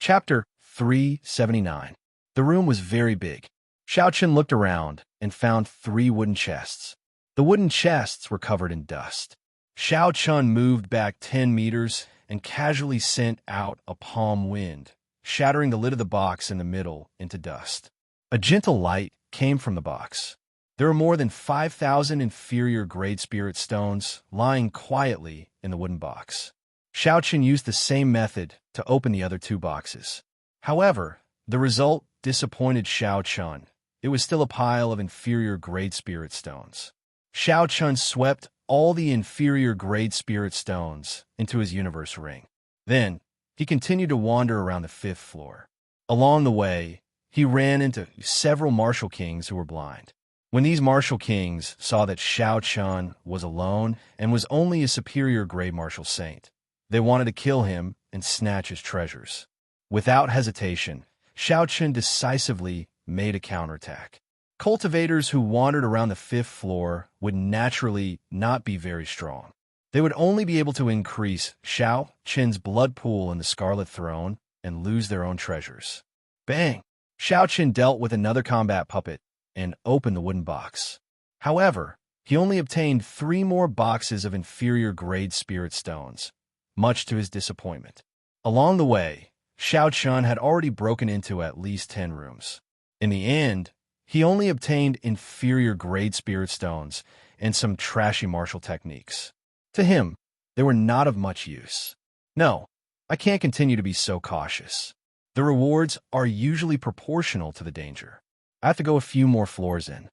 Chapter 379. The room was very big. Xiaochen looked around and found 3 wooden chests. The wooden chests were covered in dust. Xiaochen moved back 10 meters and casually sent out a palm wind, shattering the lid of the box in the middle into dust. A gentle light came from the box. There were more than 5,000 inferior grade spirit stones lying quietly in the wooden box. Xiaochen used the same method to open the other 2 boxes. However, the result disappointed Xiaochen. It was still a pile of inferior grade spirit stones. Xiaochen swept all the inferior grade spirit stones into his universe ring. Then, he continued to wander around the 5th floor. Along the way, he ran into several martial kings who were blind. When these martial kings saw that Xiaochen was alone and was only a superior grade martial saint, they wanted to kill him and snatch his treasures. Without hesitation, Xiaochen decisively made a counterattack. Cultivators who wandered around the 5th floor would naturally not be very strong. They would only be able to increase Xiaochen's blood pool in the Scarlet Throne and lose their own treasures. Bang! Xiaochen dealt with another combat puppet and opened the wooden box. However, he only obtained 3 more boxes of inferior grade spirit stones, much to his disappointment. Along the way, Xiaochen had already broken into at least 10 rooms. In the end, he only obtained inferior grade spirit stones and some trashy martial techniques. To him, they were not of much use. No, I can't continue to be so cautious. The rewards are usually proportional to the danger. I have to go a few more floors in.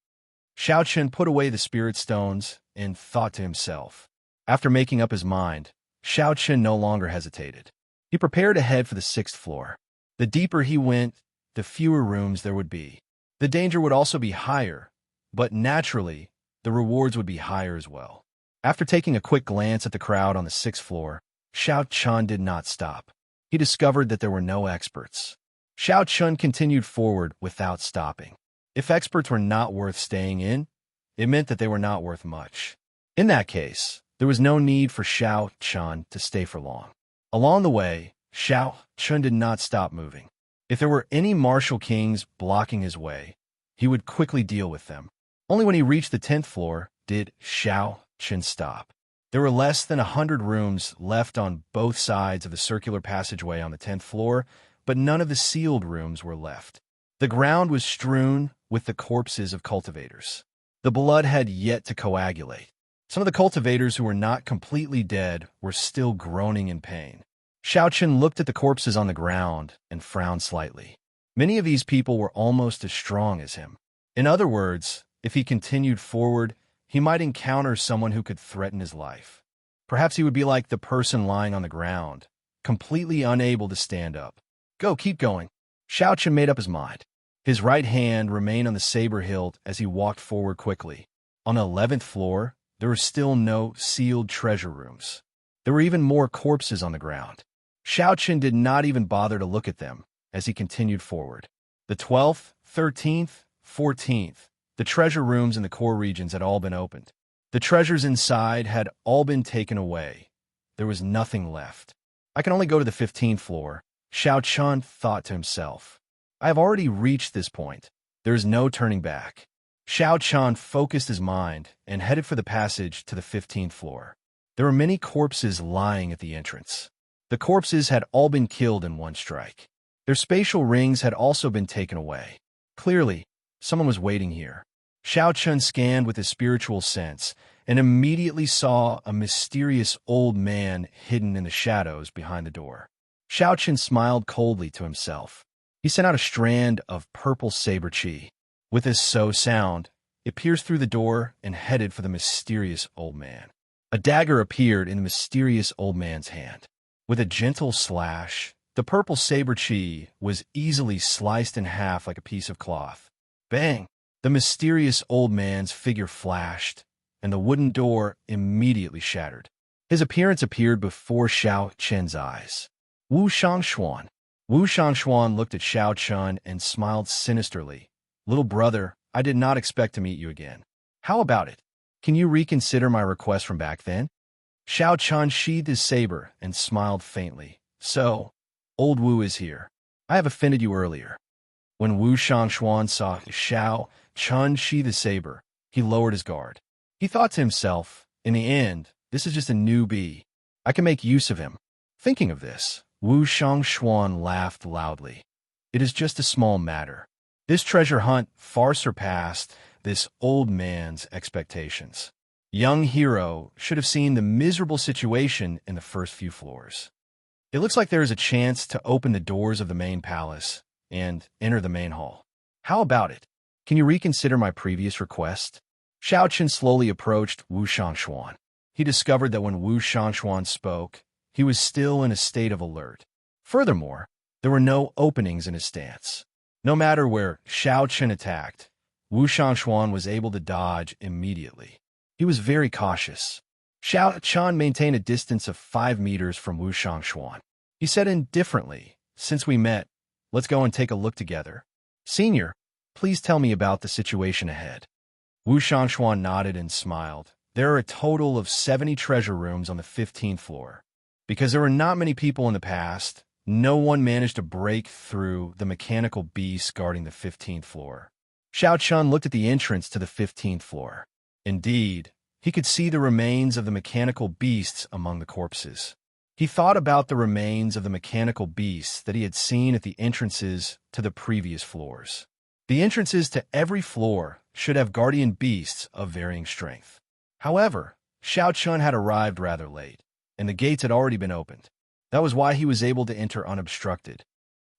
Xiaochen put away the spirit stones and thought to himself. After making up his mind, Xiaochen no longer hesitated. He prepared to head for the 6th floor. The deeper he went, the fewer rooms there would be. The danger would also be higher, but naturally, the rewards would be higher as well. After taking a quick glance at the crowd on the 6th floor, Xiaochen did not stop. He discovered that there were no experts. Xiaochen continued forward without stopping. If experts were not worth staying in, it meant that they were not worth much. In that case, there was no need for Xiaochen to stay for long. Along the way, Xiaochen did not stop moving. If there were any martial kings blocking his way, he would quickly deal with them. Only when he reached the 10th floor did Xiaochen stop. There were less than 100 rooms left on both sides of the circular passageway on the 10th floor, but none of the sealed rooms were left. The ground was strewn with the corpses of cultivators. The blood had yet to coagulate. Some of the cultivators who were not completely dead were still groaning in pain. Xiaochen looked at the corpses on the ground and frowned slightly. Many of these people were almost as strong as him. In other words, if he continued forward, he might encounter someone who could threaten his life. Perhaps he would be like the person lying on the ground, completely unable to stand up. Keep going. Xiaochen made up his mind. His right hand remained on the saber hilt as he walked forward quickly. On the 11th floor, there were still no sealed treasure rooms. There were even more corpses on the ground. Xiaochen did not even bother to look at them as he continued forward. The 12th, 13th, 14th, the treasure rooms in the core regions had all been opened. The treasures inside had all been taken away. There was nothing left. I can only go to the 15th floor, Xiaochen thought to himself. I have already reached this point. There is no turning back. Xiaochen focused his mind and headed for the passage to the 15th floor. There were many corpses lying at the entrance. The corpses had all been killed in one strike. Their spatial rings had also been taken away. Clearly, someone was waiting here. Xiaochen scanned with his spiritual sense and immediately saw a mysterious old man hidden in the shadows behind the door. Xiaochen smiled coldly to himself. He sent out a strand of purple saber chi. With his sound, it pierced through the door and headed for the mysterious old man. A dagger appeared in the mysterious old man's hand. With a gentle slash, the purple saber chi was easily sliced in half like a piece of cloth. Bang! The mysterious old man's figure flashed, and the wooden door immediately shattered. His appearance appeared before Xiaochen's eyes. Wu Xiangshuan. Wu Xiangshuan looked at Xiaochen and smiled sinisterly. Little brother, I did not expect to meet you again. How about it? Can you reconsider my request from back then? Xiaochen sheathed his saber and smiled faintly. So, old Wu is here. I have offended you earlier. When Wu Xianxuan saw Xiao Chun sheathe the saber, he lowered his guard. He thought to himself, in the end, this is just a newbie. I can make use of him. Thinking of this, Wu Xianxuan laughed loudly. It is just a small matter. This treasure hunt far surpassed this old man's expectations. Young hero should have seen the miserable situation in the first few floors. It looks like there is a chance to open the doors of the main palace and enter the main hall. How about it? Can you reconsider my previous request? Xiaoqin slowly approached Wu Xianxuan. He discovered that when Wu Xianxuan spoke, he was still in a state of alert. Furthermore, there were no openings in his stance. No matter where Xiaoqin attacked, Wu Xianxuan was able to dodge immediately. He was very cautious. Xiaoqin maintained a distance of 5 meters from Wu Xianxuan. He said indifferently, "Since we met, let's go and take a look together. Senior, please tell me about the situation ahead." Wu Xianxuan nodded and smiled. There are a total of 70 treasure rooms on the 15th floor. Because there were not many people in the past, no one managed to break through the mechanical beasts guarding the 15th floor. Xiaoqin looked at the entrance to the 15th floor. Indeed, he could see the remains of the mechanical beasts among the corpses. He thought about the remains of the mechanical beasts that he had seen at the entrances to the previous floors. The entrances to every floor should have guardian beasts of varying strength. However, Xiaoqin had arrived rather late, and the gates had already been opened. That was why he was able to enter unobstructed.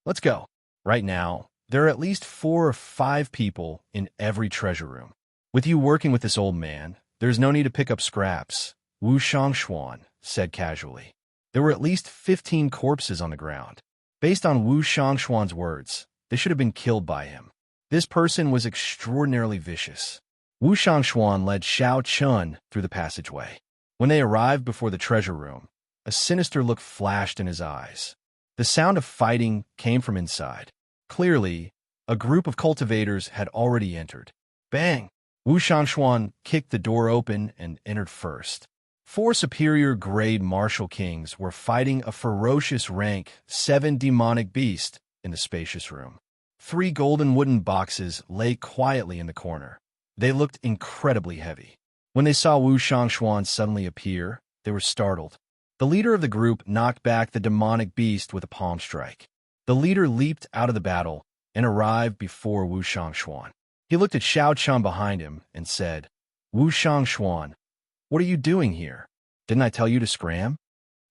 Let's go. Right now, there are at least 4 or 5 people in every treasure room. With you working with this old man, there's no need to pick up scraps, Wu Xianxuan said casually. There were at least 15 corpses on the ground. Based on Wu Xianxuan's words, they should have been killed by him. This person was extraordinarily vicious. Wu Xianxuan led Xiaoqin through the passageway. When they arrived before the treasure room, a sinister look flashed in his eyes. The sound of fighting came from inside. Clearly, a group of cultivators had already entered. Bang! Wu Xianxuan kicked the door open and entered first. 4 superior-grade martial kings were fighting a ferocious rank 7 demonic beast in the spacious room. 3 golden wooden boxes lay quietly in the corner. They looked incredibly heavy. When they saw Wu Xianxuan suddenly appear, they were startled. The leader of the group knocked back the demonic beast with a palm strike. The leader leaped out of the battle and arrived before Wu Xianxuan. He looked at Xiaoqin behind him and said, "Wu Xianxuan, what are you doing here? Didn't I tell you to scram?"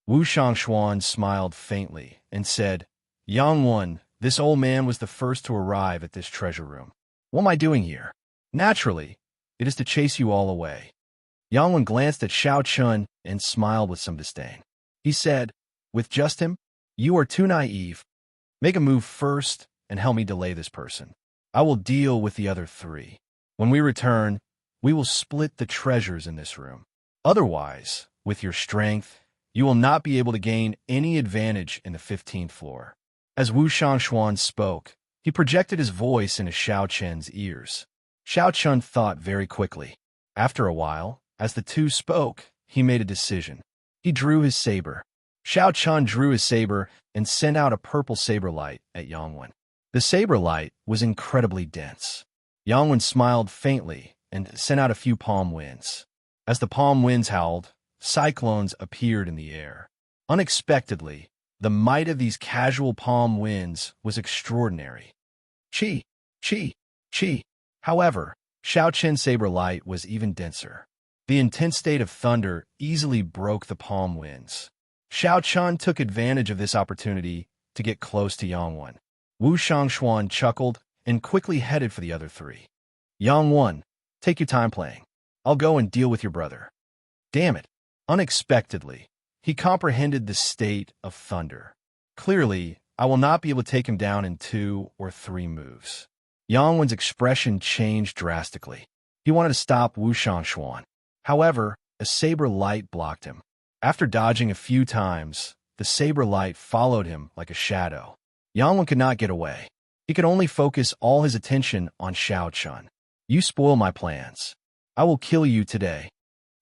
Wu Xianxuan smiled faintly and said, "Young one, this old man was the first to arrive at this treasure room. What am I doing here? Naturally, it is to chase you all away." Yangwen glanced at Xiaoqin and smiled with some disdain. He said, "With just him? You are too naive. Make a move first and help me delay this person. I will deal with the other 3. When we return, we will split the treasures in this room. Otherwise, with your strength, you will not be able to gain any advantage in the 15th floor." As Wu Xianxuan spoke, he projected his voice into Xiaoqin's ears. Xiaoqin thought very quickly. After a while, as the two spoke, he made a decision. He drew his saber. Xiaoqin drew his saber and sent out a purple saber light at Yangwen. The saber light was incredibly dense. Yangwen smiled faintly and sent out a few palm winds. As the palm winds howled, cyclones appeared in the air. Unexpectedly, the might of these casual palm winds was extraordinary. Chi, chi, chi. However, Xiaoqin's saber light was even denser. The intense state of thunder easily broke the palm winds. Xiaoqin took advantage of this opportunity to get close to Yangwen. Wu Xianxuan chuckled and quickly headed for the other 3. "Yangwen, take your time playing. I'll go and deal with your brother." Damn it! Unexpectedly, he comprehended the state of thunder. Clearly, I will not be able to take him down in 2 or 3 moves. Yangwen's expression changed drastically. He wanted to stop Wu Xianxuan. However, a saber light blocked him. After dodging a few times, the saber light followed him like a shadow. Yangwen could not get away. He could only focus all his attention on Xiaoqin. "You spoil my plans. I will kill you today."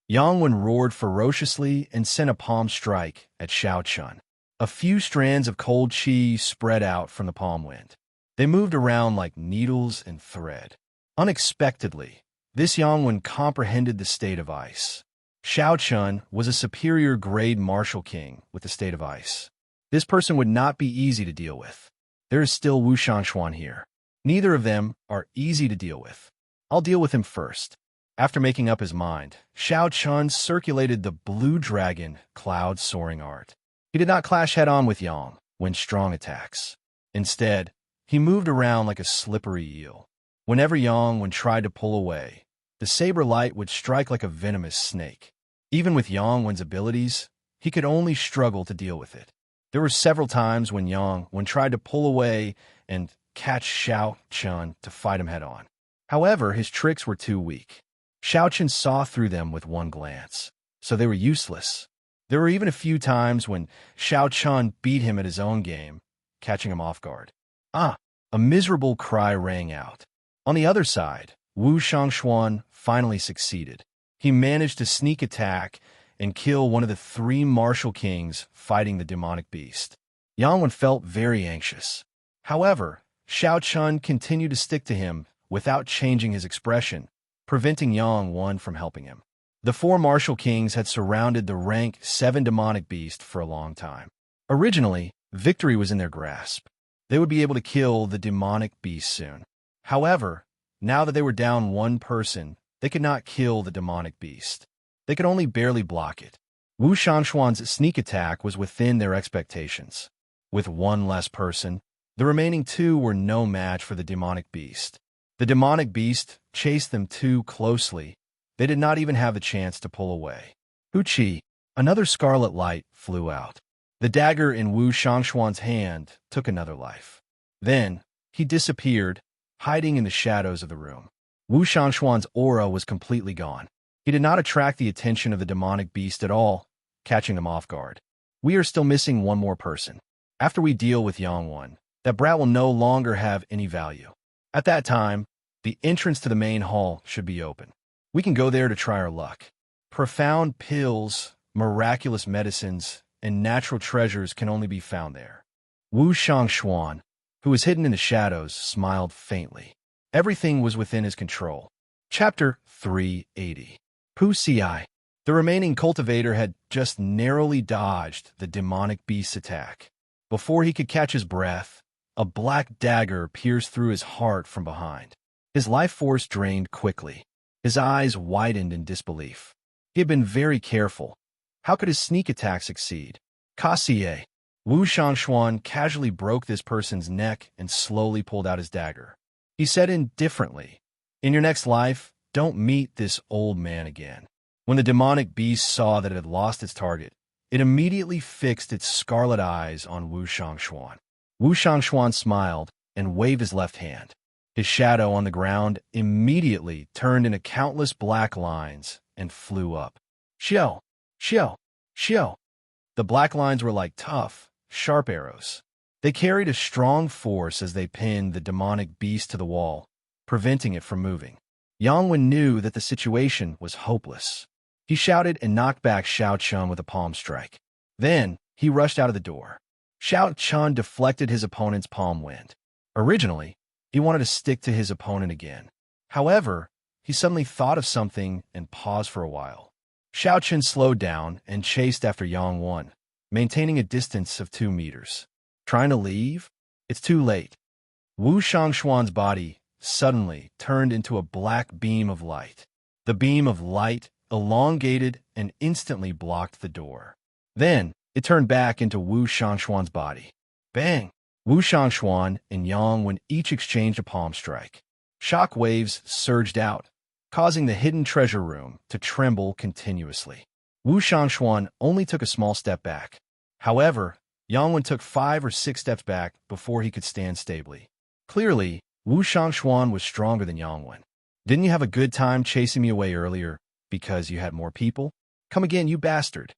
Yangwen roared ferociously and sent a palm strike at Xiaoqin. A few strands of cold chi spread out from the palm wind. They moved around like needles and thread. Unexpectedly, this Yangwen comprehended the state of ice. Xiaochun was a superior grade martial king with the state of ice. This person would not be easy to deal with. There is still Wu Xiangshuan here. Neither of them are easy to deal with. I'll deal with him first. After making up his mind, Xiaochun circulated the blue dragon cloud soaring art. He did not clash head-on with Yang when strong attacks. Instead, he moved around like a slippery eel. Whenever Yang tried to pull away, the saber light would strike like a venomous snake. Even with Yang abilities, he could only struggle to deal with it. There were several times when Yang tried to pull away and catch Xiaochun to fight him head-on. However, his tricks were too weak. Xiaochun saw through them with one glance, so they were useless. There were even a few times when Xiaochun beat him at his own game, catching him off guard. Ah! A miserable cry rang out. On the other side, Wu Xiangshuan finally succeeded. He managed to sneak attack and kill one of the 3 martial kings fighting the demonic beast. Yang felt very anxious. However, Xiaochun continued to stick to him without changing his expression, preventing Yang from helping him. The 4 martial kings had surrounded the rank 7 demonic beast for a long time. Originally, victory was in their grasp. They would be able to kill the demonic beast soon. However, now that they were down 1 person, they could not kill the demonic beast. They could only barely block it. Wu Xiangshuan's sneak attack was within their expectations. With 1 less person, the remaining 2 were no match for the demonic beast. The demonic beast chased them too closely. They did not even have the chance to pull away. Huqi, another scarlet light, flew out. The dagger in Wu Xiangshuan's hand took another life. Then, he disappeared, hiding in the shadows of the room. Wu Xiangshuan's aura was completely gone. He did not attract the attention of the demonic beast at all, catching them off guard. We are still missing 1 more person. After we deal with Yang, that brat will no longer have any value. At that time, the entrance to the main hall should be open. We can go there to try our luck. Profound pills, miraculous medicines, and natural treasures can only be found there. Wu Xiangshuan, who was hidden in the shadows, smiled faintly. Everything was within his control. Chapter 380. Pu Ci. The remaining cultivator had just narrowly dodged the demonic beast's attack. Before he could catch his breath, a black dagger pierced through his heart from behind. His life force drained quickly. His eyes widened in disbelief. He had been very careful. How could his sneak attack succeed? Kassier. Wu Xiangshuan casually broke this person's neck and slowly pulled out his dagger. He said indifferently, "In your next life, don't meet this old man again." When the demonic beast saw that it had lost its target, it immediately fixed its scarlet eyes on Wu Xiangshuan. Wu Xiangshuan smiled and waved his left hand. His shadow on the ground immediately turned into countless black lines and flew up. Xiao! Xiao! Xiao! The black lines were like tough, sharp arrows. They carried a strong force as they pinned the demonic beast to the wall, preventing it from moving. Yangwen knew that the situation was hopeless. He shouted and knocked back Xiaochun with a palm strike. Then, he rushed out of the door. Xiaochun deflected his opponent's palm wind. Originally, he wanted to stick to his opponent again. However, he suddenly thought of something and paused for a while. Xiaochun slowed down and chased after Yangwen, maintaining a distance of 2 meters. Trying to leave? It's too late. Wu Xiangshuan's body suddenly turned into a black beam of light. The beam of light elongated and instantly blocked the door. Then, it turned back into Wu Xiangshuan's body. Bang! Wu Xiangshuan and Yangwen each exchanged a palm strike. Shock waves surged out, causing the hidden treasure room to tremble continuously. Wu Xiangshuan only took a small step back. However, Yangwen took 5 or 6 steps back before he could stand stably. Clearly, Wu Xiangshuan was stronger than Yangwen. Didn't you have a good time chasing me away earlier because you had more people? Come again, you bastard.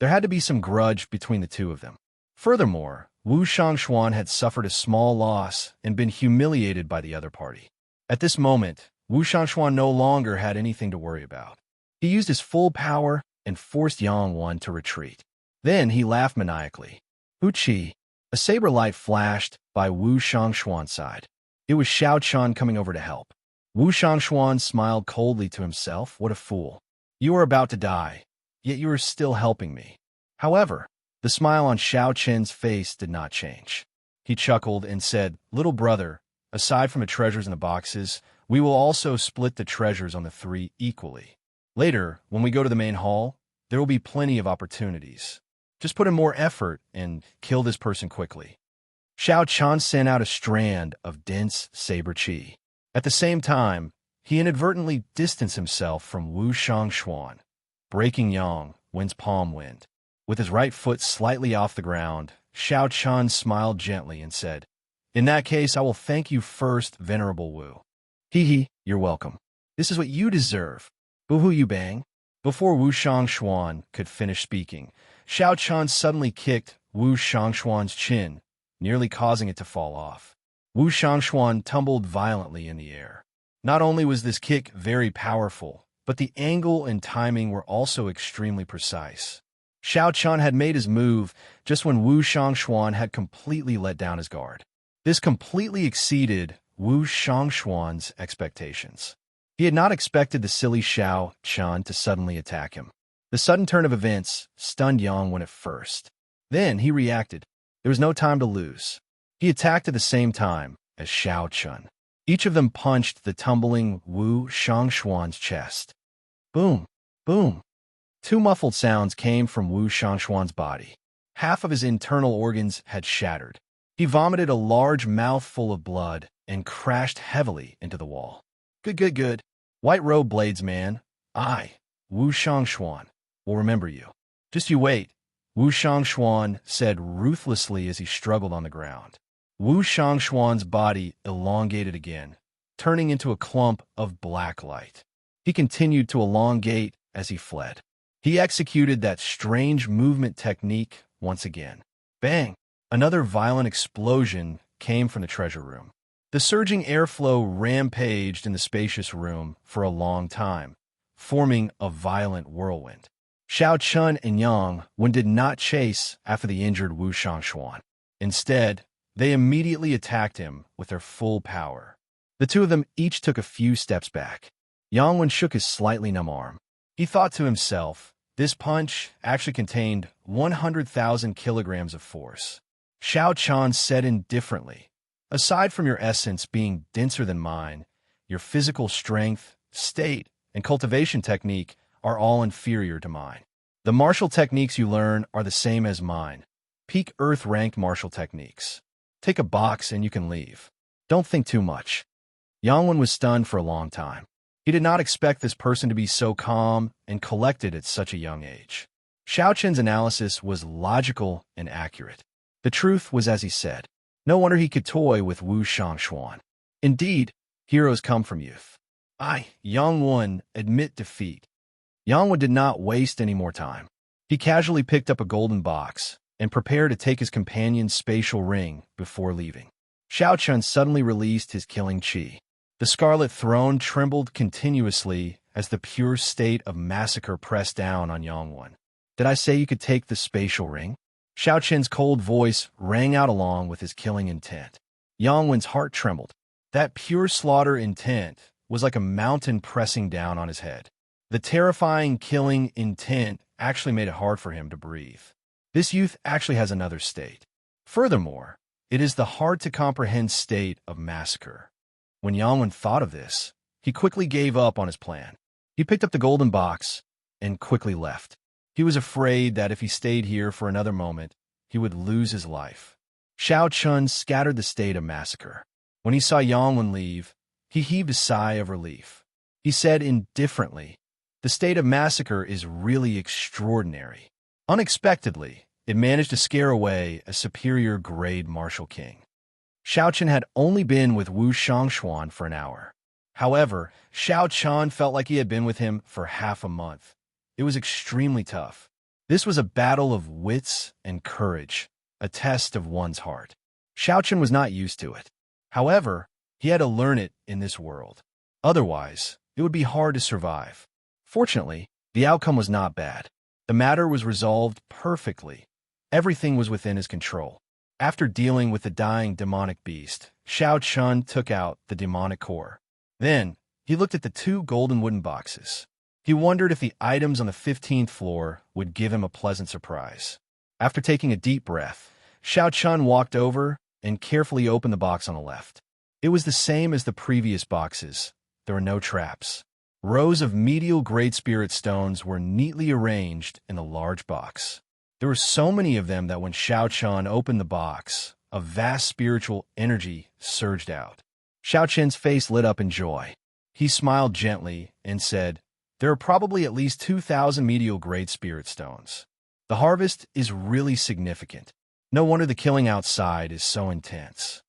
There had to be some grudge between the 2 of them. Furthermore, Wu Xiangshuan had suffered a small loss and been humiliated by the other party. At this moment, Wu Xiangshuan no longer had anything to worry about. He used his full power and forced Yangwen to retreat. Then he laughed maniacally. Wuxia. A saber light flashed by Wu Xianxuan's side. It was Xiaochun coming over to help. Wu Xianxuan smiled coldly to himself. What a fool. You are about to die, yet you are still helping me. However, the smile on Xiaochun's face did not change. He chuckled and said, Little brother, aside from the treasures in the boxes, we will also split the treasures on the 3 equally. Later, when we go to the main hall, there will be plenty of opportunities. Just put in more effort and kill this person quickly. Xiaochun sent out a strand of dense saber qi. At the same time, he inadvertently distanced himself from Wu Xianxuan, breaking Yang Wen's palm wind. With his right foot slightly off the ground, Xiaochun smiled gently and said, In that case, I will thank you first, Venerable Wu. Hee, you're welcome. This is what you deserve. Boo-hoo, you bang. Before Wu Xianxuan could finish speaking, Xiaochun suddenly kicked Wu Xianxuan's chin, nearly causing it to fall off. Wu Xianxuan tumbled violently in the air. Not only was this kick very powerful, but the angle and timing were also extremely precise. Xiaochun had made his move just when Wu Xianxuan had completely let down his guard. This completely exceeded Wu Xianxuan's expectations. He had not expected the silly Xiaochun to suddenly attack him. The sudden turn of events stunned Yang Wen at first. Then he reacted. There was no time to lose. He attacked at the same time as Xiaochun. Each of them punched the tumbling Wu Xianxuan's chest. Boom! Boom! 2 muffled sounds came from Wu Xianxuan's body. Half of his internal organs had shattered. He vomited a large mouthful of blood and crashed heavily into the wall. Good. White Robe Bladesman, I, Wu Xianxuan, will remember you. Just you wait, Wu Xianxuan said ruthlessly as he struggled on the ground. Wu Xianxuan's body elongated again, turning into a clump of black light. He continued to elongate as he fled. He executed that strange movement technique once again. Bang! Another violent explosion came from the treasure room. The surging airflow rampaged in the spacious room for a long time, forming a violent whirlwind. Xiaochun and Yang Wen did not chase after the injured Wu Xianxuan. Instead, they immediately attacked him with their full power. The 2 of them each took a few steps back. Yang Wen shook his slightly numb arm. He thought to himself, this punch actually contained 100,000 kilograms of force. Xiaochun said indifferently, Aside from your essence being denser than mine, your physical strength, state, and cultivation technique are all inferior to mine. The martial techniques you learn are the same as mine. Peak Earth-ranked martial techniques. Take a box and you can leave. Don't think too much. Yang Wen was stunned for a long time. He did not expect this person to be so calm and collected at such a young age. Xiaochun's analysis was logical and accurate. The truth was as he said. No wonder he could toy with Wu Xianxuan. Indeed, heroes come from youth. I, Yang Wen, admit defeat. Yang Wen did not waste any more time. He casually picked up a golden box and prepared to take his companion's spatial ring before leaving. Xiaochun suddenly released his killing qi. The Scarlet Throne trembled continuously as the pure state of massacre pressed down on Yang Wen. Did I say you could take the spatial ring? Xiaochun's cold voice rang out along with his killing intent. Yang Wen's heart trembled. That pure slaughter intent was like a mountain pressing down on his head. The terrifying killing intent actually made it hard for him to breathe. This youth actually has another state. Furthermore, it is the hard-to-comprehend state of massacre. When Yang Wen thought of this, he quickly gave up on his plan. He picked up the golden box and quickly left. He was afraid that if he stayed here for another moment, he would lose his life. Xiaochun scattered the state of massacre. When he saw Yang Wen leave, he heaved a sigh of relief. He said indifferently, the state of massacre is really extraordinary. Unexpectedly, it managed to scare away a superior-grade martial king. Xiaochun had only been with Wu Xianxuan for an hour. However, Xiaochun felt like he had been with him for half a month. It was extremely tough. This was a battle of wits and courage, a test of one's heart. Xiaochun was not used to it. However, he had to learn it in this world. Otherwise, it would be hard to survive. Fortunately, the outcome was not bad. The matter was resolved perfectly, Everything was within his control. After dealing with the dying demonic beast, Xianxia took out the demonic core. Then, he looked at the two golden wooden boxes. He wondered if the items on the 15th floor would give him a pleasant surprise. After taking a deep breath, Xianxia walked over and carefully opened the box on the left. It was the same as the previous boxes. There were no traps. Rows of medial great spirit stones were neatly arranged in the large box. There were so many of them that when Xianxia opened the box, a vast spiritual energy surged out. Xiaoqian's face lit up in joy. He smiled gently and said, "There are probably at least 2,000 medial great spirit stones. The harvest is really significant. No wonder the killing outside is so intense."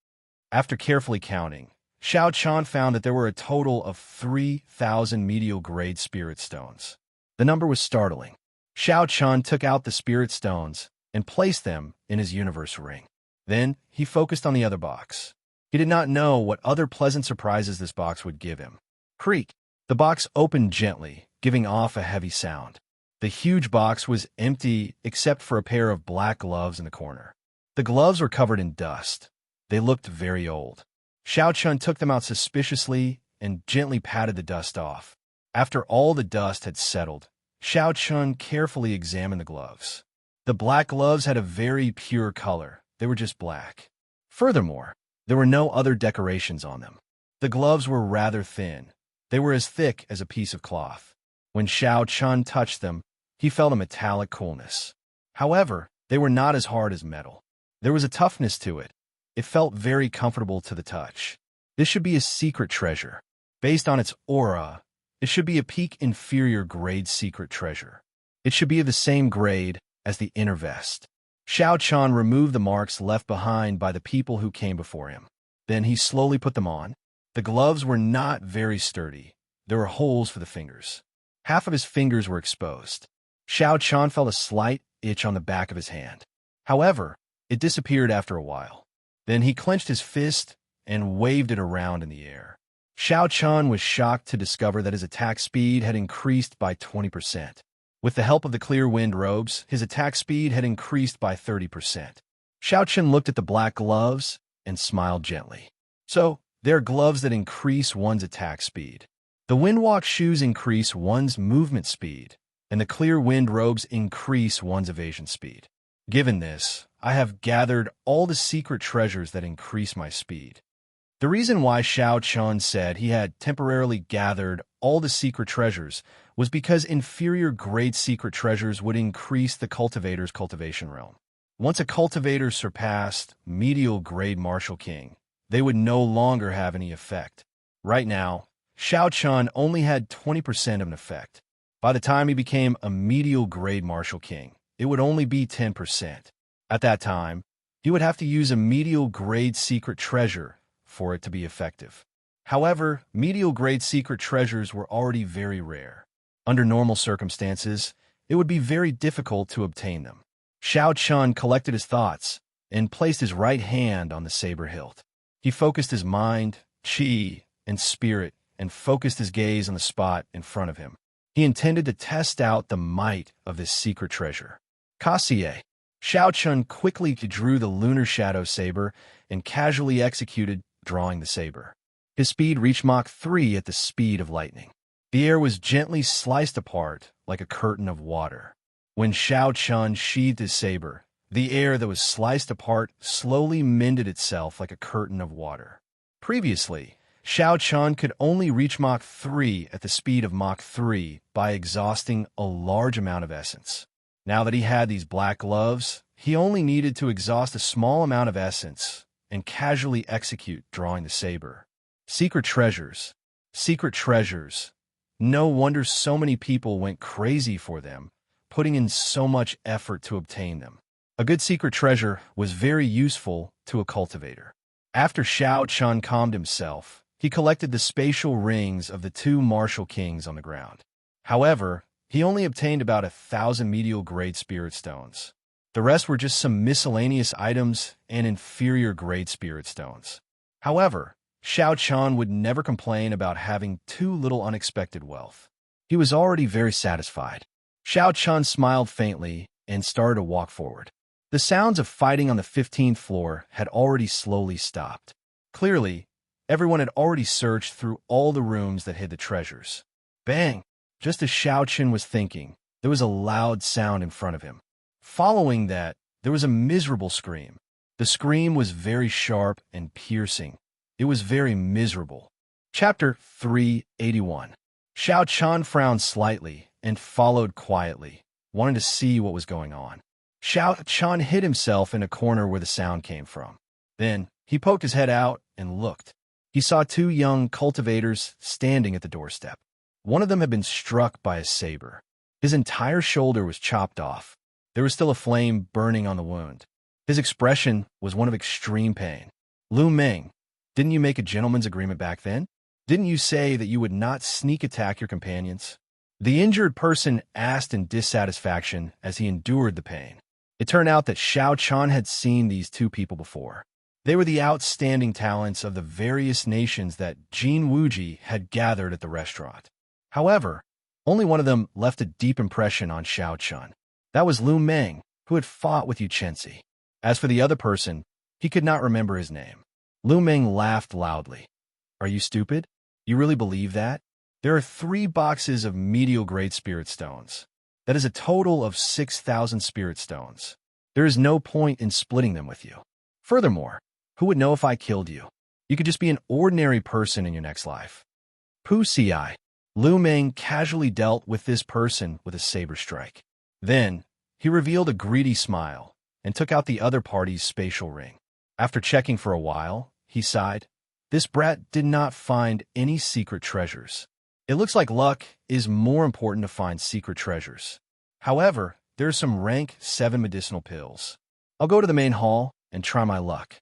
After carefully counting, Xiaoqian found that there were a total of 3,000 medial grade spirit stones. The number was startling. Xiaoqian took out the spirit stones and placed them in his universe ring. Then he focused on the other box. He did not know what other pleasant surprises this box would give him. Creak! The box opened gently, giving off a heavy sound. The huge box was empty except for a pair of black gloves in the corner. The gloves were covered in dust. They looked very old. Xiaoqian took them out suspiciously and gently patted the dust off. After all the dust had settled, Xiaoqian carefully examined the gloves. The black gloves had a very pure color. They were just black. Furthermore, there were no other decorations on them. The gloves were rather thin. They were as thick as a piece of cloth. When Xiaoqian touched them, he felt a metallic coolness. However, they were not as hard as metal. There was a toughness to it. It felt very comfortable to the touch. This should be a secret treasure. Based on its aura, it should be a peak inferior grade secret treasure. It should be of the same grade as the inner vest. Xiaoqian removed the marks left behind by the people who came before him. Then he slowly put them on. The gloves were not very sturdy. There were holes for the fingers. Half of his fingers were exposed. Xiaoqian felt a slight itch on the back of his hand. However, it disappeared after a while. Then he clenched his fist and waved it around in the air. Xiaoqian was shocked to discover that his attack speed had increased by 20%. With the help of the clear wind robes, his attack speed had increased by 30%. Xiaoqian looked at the black gloves and smiled gently. So, there are gloves that increase one's attack speed. The windwalk shoes increase one's movement speed, and the clear wind robes increase one's evasion speed. Given this, I have gathered all the secret treasures that increase my speed. The reason why Xiaoqian said he had temporarily gathered all the secret treasures was because inferior grade secret treasures would increase the cultivator's cultivation realm. Once a cultivator surpassed medial grade martial king, they would no longer have any effect. Right now, Xiaoqian only had 20% of an effect. By the time he became a medial grade martial king, it would only be 10%. At that time, he would have to use a medial grade secret treasure for it to be effective. However, medial grade secret treasures were already very rare. Under normal circumstances, it would be very difficult to obtain them. Xiaoqian collected his thoughts and placed his right hand on the saber hilt. He focused his mind, qi, and spirit and focused his gaze on the spot in front of him. He intended to test out the might of this secret treasure. Kasie. Xiaoqian quickly drew the lunar shadow saber and casually executed, drawing the saber. His speed reached Mach 3 at the speed of lightning. The air was gently sliced apart like a curtain of water. When Xiaoqian sheathed his saber, the air that was sliced apart slowly mended itself like a curtain of water. Previously, Xiaoqian could only reach Mach 3 at the speed of Mach 3 by exhausting a large amount of essence. Now that he had these black gloves, he only needed to exhaust a small amount of essence and casually execute, drawing the saber. Secret treasures. Secret treasures. No wonder so many people went crazy for them, putting in so much effort to obtain them. A good secret treasure was very useful to a cultivator. After Xiaoqian calmed himself, he collected the spatial rings of the two martial kings on the ground. However, he only obtained about 1,000 medial grade spirit stones. The rest were just some miscellaneous items and inferior grade spirit stones. However, Xiaoqian would never complain about having too little unexpected wealth. He was already very satisfied. Xiaoqian smiled faintly and started to walk forward. The sounds of fighting on the 15th floor had already slowly stopped. Clearly, everyone had already searched through all the rooms that hid the treasures. Bang! Just as Xiaoqun was thinking, there was a loud sound in front of him. Following that, there was a miserable scream. The scream was very sharp and piercing. It was very miserable. Chapter 381. Xiaoqun frowned slightly and followed quietly, wanting to see what was going on. Xiaoqun hid himself in a corner where the sound came from. Then, he poked his head out and looked. He saw two young cultivators standing at the doorstep. One of them had been struck by a saber. His entire shoulder was chopped off. There was still a flame burning on the wound. His expression was one of extreme pain. Lu Meng, didn't you make a gentleman's agreement back then? Didn't you say that you would not sneak attack your companions? The injured person asked in dissatisfaction as he endured the pain. It turned out that Xiaoqun had seen these two people before. They were the outstanding talents of the various nations that Jin Wuji had gathered at the restaurant. However, only one of them left a deep impression on Xiaoqun. That was Lu Meng, who had fought with Xianxia. As for the other person, he could not remember his name. Lu Meng laughed loudly. Are you stupid? You really believe that? There are 3 boxes of medial grade spirit stones. That is a total of 6,000 spirit stones. There is no point in splitting them with you. Furthermore, who would know if I killed you? You could just be an ordinary person in your next life. Puxia. Lu Meng casually dealt with this person with a saber strike. Then, he revealed a greedy smile and took out the other party's spatial ring. After checking for a while, he sighed. This brat did not find any secret treasures. It looks like luck is more important to find secret treasures. However, there are some rank 7 medicinal pills. I'll go to the main hall and try my luck.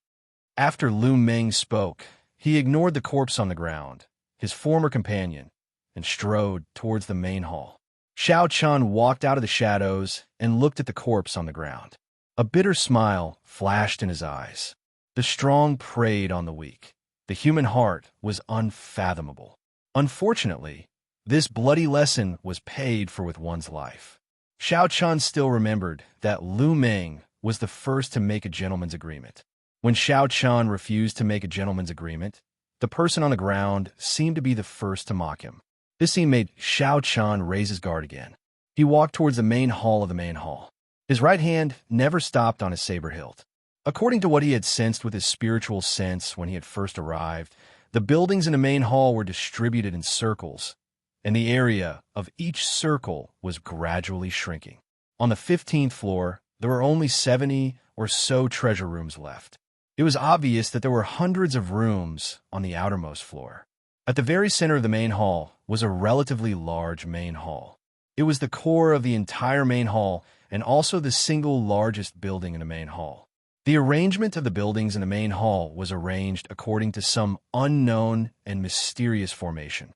After Lu Meng spoke, he ignored the corpse on the ground, his former companion, and strode towards the main hall. Xiaoqun walked out of the shadows and looked at the corpse on the ground. A bitter smile flashed in his eyes. The strong preyed on the weak. The human heart was unfathomable. Unfortunately, this bloody lesson was paid for with one's life. Xiaoqun still remembered that Lu Meng was the first to make a gentleman's agreement. When Xiaoqun refused to make a gentleman's agreement, the person on the ground seemed to be the first to mock him. This scene made Xiaoqun raise his guard again. He walked towards the main hall of the main hall. His right hand never stopped on his saber hilt. According to what he had sensed with his spiritual sense when he had first arrived, the buildings in the main hall were distributed in circles, and the area of each circle was gradually shrinking. On the 15th floor, there were only 70 or so treasure rooms left. It was obvious that there were hundreds of rooms on the outermost floor. At the very center of the main hall was a relatively large main hall. It was the core of the entire main hall and also the single largest building in the main hall. The arrangement of the buildings in the main hall was arranged according to some unknown and mysterious formation.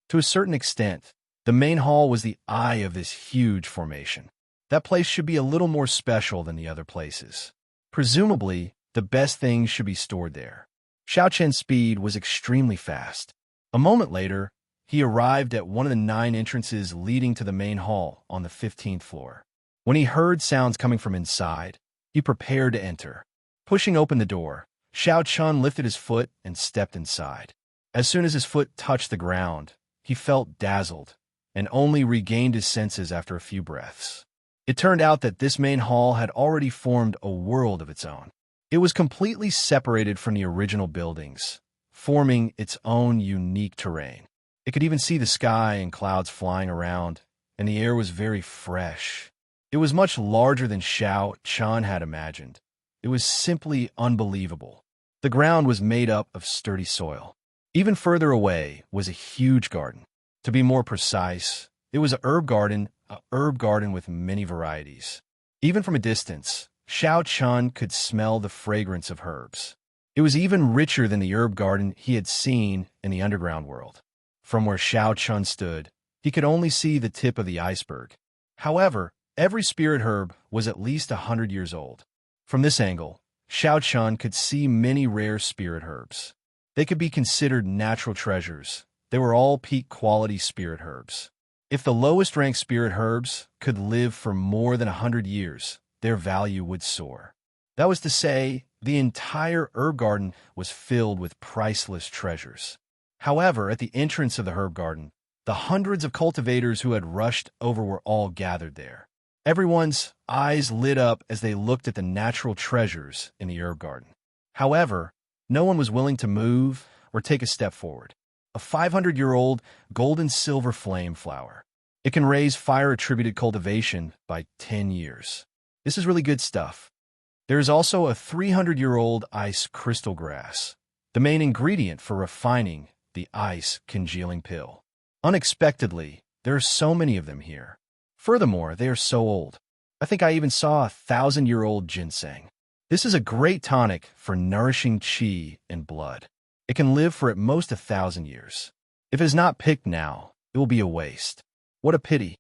To a certain extent, the main hall was the eye of this huge formation. That place should be a little more special than the other places. Presumably, the best things should be stored there. Xiaoqun's speed was extremely fast. A moment later, he arrived at one of the 9 entrances leading to the main hall on the 15th floor. When he heard sounds coming from inside, he prepared to enter. Pushing open the door, Xiaoqun lifted his foot and stepped inside. As soon as his foot touched the ground, he felt dazzled and only regained his senses after a few breaths. It turned out that this main hall had already formed a world of its own. It was completely separated from the original buildings, forming its own unique terrain. It could even see the sky and clouds flying around, and the air was very fresh. It was much larger than Xiaoqun had imagined. It was simply unbelievable. The ground was made up of sturdy soil. Even further away was a huge garden. To be more precise, it was a herb garden with many varieties. Even from a distance, Xiaoqun could smell the fragrance of herbs. It was even richer than the herb garden he had seen in the underground world. From where Xiaoqun stood, he could only see the tip of the iceberg. However, every spirit herb was at least 100 years old. From this angle, Xiaoqun could see many rare spirit herbs. They could be considered natural treasures. They were all peak quality spirit herbs. If the lowest ranked spirit herbs could live for more than 100 years, their value would soar. That was to say, the entire herb garden was filled with priceless treasures. However, at the entrance of the herb garden, the hundreds of cultivators who had rushed over were all gathered there. Everyone's eyes lit up as they looked at the natural treasures in the herb garden. However, no one was willing to move or take a step forward. A 500-year-old gold and silver flame flower. It can raise fire-attributed cultivation by 10 years. This is really good stuff. There is also a 300-year-old ice crystal grass, the main ingredient for refining the ice congealing pill. Unexpectedly, there are so many of them here. Furthermore, they are so old. I think I even saw a 1,000-year-old ginseng. This is a great tonic for nourishing qi and blood. It can live for at most 1,000 years. If it is not picked now, it will be a waste. What a pity.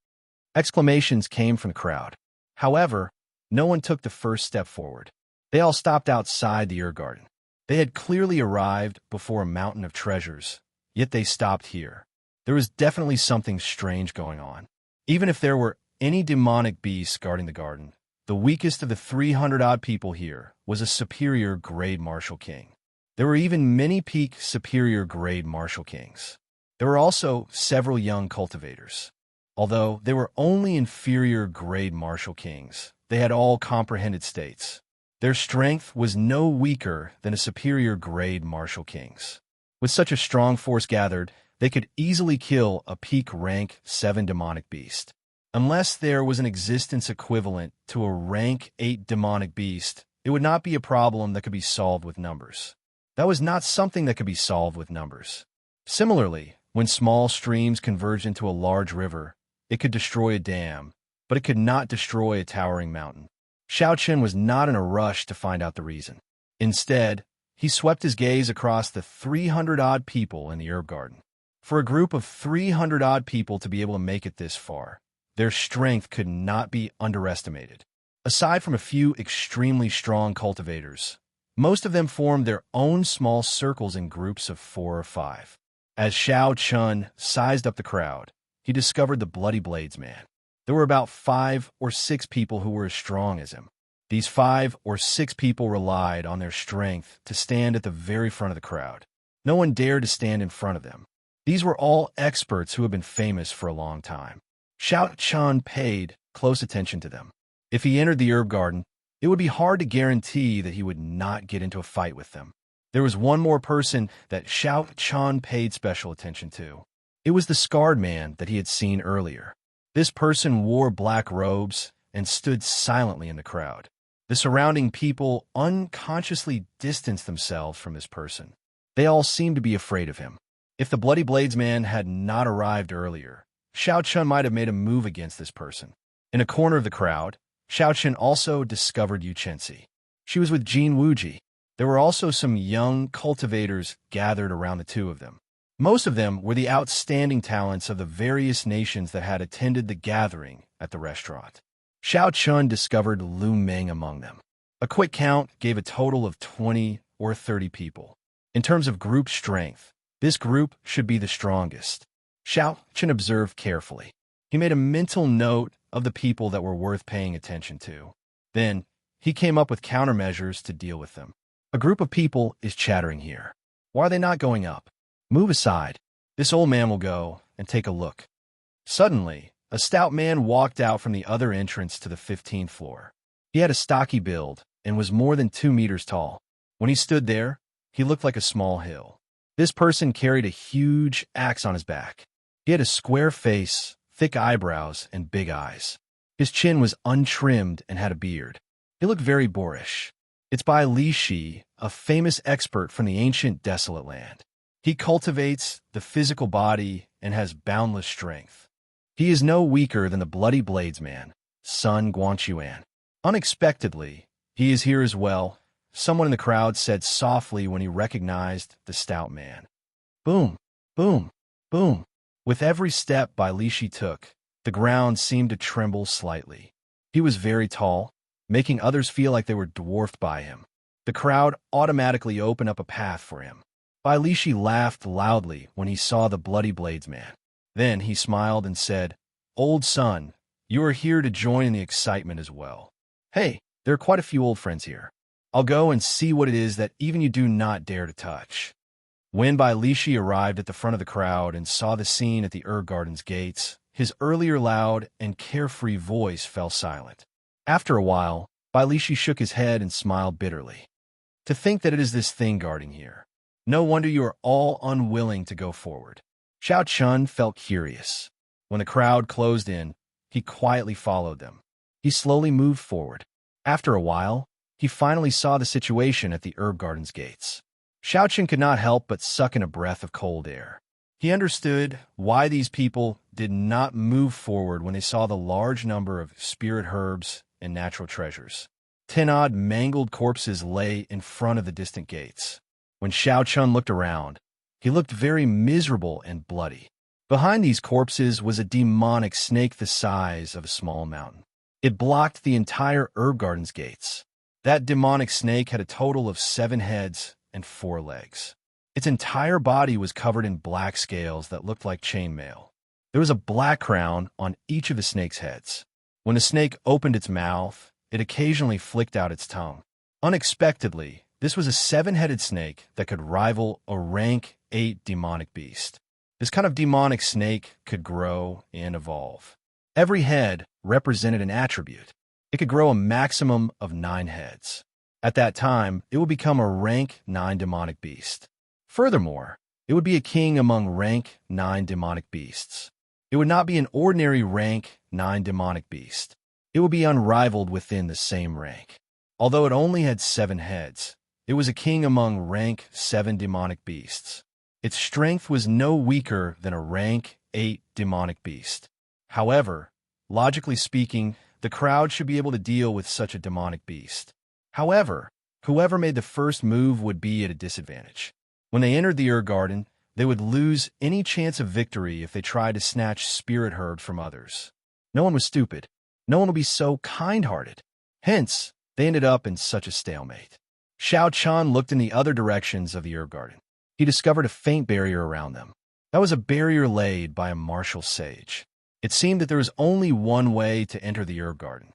Exclamations came from the crowd. However, no one took the first step forward. They all stopped outside the herb garden. They had clearly arrived before a mountain of treasures, yet they stopped here. There was definitely something strange going on. Even if there were any demonic beasts guarding the garden, the weakest of the 300-odd people here was a superior grade martial king. There were even many peak superior grade martial kings. There were also several young cultivators. Although they were only inferior grade martial kings, they had all comprehended states. Their strength was no weaker than a superior grade martial king's. With such a strong force gathered, they could easily kill a peak rank 7 demonic beast. Unless there was an existence equivalent to a rank 8 demonic beast, it would not be a problem that could be solved with numbers. That was not something that could be solved with numbers. Similarly, when small streams converged into a large river, it could destroy a dam, but it could not destroy a towering mountain. Xianxia was not in a rush to find out the reason. Instead, he swept his gaze across the 300-odd people in the herb garden. For a group of 300-odd people to be able to make it this far, their strength could not be underestimated. Aside from a few extremely strong cultivators, most of them formed their own small circles in groups of 4 or 5. As Xianxia sized up the crowd, he discovered the Bloody Blades man. There were about 5 or 6 people who were as strong as him. These 5 or 6 people relied on their strength to stand at the very front of the crowd. No one dared to stand in front of them. These were all experts who had been famous for a long time. Xianxia paid close attention to them. If he entered the herb garden, it would be hard to guarantee that he would not get into a fight with them. There was one more person that Xianxia paid special attention to. It was the scarred man that he had seen earlier. This person wore black robes and stood silently in the crowd. The surrounding people unconsciously distanced themselves from this person. They all seemed to be afraid of him. If the Bloody Blades man had not arrived earlier, Xianxia might have made a move against this person. In a corner of the crowd, Xianxia also discovered Xianxia. She was with Jin Wuji. There were also some young cultivators gathered around the two of them. Most of them were the outstanding talents of the various nations that had attended the gathering at the restaurant. Xianxia discovered Lu Meng among them. A quick count gave a total of 20 or 30 people. In terms of group strength, this group should be the strongest. Xianxia observed carefully. He made a mental note of the people that were worth paying attention to. Then, he came up with countermeasures to deal with them. A group of people is chattering here. Why are they not going up? Move aside. This old man will go and take a look. Suddenly, a stout man walked out from the other entrance to the 15th floor. He had a stocky build and was more than 2 meters tall. When he stood there, he looked like a small hill. This person carried a huge axe on his back. He had a square face, thick eyebrows, and big eyes. His chin was untrimmed and had a beard. He looked very boorish. It's by Li Shi, a famous expert from the ancient desolate land. He cultivates the physical body and has boundless strength. He is no weaker than the Bloody Blades man, Sun Guanchuan. Unexpectedly, he is here as well, someone in the crowd said softly when he recognized the stout man. Boom, boom, boom. With every step Bai Lishi took, the ground seemed to tremble slightly. He was very tall, making others feel like they were dwarfed by him. The crowd automatically opened up a path for him. Bai Lishi laughed loudly when he saw the Bloody Blades man. Then he smiled and said, "Old son, you are here to join in the excitement as well." Hey, there are quite a few old friends here. I'll go and see what it is that even you do not dare to touch. When Bai Lishi arrived at the front of the crowd and saw the scene at the herb garden's gates, his earlier loud and carefree voice fell silent. After a while, Bai Lishi shook his head and smiled bitterly. To think that it is this thing guarding here. No wonder you are all unwilling to go forward. Xiaochun felt curious. When the crowd closed in, he quietly followed them. He slowly moved forward. After a while, he finally saw the situation at the herb garden's gates. Xiaochun could not help but suck in a breath of cold air. He understood why these people did not move forward when they saw the large number of spirit herbs and natural treasures. 10-odd mangled corpses lay in front of the distant gates. When Xiaochun looked around, he looked very miserable and bloody. Behind these corpses was a demonic snake the size of a small mountain. It blocked the entire herb garden's gates. That demonic snake had a total of 7 heads and 4 legs. Its entire body was covered in black scales that looked like chainmail. There was a black crown on each of the snake's heads. When the snake opened its mouth, it occasionally flicked out its tongue. Unexpectedly, this was a 7-headed snake that could rival a rank 8 demonic beast. This kind of demonic snake could grow and evolve. Every head represented an attribute. It could grow a maximum of 9 heads. At that time, it would become a rank 9 demonic beast. Furthermore, it would be a king among rank 9 demonic beasts. It would not be an ordinary rank 9 demonic beast. It would be unrivaled within the same rank. Although it only had 7 heads, it was a king among rank 7 demonic beasts. Its strength was no weaker than a rank 8 demonic beast. However, logically speaking, the crowd should be able to deal with such a demonic beast. However, whoever made the first move would be at a disadvantage. When they entered the herb garden, they would lose any chance of victory if they tried to snatch spirit herbs from others. No one was stupid. No one would be so kind-hearted. Hence, they ended up in such a stalemate. Xiaochun looked in the other directions of the herb garden. He discovered a faint barrier around them. That was a barrier laid by a martial sage. It seemed that there was only one way to enter the herb garden.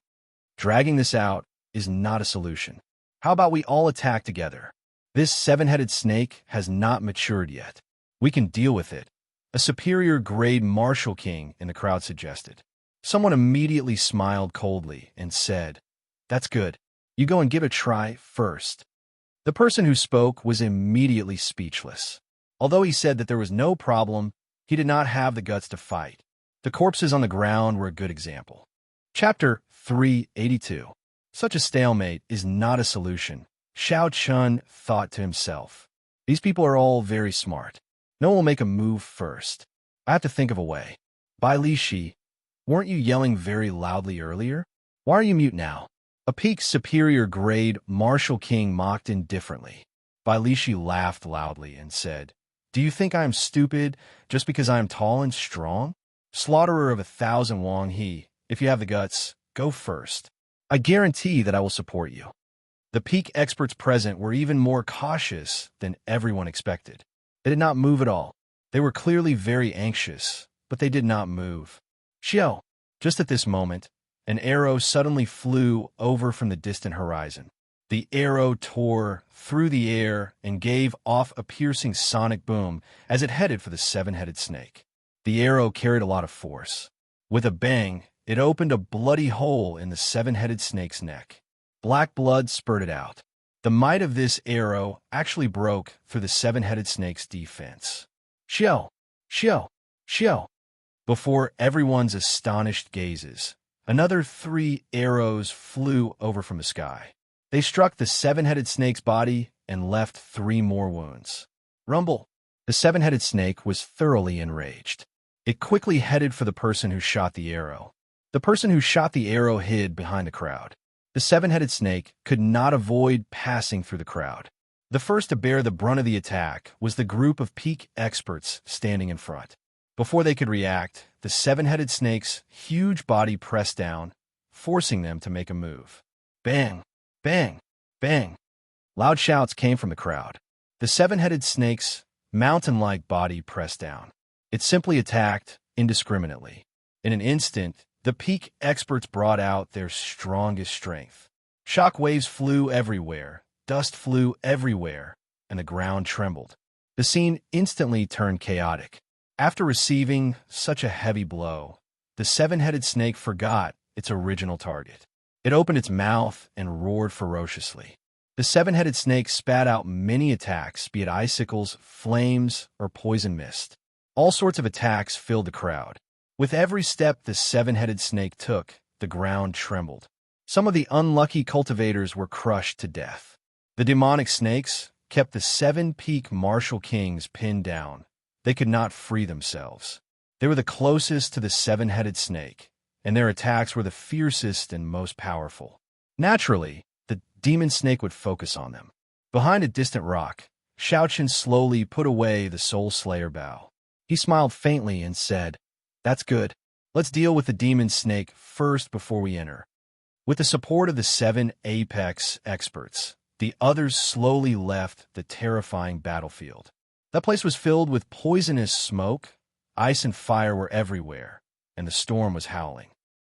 Dragging this out is not a solution. How about we all attack together? This 7-headed snake has not matured yet. We can deal with it. A superior grade martial king in the crowd suggested. Someone immediately smiled coldly and said, "That's good. You go and give it a try first." The person who spoke was immediately speechless. Although he said that there was no problem, he did not have the guts to fight. The corpses on the ground were a good example. Chapter 382. Such a stalemate is not a solution, Xiaochun thought to himself. These people are all very smart. No one will make a move first. I have to think of a way. Bai Lishi, weren't you yelling very loudly earlier? Why are you mute now? A peak superior grade martial king mocked indifferently. Bai Lishi laughed loudly and said, "Do you think I am stupid just because I am tall and strong? Slaughterer of 1,000 Wang He, if you have the guts, go first. I guarantee that I will support you." The peak experts present were even more cautious than everyone expected. They did not move at all. They were clearly very anxious, but they did not move. Xiao, just at this moment, an arrow suddenly flew over from the distant horizon. The arrow tore through the air and gave off a piercing sonic boom as it headed for the 7-headed snake. The arrow carried a lot of force. With a bang, it opened a bloody hole in the 7-headed snake's neck. Black blood spurted out. The might of this arrow actually broke through the 7-headed snake's defense. Xiao! Xiao! Xiao! Before everyone's astonished gazes, another 3 arrows flew over from the sky. They struck the 7-headed snake's body and left 3 more wounds. Rumble! The 7-headed snake was thoroughly enraged. It quickly headed for the person who shot the arrow. The person who shot the arrow hid behind the crowd. The 7-headed snake could not avoid passing through the crowd. The first to bear the brunt of the attack was the group of peak experts standing in front. Before they could react, the 7-headed snake's huge body pressed down, forcing them to make a move. Bang! Bang! Bang! Loud shouts came from the crowd. The 7-headed snake's mountain-like body pressed down. It simply attacked indiscriminately. In an instant, The peak experts brought out their strongest strength. Shock waves flew everywhere, dust flew everywhere, and the ground trembled. The scene instantly turned chaotic. After receiving such a heavy blow, the seven-headed snake forgot its original target. It opened its mouth and roared ferociously. The seven-headed snake spat out many attacks, be it icicles, flames, or poison mist. All sorts of attacks filled the crowd. With every step the seven-headed snake took, the ground trembled. Some of the unlucky cultivators were crushed to death. The demonic snakes kept the seven peak martial kings pinned down. They could not free themselves. They were the closest to the seven-headed snake, and their attacks were the fiercest and most powerful. Naturally, the demon snake would focus on them. Behind a distant rock, Xianxia slowly put away the Soul Slayer bow. He smiled faintly and said, "That's good. Let's deal with the demon snake first before we enter." With the support of the seven apex experts, the others slowly left the terrifying battlefield. That place was filled with poisonous smoke, ice and fire were everywhere, and the storm was howling.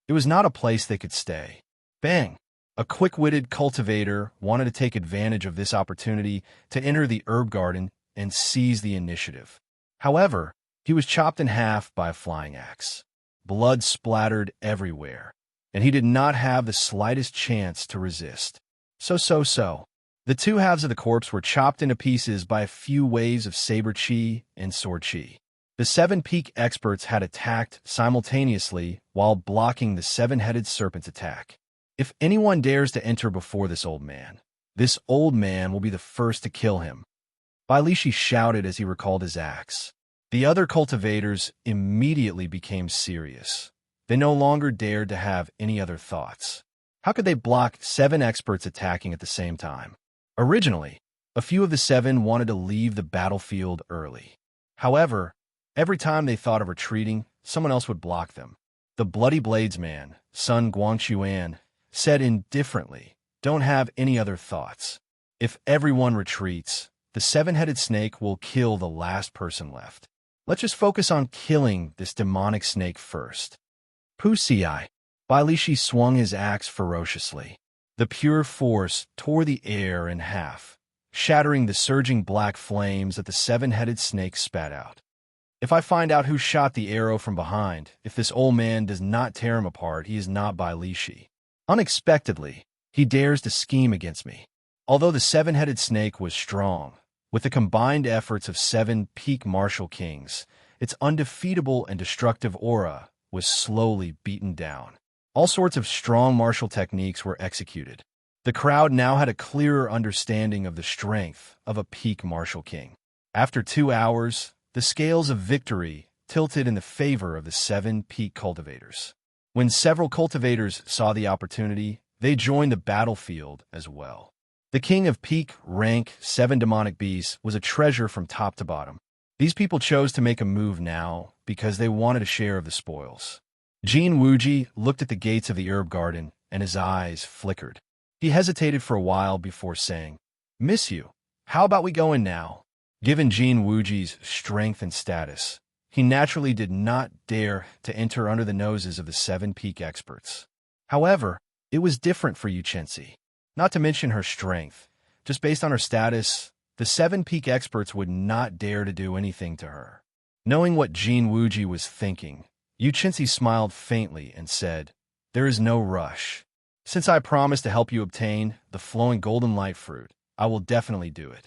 It was not a place they could stay. Bang! A quick-witted cultivator wanted to take advantage of this opportunity to enter the herb garden and seize the initiative. However, he was chopped in half by a flying axe. Blood splattered everywhere, and he did not have the slightest chance to resist. So. The two halves of the corpse were chopped into pieces by a few waves of saber chi and sword chi. The seven peak experts had attacked simultaneously while blocking the seven-headed serpent's attack. If anyone dares to enter before this old man will be the first to kill him. Bailishi shouted as he recalled his axe. The other cultivators immediately became serious. They no longer dared to have any other thoughts. How could they block seven experts attacking at the same time? Originally, a few of the seven wanted to leave the battlefield early. However, every time they thought of retreating, someone else would block them. The Bloody Blades man, Sun Guangquan, said indifferently, "Don't have any other thoughts. If everyone retreats, the seven-headed snake will kill the last person left. Let's just focus on killing this demonic snake first." Wuxia. Bailishi swung his axe ferociously. The pure force tore the air in half, shattering the surging black flames that the seven-headed snake spat out. If I find out who shot the arrow from behind, if this old man does not tear him apart, he is not Bailishi. Unexpectedly, he dares to scheme against me. Although the seven-headed snake was strong, with the combined efforts of seven peak martial kings, its undefeatable and destructive aura was slowly beaten down. All sorts of strong martial techniques were executed. The crowd now had a clearer understanding of the strength of a peak martial king. After 2 hours, the scales of victory tilted in the favor of the seven peak cultivators. When several cultivators saw the opportunity, they joined the battlefield as well. The king of peak rank 7 demonic beasts was a treasure from top to bottom. These people chose to make a move now because they wanted a share of the spoils. Jin Wuji looked at the gates of the herb garden, and his eyes flickered. He hesitated for a while before saying, "Miss you, how about we go in now?" Given Jin Wuji's strength and status, he naturally did not dare to enter under the noses of the seven peak experts. However, it was different for Xianxia. Not to mention her strength, just based on her status, the seven peak experts would not dare to do anything to her. Knowing what Jin Wuji was thinking, Xianxia smiled faintly and said, "There is no rush. Since I promised to help you obtain the flowing golden light fruit, I will definitely do it."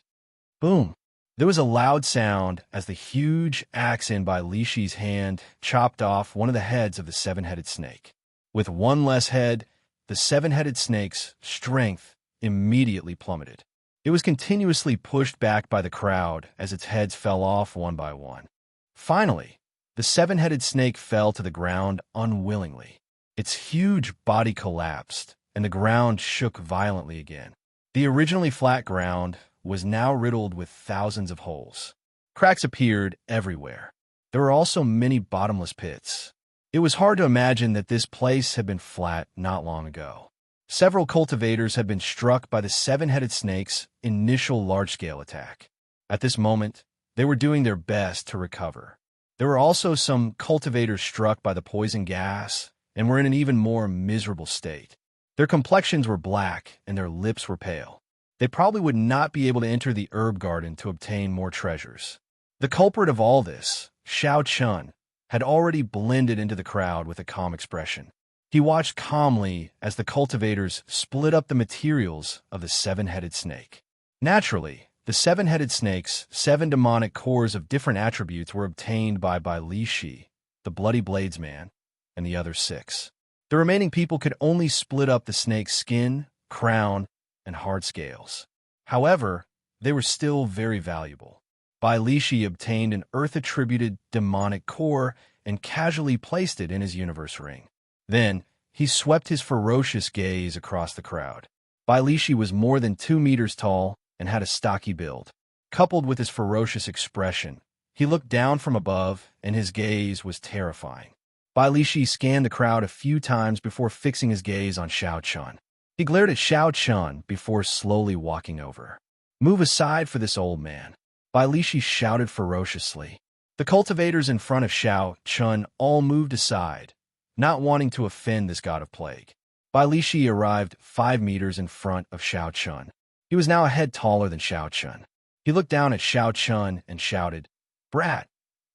Boom! There was a loud sound as the huge axe in Bailishi's hand chopped off one of the heads of the seven-headed snake. With one less head, the seven-headed snake's strength immediately plummeted. It was continuously pushed back by the crowd as its heads fell off one by one. Finally, the seven-headed snake fell to the ground unwillingly. Its huge body collapsed, and the ground shook violently again. The originally flat ground was now riddled with thousands of holes. Cracks appeared everywhere. There were also many bottomless pits. It was hard to imagine that this place had been flat not long ago. Several cultivators had been struck by the seven-headed snake's initial large-scale attack. At this moment, they were doing their best to recover. There were also some cultivators struck by the poison gas and were in an even more miserable state. Their complexions were black, and their lips were pale. They probably would not be able to enter the herb garden to obtain more treasures. The culprit of all this, Xianxia, had already blended into the crowd with a calm expression. He watched calmly as the cultivators split up the materials of the seven-headed snake. Naturally, the seven-headed snake's 7 demonic cores of different attributes were obtained by Li Shi, the Bloody Bladesman, and the other 6. The remaining people could only split up the snake's skin, crown, and hard scales. However, they were still very valuable. Li Shi obtained an earth-attributed demonic core and casually placed it in his universe ring. Then, he swept his ferocious gaze across the crowd. Li Shi was more than 2 meters tall and had a stocky build. Coupled with his ferocious expression, he looked down from above, and his gaze was terrifying. Li Shi scanned the crowd a few times before fixing his gaze on Xianxia. He glared at Xianxia before slowly walking over. "Move aside for this old man," Li Shi shouted ferociously. The cultivators in front of Xianxia all moved aside, not wanting to offend this god of plague. Li Shi arrived 5 meters in front of Xianxia. He was now a head taller than Xianxia. He looked down at Xianxia and shouted, "Brat,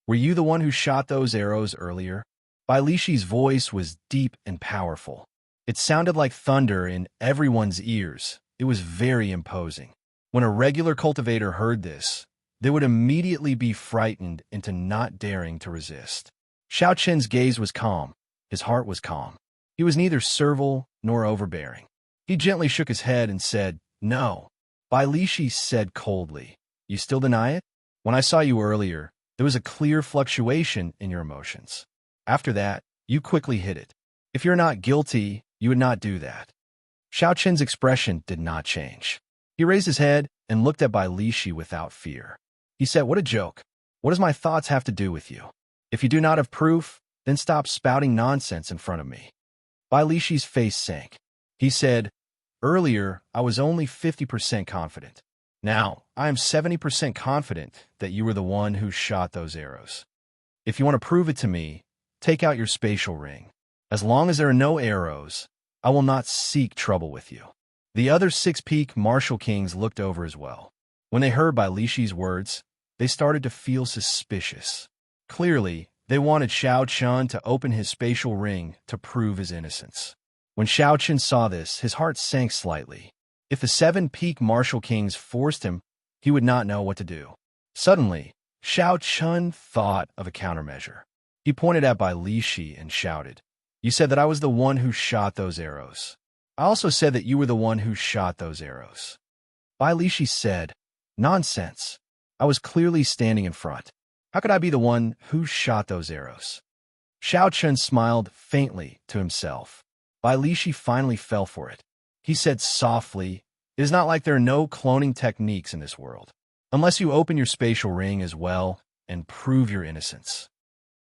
were you the one who shot those arrows earlier?" Li Shi's voice was deep and powerful. It sounded like thunder in everyone's ears. It was very imposing. When a regular cultivator heard this, they would immediately be frightened into not daring to resist. Xiaoqian's gaze was calm. His heart was calm. He was neither servile nor overbearing. He gently shook his head and said, "No." Li Shi said coldly, "You still deny it? When I saw you earlier, there was a clear fluctuation in your emotions. After that, you quickly hid it. If you're not guilty, you would not do that." Xiaoqian's expression did not change. He raised his head and looked at Li Shi without fear. He said, "What a joke. What does my thoughts have to do with you? If you do not have proof, then stop spouting nonsense in front of me." Li Shi's face sank. He said, "Earlier, I was only 50% confident. Now, I am 70% confident that you were the one who shot those arrows. If you want to prove it to me, take out your spatial ring. As long as there are no arrows, I will not seek trouble with you." The other 6 peak martial kings looked over as well. When they heard Li Shi's words, they started to feel suspicious. Clearly, they wanted Xiaoqian to open his spatial ring to prove his innocence. When Xiaoqian saw this, his heart sank slightly. If the 7 peak martial kings forced him, he would not know what to do. Suddenly, Xiaoqian thought of a countermeasure. He pointed at Li Shi and shouted, "You said that I was the one who shot those arrows. I also said that you were the one who shot those arrows." Li Shi said, "Nonsense. I was clearly standing in front. How could I be the one who shot those arrows?" Xiaoqian smiled faintly to himself. Li Shi finally fell for it. He said softly, "It is not like there are no cloning techniques in this world. Unless you open your spatial ring as well and prove your innocence.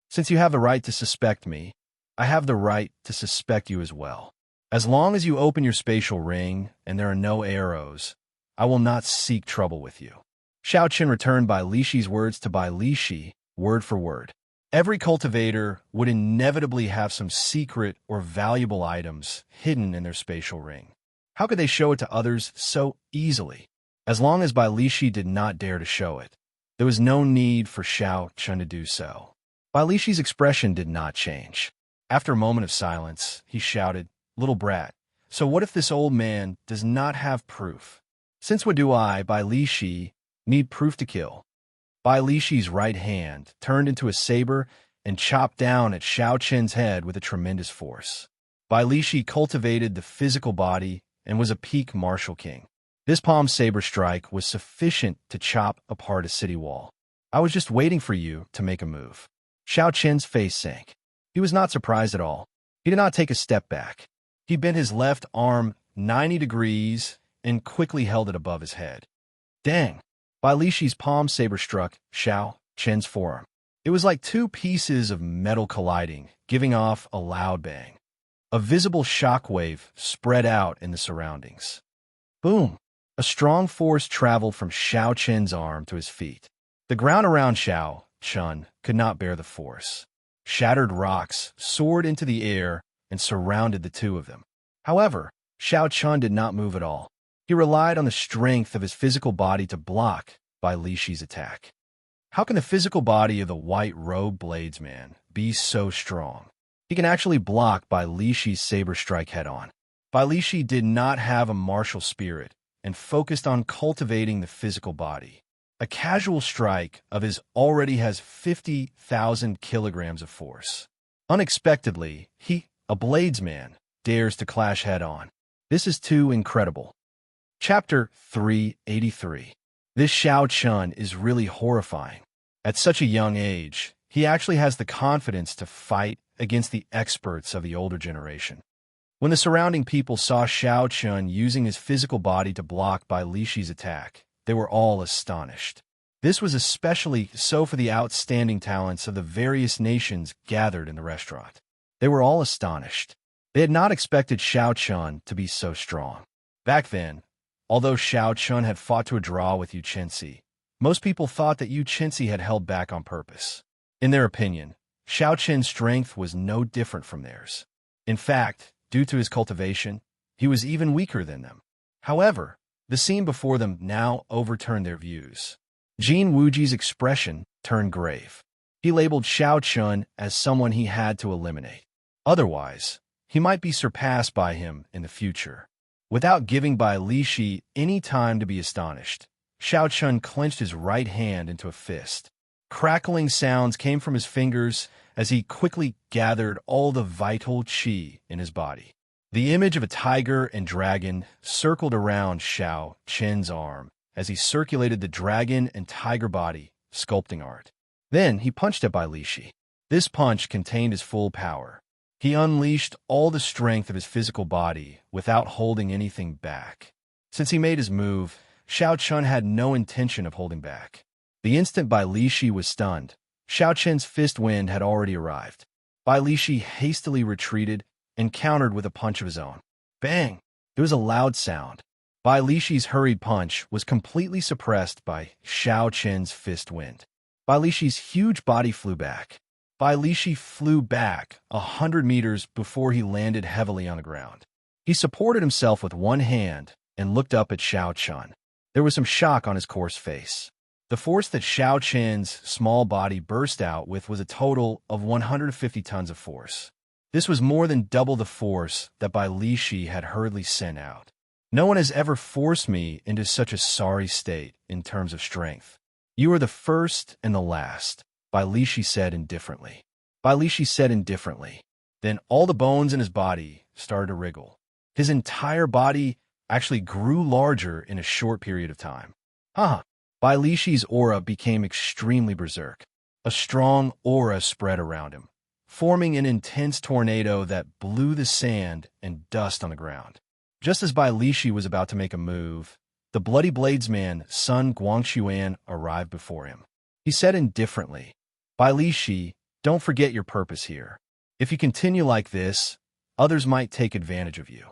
Since you have the right to suspect me, I have the right to suspect you as well. As long as you open your spatial ring and there are no arrows, I will not seek trouble with you." Xiaoqian returned Li Shi's words to Li Shi, word for word. Every cultivator would inevitably have some secret or valuable items hidden in their spatial ring. How could they show it to others so easily? As long as Li Shi did not dare to show it, there was no need for Xiaoqian to do so. Li Shi's expression did not change. After a moment of silence, he shouted, "Little brat, so what if this old man does not have proof? Since what do I, Li Shi, need proof to kill?" Li Shi's right hand turned into a saber and chopped down at Xiaoqian's head with a tremendous force. Li Shi cultivated the physical body and was a peak martial king. This palm saber strike was sufficient to chop apart a city wall. "I was just waiting for you to make a move." Xiaoqian's face sank. He was not surprised at all. He did not take a step back. He bent his left arm 90 degrees and quickly held it above his head. Dang! Li Shi's palm saber struck Xiaoqian's forearm. It was like 2 pieces of metal colliding, giving off a loud bang. A visible shockwave spread out in the surroundings. Boom! A strong force traveled from Xiaoqian's arm to his feet. The ground around Xiaoqian could not bear the force. Shattered rocks soared into the air, and surrounded the two of them. However, Xiaochun did not move at all. He relied on the strength of his physical body to block Bai Lixi's attack. How can the physical body of the white robe bladesman be so strong? He can actually block Bai Lixi's saber strike head-on. Bai Lixi did not have a martial spirit and focused on cultivating the physical body. A casual strike of his already has 50,000 kilograms of force. Unexpectedly, he, a bladesman, dares to clash head-on. This is too incredible. Chapter 383. This Xiaochun is really horrifying. At such a young age, he actually has the confidence to fight against the experts of the older generation. When the surrounding people saw Xiaochun using his physical body to block Bai Lixi's attack, they were all astonished. This was especially so for the outstanding talents of the various nations gathered in the restaurant. They were all astonished. They had not expected Xiaochun to be so strong. Back then, although Xiaochun had fought to a draw with Xianxia, most people thought that Xianxia had held back on purpose. In their opinion, Xiaochun's strength was no different from theirs. In fact, due to his cultivation, he was even weaker than them. However, the scene before them now overturned their views. Jin Wuji's expression turned grave. He labeled Xiaochun as someone he had to eliminate. Otherwise, he might be surpassed by him in the future. Without giving Bai Lixi any time to be astonished, Xiaochun clenched his right hand into a fist. Crackling sounds came from his fingers as he quickly gathered all the vital qi in his body. The image of a tiger and dragon circled around Xiaochun's arm as he circulated the dragon and tiger body, sculpting art. Then he punched at Bai Lixi. This punch contained his full power. He unleashed all the strength of his physical body without holding anything back. Since he made his move, Xiaochun had no intention of holding back. The instant Bai Lixi was stunned, Xiaochun's fist wind had already arrived. Bai Lixi hastily retreated and countered with a punch of his own. Bang! There was a loud sound. Bai Lixi's hurried punch was completely suppressed by Xiaochun's fist wind. Bai Lixi's huge body flew back. Bai Lixi flew back 100 meters before he landed heavily on the ground. He supported himself with one hand and looked up at Xiaochun. There was some shock on his coarse face. The force that Xiaochun's small body burst out with was a total of 150 tons of force. This was more than double the force that Bai Lixi had hurriedly sent out. No one has ever forced me into such a sorry state in terms of strength. You are the first and the last, Bai Lixi said indifferently. Bai Lixi said indifferently. Then all the bones in his body started to wriggle. His entire body actually grew larger in a short period of time. Bai Lixi's aura became extremely berserk. A strong aura spread around him, forming an intense tornado that blew the sand and dust on the ground. Just as Bai Lixi was about to make a move, the bloody bladesman Sun Guangxuan arrived before him. He said indifferently, Bai Lixi, don't forget your purpose here. If you continue like this, others might take advantage of you.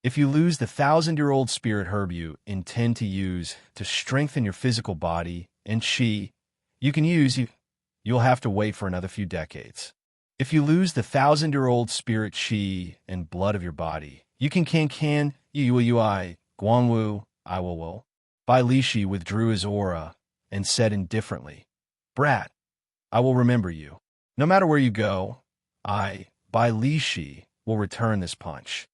If you lose the 1,000-year-old spirit herb you intend to use to strengthen your physical body and qi, you'll have to wait for another few decades. If you lose the 1,000-year-old spirit qi and blood of your body, you can Guangwu, I will. Bai Lixi withdrew his aura and said indifferently, Brat, I will remember you. No matter where you go, Bai Lixi, will return this punch.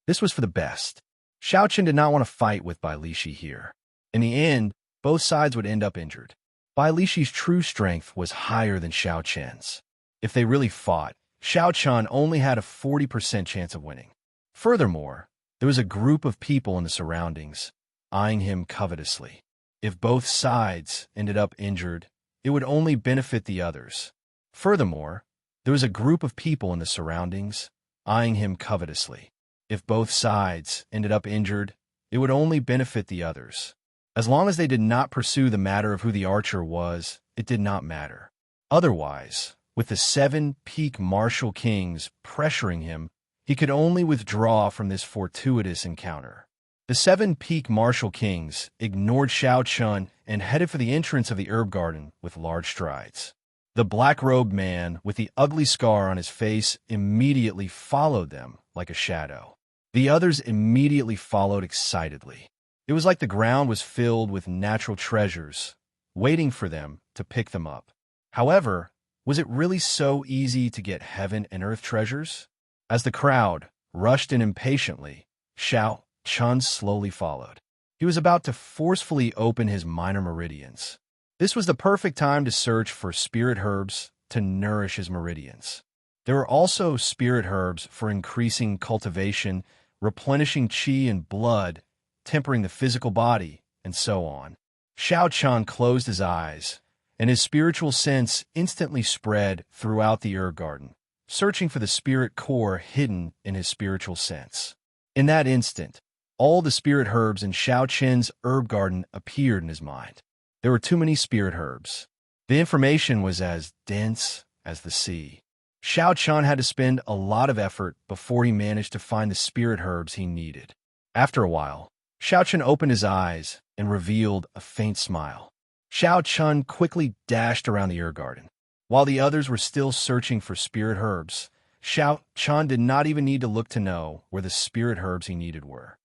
This was for the best. Xiaochun did not want to fight with Bai Lixi here. In the end, both sides would end up injured. Bai Lixi's true strength was higher than Xiaochun's. If they really fought, Xiaochun only had a 40% chance of winning. Furthermore, there was a group of people in the surroundings, eyeing him covetously. If both sides ended up injured, it would only benefit the others. Furthermore, there was a group of people in the surroundings, eyeing him covetously. If both sides ended up injured, it would only benefit the others. As long as they did not pursue the matter of who the archer was, it did not matter. Otherwise, with the 7 peak martial kings pressuring him, he could only withdraw from this fortuitous encounter. The 7 peak martial kings ignored Xiaochun and headed for the entrance of the herb garden with large strides. The black-robed man with the ugly scar on his face immediately followed them like a shadow. The others immediately followed excitedly. It was like the ground was filled with natural treasures, waiting for them to pick them up. However, was it really so easy to get heaven and earth treasures? As the crowd rushed in impatiently, Xianxia slowly followed. He was about to forcefully open his minor meridians. This was the perfect time to search for spirit herbs to nourish his meridians. There were also spirit herbs for increasing cultivation, replenishing qi and blood, tempering the physical body, and so on. Xianxia closed his eyes, and his spiritual sense instantly spread throughout the herb garden, searching for the spirit core hidden in his spiritual sense. In that instant, all the spirit herbs in Xiaoqian's herb garden appeared in his mind. There were too many spirit herbs. The information was as dense as the sea. Xiaoqian had to spend a lot of effort before he managed to find the spirit herbs he needed. After a while, Xiaoqian opened his eyes and revealed a faint smile. Xiaoqian quickly dashed around the herb garden. While the others were still searching for spirit herbs, Xiaoqian did not even need to look to know where the spirit herbs he needed were.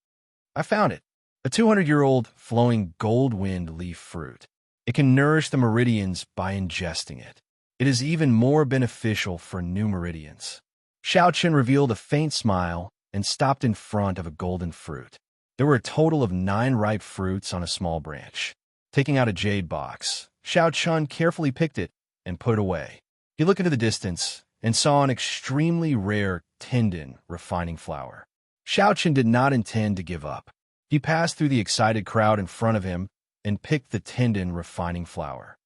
I found it. A 200-year-old flowing gold wind leaf fruit. It can nourish the meridians by ingesting it. It is even more beneficial for new meridians. Xiaoqian revealed a faint smile and stopped in front of a golden fruit. There were a total of 9 ripe fruits on a small branch. Taking out a jade box, Xiaoqian carefully picked it and put it away. He looked into the distance and saw an extremely rare tendon refining flower. Xiaoqian did not intend to give up. He passed through the excited crowd in front of him and picked the tendon refining flower.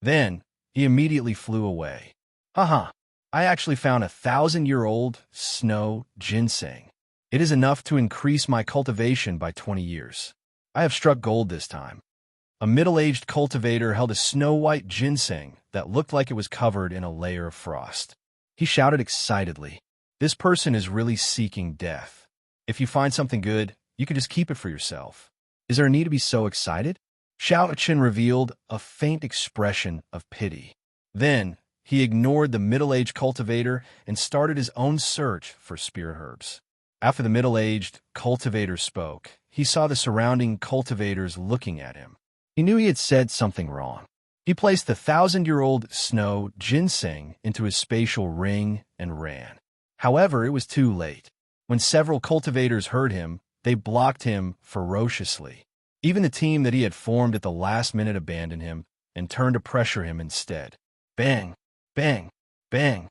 Then, he immediately flew away. Haha, I actually found 1,000-year-old snow ginseng. It is enough to increase my cultivation by 20 years. I have struck gold this time. A middle-aged cultivator held a snow-white ginseng that looked like it was covered in a layer of frost. He shouted excitedly, "This person is really seeking death. If you find something good, you can just keep it for yourself. Is there a need to be so excited?" Xiaoqian revealed a faint expression of pity. Then, he ignored the middle-aged cultivator and started his own search for spirit herbs. After the middle-aged cultivator spoke, he saw the surrounding cultivators looking at him. He knew he had said something wrong. He placed the 1,000-year-old snow ginseng into his spatial ring and ran. However, it was too late. When several cultivators heard him, they blocked him ferociously. Even the team that he had formed at the last minute abandoned him and turned to pressure him instead. Bang! Bang! Bang!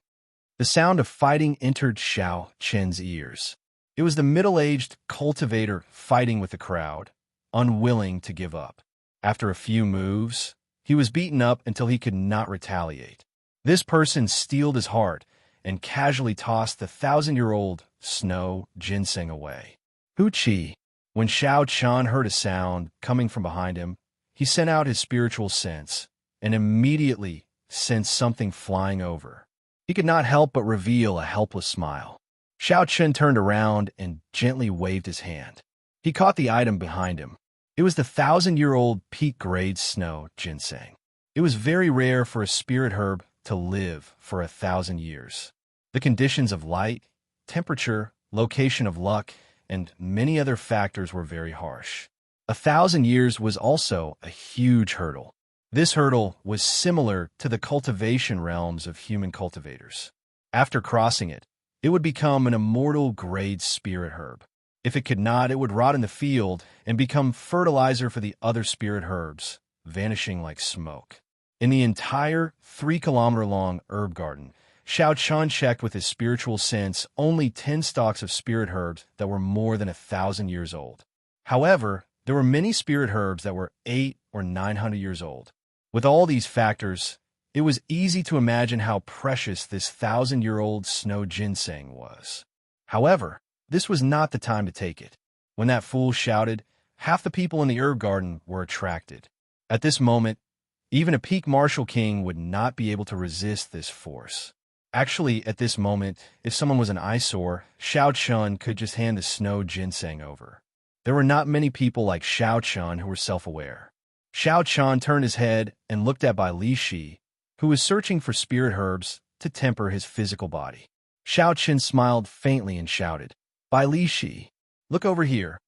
The sound of fighting entered Xiaoqian's ears. It was the middle-aged cultivator fighting with the crowd, unwilling to give up. After a few moves, he was beaten up until he could not retaliate. This person steeled his heart and casually tossed the 1,000-year-old snow ginseng away. Wuxia. When Xiaoqian heard a sound coming from behind him, he sent out his spiritual sense and immediately sensed something flying over. He could not help but reveal a helpless smile. Xiaoqian turned around and gently waved his hand. He caught the item behind him. It was the 1,000-year-old peak-grade snow ginseng. It was very rare for a spirit herb to live for 1,000 years. The conditions of light, temperature, location of luck, and many other factors were very harsh. 1,000 years was also a huge hurdle. This hurdle was similar to the cultivation realms of human cultivators. After crossing it, it would become an immortal grade spirit herb. If it could not, it would rot in the field and become fertilizer for the other spirit herbs, vanishing like smoke. In the entire 3-kilometer-long herb garden, Xiaoqian checked with his spiritual sense only 10 stalks of spirit herbs that were more than 1,000 years old. However, there were many spirit herbs that were 800 or 900 years old. With all these factors, it was easy to imagine how precious this 1,000-year-old snow ginseng was. However, this was not the time to take it. When that fool shouted, half the people in the herb garden were attracted. At this moment, even a peak martial king would not be able to resist this force. Actually, at this moment, if someone was an eyesore, Xiaoqian could just hand the snow ginseng over. There were not many people like Xiaoqian who were self-aware. Xiaoqian turned his head and looked at Bai Li Shi, who was searching for spirit herbs to temper his physical body. Xiaochen smiled faintly and shouted, "Bai Li Shi, look over here."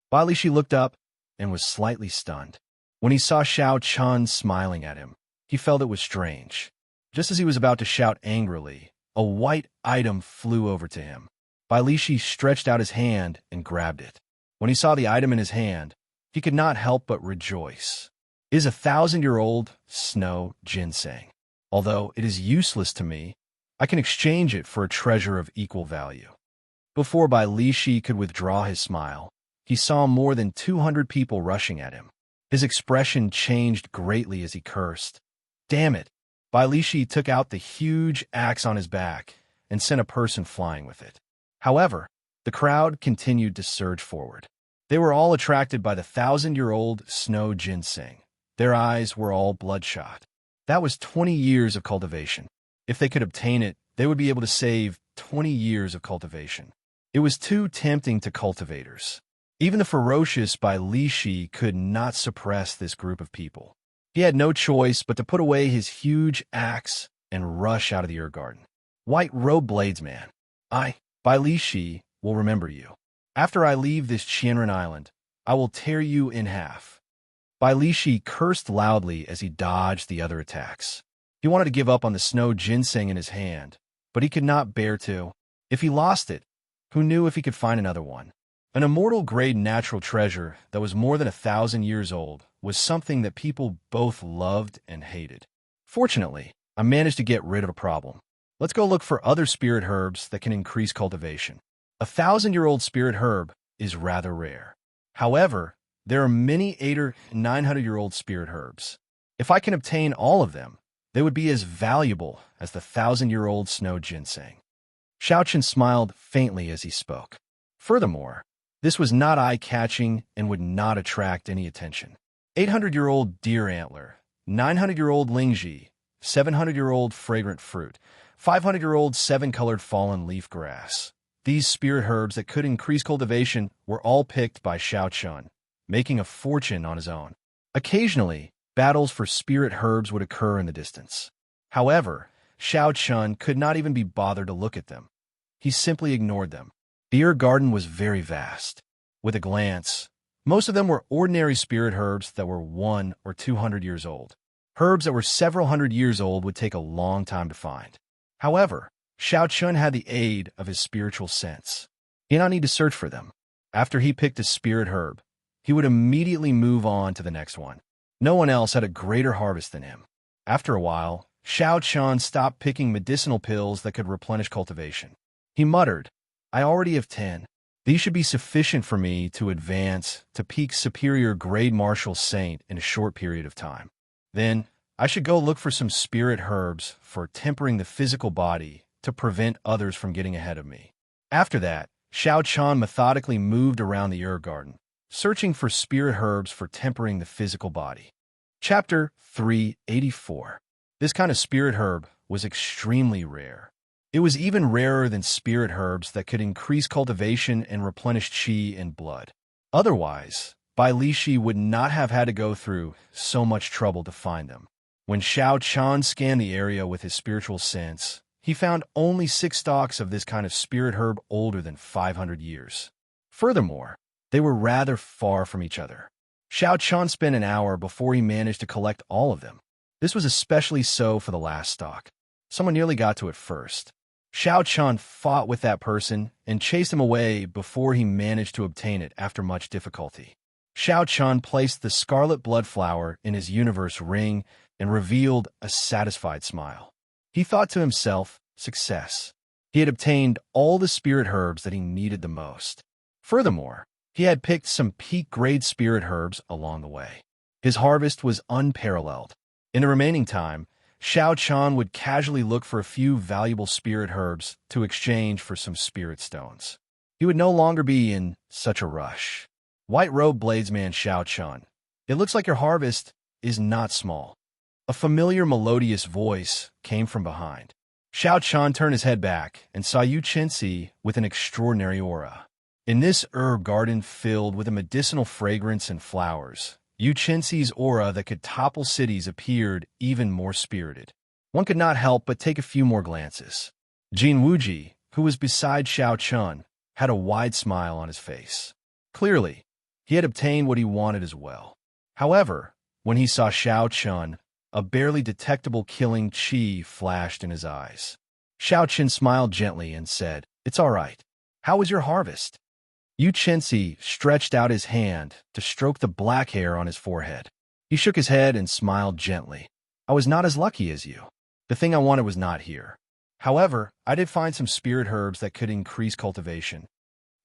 Bai Li Shi looked up and was slightly stunned. When he saw Xiaochen smiling at him, he felt it was strange. Just as he was about to shout angrily, a white item flew over to him. Bai Li Shi stretched out his hand and grabbed it. When he saw the item in his hand, he could not help but rejoice. It is a 1,000-year-old snow ginseng. Although it is useless to me, I can exchange it for a treasure of equal value. Before Bai Li Shi could withdraw his smile, he saw more than 200 people rushing at him. His expression changed greatly as he cursed. Damn it! Bai Li Shi took out the huge axe on his back and sent a person flying with it. However, the crowd continued to surge forward. They were all attracted by the 1,000-year-old snow ginseng. Their eyes were all bloodshot. That was 20 years of cultivation. If they could obtain it, they would be able to save 20 years of cultivation. It was too tempting to cultivators. Even the ferocious Bai Li Shi could not suppress this group of people. He had no choice but to put away his huge axe and rush out of the herb garden. White-robed bladesman, I, Bai Li Shi, will remember you. After I leave this Qianren island, I will tear you in half. Bai Li Shi cursed loudly as he dodged the other attacks. He wanted to give up on the snow ginseng in his hand, but he could not bear to. If he lost it, who knew if he could find another one? An immortal-grade natural treasure that was more than 1,000 years old was something that people both loved and hated. Fortunately, I managed to get rid of a problem. Let's go look for other spirit herbs that can increase cultivation. A 1,000-year-old spirit herb is rather rare. However, there are many 800- or 900-year-old spirit herbs. If I can obtain all of them, they would be as valuable as the 1,000-year-old snow ginseng. Xiaochen smiled faintly as he spoke. Furthermore, this was not eye-catching and would not attract any attention. 800-year-old deer antler, 900-year-old lingji, 700-year-old fragrant fruit, 500-year-old seven-colored fallen leaf grass. These spirit herbs that could increase cultivation were all picked by Xiaochen, making a fortune on his own. Occasionally, battles for spirit herbs would occur in the distance. However, Xiaochen could not even be bothered to look at them. He simply ignored them. The herb garden was very vast. With a glance, most of them were ordinary spirit herbs that were 100 or 200 years old. Herbs that were several hundred years old would take a long time to find. However, Xiaochen had the aid of his spiritual sense. He did not need to search for them. After he picked a spirit herb, he would immediately move on to the next one. No one else had a greater harvest than him. After a while, Xiaochen stopped picking medicinal pills that could replenish cultivation. He muttered, I already have 10. These should be sufficient for me to advance to peak superior grade martial saint in a short period of time. Then, I should go look for some spirit herbs for tempering the physical body to prevent others from getting ahead of me. After that, Xiaochen methodically moved around the herb garden, searching for spirit herbs for tempering the physical body. Chapter 384. This kind of spirit herb was extremely rare. It was even rarer than spirit herbs that could increase cultivation and replenish qi and blood. Otherwise, Bai Li Shi would not have had to go through so much trouble to find them. When Xiaochen scanned the area with his spiritual sense, he found only 6 stalks of this kind of spirit herb older than 500 years. Furthermore, they were rather far from each other. Xiaochen spent an hour before he managed to collect all of them. This was especially so for the last stalk. Someone nearly got to it first. Xiaochen fought with that person and chased him away before he managed to obtain it after much difficulty. Xiaochen placed the scarlet blood flower in his universe ring and revealed a satisfied smile. He thought to himself, success. He had obtained all the spirit herbs that he needed the most. Furthermore, he had picked some peak-grade spirit herbs along the way. His harvest was unparalleled. In the remaining time, Xiaochen would casually look for a few valuable spirit herbs to exchange for some spirit stones. He would no longer be in such a rush. White-robed bladesman Xiaochen, it looks like your harvest is not small. A familiar melodious voice came from behind. Xiaochen turned his head back and saw Xianxia with an extraordinary aura. In this herb garden filled with a medicinal fragrance and flowers, Xianxia's aura that could topple cities appeared even more spirited. one could not help but take a few more glances. Jin Wuji, who was beside Xianxia, had a wide smile on his face. Clearly, he had obtained what he wanted as well. However, when he saw Xianxia, a barely detectable killing chi flashed in his eyes. Xianxia smiled gently and said, "It's all right. How was your harvest?" Xianxia stretched out his hand to stroke the black hair on his forehead. He shook his head and smiled gently. "I was not as lucky as you. The thing I wanted was not here. However, I did find some spirit herbs that could increase cultivation."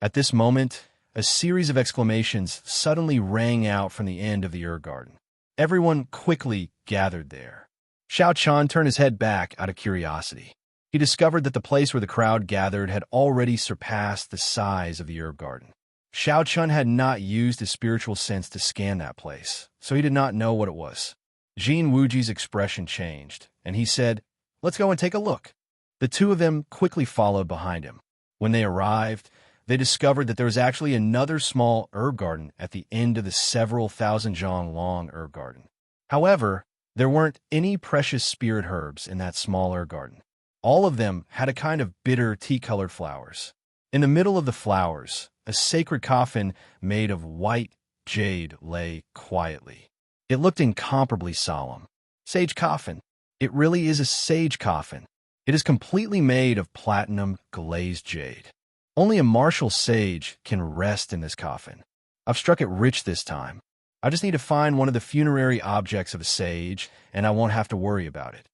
At this moment, a series of exclamations suddenly rang out from the end of the herb garden. Everyone quickly gathered there. Xianxia turned his head back out of curiosity. He discovered that the place where the crowd gathered had already surpassed the size of the herb garden. Xianxia had not used his spiritual sense to scan that place, so he did not know what it was. Jin Wuji's expression changed, and he said, "Let's go and take a look." The two of them quickly followed behind him. When they arrived, they discovered that there was actually another small herb garden at the end of the several thousand zhang long herb garden. However, there weren't any precious spirit herbs in that small herb garden. All of them had a kind of bitter tea-colored flowers. In the middle of the flowers, a sacred coffin made of white jade lay quietly. It looked incomparably solemn. Sage coffin. It really is a sage coffin. It is completely made of platinum glazed jade. Only a martial sage can rest in this coffin. I've struck it rich this time. I just need to find one of the funerary objects of a sage, and I won't have to worry about it.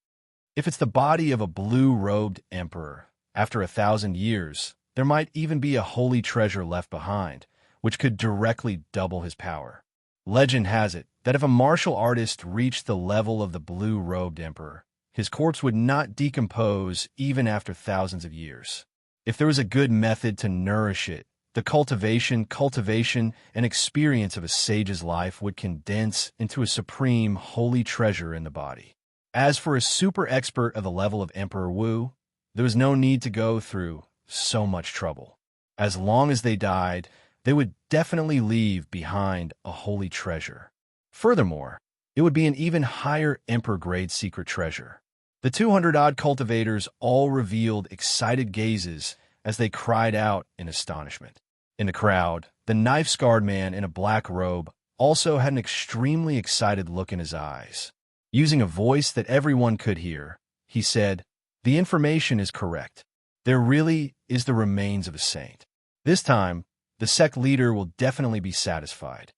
If it's the body of a blue-robed emperor, after 1,000 years, there might even be a holy treasure left behind, which could directly double his power. Legend has it that if a martial artist reached the level of the blue-robed emperor, his corpse would not decompose even after thousands of years. If there was a good method to nourish it, the cultivation, and experience of a sage's life would condense into a supreme holy treasure in the body. As for a super expert of the level of Emperor Wu, there was no need to go through so much trouble. As long as they died, they would definitely leave behind a holy treasure. Furthermore, it would be an even higher Emperor-grade secret treasure. The 200-odd cultivators all revealed excited gazes as they cried out in astonishment. In the crowd, the knife-scarred man in a black robe also had an extremely excited look in his eyes. Using a voice that everyone could hear, he said, "The information is correct. There really is the remains of a saint. This time, the sect leader will definitely be satisfied."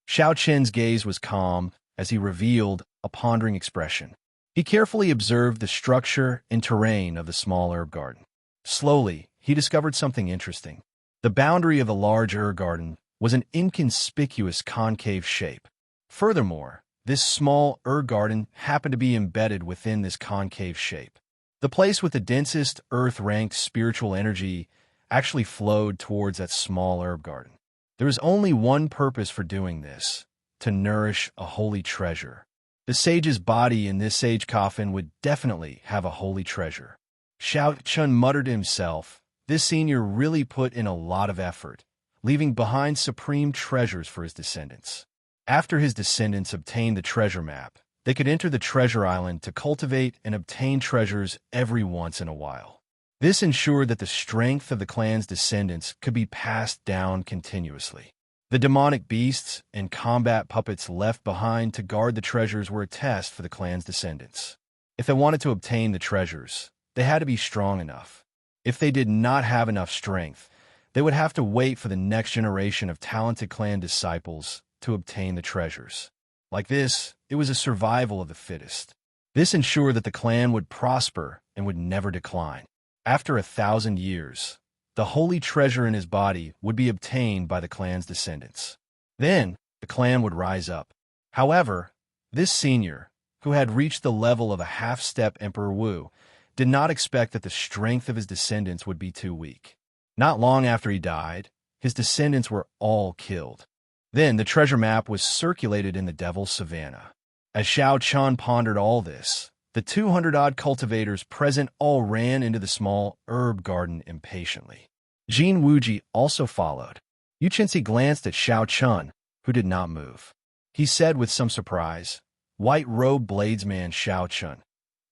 Xiaoqian's gaze was calm as he revealed a pondering expression. He carefully observed the structure and terrain of the small herb garden. Slowly, he discovered something interesting. The boundary of the large herb garden was an inconspicuous concave shape. Furthermore, this small herb garden happened to be embedded within this concave shape. The place with the densest earth-ranked spiritual energy actually flowed towards that small herb garden. There is only one purpose for doing this: to nourish a holy treasure. The sage's body in this sage coffin would definitely have a holy treasure. Xiaoqian muttered to himself, this senior really put in a lot of effort, leaving behind supreme treasures for his descendants. After his descendants obtained the treasure map, they could enter the treasure island to cultivate and obtain treasures every once in a while. This ensured that the strength of the clan's descendants could be passed down continuously. The demonic beasts and combat puppets left behind to guard the treasures were a test for the clan's descendants. If they wanted to obtain the treasures, they had to be strong enough. If they did not have enough strength, they would have to wait for the next generation of talented clan disciples to obtain the treasures. Like this, it was a survival of the fittest. This ensured that the clan would prosper and would never decline. After 1,000 years, the holy treasure in his body would be obtained by the clan's descendants. Then, the clan would rise up. However, this senior, who had reached the level of a half-step Emperor Wu, did not expect that the strength of his descendants would be too weak. Not long after he died, his descendants were all killed. Then the treasure map was circulated in the Devil's Savannah. As Xiaoqian pondered all this, the 200-odd cultivators present all ran into the small herb garden impatiently. Jin Wuji also followed. Xianxia glanced at Xiaoqian, who did not move. He said with some surprise, "White-robed bladesman Xiaoqian,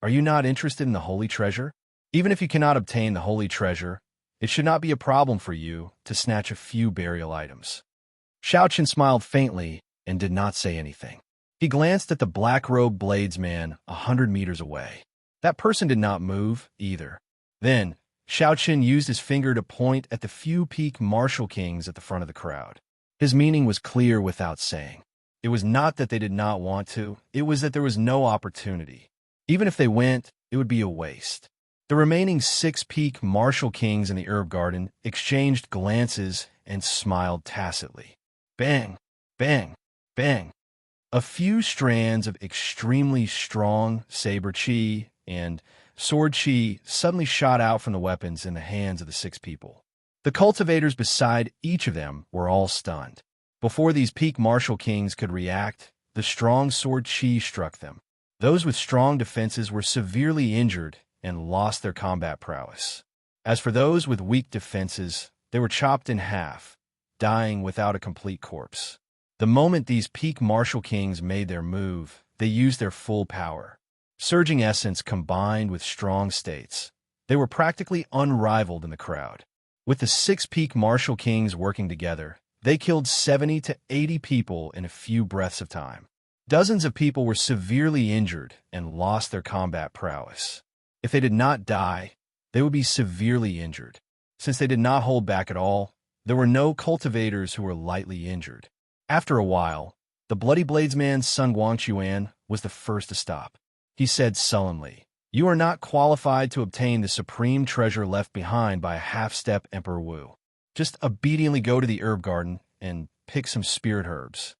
Are you not interested in the holy treasure? Even if you cannot obtain the holy treasure, it should not be a problem for you to snatch a few burial items. Xiaoqian smiled faintly and did not say anything. He glanced at the black-robed bladesman 100 meters away. That person did not move, either. Then, Xiaoqian used his finger to point at the few peak martial kings at the front of the crowd. His meaning was clear without saying. It was not that they did not want to, it was that there was no opportunity. Even if they went, it would be a waste. The remaining 6 peak martial kings in the herb garden exchanged glances and smiled tacitly. Bang, bang, bang. A few strands of extremely strong saber chi and sword chi suddenly shot out from the weapons in the hands of the 6 people. The cultivators beside each of them were all stunned. Before these peak martial kings could react, the strong sword chi struck them. Those with strong defenses were severely injured and lost their combat prowess. As for those with weak defenses, they were chopped in half, dying without a complete corpse. The moment these peak martial kings made their move, they used their full power. Surging essence combined with strong states, they were practically unrivaled in the crowd. With the 6 peak martial kings working together, they killed 70 to 80 people in a few breaths of time. Dozens of people were severely injured and lost their combat prowess. If they did not die, they would be severely injured. Since they did not hold back at all, there were no cultivators who were lightly injured. After a while, the bloody bladesman Sun Guangquan was the first to stop. He said sullenly, "You are not qualified to obtain the supreme treasure left behind by a half-step Emperor Wu. Just obediently go to the herb garden and pick some spirit herbs."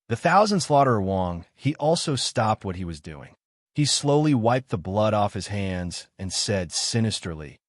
The Thousand Slaughterer Wang, he also stopped what he was doing. He slowly wiped the blood off his hands and said sinisterly,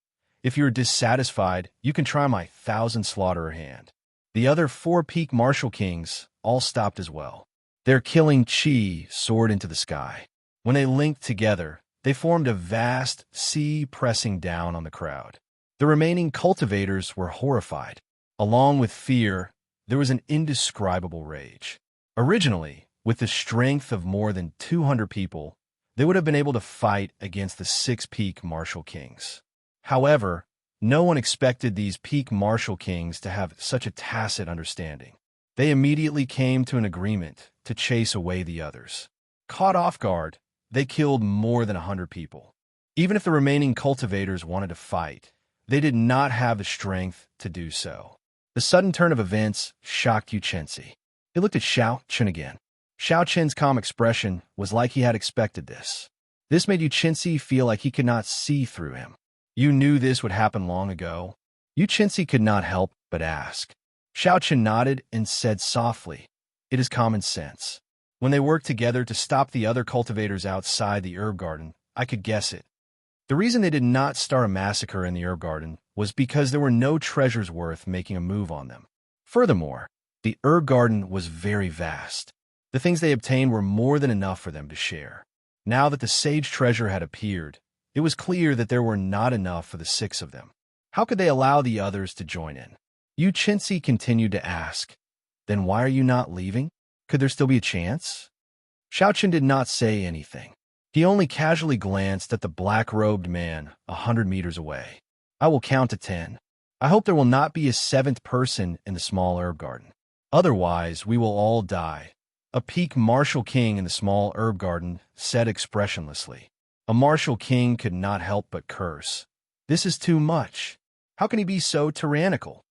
"If you are dissatisfied, you can try my Thousand Slaughterer hand." The other 4 peak martial kings all stopped as well. Their killing chi soared into the sky. When they linked together, they formed a vast sea pressing down on the crowd. The remaining cultivators were horrified. Along with fear, there was an indescribable rage. Originally, with the strength of more than 200 people, they would have been able to fight against the 6 peak martial kings. However, no one expected these peak martial kings to have such a tacit understanding. They immediately came to an agreement to chase away the others. Caught off guard, they killed more than 100 people. Even if the remaining cultivators wanted to fight, they did not have the strength to do so. The sudden turn of events shocked Xianxia. He looked at Xiaoqian again. Xiaoqian's calm expression was like he had expected this. This made Xianxia feel like he could not see through him. "You knew this would happen long ago?" Xianxia could not help but ask. Xiaoqian nodded and said softly, "It is common sense. When they worked together to stop the other cultivators outside the herb garden, I could guess it. The reason they did not start a massacre in the herb garden was because there were no treasures worth making a move on them. Furthermore, the herb garden was very vast. The things they obtained were more than enough for them to share. Now that the sage treasure had appeared, it was clear that there were not enough for the 6 of them. How could they allow the others to join in?" Xianxia continued to ask, "Then why are you not leaving? Could there still be a chance?" Xiaoqian did not say anything. He only casually glanced at the black-robed man 100 meters away. "I will count to 10. I hope there will not be a 7th person in the small herb garden. Otherwise, we will all die." A peak martial king in the small herb garden said expressionlessly. A martial king could not help but curse. "This is too much. How can he be so tyrannical?"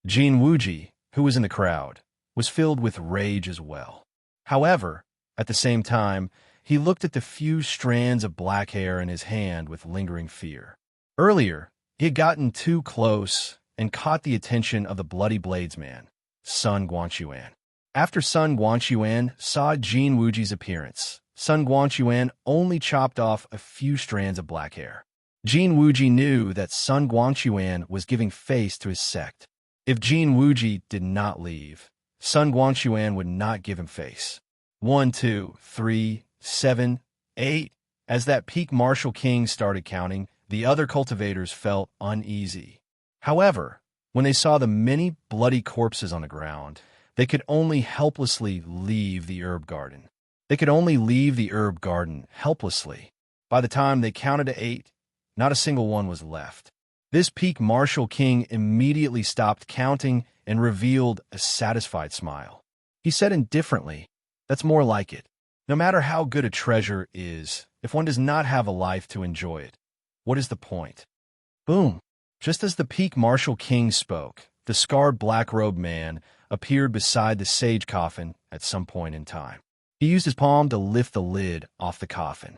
Jin Wuji, who was in the crowd, was filled with rage as well. However, at the same time, he looked at the few strands of black hair in his hand with lingering fear. Earlier, he had gotten too close and caught the attention of the bloody bladesman, Sun Guangquan. After Sun Guangquan saw Jin Wuji's appearance, Sun Guangquan only chopped off a few strands of black hair. Jin Wuji knew that Sun Guangquan was giving face to his sect. If Jin Wuji did not leave, Sun Guangquan would not give him face. 1, 2, 3, 7, 8. As that peak martial king started counting, the other cultivators felt uneasy. However, when they saw the many bloody corpses on the ground, they could only helplessly leave the herb garden. They could only leave the herb garden helplessly. By the time they counted to 8, not a single one was left. This peak martial king immediately stopped counting and revealed a satisfied smile. He said indifferently, "That's more like it. No matter how good a treasure is, if one does not have a life to enjoy it, what is the point?" Boom! Just as the peak martial king spoke, the scarred black-robed man appeared beside the sage coffin at some point in time. He used his palm to lift the lid off the coffin.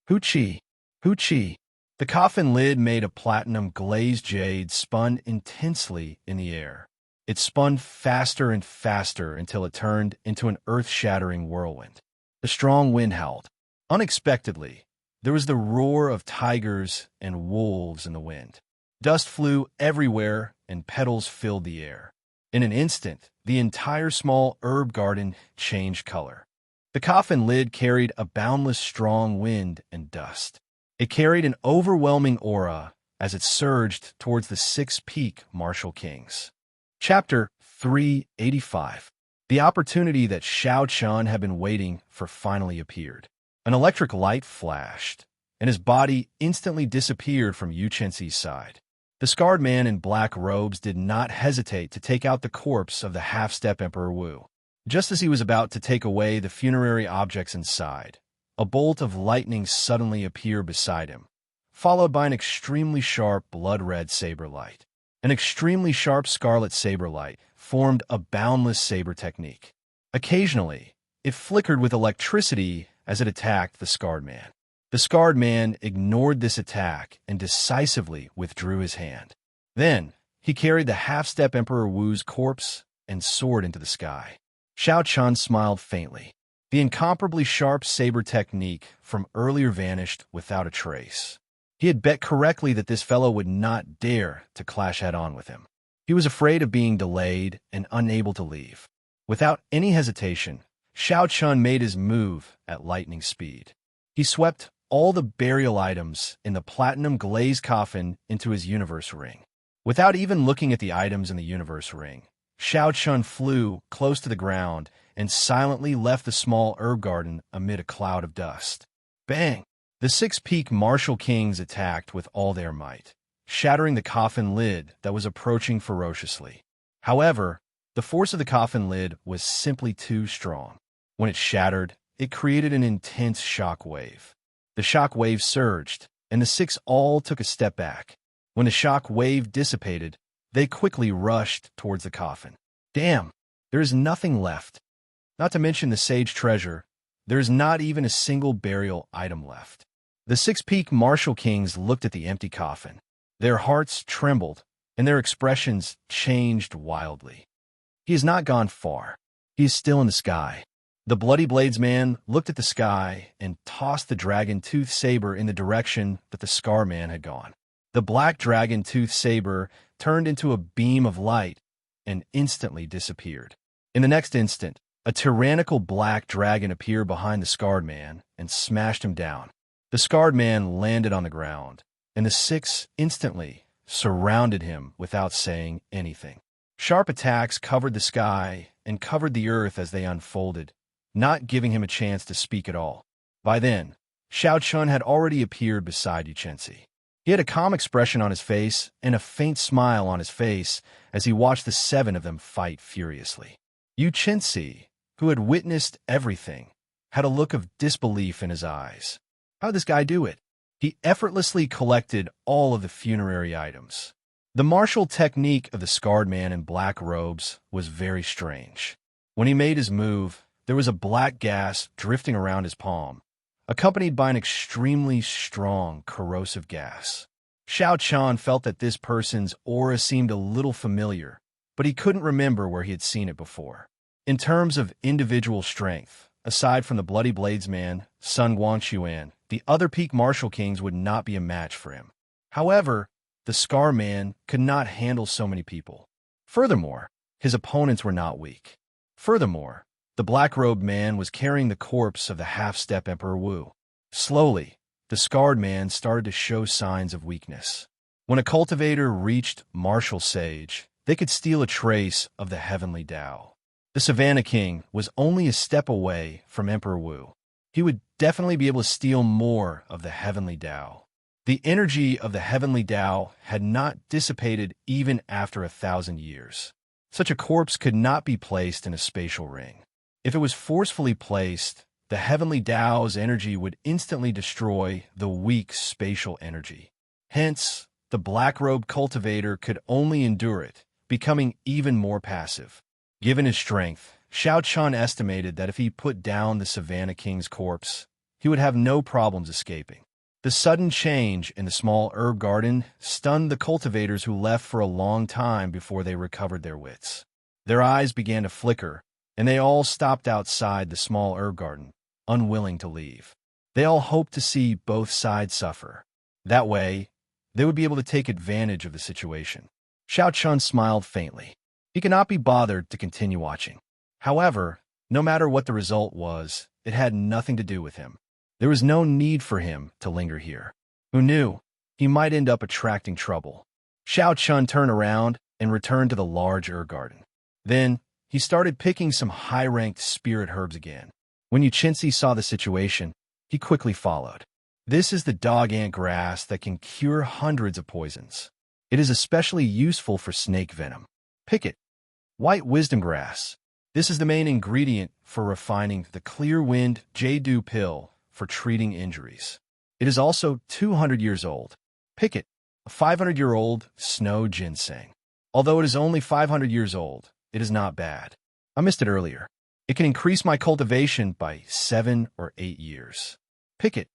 Hoochie! Hoochie! The coffin lid made of platinum-glazed jade spun intensely in the air. It spun faster and faster until it turned into an earth-shattering whirlwind. The strong wind howled. Unexpectedly, there was the roar of tigers and wolves in the wind. Dust flew everywhere and petals filled the air. In an instant, the entire small herb garden changed color. The coffin lid carried a boundless strong wind and dust. It carried an overwhelming aura as it surged towards the 6 peak martial kings. Chapter 385. The opportunity that Xianxia had been waiting for finally appeared. An electric light flashed, and his body instantly disappeared from Xianxia's side. The scarred man in black robes did not hesitate to take out the corpse of the half-step Emperor Wu. Just as he was about to take away the funerary objects inside, a bolt of lightning suddenly appeared beside him, followed by an extremely sharp blood-red saber light. An extremely sharp scarlet saber light formed a boundless saber technique. Occasionally, it flickered with electricity as it attacked the scarred man. The scarred man ignored this attack and decisively withdrew his hand. Then, he carried the half-step Emperor Wu's corpse and soared into the sky. Xianxia smiled faintly. The incomparably sharp saber technique from earlier vanished without a trace. He had bet correctly that this fellow would not dare to clash head-on with him. He was afraid of being delayed and unable to leave. Without any hesitation, Xianxia made his move at lightning speed. He swept all the burial items in the platinum-glazed coffin into his universe ring. Without even looking at the items in the universe ring, Xianxia flew close to the ground and silently left the small herb garden amid a cloud of dust. Bang! The 6 peak martial kings attacked with all their might, shattering the coffin lid that was approaching ferociously. However, the force of the coffin lid was simply too strong. When it shattered, it created an intense shock wave. The shock wave surged, and the 6 all took a step back. When the shock wave dissipated, they quickly rushed towards the coffin. Damn, there is nothing left. Not to mention the sage treasure, there is not even a single burial item left. The 6 peak martial kings looked at the empty coffin. Their hearts trembled, and their expressions changed wildly. He has not gone far. He is still in the sky. The Bloody Blades man looked at the sky and tossed the dragon-tooth saber in the direction that the Scar man had gone. The black dragon-tooth saber turned into a beam of light and instantly disappeared. In the next instant, a tyrannical black dragon appeared behind the Scarred man and smashed him down. The Scarred man landed on the ground, and the 6 instantly surrounded him without saying anything. Sharp attacks covered the sky and covered the earth as they unfolded, not giving him a chance to speak at all. By then, Xianxia had already appeared beside Xianxia. He had a calm expression on his face and a faint smile on his face as he watched the 7 of them fight furiously. Xianxia, who had witnessed everything, had a look of disbelief in his eyes. How did this guy do it? He effortlessly collected all of the funerary items. The martial technique of the scarred man in black robes was very strange. When he made his move, there was a black gas drifting around his palm, accompanied by an extremely strong, corrosive gas. Xianxia felt that this person's aura seemed a little familiar, but he couldn't remember where he had seen it before. In terms of individual strength, aside from the Bloody Blades man, Sun Guangxuan, the other peak martial kings would not be a match for him. However, the Scar man could not handle so many people. Furthermore, his opponents were not weak. Furthermore, the black-robed man was carrying the corpse of the half-step Emperor Wu. Slowly, the scarred man started to show signs of weakness. When a cultivator reached martial sage, they could steal a trace of the heavenly Tao. The Savannah King was only a step away from Emperor Wu. he would definitely be able to steal more of the heavenly Tao. The energy of the heavenly Tao had not dissipated even after 1,000 years. Such a corpse could not be placed in a spatial ring. If it was forcefully placed, the heavenly Tao's energy would instantly destroy the weak spatial energy. Hence, the black-robed cultivator could only endure it, becoming even more passive. Given his strength, Xianxia estimated that if he put down the Savannah King's corpse, he would have no problems escaping. The sudden change in the small herb garden stunned the cultivators who left for a long time before they recovered their wits. Their eyes began to flicker, and they all stopped outside the small herb garden, unwilling to leave. They all hoped to see both sides suffer. That way, they would be able to take advantage of the situation. Xianxia smiled faintly. He could not be bothered to continue watching. However, no matter what the result was, it had nothing to do with him. There was no need for him to linger here. Who knew? He might end up attracting trouble. Xianxia turned around and returned to the large herb garden. Then, he started picking some high-ranked spirit herbs again. When Xianxia saw the situation, he quickly followed. This is the dog-ant grass that can cure hundreds of poisons. It is especially useful for snake venom. Pick it. White wisdom grass. This is the main ingredient for refining the clear wind Jade pill for treating injuries. It is also 200 years old. Pick it. A 500-year-old snow ginseng. Although it is only 500 years old, it is not bad. I missed it earlier. It can increase my cultivation by 7 or 8 years. Pick it.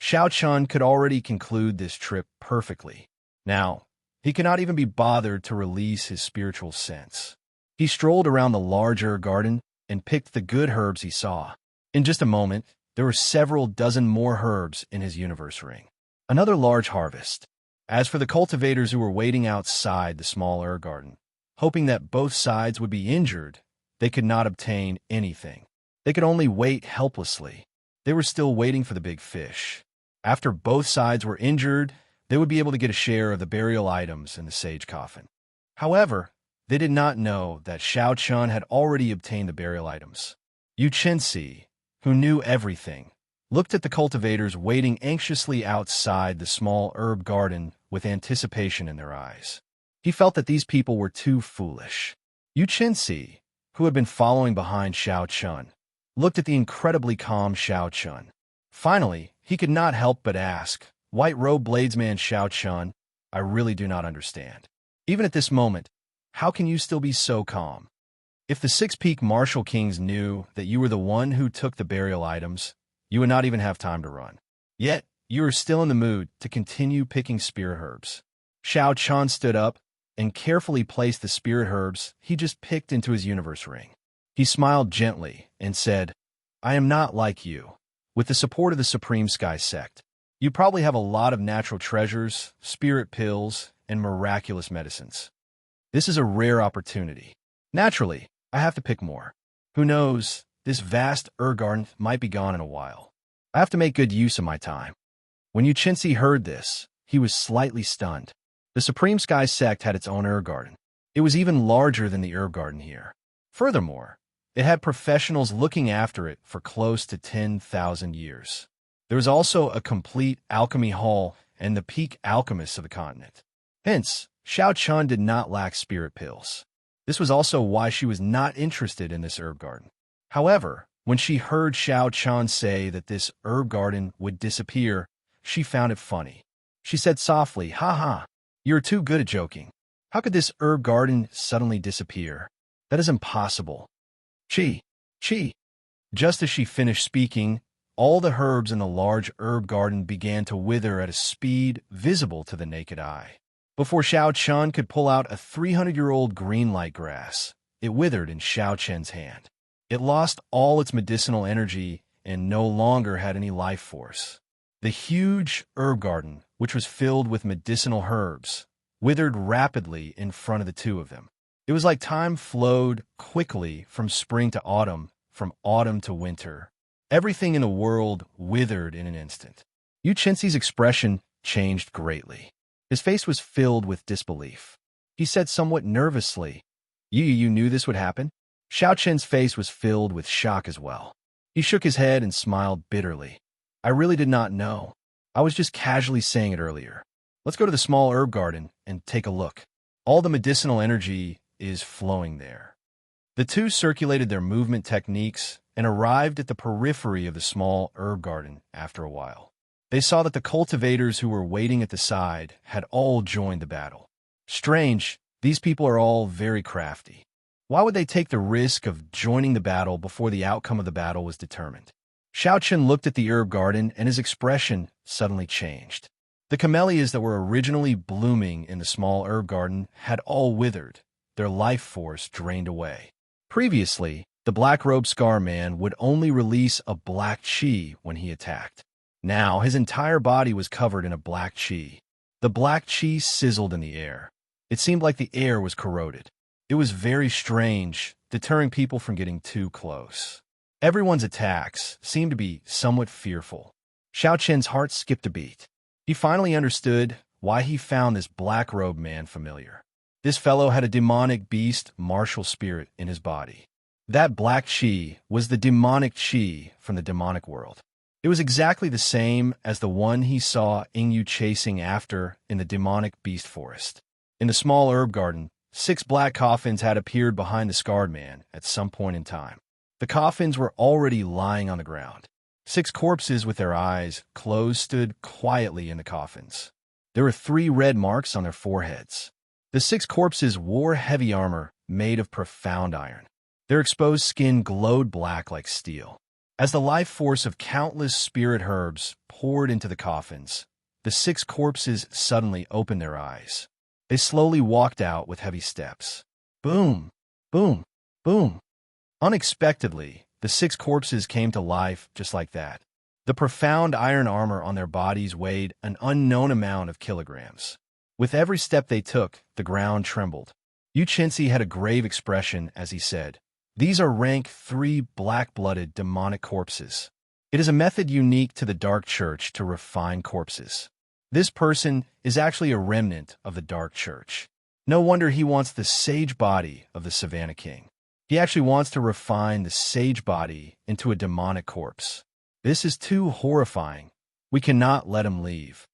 Xianxia could already conclude this trip perfectly. Now, he could not even be bothered to release his spiritual sense. He strolled around the large herb garden and picked the good herbs he saw. In just a moment, there were several dozen more herbs in his universe ring. Another large harvest. As for the cultivators who were waiting outside the small herb garden, hoping that both sides would be injured, they could not obtain anything. They could only wait helplessly. They were still waiting for the big fish. After both sides were injured, they would be able to get a share of the burial items in the sage coffin. However, they did not know that Xianxia had already obtained the burial items. Xianxia, who knew everything, looked at the cultivators waiting anxiously outside the small herb garden with anticipation in their eyes. He felt that these people were too foolish. Xianxia, who had been following behind Xianxia, looked at the incredibly calm Xianxia. Finally, he could not help but ask, "White-robed bladesman Xianxia, I really do not understand. Even at this moment, how can you still be so calm? If the Six-Peak Martial Kings knew that you were the one who took the burial items, you would not even have time to run. Yet, you are still in the mood to continue picking spirit herbs." Xianxia stood up and carefully placed the spirit herbs he just picked into his universe ring. He smiled gently and said, "I am not like you. With the support of the Supreme Sky Sect, you probably have a lot of natural treasures, spirit pills, and miraculous medicines. This is a rare opportunity. Naturally, I have to pick more. Who knows, this vast herb garden might be gone in a while. I have to make good use of my time." When Xianxia heard this, he was slightly stunned. The Supreme Sky Sect had its own herb garden. It was even larger than the herb garden here. Furthermore, it had professionals looking after it for close to 10,000 years. There was also a complete alchemy hall and the peak alchemists of the continent. Hence, Xianxia did not lack spirit pills. This was also why she was not interested in this herb garden. However, when she heard Xianxia say that this herb garden would disappear, she found it funny. She said softly, "Ha ha, you're too good at joking. How could this herb garden suddenly disappear? That is impossible." Chi. Just as she finished speaking, all the herbs in the large herb garden began to wither at a speed visible to the naked eye. Before Xianxia could pull out a 300-year-old green light grass, it withered in Xianxia's hand. It lost all its medicinal energy and no longer had any life force. The huge herb garden, which was filled with medicinal herbs, withered rapidly in front of the two of them. It was like time flowed quickly from spring to autumn, from autumn to winter. Everything in the world withered in an instant. Xianxia's expression changed greatly. His face was filled with disbelief. He said somewhat nervously, You knew this would happen?" Xianxia's face was filled with shock as well. He shook his head and smiled bitterly. I really did not know. I was just casually saying it earlier. Let's go to the small herb garden and take a look. All the medicinal energy is flowing there. The two circulated their movement techniques and arrived at the periphery of the small herb garden after a while. They saw that the cultivators who were waiting at the side had all joined the battle. Strange, these people are all very crafty. Why would they take the risk of joining the battle before the outcome of the battle was determined? Xianxia looked at the herb garden and his expression suddenly changed. The camellias that were originally blooming in the small herb garden had all withered, their life force drained away. Previously, the black-robed Scar Man would only release a black chi when he attacked. Now, his entire body was covered in a black chi. The black chi sizzled in the air. It seemed like the air was corroded. It was very strange, deterring people from getting too close. Everyone's attacks seemed to be somewhat fearful. Xiaoqian's heart skipped a beat. He finally understood why he found this black-robed man familiar. This fellow had a demonic beast martial spirit in his body. That black chi was the demonic chi from the demonic world. It was exactly the same as the one he saw Ingyu chasing after in the demonic beast forest. In the small herb garden, 6 black coffins had appeared behind the scarred man at some point in time. The coffins were already lying on the ground. 6 corpses with their eyes closed stood quietly in the coffins. There were 3 red marks on their foreheads. The 6 corpses wore heavy armor made of profound iron. Their exposed skin glowed black like steel. As the life force of countless spirit herbs poured into the coffins, the 6 corpses suddenly opened their eyes. They slowly walked out with heavy steps. Boom! Boom! Boom! Unexpectedly, the 6 corpses came to life just like that. The profound iron armor on their bodies weighed an unknown amount of kilograms. With every step they took, the ground trembled. Xianxia had a grave expression as he said, "These are rank 3 black-blooded demonic corpses. It is a method unique to the Dark Church to refine corpses. This person is actually a remnant of the Dark Church. No wonder he wants the sage body of the Savannah King. He actually wants to refine the sage body into a demonic corpse. This is too horrifying. We cannot let him leave."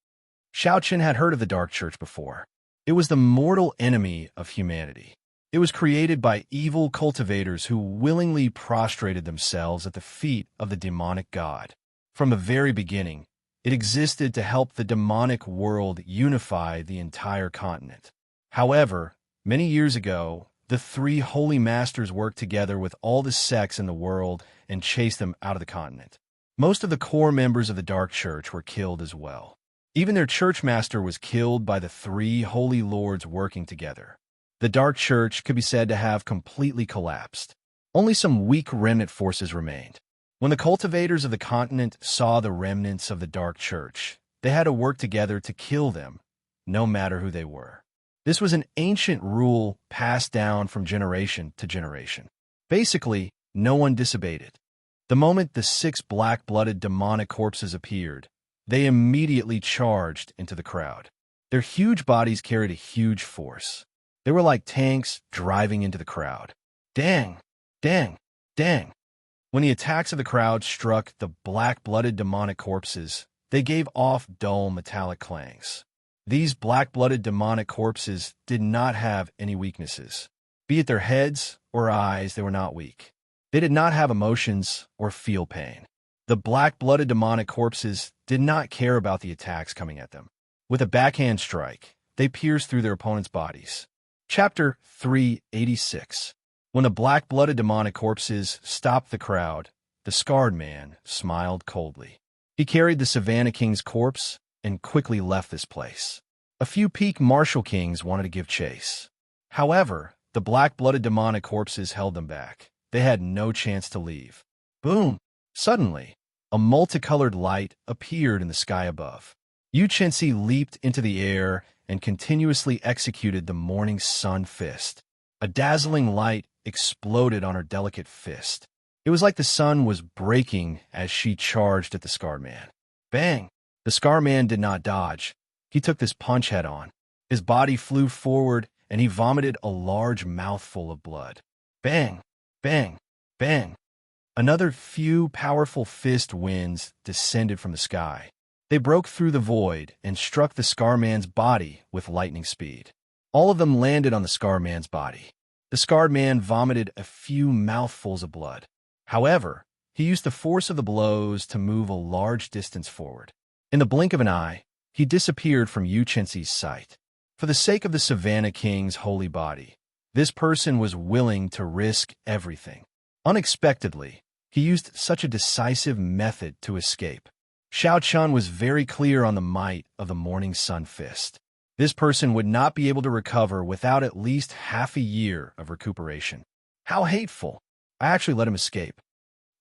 Xiaoqian had heard of the Dark Church before. It was the mortal enemy of humanity. It was created by evil cultivators who willingly prostrated themselves at the feet of the demonic god. From the very beginning, it existed to help the demonic world unify the entire continent. However, many years ago, the 3 holy masters worked together with all the sects in the world and chased them out of the continent. Most of the core members of the Dark Church were killed as well. Even their church master was killed by the 3 holy lords working together. The Dark Church could be said to have completely collapsed. Only some weak remnant forces remained. When the cultivators of the continent saw the remnants of the Dark Church, they had to work together to kill them, no matter who they were. This was an ancient rule passed down from generation to generation. Basically, no one disobeyed it. The moment the 6 black-blooded demonic corpses appeared, they immediately charged into the crowd. Their huge bodies carried a huge force. They were like tanks driving into the crowd. Dang! Dang! Dang! When the attacks of the crowd struck the black-blooded demonic corpses, they gave off dull metallic clangs. These black-blooded demonic corpses did not have any weaknesses. Be it their heads or eyes, they were not weak. They did not have emotions or feel pain. The black-blooded demonic corpses did not care about the attacks coming at them. With a backhand strike, they pierced through their opponents' bodies. Chapter 386. When the black-blooded demonic corpses stopped the crowd, the scarred man smiled coldly. He carried the Savannah King's corpse and quickly left this place. A few peak martial kings wanted to give chase. However, the black-blooded demonic corpses held them back. They had no chance to leave. Boom! Suddenly, a multicolored light appeared in the sky above. Xianxia leaped into the air and continuously executed the morning sun fist. A dazzling light exploded on her delicate fist. It was like the sun was breaking as she charged at the scar man. Bang! The scar man did not dodge. He took this punch head on. His body flew forward and he vomited a large mouthful of blood. Bang! Bang! Bang! Another few powerful fist winds descended from the sky. They broke through the void and struck the Scar-Man's body with lightning speed. All of them landed on the Scar-Man's body. The Scarred Man vomited a few mouthfuls of blood. However, he used the force of the blows to move a large distance forward. In the blink of an eye, he disappeared from Xianxia's sight. For the sake of the Savannah King's holy body, this person was willing to risk everything. Unexpectedly, he used such a decisive method to escape. Xianxia was very clear on the might of the Morning Sun Fist. This person would not be able to recover without at least half a year of recuperation. How hateful! I actually let him escape.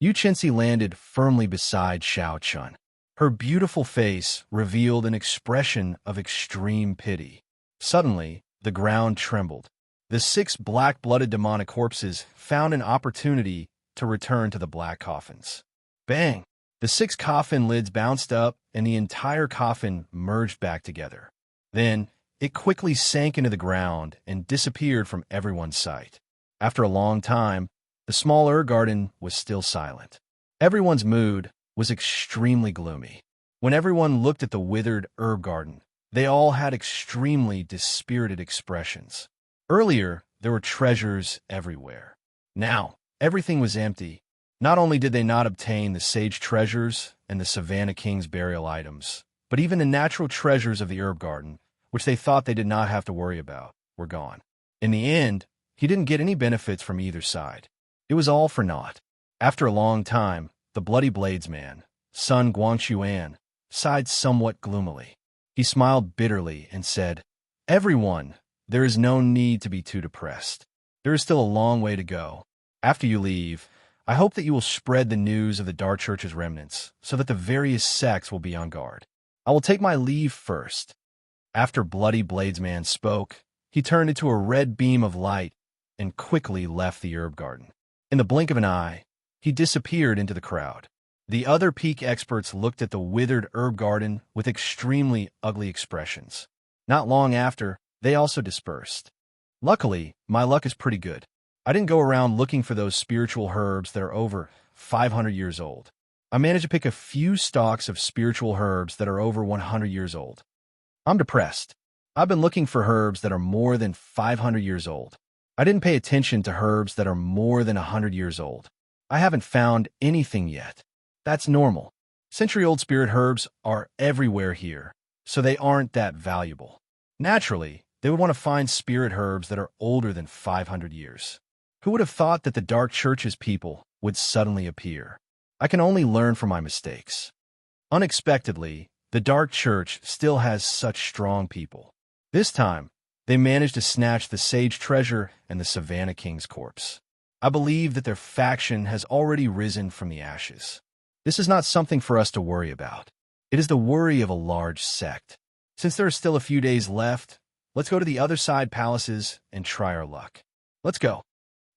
Xianxia landed firmly beside Xianxia. Her beautiful face revealed an expression of extreme pity. Suddenly, the ground trembled. The 6 black-blooded demonic corpses found an opportunity to return to the black coffins. Bang! The 6 coffin lids bounced up, and the entire coffin merged back together. Then, it quickly sank into the ground and disappeared from everyone's sight. After a long time, the small herb garden was still silent. Everyone's mood was extremely gloomy. When everyone looked at the withered herb garden, they all had extremely dispirited expressions. Earlier, there were treasures everywhere. Now, everything was empty. Not only did they not obtain the sage treasures and the Savannah King's burial items, but even the natural treasures of the herb garden, which they thought they did not have to worry about, were gone. In the end, he didn't get any benefits from either side. It was all for naught. After a long time, the Bloody Bladesman, Sun Guangxuan, sighed somewhat gloomily. He smiled bitterly and said, "Everyone, there is no need to be too depressed. There is still a long way to go. After you leave, I hope that you will spread the news of the Dark Church's remnants so that the various sects will be on guard. I will take my leave first." After Bloody Bladesman spoke, he turned into a red beam of light and quickly left the herb garden. In the blink of an eye, he disappeared into the crowd. The other peak experts looked at the withered herb garden with extremely ugly expressions. Not long after, they also dispersed. Luckily, my luck is pretty good. I didn't go around looking for those spiritual herbs that are over 500 years old. I managed to pick a few stalks of spiritual herbs that are over 100 years old. I'm depressed. I've been looking for herbs that are more than 500 years old. I didn't pay attention to herbs that are more than 100 years old. I haven't found anything yet. That's normal. Century-old spirit herbs are everywhere here, so they aren't that valuable. Naturally, they would want to find spirit herbs that are older than 500 years. Who would have thought that the Dark Church's people would suddenly appear? I can only learn from my mistakes. Unexpectedly, the Dark Church still has such strong people. This time, they managed to snatch the sage treasure and the Savannah King's corpse. I believe that their faction has already risen from the ashes. This is not something for us to worry about. It is the worry of a large sect. Since there are still a few days left, let's go to the other side palaces and try our luck. Let's go.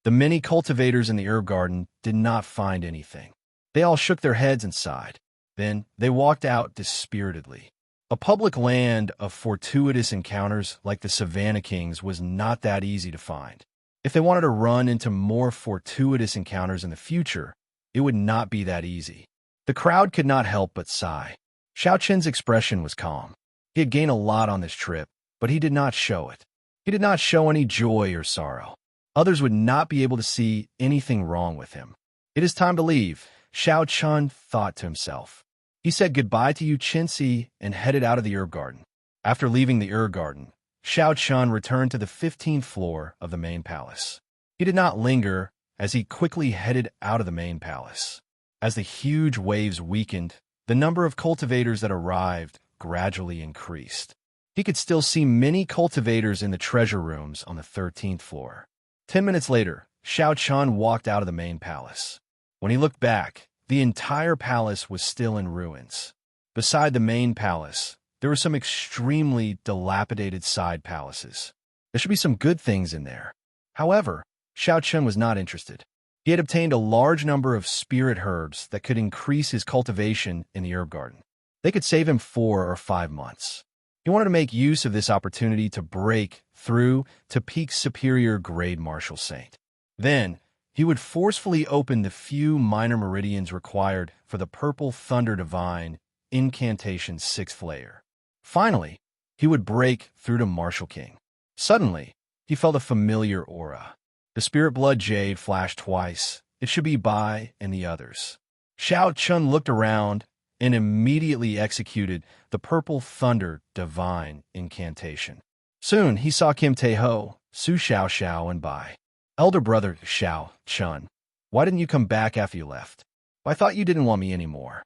The many cultivators in the herb garden did not find anything. They all shook their heads and sighed. Then they walked out dispiritedly. A public land of fortuitous encounters like the Savannah Kings was not that easy to find. If they wanted to run into more fortuitous encounters in the future, it would not be that easy. The crowd could not help but sigh. Xiaoqian's expression was calm. He had gained a lot on this trip, but he did not show it. He did not show any joy or sorrow. Others would not be able to see anything wrong with him. It is time to leave, Xiaoqian thought to himself. He said goodbye to Xianxia and headed out of the herb garden. After leaving the herb garden, Xiaoqian returned to the 15th floor of the main palace. He did not linger as he quickly headed out of the main palace. As the huge waves weakened, the number of cultivators that arrived gradually increased. He could still see many cultivators in the treasure rooms on the 13th floor. 10 minutes later, Xiaoqian walked out of the main palace. When he looked back, the entire palace was still in ruins. Beside the main palace, there were some extremely dilapidated side palaces. There should be some good things in there. However, Xiaoqian was not interested. He had obtained a large number of spirit herbs that could increase his cultivation in the herb garden. They could save him 4 or 5 months. He wanted to make use of this opportunity to break through to peak superior grade martial saint. Then, He would forcefully open the few minor meridians required for the Purple Thunder Divine Incantation's 6th layer. Finally, he would break through to Martial King. Suddenly, he felt a familiar aura. The Spirit Blood Jade flashed twice. It should be Bai and the others. Xianxia looked around and immediately executed the Purple Thunder Divine Incantation. Soon, he saw Kim Tae-ho, Su Xiaoxiao, and Bai. Elder brother Xianxia, why didn't you come back after you left? I thought you didn't want me anymore.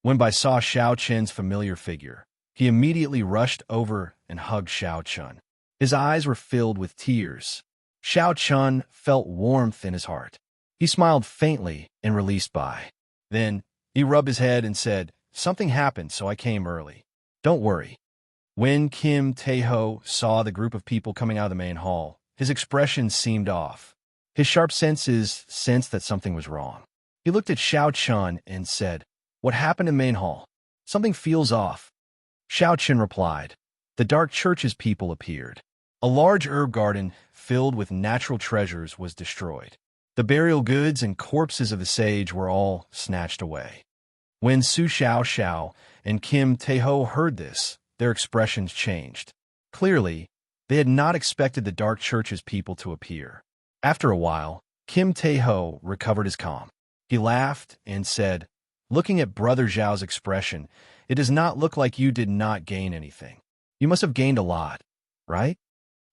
When Bai saw Xiaoqian's familiar figure, he immediately rushed over and hugged Xiaoqian. His eyes were filled with tears. Xiaoqian felt warmth in his heart. He smiled faintly and released Bai. Then, he rubbed his head and said, "Something happened, so I came early. Don't worry." When Kim Tae-ho saw the group of people coming out of the main hall, his expression seemed off. His sharp senses sensed that something was wrong. He looked at Xiaoqian and said, "What happened in main hall? Something feels off." Xiaoqian replied, "The Dark Church's people appeared. A large herb garden filled with natural treasures was destroyed. The burial goods and corpses of the sage were all snatched away." When Su Xiaoxiao and Kim Tae-ho heard this, their expressions changed. Clearly, they had not expected the Dark Church's people to appear. After a while, Kim Tae-ho recovered his calm. He laughed and said, "Looking at Brother Zhao's expression, it does not look like you did not gain anything. You must have gained a lot, right?"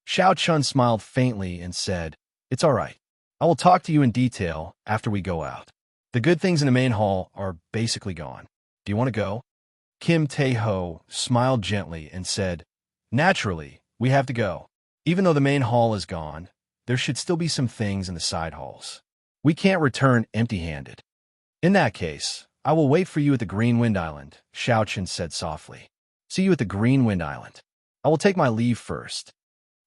Xiaoqian smiled faintly and said, "It's all right. I will talk to you in detail after we go out. The good things in the main hall are basically gone. Do you want to go?" Kim Tae-ho smiled gently and said, "Naturally, we have to go. Even though the main hall is gone, there should still be some things in the side halls. We can't return empty-handed." "In that case, I will wait for you at the Green Wind Island," Xiaoqian said softly. "See you at the Green Wind Island. I will take my leave first."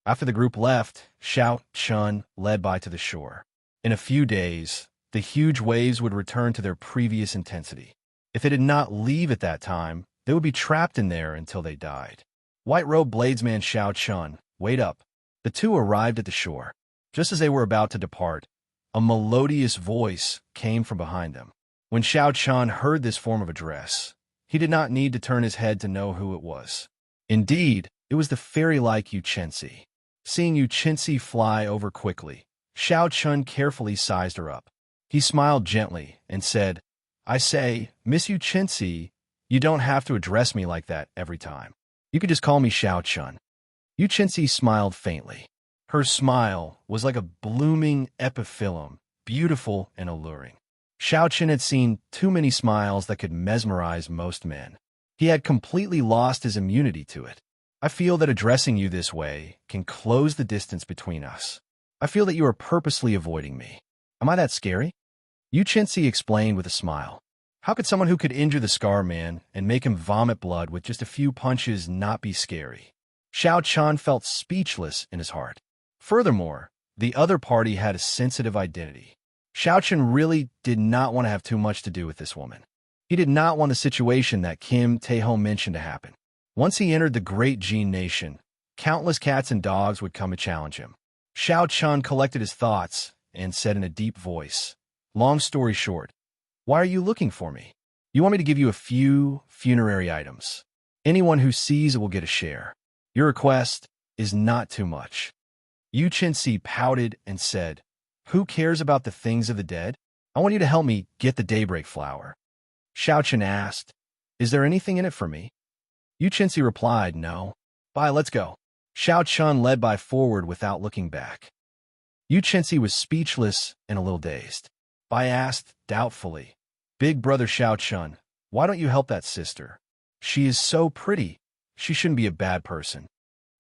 After the group left, Xiaoqian led Bai to the shore. In a few days, the huge waves would return to their previous intensity. If they did not leave at that time, they would be trapped in there until they died. White-robed bladesman Xiaoqian, wait up. The two arrived at the shore. Just as they were about to depart, a melodious voice came from behind them. When Xiaoqian heard this form of address, he did not need to turn his head to know who it was. Indeed, it was the fairy-like Xianxia. Seeing Xianxia fly over quickly, Xiaoqian carefully sized her up. He smiled gently and said, "I say, Miss Xianxia, you don't have to address me like that every time. You could just call me Xiaoqian." Xianxia smiled faintly. Her smile was like a blooming epiphyllum, beautiful and alluring. Xiaoqian had seen too many smiles that could mesmerize most men. He had completely lost his immunity to it. "I feel that addressing you this way can close the distance between us. I feel that you are purposely avoiding me. Am I that scary?" Xianxia explained with a smile. How could someone who could injure the Scar Man and make him vomit blood with just a few punches not be scary? Xiaoqian felt speechless in his heart. Furthermore, the other party had a sensitive identity. Xiaoqian really did not want to have too much to do with this woman. He did not want the situation that Kim Tae-ho mentioned to happen. Once he entered the Great Jin Nation, countless cats and dogs would come to challenge him. Xiaoqian collected his thoughts and said in a deep voice, "Long story short, why are you looking for me? You want me to give you a few funerary items. Anyone who sees it will get a share. Your request is not too much." Xianxia pouted and said, "Who cares about the things of the dead? I want you to help me get the daybreak flower." Xiaoqian asked, "Is there anything in it for me?" Xianxia replied, "No." "Bye, let's go." Xiaoqian led Bai forward without looking back. Xianxia was speechless and a little dazed. Bai asked, doubtfully, "Big brother Xiaoqian, why don't you help that sister? She is so pretty. She shouldn't be a bad person."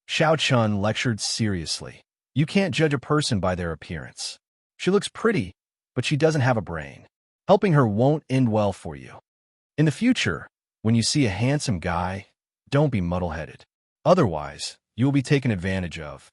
Xiaoqian lectured seriously. "You can't judge a person by their appearance. She looks pretty, but she doesn't have a brain. Helping her won't end well for you. In the future, when you see a handsome guy, don't be muddle-headed. Otherwise, you will be taken advantage of."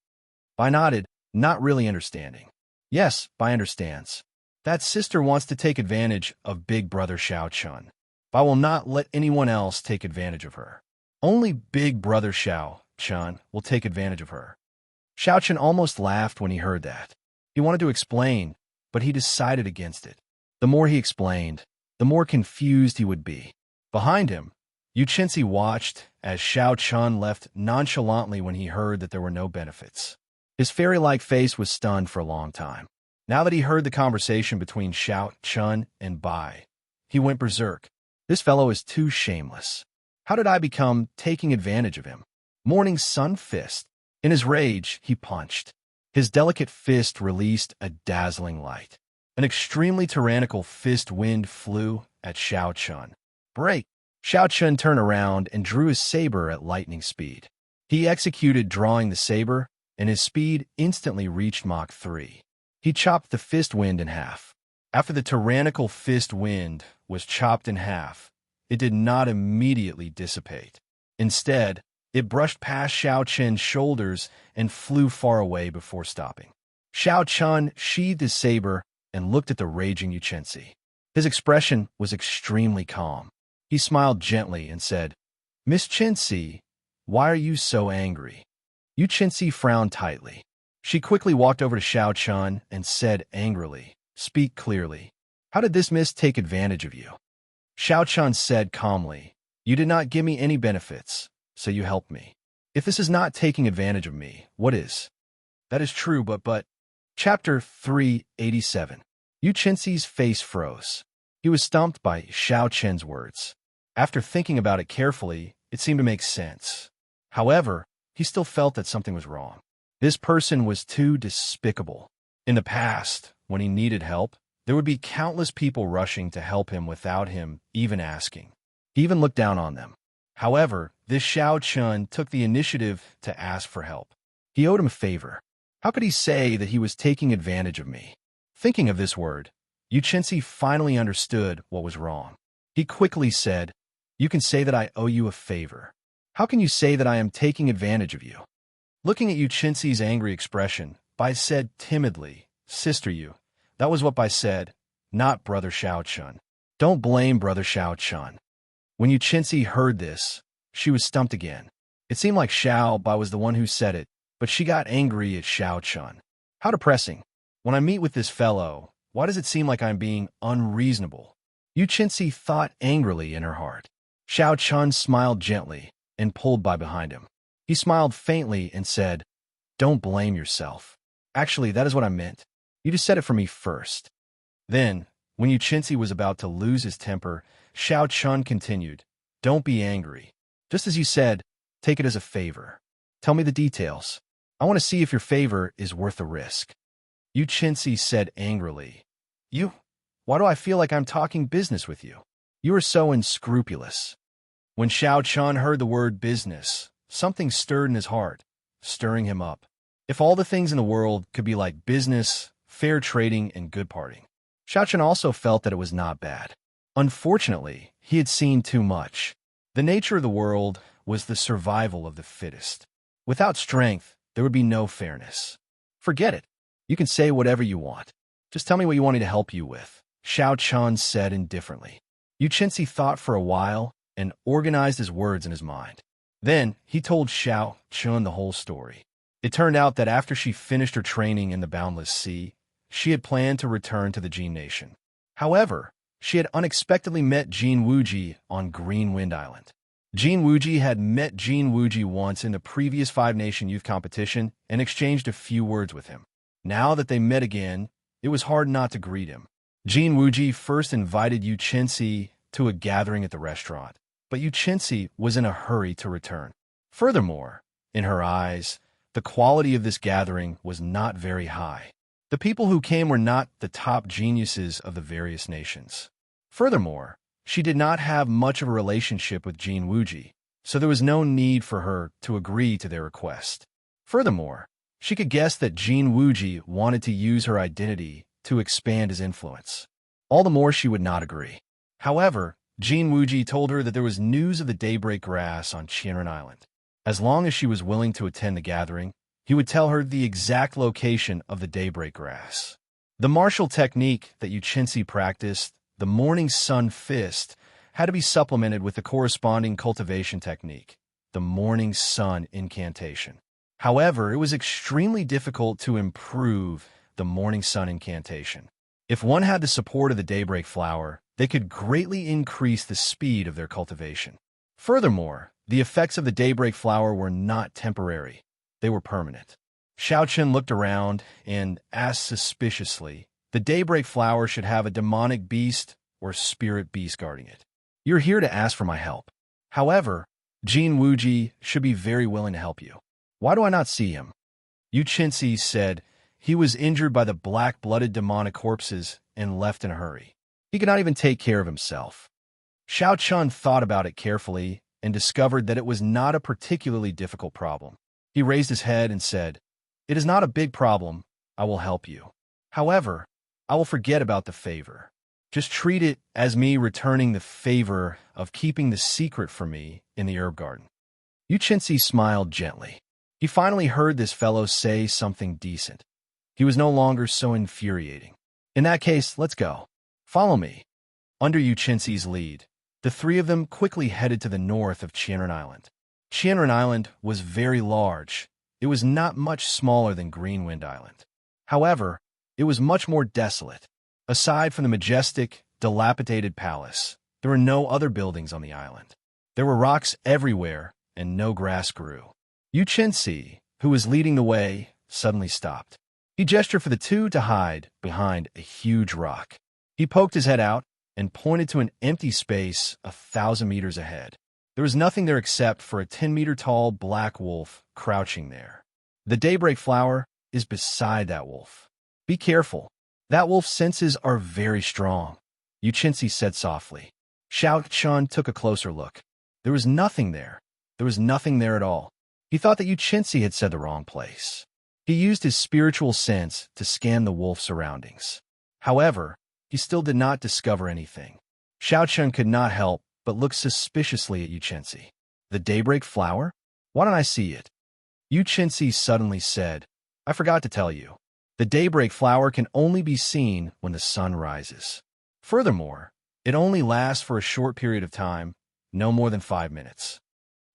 Bai nodded, not really understanding. "Yes, Bai understands. That sister wants to take advantage of Big Brother Xiaoqian. Bai will not let anyone else take advantage of her. Only Big Brother Xiaoqian will take advantage of her." Xiaoqian almost laughed when he heard that. He wanted to explain, but he decided against it. The more he explained, the more confused he would be. Behind him, Xianxia watched as Xianxia left nonchalantly when he heard that there were no benefits. His fairy-like face was stunned for a long time. Now that he heard the conversation between Xianxia and Bai, he went berserk. This fellow is too shameless. How did I become taking advantage of him? Morning Sun Fist. In his rage, he punched. His delicate fist released a dazzling light. An extremely tyrannical fist wind flew at Xianxia. Break! Xianxia turned around and drew his saber at lightning speed. He executed drawing the saber, and his speed instantly reached Mach 3. He chopped the fist wind in half. After the tyrannical fist wind was chopped in half, it did not immediately dissipate. Instead, it brushed past Xianxia's shoulders and flew far away before stopping. Xianxia sheathed his saber and looked at the raging Xianxia. His expression was extremely calm. He smiled gently and said, "Miss Xianxia, why are you so angry?" Xianxia frowned tightly. She quickly walked over to Xianxia and said angrily, "Speak clearly. How did this miss take advantage of you?" Xianxia said calmly, "You did not give me any benefits, so you helped me. If this is not taking advantage of me, what is?" "That is true, but... Chapter 387. Xianxia's face froze. He was stumped by Xianxia's words. After thinking about it carefully, it seemed to make sense. However, he still felt that something was wrong. This person was too despicable. In the past, when he needed help, there would be countless people rushing to help him without him even asking. He even looked down on them. However, this Xianxia took the initiative to ask for help. He owed him a favor. How could he say that he was taking advantage of me? Thinking of this word, Xianxia finally understood what was wrong. He quickly said, "You can say that I owe you a favor. How can you say that I am taking advantage of you?" Looking at Xianxia's angry expression, Bai said timidly, "Sister Yu." That was what Bai said, not Brother Xianxia. Don't blame Brother Xianxia. When Xianxia heard this, she was stumped again. It seemed like Bai was the one who said it, but she got angry at Xianxia. How depressing. When I meet with this fellow, why does it seem like I'm being unreasonable? Xianxia thought angrily in her heart. Xianxia smiled gently and pulled Bai behind him. He smiled faintly and said, "Don't blame yourself. Actually, that is what I meant. You just said it for me first." Then, when Xianxia was about to lose his temper, Xianxia continued, "Don't be angry. Just as you said, take it as a favor. Tell me the details. I want to see if your favor is worth the risk." Xianxia said angrily, Why do I feel like I'm talking business with you? You are so unscrupulous." When Xianxia heard the word business, something stirred in his heart, stirring him up. If all the things in the world could be like business, fair trading, and good parting. Xianxia also felt that it was not bad. Unfortunately, he had seen too much. The nature of the world was the survival of the fittest. Without strength, there would be no fairness. Forget it. You can say whatever you want. Just tell me what you want me to help you with, Xianxia said indifferently. Xianxia thought for a while and organized his words in his mind. Then he told Xianxia the whole story. It turned out that after she finished her training in the Boundless Sea, she had planned to return to the Jin Nation. However, she had unexpectedly met Jin Wuji on Green Wind Island. Jin Wuji had met Jin Wuji once in the previous Five Nation Youth Competition and exchanged a few words with him. Now that they met again, it was hard not to greet him. Jin Wuji first invited Xianxia to a gathering at the restaurant, but Xianxia was in a hurry to return. Furthermore, in her eyes, the quality of this gathering was not very high. The people who came were not the top geniuses of the various nations. Furthermore, she did not have much of a relationship with Jin Wuji, so there was no need for her to agree to their request. Furthermore, she could guess that Jin Wuji wanted to use her identity to expand his influence. All the more she would not agree. However, Jin Wuji told her that there was news of the daybreak grass on Qianren Island. As long as she was willing to attend the gathering, he would tell her the exact location of the daybreak grass. The martial technique that Xianxia practiced, the Morning Sun Fist, had to be supplemented with the corresponding cultivation technique, the Morning Sun Incantation. However, it was extremely difficult to improve the Morning Sun Incantation. If one had the support of the daybreak flower, they could greatly increase the speed of their cultivation. Furthermore, the effects of the daybreak flower were not temporary. They were permanent. Xiaochen looked around and asked suspiciously, the daybreak flower should have a demonic beast or spirit beast guarding it. You're here to ask for my help. However, Jin Wuji should be very willing to help you. Why do I not see him? Yu Qinzi said he was injured by the black-blooded demonic corpses and left in a hurry. He could not even take care of himself. Xiao Chun thought about it carefully and discovered that it was not a particularly difficult problem. He raised his head and said, "It is not a big problem. I will help you. However, I will forget about the favor. Just treat it as me returning the favor of keeping the secret from me in the herb garden." Yu Qinzi smiled gently. He finally heard this fellow say something decent. He was no longer so infuriating. In that case, let's go. Follow me. Under Yu Qinzi's lead, the three of them quickly headed to the north of Qianren Island. Qianren Island was very large. It was not much smaller than Greenwind Island. However, it was much more desolate. Aside from the majestic, dilapidated palace, there were no other buildings on the island. There were rocks everywhere, and no grass grew. Yu Qinzi, who was leading the way, suddenly stopped. He gestured for the two to hide behind a huge rock. He poked his head out and pointed to an empty space 1,000 meters ahead. There was nothing there except for a 10-meter-tall black wolf crouching there. The daybreak flower is beside that wolf. Be careful. That wolf's senses are very strong, Yu Qinzi said softly. Xiao Chun took a closer look. There was nothing there. There was nothing there at all. He thought that Yu Qinzi had said the wrong place. He used his spiritual sense to scan the wolf's surroundings. However, he still did not discover anything. Xiao Chun could not help but look suspiciously at Yu Qinzi. The daybreak flower? Why don't I see it? Yu Qinzi suddenly said, I forgot to tell you. The daybreak flower can only be seen when the sun rises. Furthermore, it only lasts for a short period of time, no more than 5 minutes.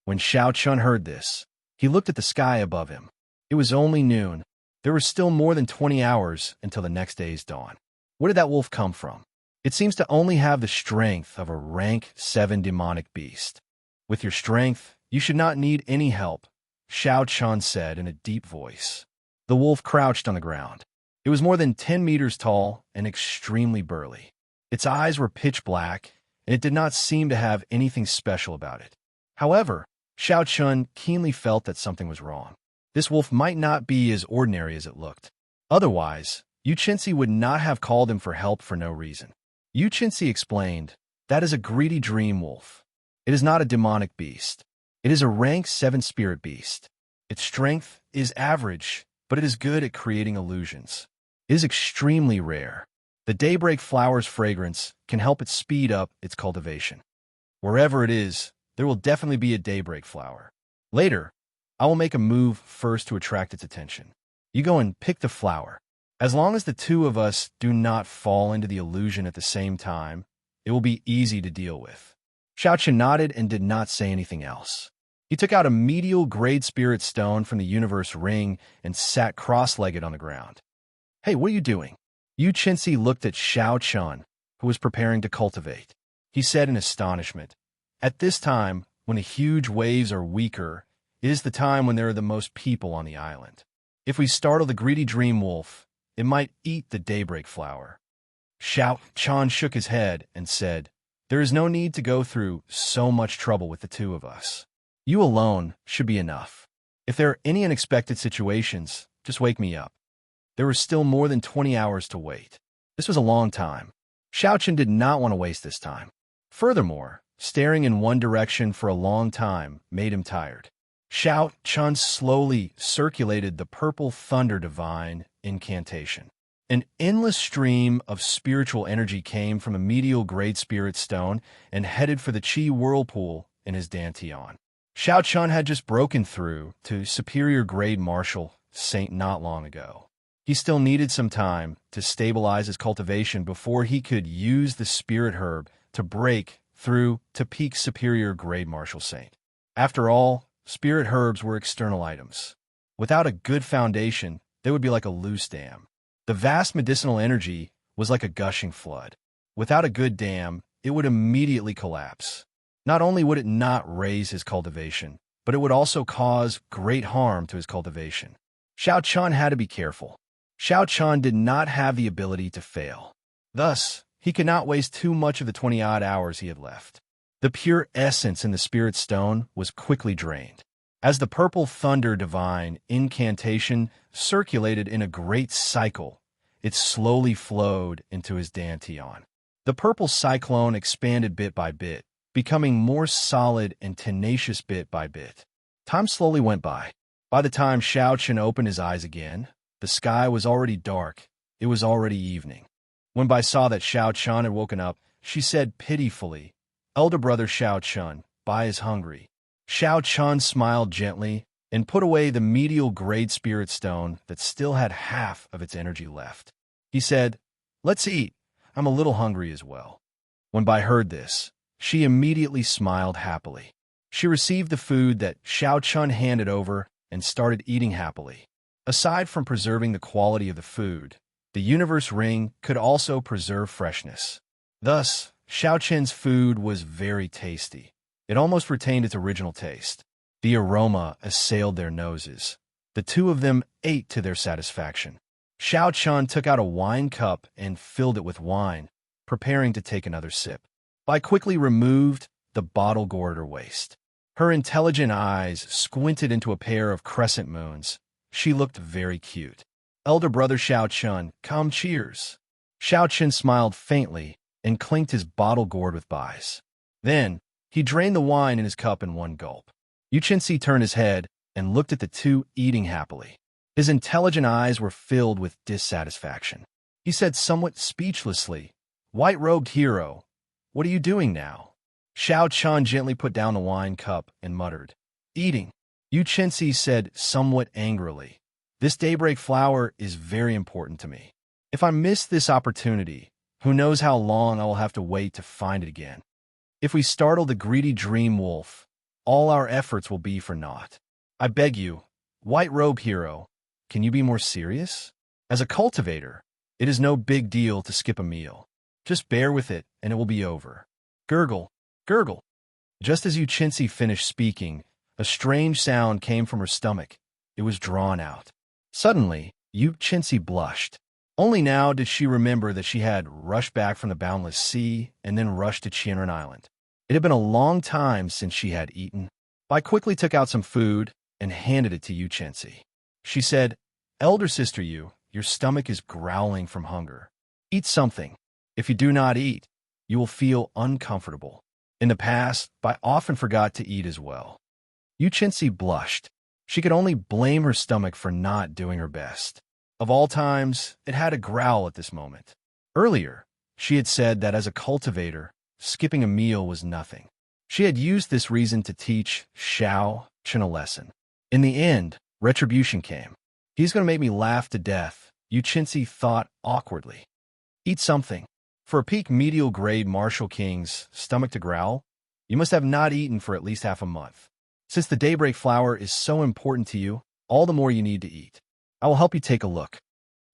When Xiao Chun heard this, he looked at the sky above him. It was only noon. There were still more than 20 hours until the next day's dawn. Where did that wolf come from? It seems to only have the strength of a rank 7 demonic beast. With your strength, you should not need any help, Xiao Chun said in a deep voice. The wolf crouched on the ground. It was more than 10 meters tall and extremely burly. Its eyes were pitch black, and it did not seem to have anything special about it. However, Xiao Chun keenly felt that something was wrong. This wolf might not be as ordinary as it looked. Otherwise, Yu Qinzi would not have called him for help for no reason. Yu Qinzi explained, that is a greedy dream wolf. It is not a demonic beast. It is a rank 7 spirit beast. Its strength is average, but it is good at creating illusions. It is extremely rare. The daybreak flower's fragrance can help it speed up its cultivation. Wherever it is, there will definitely be a daybreak flower. Later, I will make a move first to attract its attention. You go and pick the flower. As long as the two of us do not fall into the illusion at the same time, it will be easy to deal with. Xiaochen nodded and did not say anything else. He took out a medial grade spirit stone from the universe ring and sat cross-legged on the ground. Hey, what are you doing? Yu Qinzi looked at Xiao Chun, who was preparing to cultivate. He said in astonishment, at this time, when the huge waves are weaker, it is the time when there are the most people on the island. If we startle the greedy dream wolf, it might eat the daybreak flower. Xiao Chun shook his head and said, there is no need to go through so much trouble with the two of us. You alone should be enough. If there are any unexpected situations, just wake me up. There was still more than 20 hours to wait. This was a long time. Xiaochen did not want to waste this time. Furthermore, staring in one direction for a long time made him tired. Xiao Chun slowly circulated the purple thunder divine incantation. An endless stream of spiritual energy came from a medial great spirit stone and headed for the Qi whirlpool in his dantian. Xiao Chun had just broken through to superior grade martial saint not long ago. He still needed some time to stabilize his cultivation before he could use the spirit herb to break through to peak superior grade martial saint. After all, spirit herbs were external items. Without a good foundation, they would be like a loose dam. The vast medicinal energy was like a gushing flood. Without a good dam, it would immediately collapse. Not only would it not raise his cultivation, but it would also cause great harm to his cultivation. Xiaochun had to be careful. Xiaochun did not have the ability to fail. Thus, he could not waste too much of the 20-odd hours he had left. The pure essence in the spirit stone was quickly drained. As the purple thunder divine incantation circulated in a great cycle, it slowly flowed into his dantian. The purple cyclone expanded bit by bit, becoming more solid and tenacious bit by bit. Time slowly went by. By the time Xiaochun opened his eyes again, the sky was already dark. It was already evening. When Bai saw that Xiaochun had woken up, she said pitifully, "Elder brother Xiaochun, Bai is hungry." Xiaochun smiled gently and put away the medial grade spirit stone that still had half of its energy left. He said, "Let's eat. I'm a little hungry as well." When Bai heard this, she immediately smiled happily. She received the food that Xiaochun handed over and started eating happily. Aside from preserving the quality of the food, the universe ring could also preserve freshness. Thus, Xiaochun's food was very tasty. It almost retained its original taste. The aroma assailed their noses. The two of them ate to their satisfaction. Xiaochun took out a wine cup and filled it with wine, preparing to take another sip. Bai quickly removed the bottle gourd her waist. Her intelligent eyes squinted into a pair of crescent moons. She looked very cute. "Elder brother Xiaochun, come cheers." Xiaochun smiled faintly and clinked his bottle gourd with Bai's. Then, he drained the wine in his cup in one gulp. Xianxia turned his head and looked at the two eating happily. His intelligent eyes were filled with dissatisfaction. He said somewhat speechlessly, "White-robed hero, what are you doing now?" Xiaochun gently put down the wine cup and muttered, "Eating." Xianxia said somewhat angrily, "This daybreak flower is very important to me. If I miss this opportunity, who knows how long I will have to wait to find it again. If we startle the greedy dream wolf, all our efforts will be for naught. I beg you, white-robe hero, can you be more serious? As a cultivator, it is no big deal to skip a meal. Just bear with it, and it will be over." Gurgle, gurgle. Just as Xianxia finished speaking, a strange sound came from her stomach. It was drawn out. Suddenly, Xianxia blushed. Only now did she remember that she had rushed back from the boundless sea and then rushed to Qianren Island. It had been a long time since she had eaten. Bai quickly took out some food and handed it to Xianxia. She said, "Elder sister your stomach is growling from hunger. Eat something. If you do not eat, you will feel uncomfortable." In the past, Bai often forgot to eat as well. Xianxia blushed. She could only blame her stomach for not doing her best. Of all times, it had a growl at this moment. Earlier, she had said that as a cultivator, skipping a meal was nothing. She had used this reason to teach Xiaochun a lesson. In the end, retribution came. "He's going to make me laugh to death," Xianxia thought awkwardly. "Eat something." For a peak medial grade Martial King's stomach to growl, you must have not eaten for at least half a month. Since the daybreak flower is so important to you, all the more you need to eat. I will help you take a look.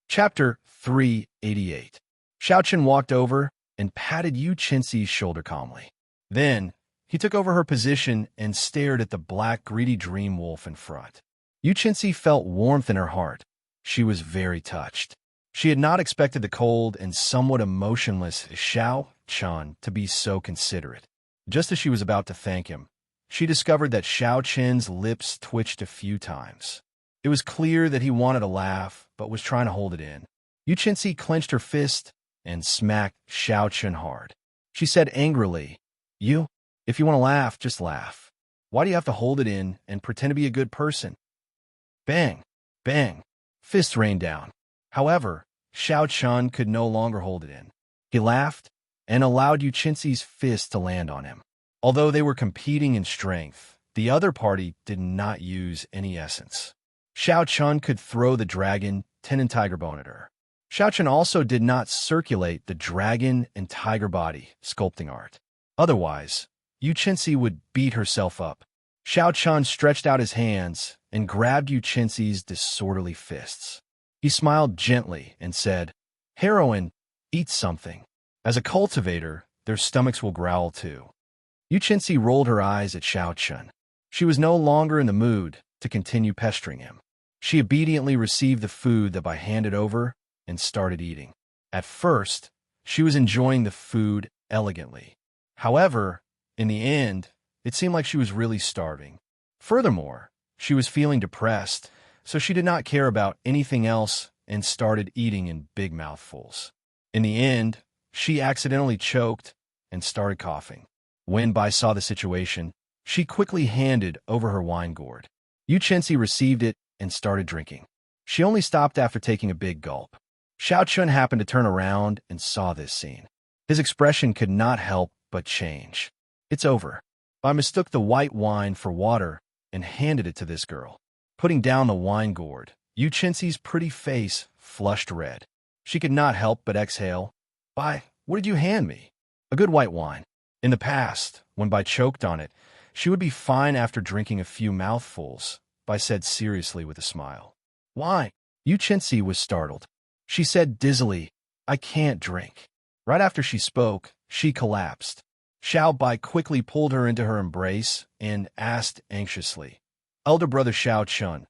Chapter 388. Xiaochun walked over and patted Xianxia's shoulder calmly. Then, he took over her position and stared at the black, greedy dream wolf in front. Xianxia felt warmth in her heart. She was very touched. She had not expected the cold and somewhat emotionless Xiaochun to be so considerate. Just as she was about to thank him, she discovered that Xiaochun's lips twitched a few times. It was clear that he wanted to laugh, but was trying to hold it in. Xianxia clenched her fist and smacked Xiaochun hard. She said angrily, If you want to laugh, just laugh. Why do you have to hold it in and pretend to be a good person?" Bang! Bang! Fists rained down. However, Xiaochun could no longer hold it in. He laughed and allowed Xianxia's fist to land on him. Although they were competing in strength, the other party did not use any essence. Xiaochun could throw the dragon, tin and tiger bone at her. Xiaochun also did not circulate the dragon and tiger body sculpting art. Otherwise, Xianxia would beat herself up. Xiaochun stretched out his hands and grabbed Xianxia's disorderly fists. He smiled gently and said, "Heroine, Eat something. As a cultivator, their stomachs will growl too. Xianxia rolled her eyes at Xiaochun. She was no longer in the mood to continue pestering him. She obediently received the food that Bai handed over and started eating. At first, she was enjoying the food elegantly. However, in the end, it seemed like she was really starving. Furthermore, she was feeling depressed, so she did not care about anything else and started eating in big mouthfuls. In the end, she accidentally choked and started coughing. When Bai saw the situation, she quickly handed over her wine gourd. Xianxia received it and started drinking. She only stopped after taking a big gulp. Xiaochun happened to turn around and saw this scene. His expression could not help but change. It's over. Bai mistook the white wine for water and handed it to this girl. Putting down the wine gourd, Xianxia's pretty face flushed red. She could not help but exhale. Bai, what did you hand me? A good white wine. In the past, when Bai choked on it, she would be fine after drinking a few mouthfuls, Bai said seriously with a smile. Why? Xianxia was startled. She said dizzily, I can't drink. Right after she spoke, she collapsed. Xiao Bai quickly pulled her into her embrace and asked anxiously, Elder brother Xiaochun,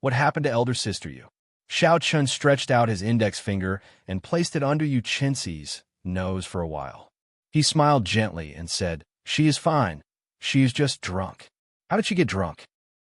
what happened to elder sister you? Xiaochun stretched out his index finger and placed it under Xianxia's nose for a while. He smiled gently and said, She is fine. She is just drunk. How did she get drunk?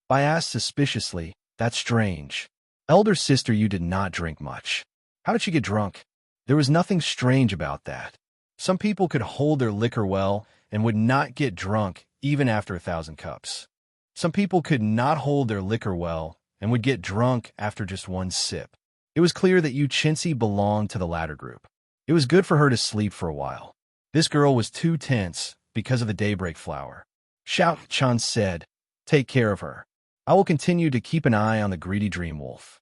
Bai asked suspiciously, That's strange. Elder sister you did not drink much. How did she get drunk? There was nothing strange about that. Some people could hold their liquor well and would not get drunk even after 1,000 cups. Some people could not hold their liquor well and would get drunk after just one sip. It was clear that Xianxia belonged to the latter group. It was good for her to sleep for a while. This girl was too tense because of the daybreak flower. Xiaochun said, Take care of her. I will continue to keep an eye on the greedy dream wolf.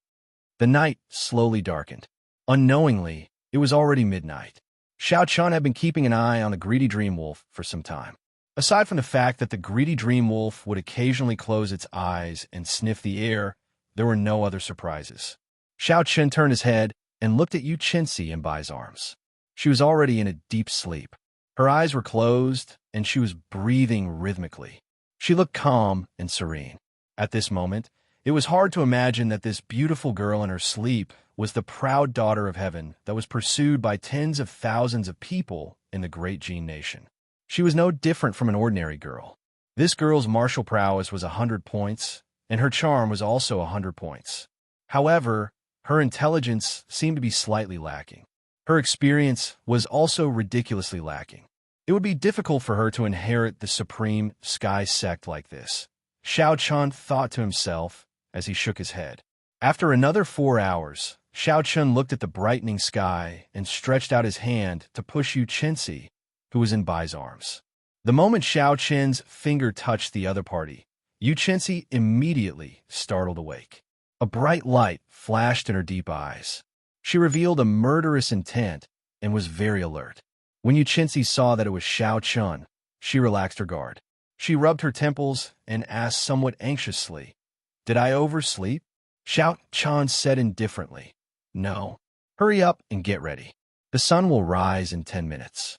The night slowly darkened. Unknowingly, it was already midnight. Xiaochun had been keeping an eye on the greedy dream wolf for some time. Aside from the fact that the greedy dream wolf would occasionally close its eyes and sniff the air, there were no other surprises. Xiaochun turned his head and looked at Xianxia in Bai's arms. She was already in a deep sleep. Her eyes were closed, and she was breathing rhythmically. She looked calm and serene. At this moment, it was hard to imagine that this beautiful girl in her sleep was the proud daughter of heaven that was pursued by tens of thousands of people in the great Jin nation. She was no different from an ordinary girl. This girl's martial prowess was 100 points, and her charm was also 100 points. However, her intelligence seemed to be slightly lacking. Her experience was also ridiculously lacking. It would be difficult for her to inherit the supreme sky sect like this, Xiaochun thought to himself as he shook his head. After another 4 hours, Xiaochun looked at the brightening sky and stretched out his hand to push Xianxia, who was in Bai's arms. The moment Xiaochun's finger touched the other party, Xianxia immediately startled awake. A bright light flashed in her deep eyes. She revealed a murderous intent and was very alert. When Xianxia saw that it was Xiaochun, she relaxed her guard. She rubbed her temples and asked somewhat anxiously, Did I oversleep? Xiaochun said indifferently, No. Hurry up and get ready. The sun will rise in 10 minutes.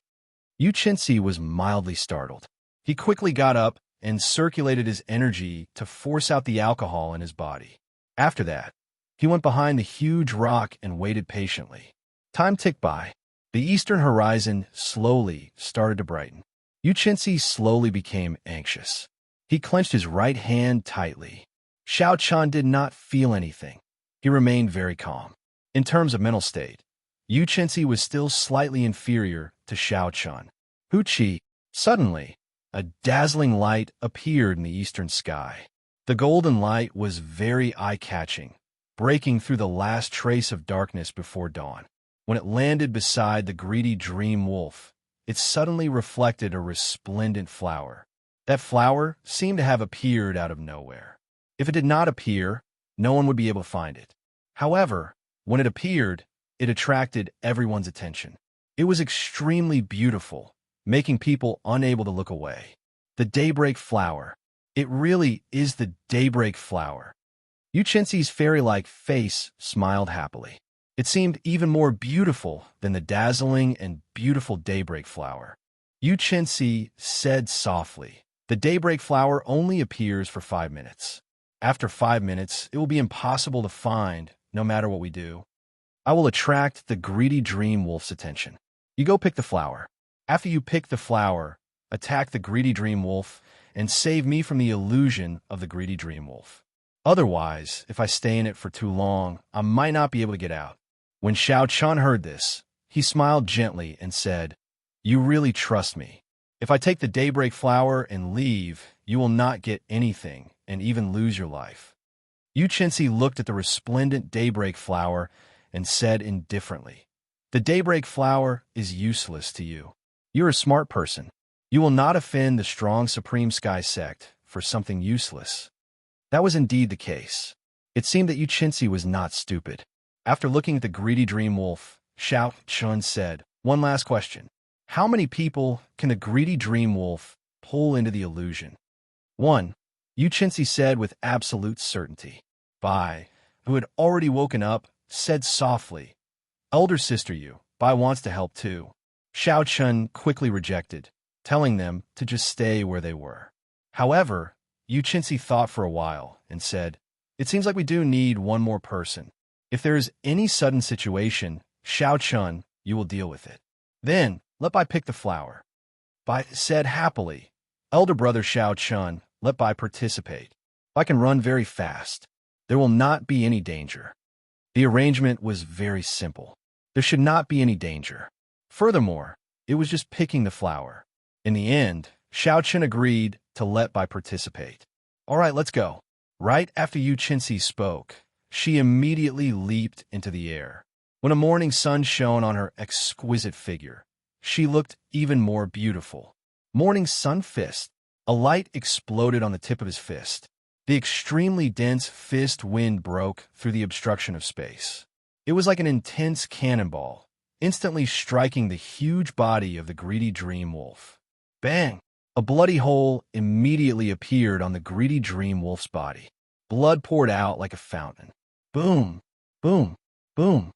Xianxia was mildly startled. He quickly got up and circulated his energy to force out the alcohol in his body. After that, he went behind the huge rock and waited patiently. Time ticked by. The eastern horizon slowly started to brighten. Xianxia slowly became anxious. He clenched his right hand tightly. Xiaochun did not feel anything. He remained very calm. In terms of mental state, Xianxia was still slightly inferior to Xiaochun. Wuxia. Suddenly, a dazzling light appeared in the eastern sky. The golden light was very eye-catching, breaking through the last trace of darkness before dawn. When it landed beside the greedy dream wolf, it suddenly reflected a resplendent flower. That flower seemed to have appeared out of nowhere. If it did not appear, no one would be able to find it. However, when it appeared, it attracted everyone's attention. It was extremely beautiful, making people unable to look away. The daybreak flower. It really is the daybreak flower. Xianxia's fairy-like face smiled happily. It seemed even more beautiful than the dazzling and beautiful daybreak flower. Xianxia said softly, "The daybreak flower only appears for 5 minutes. After 5 minutes, it will be impossible to find, no matter what we do. I will attract the greedy dream wolf's attention. You go pick the flower. After you pick the flower, attack the greedy dream wolf and save me from the illusion of the greedy dream wolf. Otherwise, if I stay in it for too long, I might not be able to get out." When Xiaochun heard this, he smiled gently and said, "You really trust me. If I take the daybreak flower and leave, you will not get anything and even lose your life." Xianxia looked at the resplendent daybreak flower and said indifferently, "The daybreak flower is useless to you. You're a smart person. You will not offend the strong Supreme Sky sect for something useless." That was indeed the case. It seemed that Xianxia was not stupid. After looking at the greedy dream wolf, Xiaochun said, "One last question. How many people can the greedy dream wolf pull into the illusion?" "One," Xianxia said with absolute certainty. Bai, who had already woken up, said softly, "Elder sister Bai wants to help too." Xiaochun quickly rejected, telling them to just stay where they were. However, Xianxia thought for a while and said, "It seems like we do need one more person. If there is any sudden situation, Xiaochun, you will deal with it. Then, let Bai pick the flower." Bai said happily, "Elder brother Xiaochun, let Bai participate. Bai can run very fast. There will not be any danger." The arrangement was very simple. There should not be any danger. Furthermore, it was just picking the flower. In the end, Xiaochun agreed to let Bai participate. "All right, let's go." Right after Xianxia spoke, she immediately leaped into the air. When a morning sun shone on her exquisite figure, she looked even more beautiful. Morning sun fist. A light exploded on the tip of his fist. The extremely dense fist wind broke through the obstruction of space. It was like an intense cannonball, instantly striking the huge body of the greedy dream wolf. Bang! A bloody hole immediately appeared on the greedy dream wolf's body. Blood poured out like a fountain. Boom! Boom! Boom!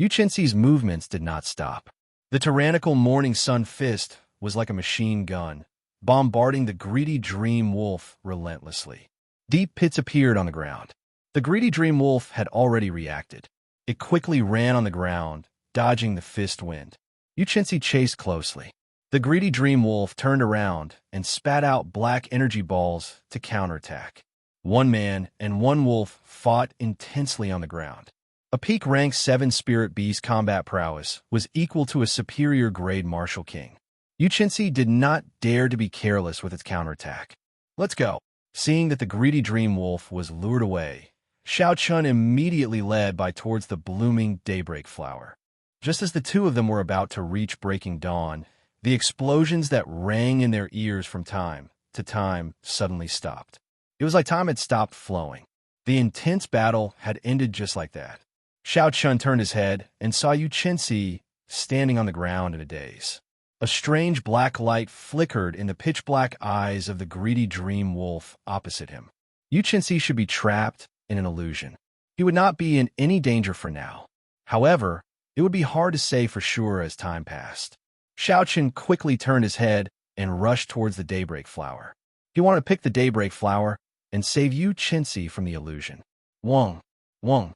Xianxia's movements did not stop. The tyrannical morning sun fist was like a machine gun, bombarding the greedy dream wolf relentlessly. Deep pits appeared on the ground. The greedy dream wolf had already reacted. It quickly ran on the ground, dodging the fist wind. Xianxia chased closely. The greedy dream wolf turned around and spat out black energy balls to counterattack. One man and one wolf fought intensely on the ground. A peak rank 7 spirit beast combat prowess was equal to a superior grade martial king. Xianxia did not dare to be careless with its counterattack. "Let's go." Seeing that the greedy dream wolf was lured away, Xiaochun immediately led Bai towards the blooming daybreak flower. Just as the two of them were about to reach breaking dawn, the explosions that rang in their ears from time to time suddenly stopped. It was like time had stopped flowing. The intense battle had ended just like that. Xiaochun turned his head and saw Xianxia standing on the ground in a daze. A strange black light flickered in the pitch-black eyes of the greedy dream wolf opposite him. Xianxia should be trapped in an illusion. He would not be in any danger for now. However, it would be hard to say for sure as time passed. Xiaochun quickly turned his head and rushed towards the daybreak flower. He wanted to pick the daybreak flower and save Xianxia from the illusion. Wong! Wong!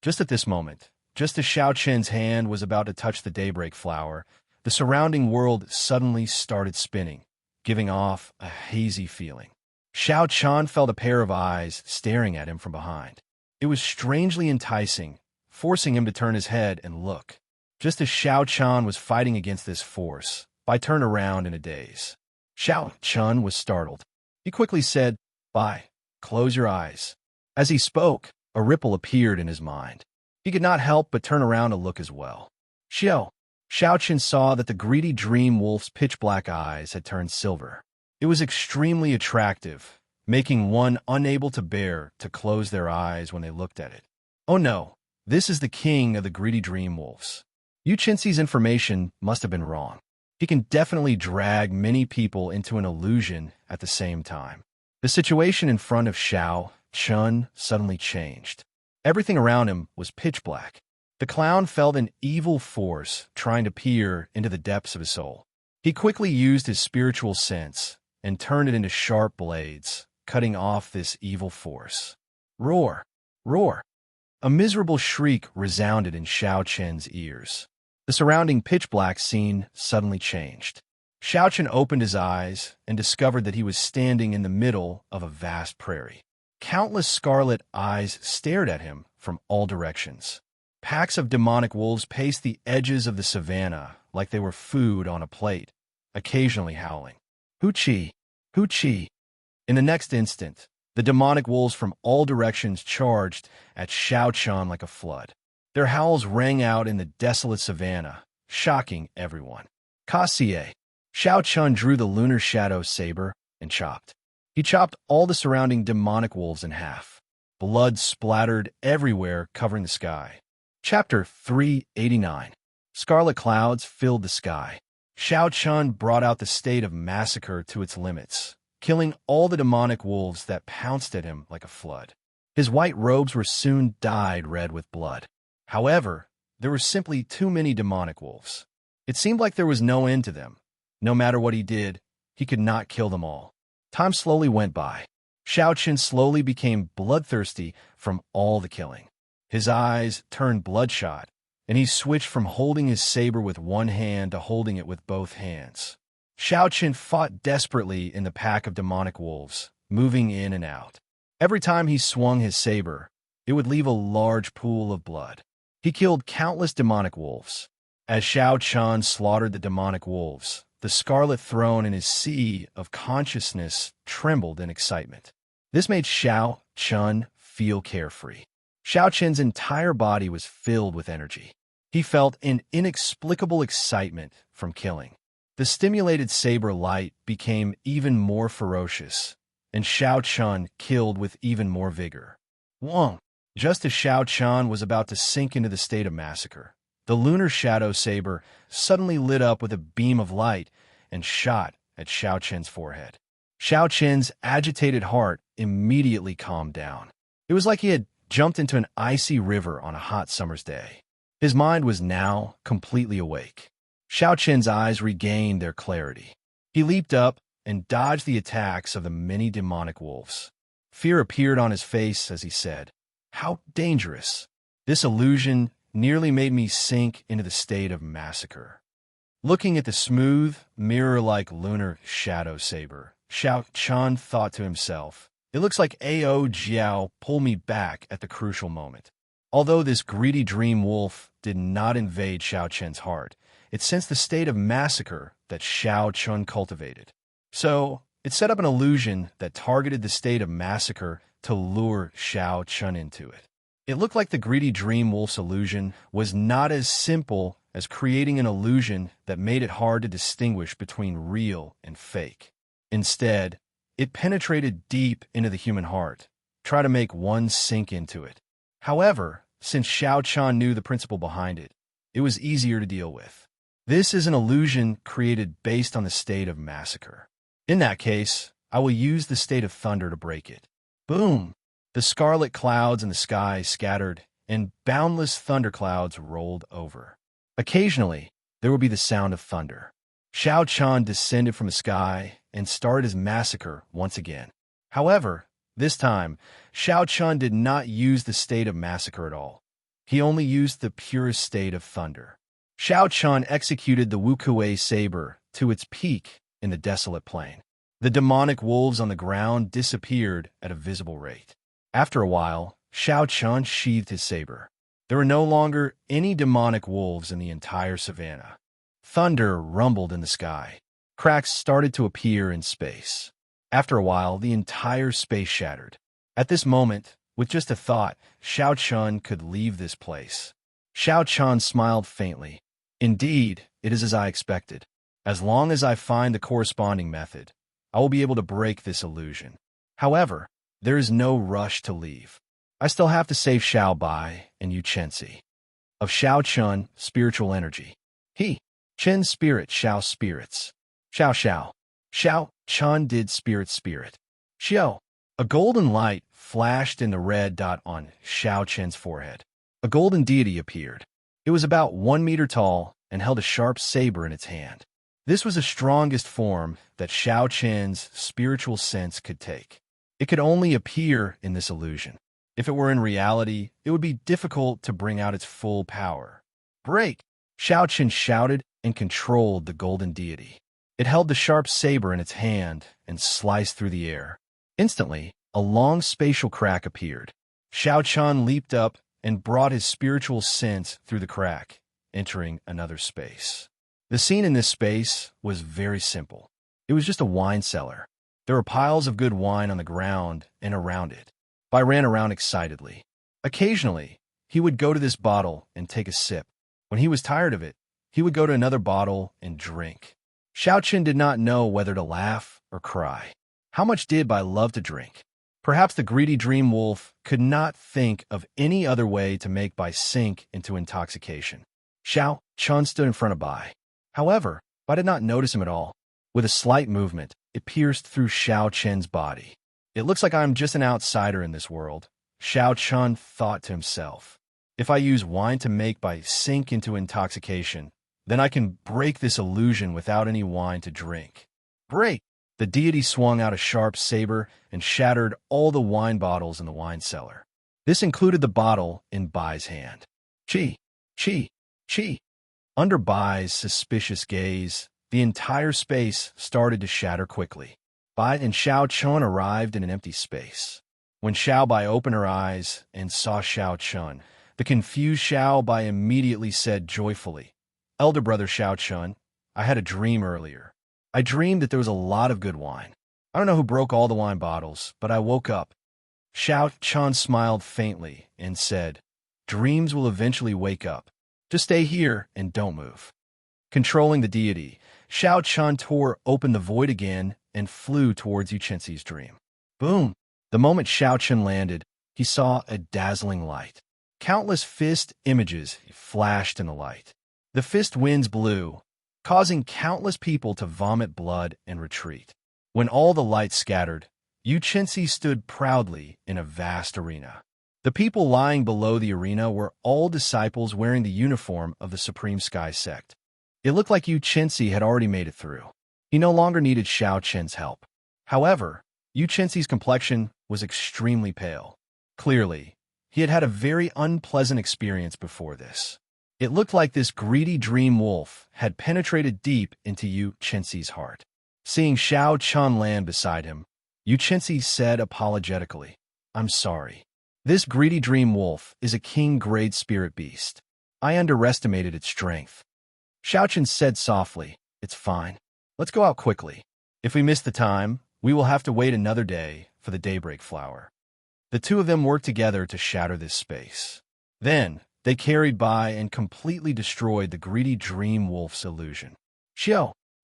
Just at this moment, just as Xiaochun's hand was about to touch the daybreak flower, the surrounding world suddenly started spinning, giving off a hazy feeling. Xiaochun felt a pair of eyes staring at him from behind. It was strangely enticing, forcing him to turn his head and look. Just as Xiaochun was fighting against this force, Bai turned around in a daze. Xiaochun was startled. He quickly said, "Bai, close your eyes." As he spoke, a ripple appeared in his mind. He could not help but turn around to look as well. Xiaochun saw that the greedy dream wolf's pitch-black eyes had turned silver. It was extremely attractive, making one unable to bear to close their eyes when they looked at it. Oh no, this is the king of the greedy dream wolves. Xianxia's information must have been wrong. He can definitely drag many people into an illusion at the same time. The situation in front of Xiaochun suddenly changed. Everything around him was pitch black. The clown felt an evil force trying to peer into the depths of his soul. He quickly used his spiritual sense and turned it into sharp blades, cutting off this evil force. Roar! Roar! A miserable shriek resounded in Xianxia's ears. The surrounding pitch-black scene suddenly changed. Xianxia opened his eyes and discovered that he was standing in the middle of a vast prairie. Countless scarlet eyes stared at him from all directions. Packs of demonic wolves paced the edges of the savanna like they were food on a plate, occasionally howling. Hoochie! Hoochie! In the next instant, the demonic wolves from all directions charged at Xianxia like a flood. Their howls rang out in the desolate savanna, shocking everyone. Kasie! Xianxia drew the lunar shadow saber and chopped. He chopped all the surrounding demonic wolves in half. Blood splattered everywhere, covering the sky. Chapter 389. Scarlet clouds filled the sky. Xianxia brought out the state of massacre to its limits, killing all the demonic wolves that pounced at him like a flood. His white robes were soon dyed red with blood. However, there were simply too many demonic wolves. It seemed like there was no end to them. No matter what he did, he could not kill them all. Time slowly went by. Xianxia slowly became bloodthirsty from all the killing. His eyes turned bloodshot, and he switched from holding his saber with one hand to holding it with both hands. Xianxia fought desperately in the pack of demonic wolves, moving in and out. Every time he swung his saber, it would leave a large pool of blood. He killed countless demonic wolves. As Xianxia slaughtered the demonic wolves, the scarlet throne in his sea of consciousness trembled in excitement. This made Xianxia feel carefree. Xianxia's entire body was filled with energy. He felt an inexplicable excitement from killing. The stimulated saber light became even more ferocious, and Xianxia killed with even more vigor. Whoa! Just as Xianxia was about to sink into the state of massacre, the lunar shadow saber suddenly lit up with a beam of light and shot at Xianxia's forehead. Xianxia's agitated heart immediately calmed down. It was like he had jumped into an icy river on a hot summer's day. His mind was now completely awake. Xianxia's eyes regained their clarity. He leaped up and dodged the attacks of the many demonic wolves. Fear appeared on his face as he said, "How dangerous! This illusion nearly made me sink into the state of massacre." Looking at the smooth, mirror-like lunar shadow saber, Xianxia thought to himself, "It looks like Ao Jiao pulled me back at the crucial moment." Although this greedy dream wolf did not invade Xianxia's heart, it sensed the state of massacre that Xianxia cultivated. So, it set up an illusion that targeted the state of massacre to lure Xianxia into it. It looked like the greedy dream wolf's illusion was not as simple as creating an illusion that made it hard to distinguish between real and fake. Instead, it penetrated deep into the human heart, trying to make one sink into it. However, since Xianxia knew the principle behind it, it was easier to deal with. This is an illusion created based on the state of massacre. In that case, I will use the state of thunder to break it. Boom! The scarlet clouds in the sky scattered, and boundless thunderclouds rolled over. Occasionally, there would be the sound of thunder. Xianxia descended from the sky and started his massacre once again. However, this time, Xianxia did not use the state of massacre at all. He only used the purest state of thunder. Xianxia executed the Wuxia saber to its peak in the desolate plain. The demonic wolves on the ground disappeared at a visible rate. After a while, Xianxia sheathed his saber. There were no longer any demonic wolves in the entire savanna. Thunder rumbled in the sky. Cracks started to appear in space. After a while, the entire space shattered. At this moment, with just a thought, Xianxia could leave this place. Xianxia smiled faintly. Indeed, it is as I expected. As long as I find the corresponding method, I will be able to break this illusion. However, there is no rush to leave. I still have to save Xiaobai and Xianxia. Of Xianxia, spiritual energy. He, Chen spirit, Xiao spirits. Xiao Xiao. Xianxia did spirit. Xiao. A golden light flashed in the red dot on Xianxia's forehead. A golden deity appeared. It was about 1 meter tall and held a sharp saber in its hand. This was the strongest form that Xianxia's spiritual sense could take. It could only appear in this illusion. If it were in reality, it would be difficult to bring out its full power. Break! Xianxia shouted and controlled the golden deity. It held the sharp saber in its hand and sliced through the air. Instantly, a long spatial crack appeared. Xianxia leaped up and brought his spiritual sense through the crack, entering another space. The scene in this space was very simple. It was just a wine cellar. There were piles of good wine on the ground and around it. I ran around excitedly. Occasionally, he would go to this bottle and take a sip. When he was tired of it, he would go to another bottle and drink. Xianxia did not know whether to laugh or cry. How much did Bai love to drink? Perhaps the greedy dream wolf could not think of any other way to make Bai sink into intoxication. Xianxia stood in front of Bai. However, Bai did not notice him at all. With a slight movement, it pierced through Xianxia's body. It looks like I'm just an outsider in this world, Xianxia thought to himself. If I use wine to make Bai sink into intoxication, then I can break this illusion without any wine to drink. Break! The deity swung out a sharp saber and shattered all the wine bottles in the wine cellar. This included the bottle in Bai's hand. Chi! Chi! Chi! Under Bai's suspicious gaze, the entire space started to shatter quickly. Bai and Xianxia arrived in an empty space. When Bai opened her eyes and saw Xianxia, the confused Bai immediately said joyfully, "Elder brother Xianxia, I had a dream earlier. I dreamed that there was a lot of good wine. I don't know who broke all the wine bottles, but I woke up." Xianxia smiled faintly and said, "Dreams will eventually wake up. Just stay here and don't move." Controlling the deity, Xianxia tore open the void again and flew towards Xianxia's dream. Boom! The moment Xianxia landed, he saw a dazzling light. Countless fist images flashed in the light. The fist winds blew, causing countless people to vomit blood and retreat. When all the light scattered, Xianxia stood proudly in a vast arena. The people lying below the arena were all disciples wearing the uniform of the Supreme Sky Sect. It looked like Xianxia had already made it through. He no longer needed Xianxia's help. However, Xianxia's complexion was extremely pale. Clearly, he had had a very unpleasant experience before this. It looked like this greedy dream wolf had penetrated deep into Xianxia's heart. Seeing Xianxia land beside him, Xianxia said apologetically, "I'm sorry. This greedy dream wolf is a king-grade spirit beast. I underestimated its strength." Xianxia said softly, "It's fine. Let's go out quickly. If we miss the time, we will have to wait another day for the daybreak flower." The two of them worked together to shatter this space. Then, they carried by and completely destroyed the greedy dream wolf's illusion.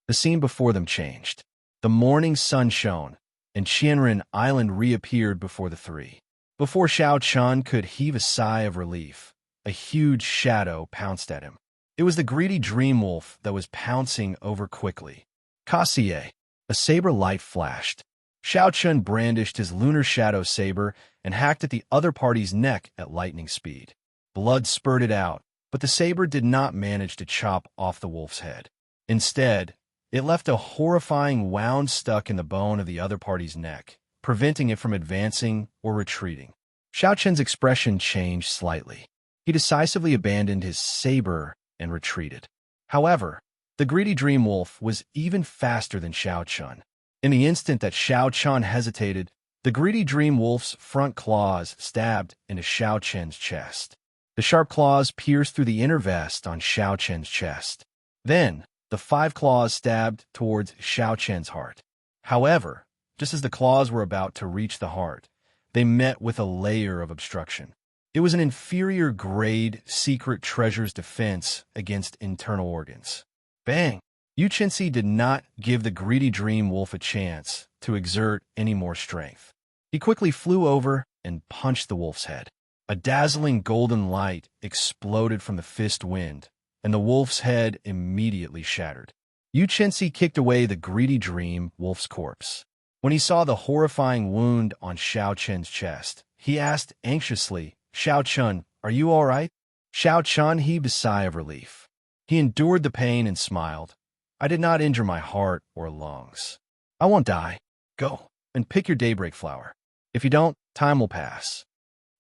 The scene before them changed. The morning sun shone, and Qianren Island reappeared before the three. Before Xianxia could heave a sigh of relief, a huge shadow pounced at him. It was the greedy dream wolf that was pouncing over quickly. Kassier, a saber light flashed. Xianxia brandished his lunar shadow saber and hacked at the other party's neck at lightning speed. Blood spurted out, but the saber did not manage to chop off the wolf's head. Instead, it left a horrifying wound stuck in the bone of the other party's neck, preventing it from advancing or retreating. Xianxia's expression changed slightly. He decisively abandoned his saber and retreated. However, the greedy dream wolf was even faster than Xianxia. In the instant that Xianxia hesitated, the greedy dream wolf's front claws stabbed into Xianxia's chest. The sharp claws pierced through the inner vest on Xianxia's chest. Then, the 5 claws stabbed towards Xianxia's heart. However, just as the claws were about to reach the heart, they met with a layer of obstruction. It was an inferior-grade secret treasure's defense against internal organs. Bang! Xianxia did not give the greedy dream wolf a chance to exert any more strength. He quickly flew over and punched the wolf's head. A dazzling golden light exploded from the fist wind, and the wolf's head immediately shattered. Xianxia kicked away the greedy dream wolf's corpse. When he saw the horrifying wound on Xianxia's chest, he asked anxiously, "Xianxia, are you all right? Xiao Chun heaved a sigh of relief. He endured the pain and smiled. I did not injure my heart or lungs. I won't die. Go and pick your daybreak flower. If you don't, time will pass.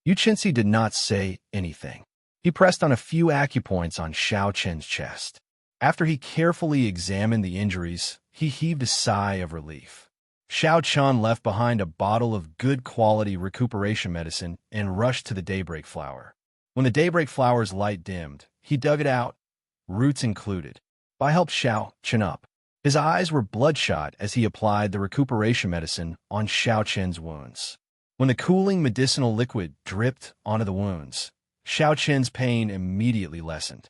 Xianxia did not say anything. He pressed on a few acupoints on Xiao Chen's chest. After he carefully examined the injuries, he heaved a sigh of relief. Xiao Chun left behind a bottle of good quality recuperation medicine and rushed to the daybreak flower. When the daybreak flower's light dimmed, he dug it out, roots included. I helped Xiao Chun up. His eyes were bloodshot as he applied the recuperation medicine on Xiao Chen's wounds. When the cooling medicinal liquid dripped onto the wounds, Xiao Chen's pain immediately lessened.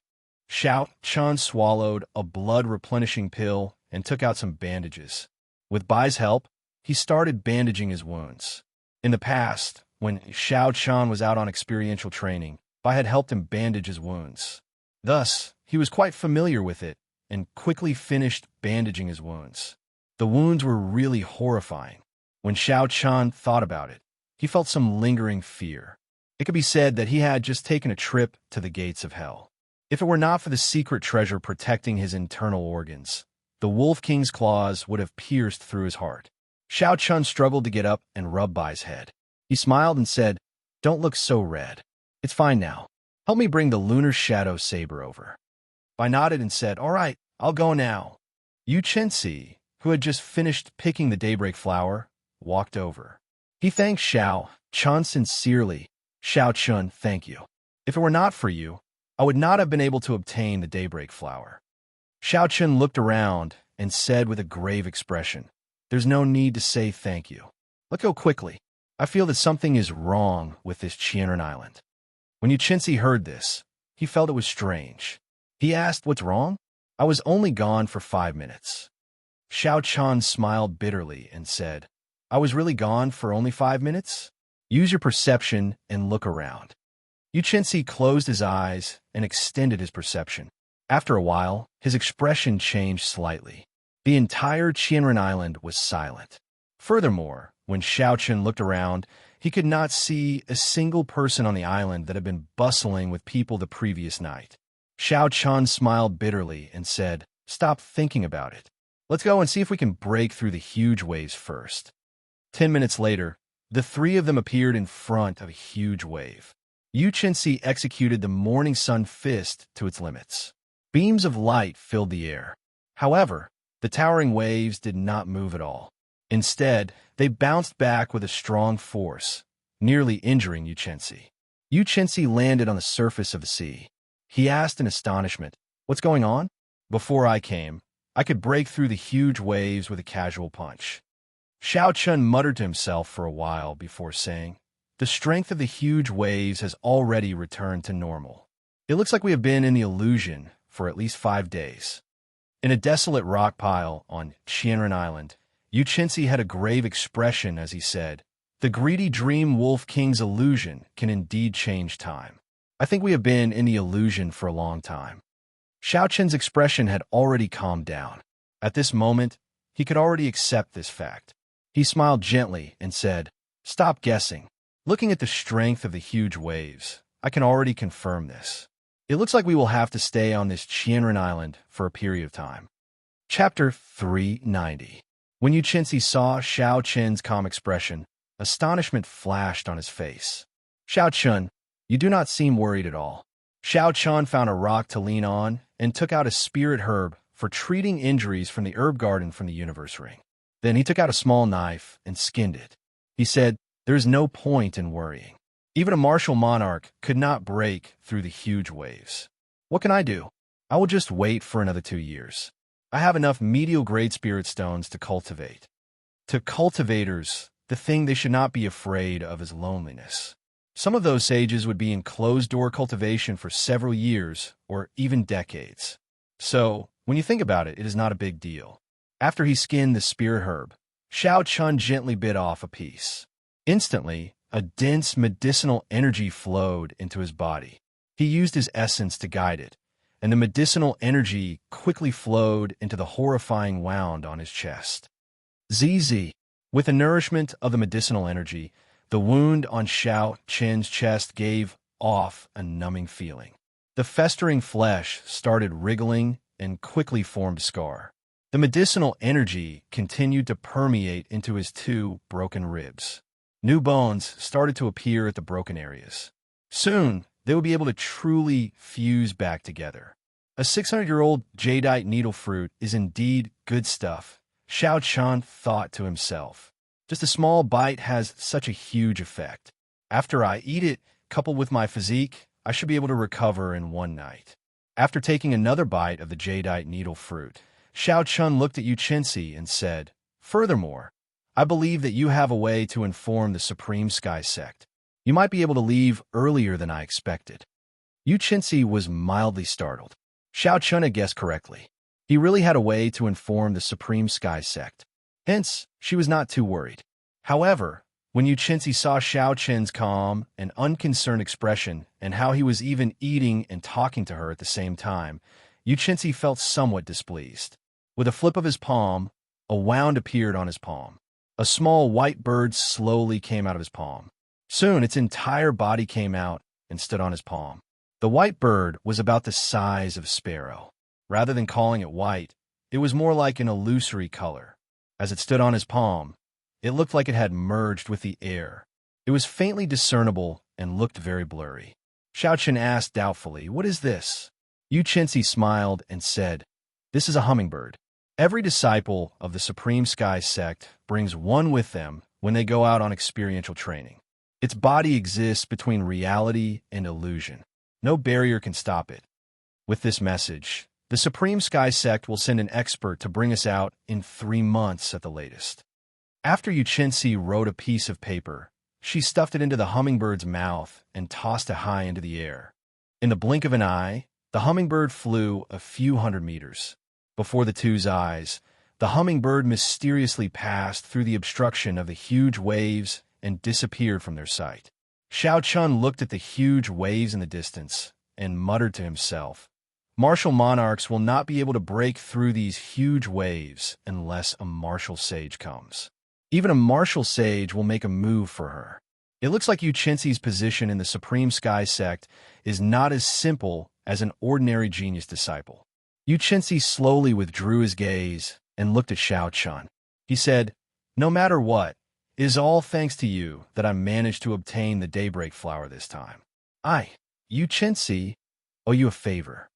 Xiao Chun swallowed a blood-replenishing pill and took out some bandages. With Bai's help, he started bandaging his wounds. In the past, when Xiao Chun was out on experiential training, Bai had helped him bandage his wounds. Thus, he was quite familiar with it and quickly finished bandaging his wounds. The wounds were really horrifying. When Xiao Chun thought about it, he felt some lingering fear. It could be said that he had just taken a trip to the gates of hell. If it were not for the secret treasure protecting his internal organs, the Wolf King's claws would have pierced through his heart. Xiao Chun struggled to get up and rub Bai's head. He smiled and said, "Don't look so red. It's fine now. Help me bring the lunar shadow saber over." Bai nodded and said, "All right, I'll go now." Xianxia, who had just finished picking the daybreak flower, walked over. He thanked Xiao Chun sincerely. "Xiao Chun, thank you. If it were not for you, I would not have been able to obtain the daybreak flower." Xiao Chun looked around and said with a grave expression, "There's no need to say thank you. Let's go quickly. I feel that something is wrong with this Qianren Island." When Xianxia heard this, he felt it was strange. He asked, "What's wrong?" "I was only gone for 5 minutes." Xiao Chun smiled bitterly and said, "I was really gone for only 5 minutes? Use your perception and look around." Xianxia closed his eyes and extended his perception. After a while, his expression changed slightly. The entire Qianren Island was silent. Furthermore, when Xiao Chun looked around, he could not see a single person on the island that had been bustling with people the previous night. Xiao Chun smiled bitterly and said, "Stop thinking about it. Let's go and see if we can break through the huge waves first." 10 minutes later, the three of them appeared in front of a huge wave. Xianxia executed the morning sun fist to its limits. Beams of light filled the air. However, the towering waves did not move at all. Instead, they bounced back with a strong force, nearly injuring Xianxia. Xianxia landed on the surface of the sea. He asked in astonishment, "What's going on?" "Before I came, I could break through the huge waves with a casual punch." Xiao Chun muttered to himself for a while before saying, "The strength of the huge waves has already returned to normal. It looks like we have been in the illusion for at least 5 days." In a desolate rock pile on Qianren Island, Xianxia had a grave expression as he said, "The greedy dream Wolf King's illusion can indeed change time. I think we have been in the illusion for a long time." Xiao Chen's expression had already calmed down. At this moment, he could already accept this fact. He smiled gently and said, "Stop guessing. Looking at the strength of the huge waves, I can already confirm this. It looks like we will have to stay on this Qianren Island for a period of time." Chapter 390. When Xianxia saw Xiao Chen's calm expression, astonishment flashed on his face. "Xiao Chun, you do not seem worried at all." Xiao Chun found a rock to lean on and took out a spirit herb for treating injuries from the herb garden from the universe ring. Then he took out a small knife and skinned it. He said, "There is no point in worrying. Even a martial monarch could not break through the huge waves. What can I do? I will just wait for another 2 years. I have enough medial-grade spirit stones to cultivate." To cultivators, the thing they should not be afraid of is loneliness. Some of those sages would be in closed-door cultivation for several years or even decades. So, when you think about it, it is not a big deal. After he skinned the spirit herb, Xiao Chun gently bit off a piece. Instantly, a dense medicinal energy flowed into his body. He used his essence to guide it, and the medicinal energy quickly flowed into the horrifying wound on his chest. ZZ. With the nourishment of the medicinal energy, the wound on Xiao Chen's chest gave off a numbing feeling. The festering flesh started wriggling and quickly formed a scar. The medicinal energy continued to permeate into his two broken ribs. New bones started to appear at the broken areas. Soon, they would be able to truly fuse back together. A 600-year-old jadeite needle fruit is indeed good stuff, Xianxia thought to himself. Just a small bite has such a huge effect. After I eat it, coupled with my physique, I should be able to recover in one night. After taking another bite of the jadeite needle fruit, Xianxia looked at Xianxia and said, "Furthermore, I believe that you have a way to inform the Supreme Sky Sect. You might be able to leave earlier than I expected." Xianxia was mildly startled. Xianxia had guessed correctly. He really had a way to inform the Supreme Sky Sect. Hence, she was not too worried. However, when Xianxia saw Xiaoqian's calm and unconcerned expression and how he was even eating and talking to her at the same time, Xianxia felt somewhat displeased. With a flip of his palm, a wound appeared on his palm. A small white bird slowly came out of his palm. Soon, its entire body came out and stood on his palm. The white bird was about the size of a sparrow. Rather than calling it white, it was more like an illusory color. As it stood on his palm, it looked like it had merged with the air. It was faintly discernible and looked very blurry. Xiaoqian asked doubtfully, "What is this?" Xianxia smiled and said, "This is a hummingbird. Every disciple of the Supreme Sky Sect brings one with them when they go out on experiential training. Its body exists between reality and illusion. No barrier can stop it. With this message, the Supreme Sky Sect will send an expert to bring us out in 3 months at the latest." After Xianxia wrote a piece of paper, she stuffed it into the hummingbird's mouth and tossed it high into the air. In the blink of an eye, the hummingbird flew a few hundred meters. Before the two's eyes, the hummingbird mysteriously passed through the obstruction of the huge waves and disappeared from their sight. Xiaoqian looked at the huge waves in the distance and muttered to himself, "Martial monarchs will not be able to break through these huge waves unless a martial sage comes. Even a martial sage will make a move for her." It looks like Xianxia's position in the Supreme Sky Sect is not as simple as an ordinary genius disciple. Xianxia slowly withdrew his gaze and looked at Xiaoqian. He said, "No matter what, it is all thanks to you that I managed to obtain the daybreak flower this time. I, Xianxia, owe you a favor."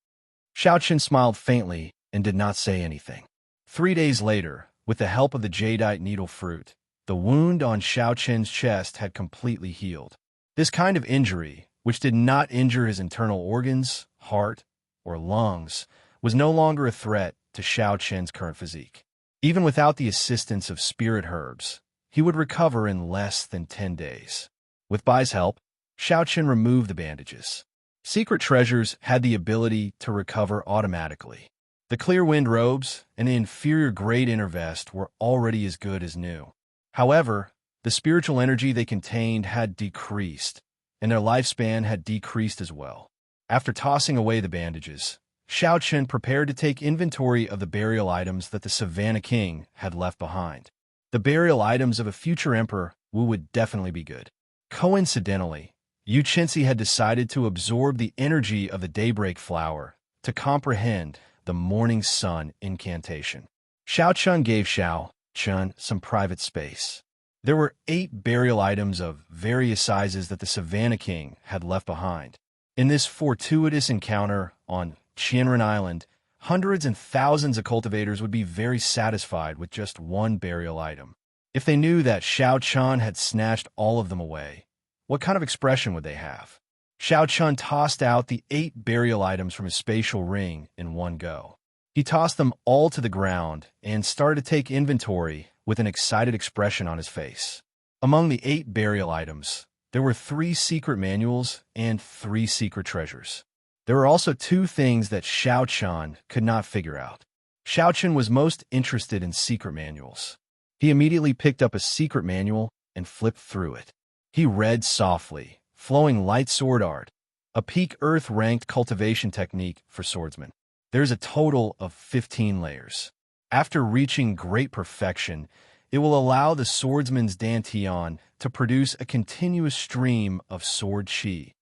Xiaoqian smiled faintly and did not say anything. 3 days later, with the help of the jadeite needle fruit, the wound on Xiaoqian's chest had completely healed. This kind of injury, which did not injure his internal organs, heart, or lungs, was no longer a threat to Xiaoqian's current physique. Even without the assistance of spirit herbs, he would recover in less than 10 days. With Bai's help, Xiaoqian removed the bandages. Secret treasures had the ability to recover automatically. The clear wind robes and the inferior grade inner vest were already as good as new. However, the spiritual energy they contained had decreased, and their lifespan had decreased as well. After tossing away the bandages, Xiaoqian prepared to take inventory of the burial items that the Savannah King had left behind. The burial items of a future emperor would definitely be good. Coincidentally, Xianxia had decided to absorb the energy of the daybreak flower to comprehend the morning sun incantation. Xiaoqian gave Xiaoqian some private space. There were 8 burial items of various sizes that the Savannah King had left behind. In this fortuitous encounter on Qianren Island, hundreds and thousands of cultivators would be very satisfied with just one burial item. If they knew that Xiaoqian had snatched all of them away, what kind of expression would they have? Xiaoqian tossed out the 8 burial items from his spatial ring in one go. He tossed them all to the ground and started to take inventory with an excited expression on his face. Among the 8 burial items, there were 3 secret manuals and 3 secret treasures. There were also 2 things that Xiaoqian could not figure out. Xiaoqian was most interested in secret manuals. He immediately picked up a secret manual and flipped through it. He read softly, flowing light sword art, a peak earth-ranked cultivation technique for swordsmen. There's a total of 15 layers. After reaching great perfection, it will allow the swordsman's dantian to produce a continuous stream of sword qi.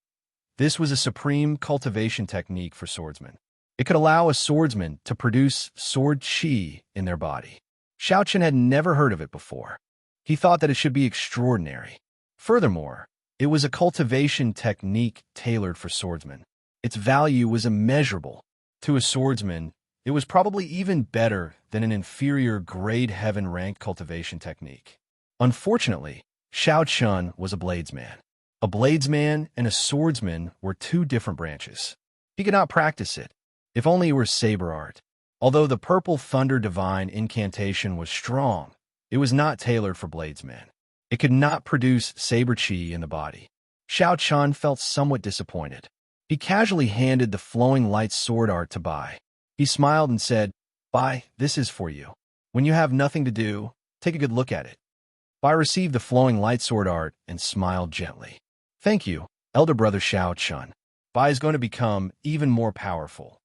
This was a supreme cultivation technique for swordsmen. It could allow a swordsman to produce sword qi in their body. Xianxia had never heard of it before. He thought that it should be extraordinary. Furthermore, it was a cultivation technique tailored for swordsmen. Its value was immeasurable. To a swordsman, it was probably even better than an inferior grade heaven-ranked cultivation technique. Unfortunately, Xianxia was a bladesman. A bladesman and a swordsman were two different branches. He could not practice it, if only it were saber art. Although the Purple Thunder Divine incantation was strong, it was not tailored for bladesmen. It could not produce saber chi in the body. Xianxia felt somewhat disappointed. He casually handed the flowing light sword art to Bai. He smiled and said, "Bai, this is for you. When you have nothing to do, take a good look at it." Bai received the flowing light sword art and smiled gently. "Thank you, elder brother Xianxia. Bai is going to become even more powerful."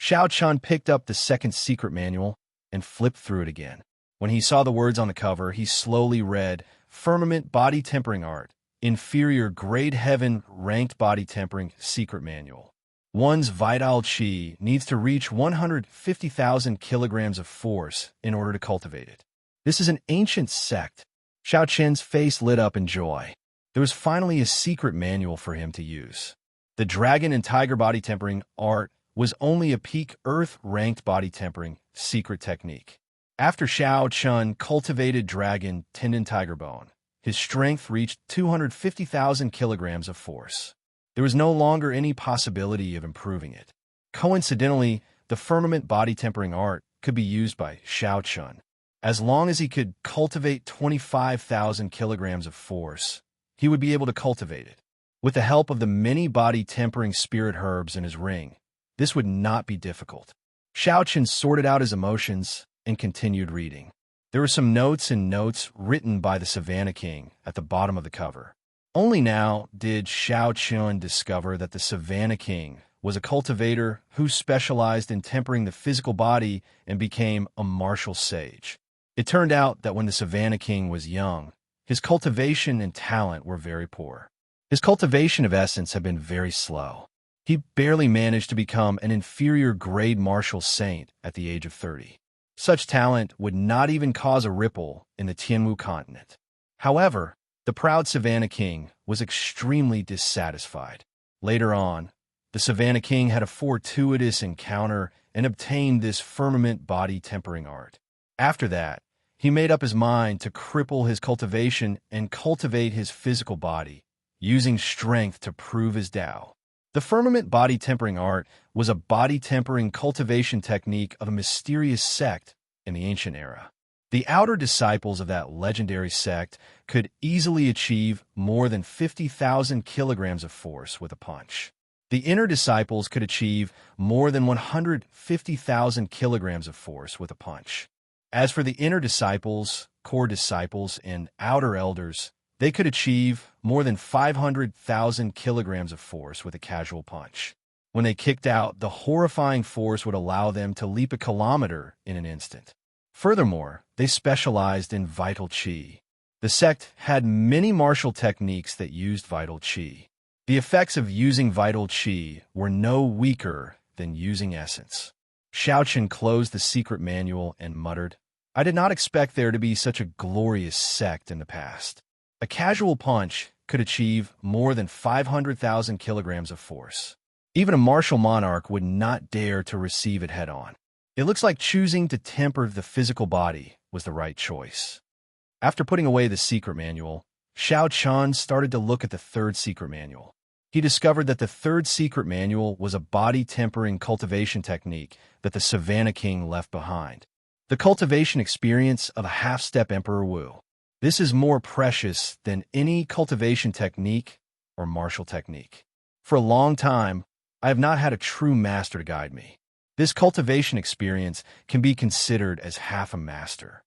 Xianxia picked up the second secret manual and flipped through it again. When he saw the words on the cover, he slowly read, "Firmament Body Tempering Art, Inferior Grade Heaven Ranked Body Tempering Secret Manual. One's vital chi needs to reach 150,000 kilograms of force in order to cultivate it." This is an ancient sect. Xiaoqian's face lit up in joy. There was finally a secret manual for him to use. The Dragon and Tiger Body Tempering Art was only a peak Earth-ranked body tempering secret technique. After Xiaoqian cultivated Dragon Tendon Tiger Bone, his strength reached 250,000 kilograms of force. There was no longer any possibility of improving it. Coincidentally, the Firmament Body Tempering Art could be used by Xiaoqian. As long as he could cultivate 25,000 kilograms of force, he would be able to cultivate it. With the help of the many body tempering spirit herbs in his ring, this would not be difficult. Xiaoqian sorted out his emotions and continued reading. There were some notes and notes written by the Savannah King at the bottom of the cover. Only now did Xiaoqian discover that the Savannah King was a cultivator who specialized in tempering the physical body and became a martial sage. It turned out that when the Savannah King was young, his cultivation and talent were very poor. His cultivation of essence had been very slow. He barely managed to become an inferior grade martial saint at the age of 30. Such talent would not even cause a ripple in the Tianwu continent. However, the proud Savannah King was extremely dissatisfied. Later on, the Savannah King had a fortuitous encounter and obtained this firmament body tempering art. After that, he made up his mind to cripple his cultivation and cultivate his physical body, using strength to prove his Tao. The firmament body tempering art was a body tempering cultivation technique of a mysterious sect in the ancient era. The outer disciples of that legendary sect could easily achieve more than 50,000 kilograms of force with a punch. The inner disciples could achieve more than 150,000 kilograms of force with a punch. As for the inner disciples, core disciples, and outer elders, they could achieve more than 500,000 kilograms of force with a casual punch. When they kicked out, the horrifying force would allow them to leap a kilometer in an instant. Furthermore, they specialized in vital chi. The sect had many martial techniques that used vital chi. The effects of using vital chi were no weaker than using essence. Xiaoqian closed the secret manual and muttered, "I did not expect there to be such a glorious sect in the past." A casual punch could achieve more than 500,000 kilograms of force. Even a martial monarch would not dare to receive it head-on. It looks like choosing to temper the physical body was the right choice. After putting away the secret manual, Xiaoqian started to look at the third secret manual. He discovered that the third secret manual was a body-tempering cultivation technique that the Savannah King left behind. The cultivation experience of a half-step Emperor Wu. This is more precious than any cultivation technique or martial technique. For a long time, I have not had a true master to guide me. This cultivation experience can be considered as half a master.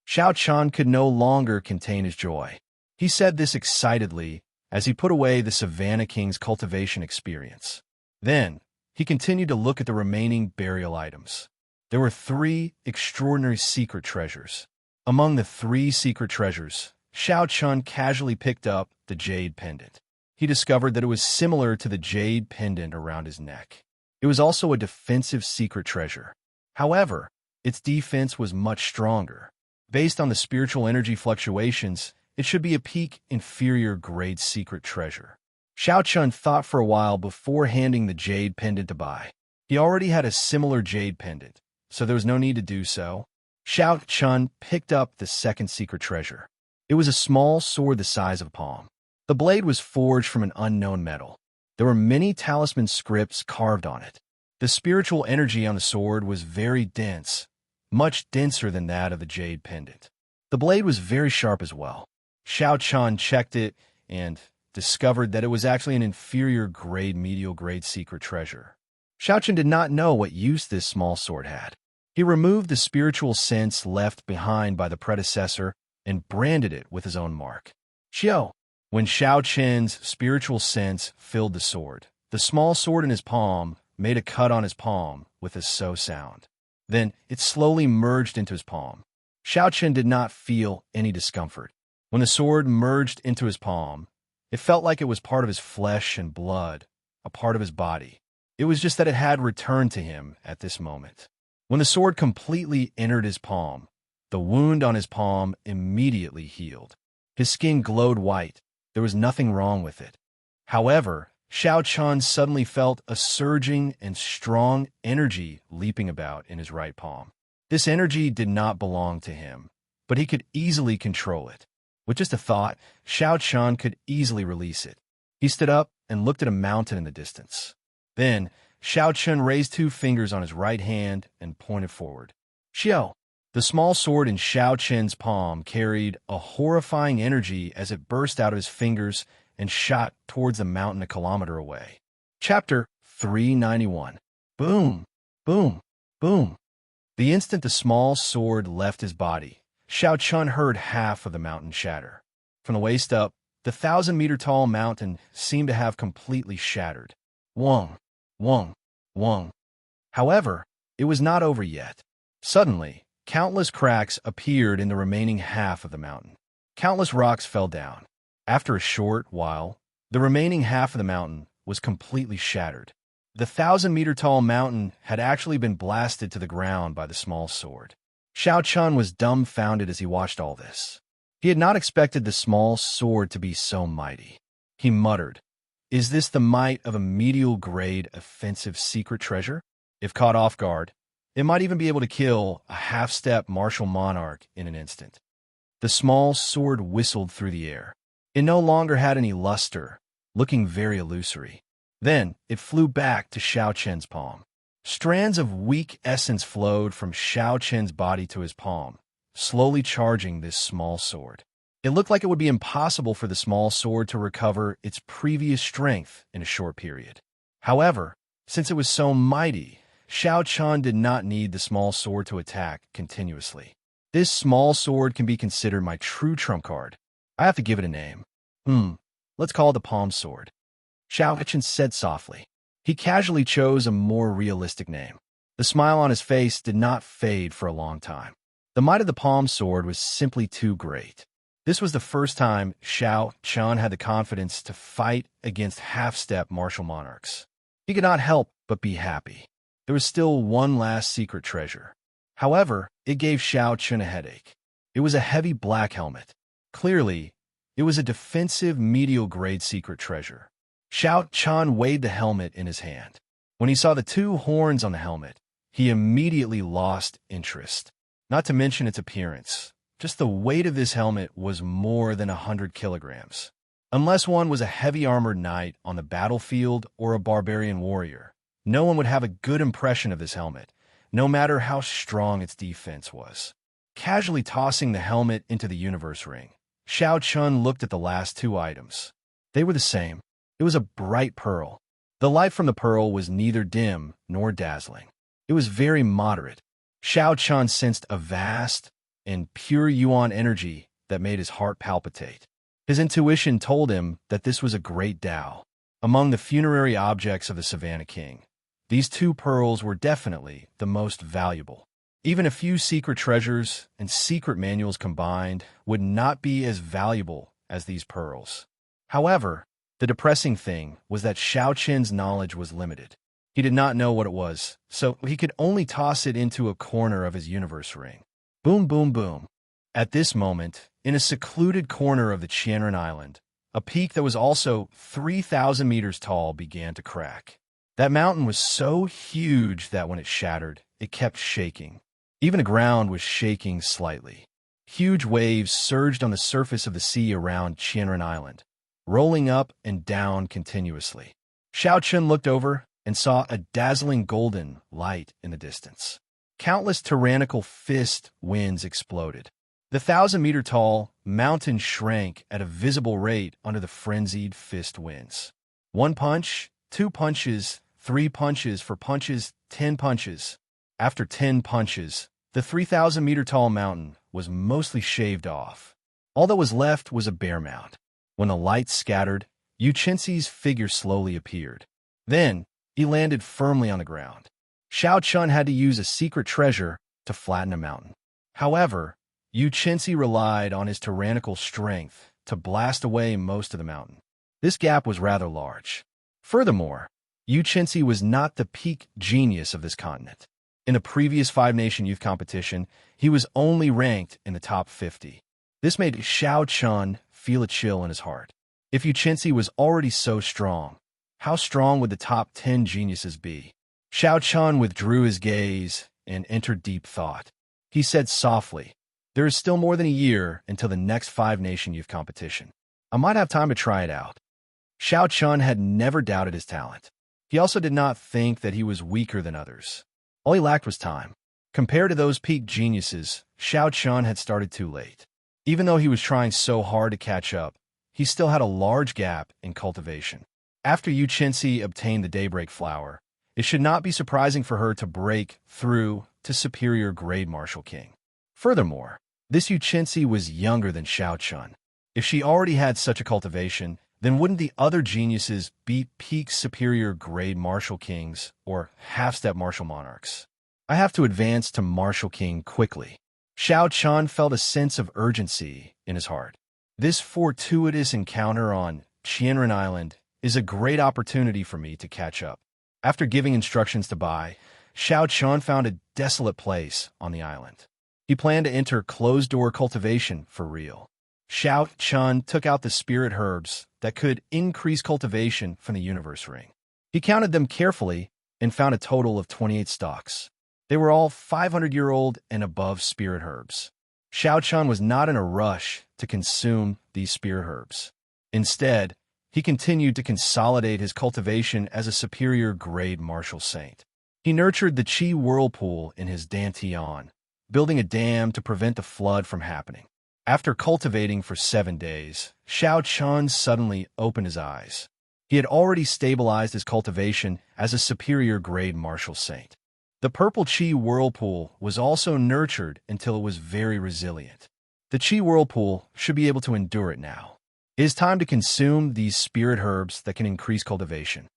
Xiaoqian could no longer contain his joy. He said this excitedly as he put away the Savannah King's cultivation experience. Then, he continued to look at the remaining burial items. There were 3 extraordinary secret treasures. Among the 3 secret treasures, Xiaoqian casually picked up the jade pendant. he discovered that it was similar to the jade pendant around his neck. It was also a defensive secret treasure. However, its defense was much stronger. Based on the spiritual energy fluctuations, it should be a peak inferior grade secret treasure. Xiaochun thought for a while before handing the jade pendant to buy. He already had a similar jade pendant, so there was no need to do so. Xiaochun picked up the second secret treasure. It was a small sword the size of a palm. The blade was forged from an unknown metal. There were many talisman scripts carved on it. The spiritual energy on the sword was very dense, much denser than that of the jade pendant. The blade was very sharp as well. Xiaochun checked it and discovered that it was actually an inferior grade medial grade secret treasure. Xiaochun did not know what use this small sword had. He removed the spiritual sense left behind by the predecessor and branded it with his own mark. Xiao. When Xiaochun's spiritual sense filled the sword, the small sword in his palm made a cut on his palm with a so sound. Then it slowly merged into his palm. Xiaochun did not feel any discomfort. When the sword merged into his palm, it felt like it was part of his flesh and blood, a part of his body. It was just that it had returned to him at this moment. When the sword completely entered his palm, the wound on his palm immediately healed. His skin glowed white. There was nothing wrong with it. However, Xiaochun suddenly felt a surging and strong energy leaping about in his right palm. This energy did not belong to him, but he could easily control it. With just a thought, Xiaochun could easily release it. He stood up and looked at a mountain in the distance. Then, Xiaochun raised 2 fingers on his right hand and pointed forward. Xiao! The small sword in Xiaochun's palm carried a horrifying energy as it burst out of his fingers and shot towards the mountain a kilometer away. Chapter 391. Boom! Boom! Boom! The instant the small sword left his body, Xiaochun heard half of the mountain shatter. From the waist up, the 1,000-meter-tall mountain seemed to have completely shattered. Wong! Wong! Wong! However, it was not over yet. Suddenly, countless cracks appeared in the remaining half of the mountain. Countless rocks fell down. After a short while, the remaining half of the mountain was completely shattered. The 1,000-meter-tall mountain had actually been blasted to the ground by the small sword. Xiaochun was dumbfounded as he watched all this. He had not expected the small sword to be so mighty. He muttered, "Is this the might of a medial-grade offensive secret treasure? If caught off guard, it might even be able to kill a half-step martial monarch in an instant." The small sword whistled through the air. It no longer had any luster, looking very illusory. Then it flew back to Xiaochun's palm. Strands of weak essence flowed from Xiaochun's body to his palm, slowly charging this small sword. It looked like it would be impossible for the small sword to recover its previous strength in a short period. However, since it was so mighty, Xiaochun did not need the small sword to attack continuously. This small sword can be considered my true trump card. I have to give it a name. Let's call it the palm sword. Xiaochun said softly. He casually chose a more realistic name. The smile on his face did not fade for a long time. The might of the palm sword was simply too great. This was the first time Xiaochun had the confidence to fight against half-step martial monarchs. He could not help but be happy. There was still one last secret treasure. However, it gave Xiaochun a headache. It was a heavy black helmet. Clearly, it was a defensive medial-grade secret treasure. Xiaochun weighed the helmet in his hand. When he saw the 2 horns on the helmet, he immediately lost interest. Not to mention its appearance. Just the weight of this helmet was more than 100 kilograms. Unless one was a heavy armored knight on the battlefield or a barbarian warrior, no one would have a good impression of this helmet, no matter how strong its defense was. Casually tossing the helmet into the universe ring, Xiaochun looked at the last 2 items. They were the same. It was a bright pearl. The light from the pearl was neither dim nor dazzling. It was very moderate. Xiaochun sensed a vast and pure yuan energy that made his heart palpitate. His intuition told him that this was a great Tao. Among the funerary objects of the Savannah King, these 2 pearls were definitely the most valuable. Even a few secret treasures and secret manuals combined would not be as valuable as these pearls. However, The depressing thing was that Xiaoqin's knowledge was limited. He did not know what it was, so he could only toss it into a corner of his universe ring. Boom, boom, boom. At this moment, in a secluded corner of the Qianren Island, a peak that was also 3,000 meters tall began to crack. That mountain was so huge that when it shattered, it kept shaking. Even the ground was shaking slightly. Huge waves surged on the surface of the sea around Qianren Island, rolling up and down continuously. Xiaoqin looked over and saw a dazzling golden light in the distance. Countless tyrannical fist winds exploded. The 1,000-meter-tall mountain shrank at a visible rate under the frenzied fist winds. 1 punch, 2 punches, 3 punches, 4 punches, 10 punches. After 10 punches, the 3,000-meter-tall mountain was mostly shaved off. All that was left was a bare mound. When the light scattered, Xianxia's figure slowly appeared. Then, he landed firmly on the ground. Xiaoqin had to use a secret treasure to flatten a mountain. However, Xianxia relied on his tyrannical strength to blast away most of the mountain. This gap was rather large. Furthermore, Xianxia was not the peak genius of this continent. In the previous 5-nation youth competition, he was only ranked in the top 50. This made Xiaoqin feel a chill in his heart. If Xianxia was already so strong, how strong would the top 10 geniuses be? Xiaoqin withdrew his gaze and entered deep thought. He said softly, "There is still more than a year until the next 5-nation youth competition. I might have time to try it out." Xiaoqin had never doubted his talent. He also did not think that he was weaker than others. All he lacked was time. Compared to those peak geniuses, Xiaoqin had started too late. Even though he was trying so hard to catch up, he still had a large gap in cultivation. After Xianxia obtained the Daybreak Flower, it should not be surprising for her to break through to superior grade Martial King. Furthermore, this Xianxia was younger than Xiaoqin. If she already had such a cultivation, then wouldn't the other geniuses be peak superior grade Martial Kings or half-step Martial Monarchs? I have to advance to Martial King quickly. Xiaoqin felt a sense of urgency in his heart. This fortuitous encounter on Qianren Island is a great opportunity for me to catch up. After giving instructions to Bai, Xiaoqin found a desolate place on the island. He planned to enter closed-door cultivation for real. Xiaoqin took out the spirit herbs that could increase cultivation from the universe ring. He counted them carefully and found a total of 28 stalks. They were all 500-year-old and above spirit herbs. Xiaoqin was not in a rush to consume these spirit herbs. Instead, he continued to consolidate his cultivation as a superior grade martial saint. He nurtured the Qi whirlpool in his Dantian, building a dam to prevent the flood from happening. After cultivating for 7 days, Xiaoqin suddenly opened his eyes. He had already stabilized his cultivation as a superior grade martial saint. The purple Qi whirlpool was also nurtured until it was very resilient. The Qi whirlpool should be able to endure it now. It is time to consume these spirit herbs that can increase cultivation.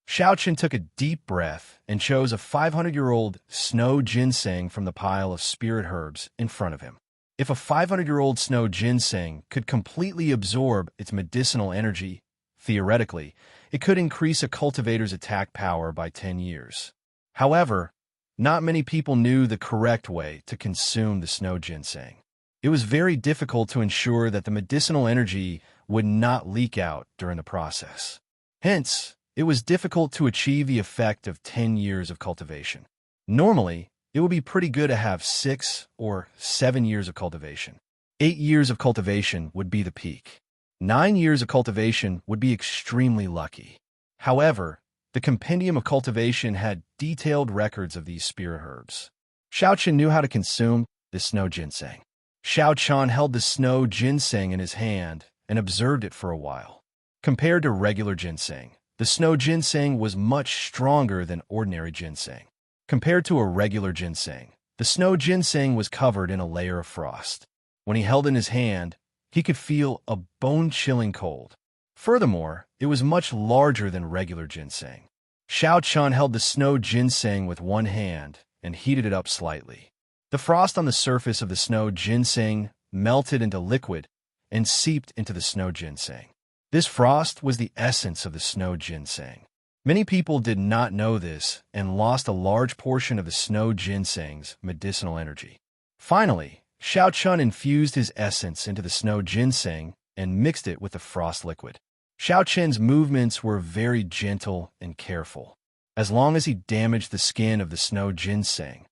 Xiaoqin took a deep breath and chose a 500-year-old snow ginseng from the pile of spirit herbs in front of him. If a 500-year-old snow ginseng could completely absorb its medicinal energy, theoretically, it could increase a cultivator's attack power by 10 years. However, not many people knew the correct way to consume the snow ginseng. It was very difficult to ensure that the medicinal energy would not leak out during the process. Hence, it was difficult to achieve the effect of 10 years of cultivation. Normally, it would be pretty good to have 6 or 7 years of cultivation. 8 years of cultivation would be the peak. 9 years of cultivation would be extremely lucky. However, the Compendium of Cultivation had detailed records of these spirit herbs. Xiaoqin knew how to consume the snow ginseng. Xiaoqin held the snow ginseng in his hand and observed it for a while. Compared to regular ginseng, the snow ginseng was much stronger than ordinary ginseng. Compared to a regular ginseng, the snow ginseng was covered in a layer of frost. When he held it in his hand, he could feel a bone-chilling cold. Furthermore, it was much larger than regular ginseng. Xiaoqin held the snow ginseng with one hand and heated it up slightly. The frost on the surface of the snow ginseng melted into liquid and seeped into the snow ginseng. This frost was the essence of the snow ginseng. Many people did not know this and lost a large portion of the snow ginseng's medicinal energy. Finally, Xiaochun infused his essence into the snow ginseng and mixed it with the frost liquid. Xiaochun's movements were very gentle and careful. As long as he damaged the skin of the snow ginseng,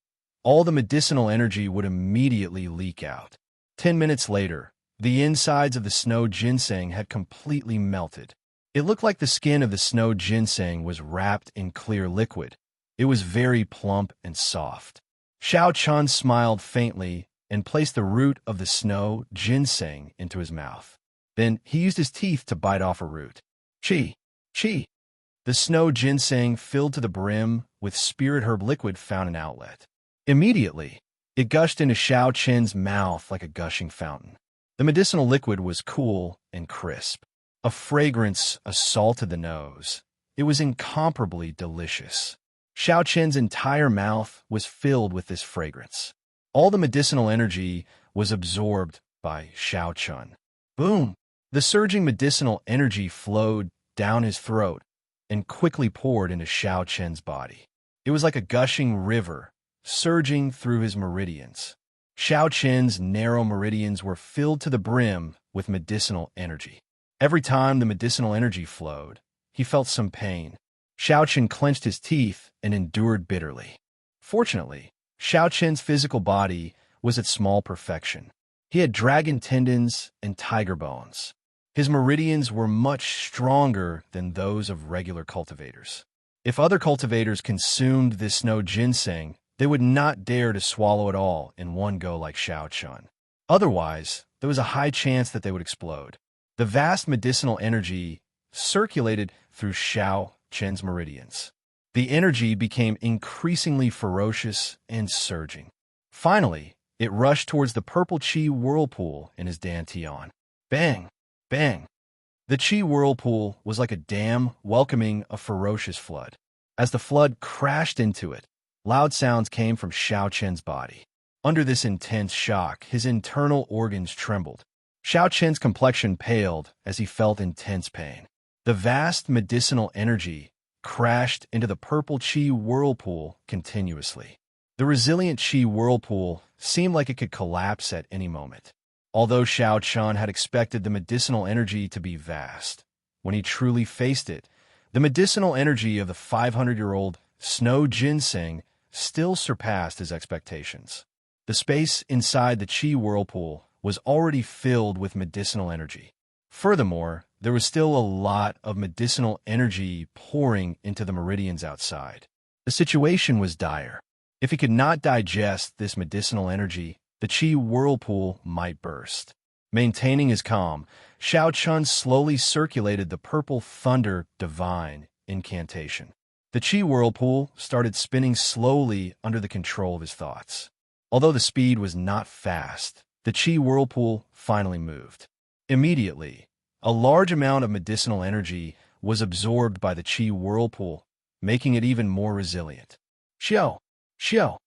all the medicinal energy would immediately leak out. 10 minutes later, the insides of the snow ginseng had completely melted. It looked like the skin of the snow ginseng was wrapped in clear liquid. It was very plump and soft. Xiaochun smiled faintly and placed the root of the snow ginseng into his mouth. Then he used his teeth to bite off a root. Chi! Chi! The snow ginseng filled to the brim with spirit herb liquid found an outlet. Immediately, it gushed into Xiaochun's mouth like a gushing fountain. The medicinal liquid was cool and crisp. A fragrance assaulted the nose. It was incomparably delicious. Xiaochun's entire mouth was filled with this fragrance. All the medicinal energy was absorbed by Xiaochun. Boom! The surging medicinal energy flowed down his throat and quickly poured into Xiaochun's body. It was like a gushing river, surging through his meridians. Xiaochun's narrow meridians were filled to the brim with medicinal energy. Every time the medicinal energy flowed, he felt some pain. Xiaochun clenched his teeth and endured bitterly. Fortunately, Xiaochun's physical body was at small perfection. He had dragon tendons and tiger bones. His meridians were much stronger than those of regular cultivators. If other cultivators consumed this snow ginseng, they would not dare to swallow it all in one go like Xiaochun. Otherwise, there was a high chance that they would explode. The vast medicinal energy circulated through Xiaochun's meridians. The energy became increasingly ferocious and surging. Finally, it rushed towards the purple chi whirlpool in his dantian. Bang! Bang! The chi whirlpool was like a dam welcoming a ferocious flood. As the flood crashed into it, loud sounds came from Xiaochun's body. Under this intense shock, his internal organs trembled. Xiaochun's complexion paled as he felt intense pain. The vast medicinal energy crashed into the purple chi whirlpool continuously. The resilient chi whirlpool seemed like it could collapse at any moment. Although Xiaochun had expected the medicinal energy to be vast, when he truly faced it, the medicinal energy of the 500-year-old snow ginseng still surpassed his expectations. The space inside the chi whirlpool was already filled with medicinal energy. Furthermore, there was still a lot of medicinal energy pouring into the meridians outside. The situation was dire. If he could not digest this medicinal energy, the chi whirlpool might burst. Maintaining his calm, Xiaochun slowly circulated the purple thunder divine incantation. The chi whirlpool started spinning slowly under the control of his thoughts. Although the speed was not fast, the chi whirlpool finally moved. Immediately, a large amount of medicinal energy was absorbed by the chi whirlpool, making it even more resilient. Xiao! Xiao!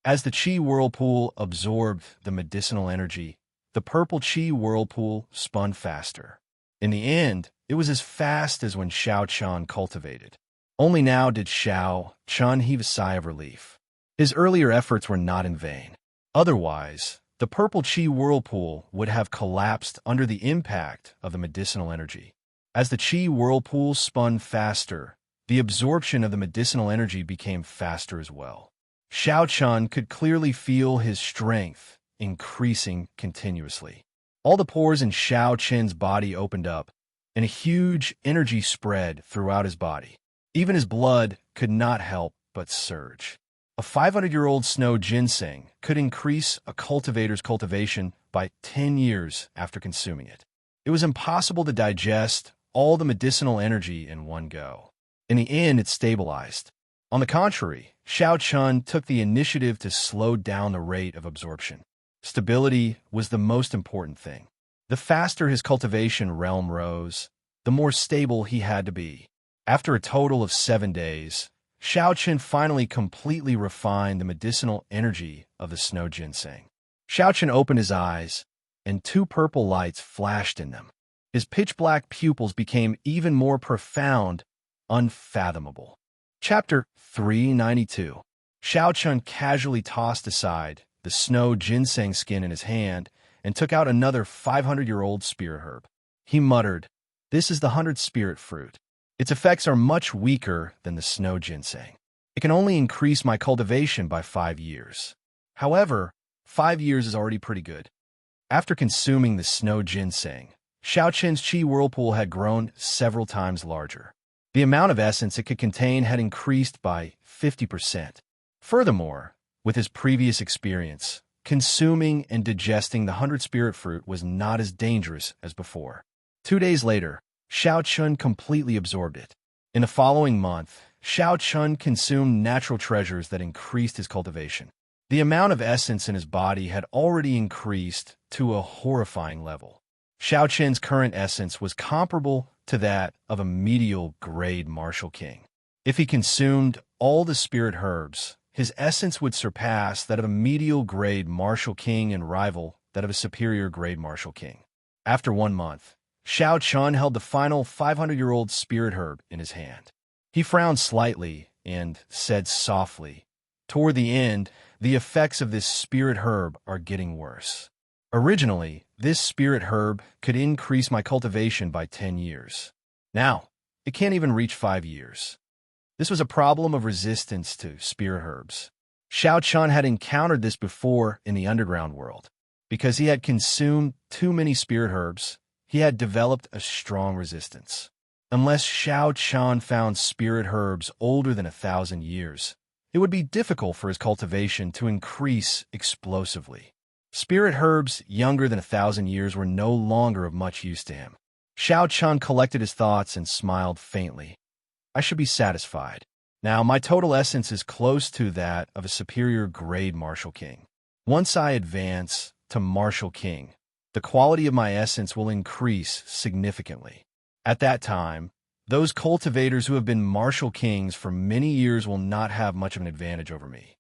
As the chi whirlpool absorbed the medicinal energy, the purple chi whirlpool spun faster. In the end, it was as fast as when Xiaochun cultivated. Only now did Xiaochun heave a sigh of relief. His earlier efforts were not in vain. Otherwise, the purple chi whirlpool would have collapsed under the impact of the medicinal energy. As the chi whirlpool spun faster, the absorption of the medicinal energy became faster as well. Xiaochun could clearly feel his strength increasing continuously. All the pores in Xiaochun's body opened up, and a huge energy spread throughout his body. Even his blood could not help but surge. A 500-year-old snow ginseng could increase a cultivator's cultivation by 10 years after consuming it. It was impossible to digest all the medicinal energy in one go. In the end, it stabilized. On the contrary, Xiaochun took the initiative to slow down the rate of absorption. Stability was the most important thing. The faster his cultivation realm rose, the more stable he had to be. After a total of 7 days, Xiaochun finally completely refined the medicinal energy of the snow ginseng. Xiaochun opened his eyes, and 2 purple lights flashed in them. His pitch-black pupils became even more profound, unfathomable. Chapter 392. Xiaochun casually tossed aside the snow ginseng skin in his hand and took out another 500-year-old spirit herb. He muttered, "This is the 100th spirit fruit. Its effects are much weaker than the snow ginseng. It can only increase my cultivation by 5 years. However, 5 years is already pretty good." After consuming the snow ginseng, Xiaochun's qi whirlpool had grown several times larger. The amount of essence it could contain had increased by 50%. Furthermore, with his previous experience, consuming and digesting the 100 spirit fruit was not as dangerous as before. 2 days later, Xiaochun completely absorbed it. In the following month, Xiaochun consumed natural treasures that increased his cultivation. The amount of essence in his body had already increased to a horrifying level. Xiaochun's current essence was comparable to that of a medial-grade martial king. If he consumed all the spirit herbs, his essence would surpass that of a medial-grade martial king and rival that of a superior-grade martial king. After 1 month, Xiaochun held the final 500-year-old spirit herb in his hand. He frowned slightly and said softly, "Toward the end, the effects of this spirit herb are getting worse. Originally, this spirit herb could increase my cultivation by 10 years. Now, it can't even reach 5 years. This was a problem of resistance to spirit herbs. Xiaochun had encountered this before in the underground world. Because he had consumed too many spirit herbs, he had developed a strong resistance. Unless Xiaochun found spirit herbs older than 1,000 years, it would be difficult for his cultivation to increase explosively. Spirit herbs younger than 1,000 years were no longer of much use to him. Xiaochun collected his thoughts and smiled faintly. I should be satisfied. Now, my total essence is close to that of a superior grade martial king. Once I advance to martial king, the quality of my essence will increase significantly. At that time, those cultivators who have been martial kings for many years will not have much of an advantage over me."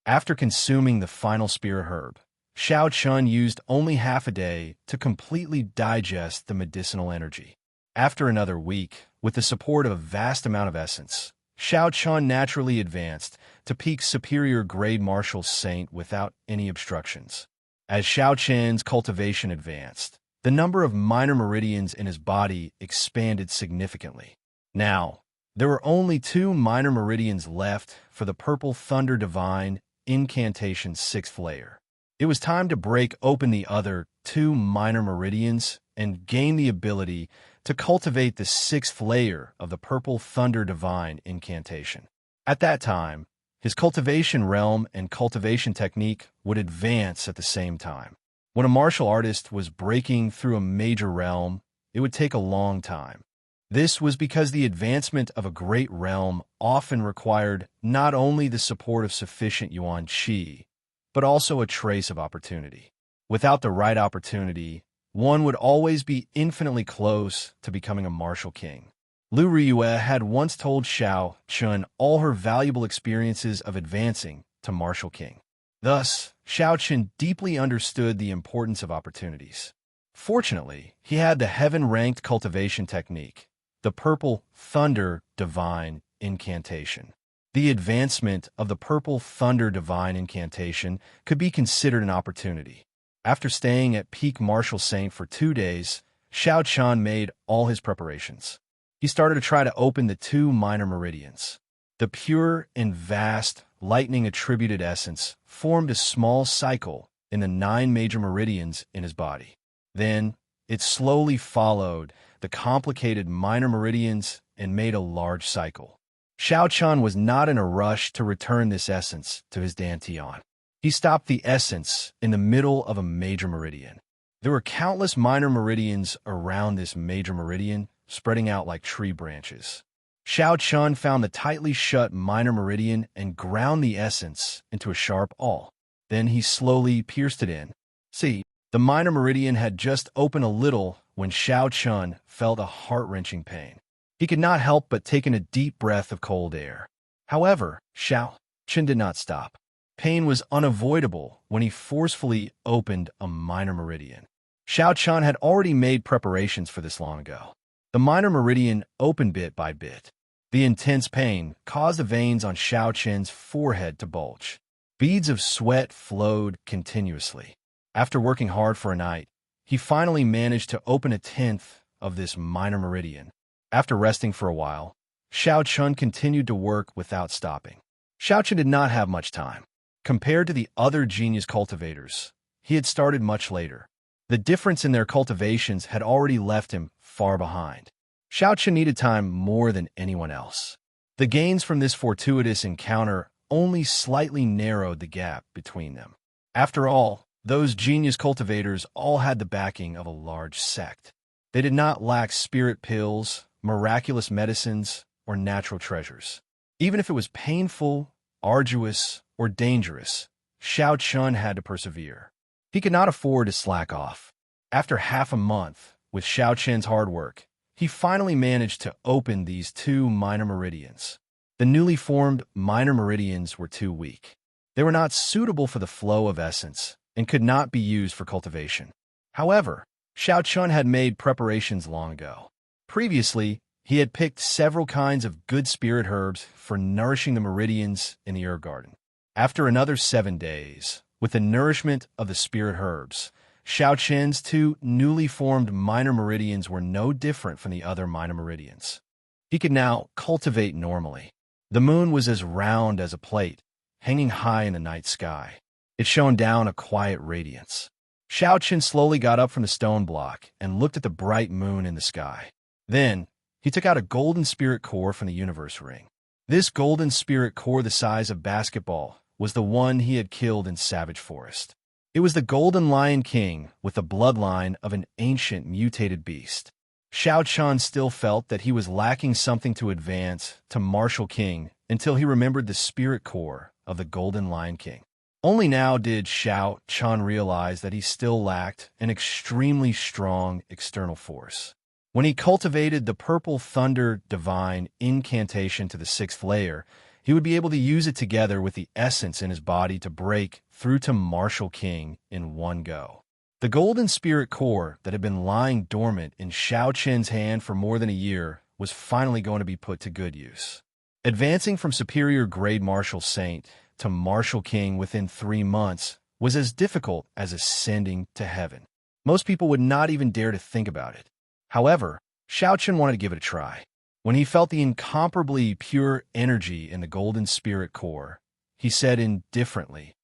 After consuming the final spirit herb, Xiaochun used only half a day to completely digest the medicinal energy. After another week, with the support of a vast amount of essence, Xiaochun naturally advanced to peak superior grade martial saint without any obstructions. As Xiaochun's cultivation advanced, the number of minor meridians in his body expanded significantly. Now, there were only 2 minor meridians left for the Purple Thunder Divine Incantation's 6th layer. It was time to break open the other 2 minor meridians and gain the ability to cultivate the 6th layer of the Purple Thunder Divine Incantation. At that time, his cultivation realm and cultivation technique would advance at the same time. When a martial artist was breaking through a major realm, it would take a long time. This was because the advancement of a great realm often required not only the support of sufficient yuan qi, but also a trace of opportunity. Without the right opportunity, one would always be infinitely close to becoming a martial king. Lu Riyue had once told Xiaochun all her valuable experiences of advancing to martial king. Thus, Xiaochun deeply understood the importance of opportunities. Fortunately, he had the heaven-ranked cultivation technique, the Purple Thunder Divine Incantation. The advancement of the Purple Thunder Divine Incantation could be considered an opportunity. After staying at peak martial saint for 2 days, Xiaochun made all his preparations. He started to try to open the 2 minor meridians. The pure and vast lightning-attributed essence formed a small cycle in the 9 major meridians in his body. Then, it slowly followed the complicated minor meridians and made a large cycle. Xiaochun was not in a rush to return this essence to his dantian. He stopped the essence in the middle of a major meridian. There were countless minor meridians around this major meridian, spreading out like tree branches. Xiaochun found the tightly shut minor meridian and ground the essence into a sharp awl. Then he slowly pierced it in. See, the minor meridian had just opened a little when Xiaochun felt a heart-wrenching pain. He could not help but take in a deep breath of cold air. However, Xiaochun did not stop. Pain was unavoidable when he forcefully opened a minor meridian. Xiaochun had already made preparations for this long ago. The minor meridian opened bit by bit. The intense pain caused the veins on Xiaochun's forehead to bulge. Beads of sweat flowed continuously. After working hard for a night, he finally managed to open a tenth of this minor meridian. After resting for a while, Xiaochun continued to work without stopping. Xiaochun did not have much time. Compared to the other genius cultivators, he had started much later. The difference in their cultivations had already left him far behind. Xiaochun needed time more than anyone else. The gains from this fortuitous encounter only slightly narrowed the gap between them. After all, those genius cultivators all had the backing of a large sect. They did not lack spirit pills, miraculous medicines, or natural treasures. Even if it was painful, arduous, or dangerous, Xiaochun had to persevere. He could not afford to slack off. After half a month, with Xiaochun's hard work, he finally managed to open these two minor meridians. The newly formed minor meridians were too weak. They were not suitable for the flow of essence and could not be used for cultivation. However, Xiaochun had made preparations long ago. Previously, he had picked several kinds of good spirit herbs for nourishing the meridians in the herb garden. After another 7 days, with the nourishment of the spirit herbs, Xiaochun's two newly formed minor meridians were no different from the other minor meridians. He could now cultivate normally. The moon was as round as a plate, hanging high in the night sky. It shone down a quiet radiance. Xiaochun slowly got up from the stone block and looked at the bright moon in the sky. Then, he took out a golden spirit core from the universe ring. This golden spirit core the size of basketball was the one he had killed in Savage Forest. It was the Golden Lion King with the bloodline of an ancient mutated beast. Xiaochun still felt that he was lacking something to advance to Martial King until he remembered the spirit core of the Golden Lion King. Only now did Xiaochun realize that he still lacked an extremely strong external force. When he cultivated the Purple Thunder Divine incantation to the 6th layer, he would be able to use it together with the essence in his body to break through to Martial King in one go. The golden spirit core that had been lying dormant in Xiaochun's hand for more than a year was finally going to be put to good use. Advancing from superior grade Martial Saint to Martial King within 3 months was as difficult as ascending to heaven. Most people would not even dare to think about it. However, Xiaochun wanted to give it a try. When he felt the incomparably pure energy in the golden spirit core, he said indifferently,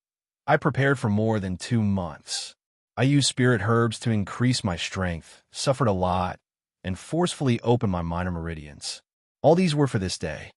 "I prepared for more than 2 months. I used spirit herbs to increase my strength, suffered a lot, and forcefully opened my minor meridians. All these were for this day."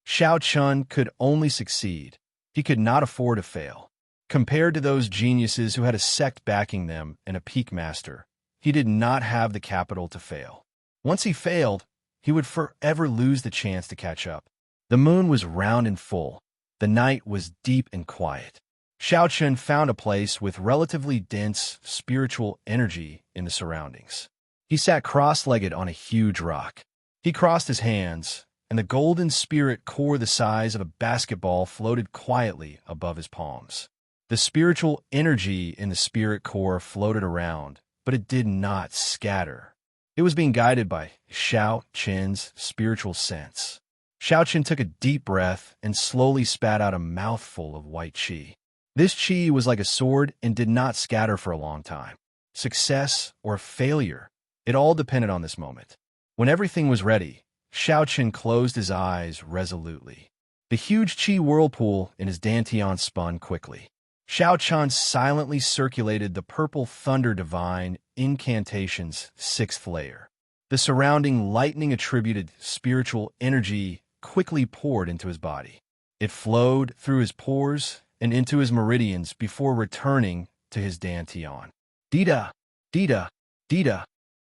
Xiaochun could only succeed. He could not afford to fail. Compared to those geniuses who had a sect backing them and a peak master, he did not have the capital to fail. Once he failed, he would forever lose the chance to catch up. The moon was round and full. The night was deep and quiet. Xiaochun found a place with relatively dense spiritual energy in the surroundings. He sat cross-legged on a huge rock. He crossed his hands, and the golden spirit core the size of a basketball floated quietly above his palms. The spiritual energy in the spirit core floated around, but it did not scatter. It was being guided by Xiaochun's spiritual sense. Xiaochun took a deep breath and slowly spat out a mouthful of white qi. This qi was like a sword and did not scatter for a long time. Success or failure, it all depended on this moment. When everything was ready, Xiaochun closed his eyes resolutely. The huge qi whirlpool in his dantian spun quickly. Xiaochun silently circulated the Purple Thunder Divine incantation's 6th layer. The surrounding lightning-attributed spiritual energy quickly poured into his body. It flowed through his pores and into his meridians before returning to his dantian. Dida, dida, dida.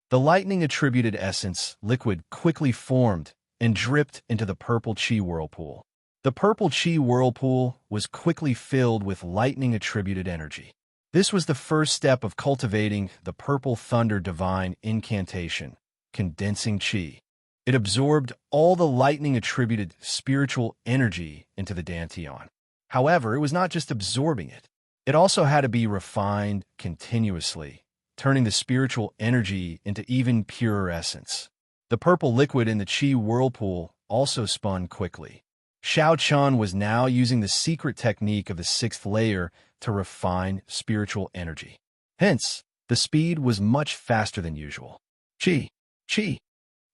The lightning-attributed essence liquid quickly formed and dripped into the purple qi whirlpool. The purple qi whirlpool was quickly filled with lightning-attributed energy. This was the first step of cultivating the Purple Thunder Divine incantation, condensing qi. It absorbed all the lightning-attributed spiritual energy into the dantian. However, it was not just absorbing it. It also had to be refined continuously turning the spiritual energy into even purer essence. The purple liquid in the Qi whirlpool also spun quickly. Xianxia was now using the secret technique of the sixth layer to refine spiritual energy. Hence, the speed was much faster than usual. Qi, Qi.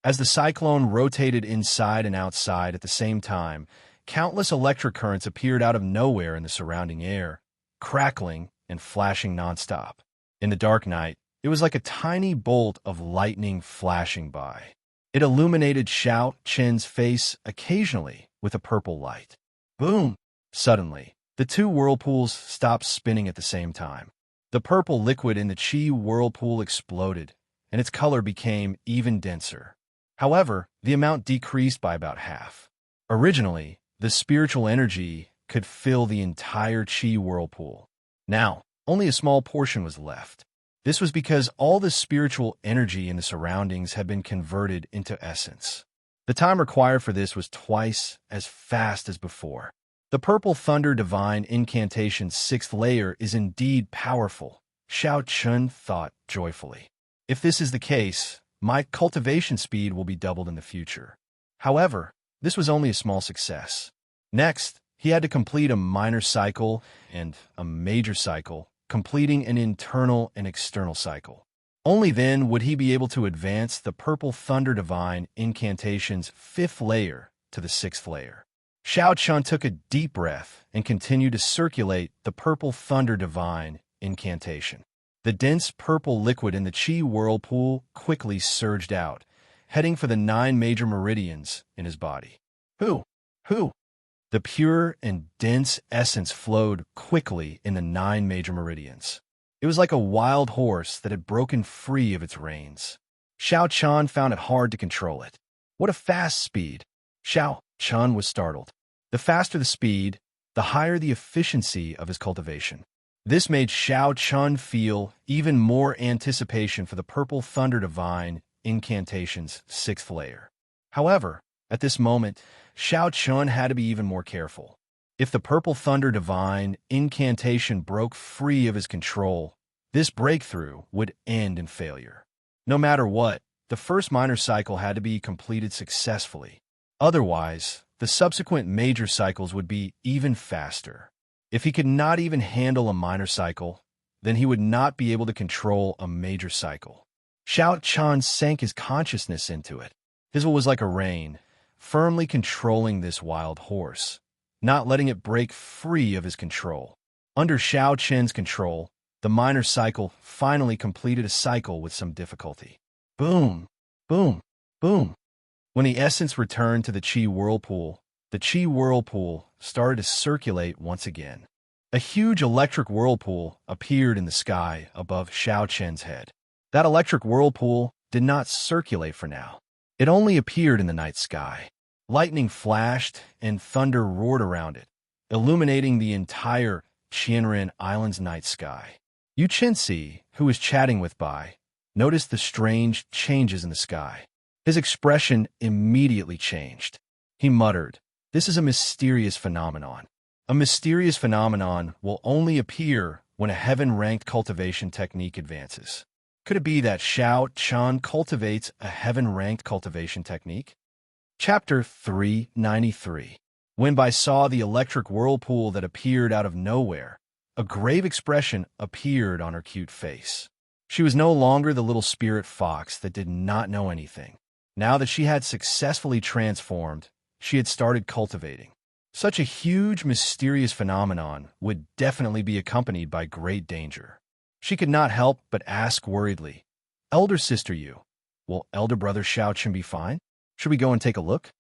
As the cyclone rotated inside and outside at the same time, countless electric currents appeared out of nowhere in the surrounding air, crackling and flashing nonstop. In the dark night, it was like a tiny bolt of lightning flashing by. It illuminated Xianxia's face occasionally with a purple light. Boom! Suddenly, the two whirlpools stopped spinning at the same time. The purple liquid in the Qi whirlpool exploded, and its color became even denser. However, the amount decreased by about half. Originally, the spiritual energy could fill the entire Qi whirlpool. Now, only a small portion was left. This was because all the spiritual energy in the surroundings had been converted into essence. The time required for this was twice as fast as before. The Purple Thunder Divine Incantation's sixth layer is indeed powerful, Xianxia thought joyfully. If this is the case, my cultivation speed will be doubled in the future. However, this was only a small success. Next, he had to complete a minor cycle and a major cycle, completing an internal and external cycle. Only then would he be able to advance the Purple Thunder Divine Incantation's fifth layer to the sixth layer. Xianxia took a deep breath and continued to circulate the Purple Thunder Divine Incantation. The dense purple liquid in the Qi whirlpool quickly surged out, heading for the 9 major meridians in his body. Who? The pure and dense essence flowed quickly in the 9 major meridians. It was like a wild horse that had broken free of its reins. Xianxia found it hard to control it. What a fast speed! Xianxia was startled. The faster the speed, the higher the efficiency of his cultivation. This made Xianxia feel even more anticipation for the Purple Thunder Divine Incantation's sixth layer. However, at this moment, Xianxia had to be even more careful. If the Purple Thunder Divine Incantation broke free of his control, this breakthrough would end in failure. No matter what, the first minor cycle had to be completed successfully. Otherwise, the subsequent major cycles would be even faster. If he could not even handle a minor cycle, then he would not be able to control a major cycle. Xianxia sank his consciousness into it. His will was like a rein, firmly controlling this wild horse, not letting it break free of his control. Under Xianxia's control, the minor cycle finally completed a cycle with some difficulty. Boom, boom, boom. When the essence returned to the Qi whirlpool started to circulate once again. A huge electric whirlpool appeared in the sky above Xianxia's head. That electric whirlpool did not circulate for now. It only appeared in the night sky. Lightning flashed and thunder roared around it, illuminating the entire Qianren Island's night sky. Xianxia, who was chatting with Bai, noticed the strange changes in the sky. His expression immediately changed. He muttered, "This is a mysterious phenomenon. A mysterious phenomenon will only appear when a heaven-ranked cultivation technique advances." Could it be that Xianxia cultivates a heaven-ranked cultivation technique? Chapter 393. When Bai saw the electric whirlpool that appeared out of nowhere, a grave expression appeared on her cute face. She was no longer the little spirit fox that did not know anything. Now that she had successfully transformed, she had started cultivating. Such a huge, mysterious phenomenon would definitely be accompanied by great danger. She could not help but ask worriedly, "Elder sister Yu, will elder brother Xianxia be fine? Should we go and take a look?"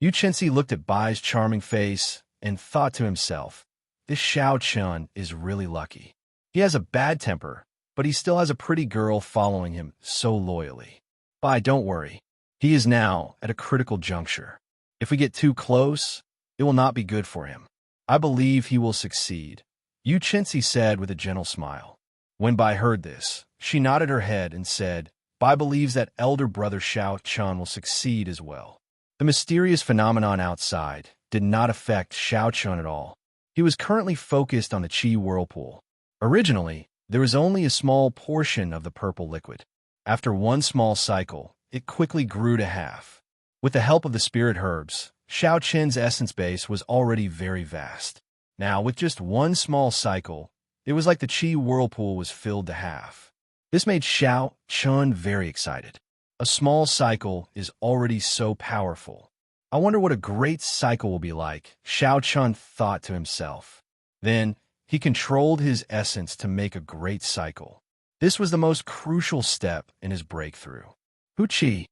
Xianxia looked at Bai's charming face and thought to himself, "This Xianxia is really lucky. He has a bad temper, but he still has a pretty girl following him so loyally. Bai, don't worry. He is now at a critical juncture. If we get too close, it will not be good for him. I believe he will succeed," Xianxia said with a gentle smile. When Bai heard this, she nodded her head and said, "Bai believes that elder brother Xianxia will succeed as well." The mysterious phenomenon outside did not affect Xianxia at all. He was currently focused on the Qi whirlpool. Originally, there was only a small portion of the purple liquid. After one small cycle, it quickly grew to half. With the help of the spirit herbs, Xiaoqin's essence base was already very vast. Now, with just one small cycle, it was like the qi whirlpool was filled to half. This made Xiaoqin very excited. A small cycle is already so powerful. I wonder what a great cycle will be like, Xiaoqin thought to himself. Then, he controlled his essence to make a great cycle. This was the most crucial step in his breakthrough. Hu qi.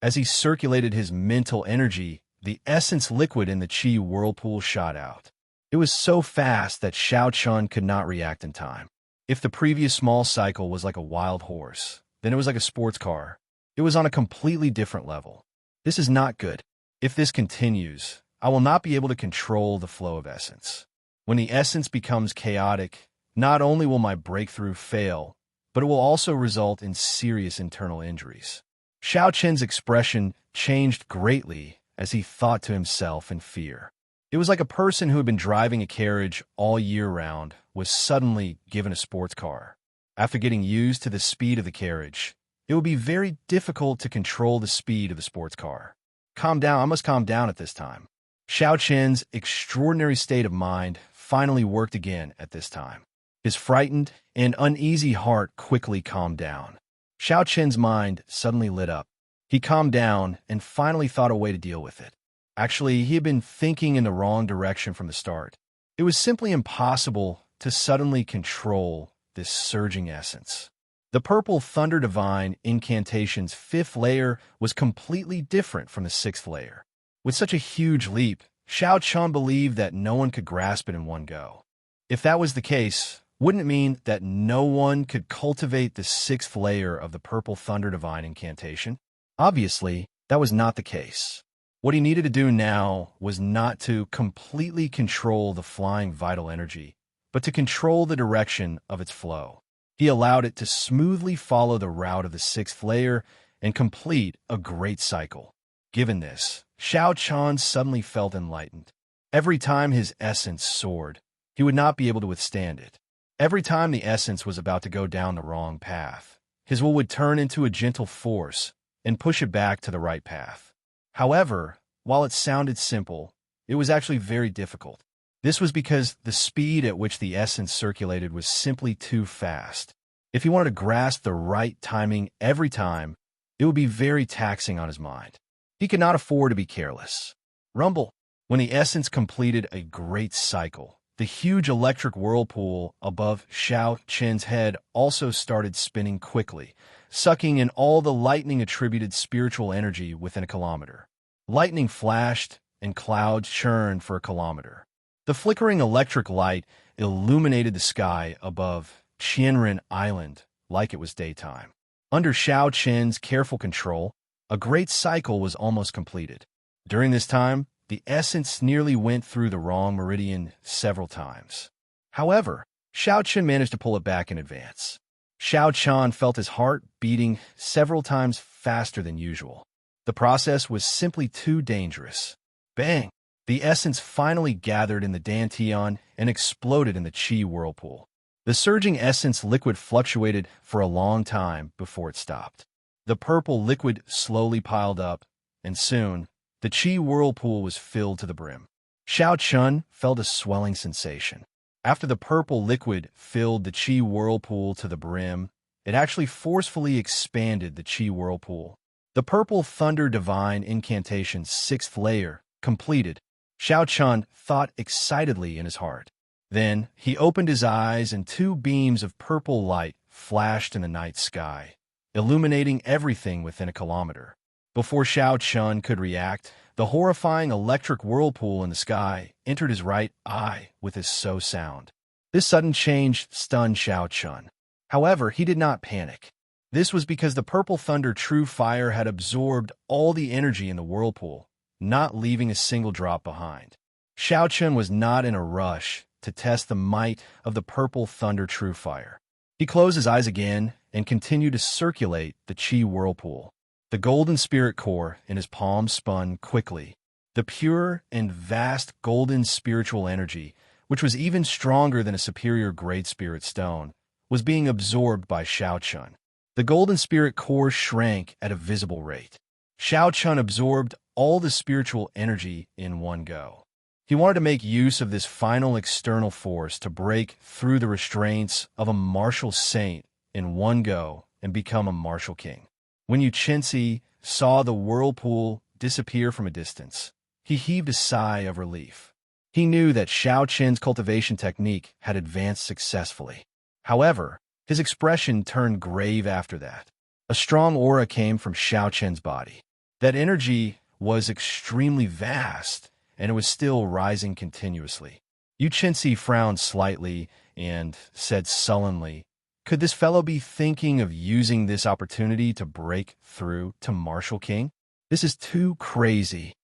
As he circulated his mental energy, the essence liquid in the qi whirlpool shot out. It was so fast that Xiaoqin could not react in time. If the previous small cycle was like a wild horse, then it was like a sports car. It was on a completely different level. This is not good. If this continues, I will not be able to control the flow of essence. When the essence becomes chaotic, not only will my breakthrough fail, but it will also result in serious internal injuries. Xiaoqin's expression changed greatly as he thought to himself in fear. It was like a person who had been driving a carriage all year round was suddenly given a sports car. After getting used to the speed of the carriage, it would be very difficult to control the speed of the sports car. Calm down, I must calm down at this time. Xiaoqin's extraordinary state of mind finally worked again at this time. His frightened and uneasy heart quickly calmed down. Xiaoqin's mind suddenly lit up. He calmed down and finally thought a way to deal with it. Actually, he had been thinking in the wrong direction from the start. It was simply impossible to suddenly control this surging essence. The purple Thunder Divine incantation's 5th layer was completely different from the 6th layer. With such a huge leap, Xiaoqin believed that no one could grasp it in one go. If that was the case, wouldn't it mean that no one could cultivate the 6th layer of the purple Thunder Divine incantation? Obviously, that was not the case. What he needed to do now was not to completely control the flying vital energy, but to control the direction of its flow. He allowed it to smoothly follow the route of the 6th layer and complete a great cycle. Given this, Xiaoqin suddenly felt enlightened. Every time his essence soared, he would not be able to withstand it. Every time the essence was about to go down the wrong path, his will would turn into a gentle force and push it back to the right path. However, while it sounded simple, it was actually very difficult. This was because the speed at which the essence circulated was simply too fast. If he wanted to grasp the right timing every time, it would be very taxing on his mind. He could not afford to be careless. Rumble. When the essence completed a great cycle, the huge electric whirlpool above Xiaoqin's head also started spinning quickly, sucking in all the lightning-attributed spiritual energy within a kilometer. Lightning flashed, and clouds churned for a kilometer. The flickering electric light illuminated the sky above Qianren Island like it was daytime. Under Xiaoqin's careful control, a great cycle was almost completed. During this time, the essence nearly went through the wrong meridian several times. However, Xiaoqin managed to pull it back in advance. Xiaoqin felt his heart beating several times faster than usual. The process was simply too dangerous. Bang! The essence finally gathered in the dantian and exploded in the qi whirlpool. The surging essence liquid fluctuated for a long time before it stopped. The purple liquid slowly piled up, and soon, the qi whirlpool was filled to the brim. Xiaoqin felt a swelling sensation. After the purple liquid filled the qi whirlpool to the brim, it actually forcefully expanded the qi whirlpool. The purple Thunder Divine incantation's 6th layer completed. Xiaoqin thought excitedly in his heart. Then he opened his eyes and 2 beams of purple light flashed in the night sky, illuminating everything within a kilometer. Before Xiaoqin could react, the horrifying electric whirlpool in the sky entered his right eye with a so sound. This sudden change stunned Xiaoqin. However, he did not panic. This was because the purple thunder true fire had absorbed all the energy in the whirlpool, not leaving a single drop behind. Xiaoqin was not in a rush to test the might of the purple thunder true fire. He closed his eyes again and continued to circulate the qi whirlpool. The golden spirit core in his palm spun quickly. The pure and vast golden spiritual energy which was even stronger than a superior Great Spirit stone, was being absorbed by Xiaochun. The golden spirit core shrank at a visible rate. Xiaochun absorbed all the spiritual energy in one go. He wanted to make use of this final external force to break through the restraints of a martial saint in one go and become a martial king. When Xianxia saw the whirlpool disappear from a distance, he heaved a sigh of relief. He knew that Xiaochun's cultivation technique had advanced successfully. However, his expression turned grave after that. A strong aura came from Xiaochun's body. That energy was extremely vast, and it was still rising continuously. Xianxia frowned slightly and said sullenly, "Could this fellow be thinking of using this opportunity to break through to Martial King? This is too crazy."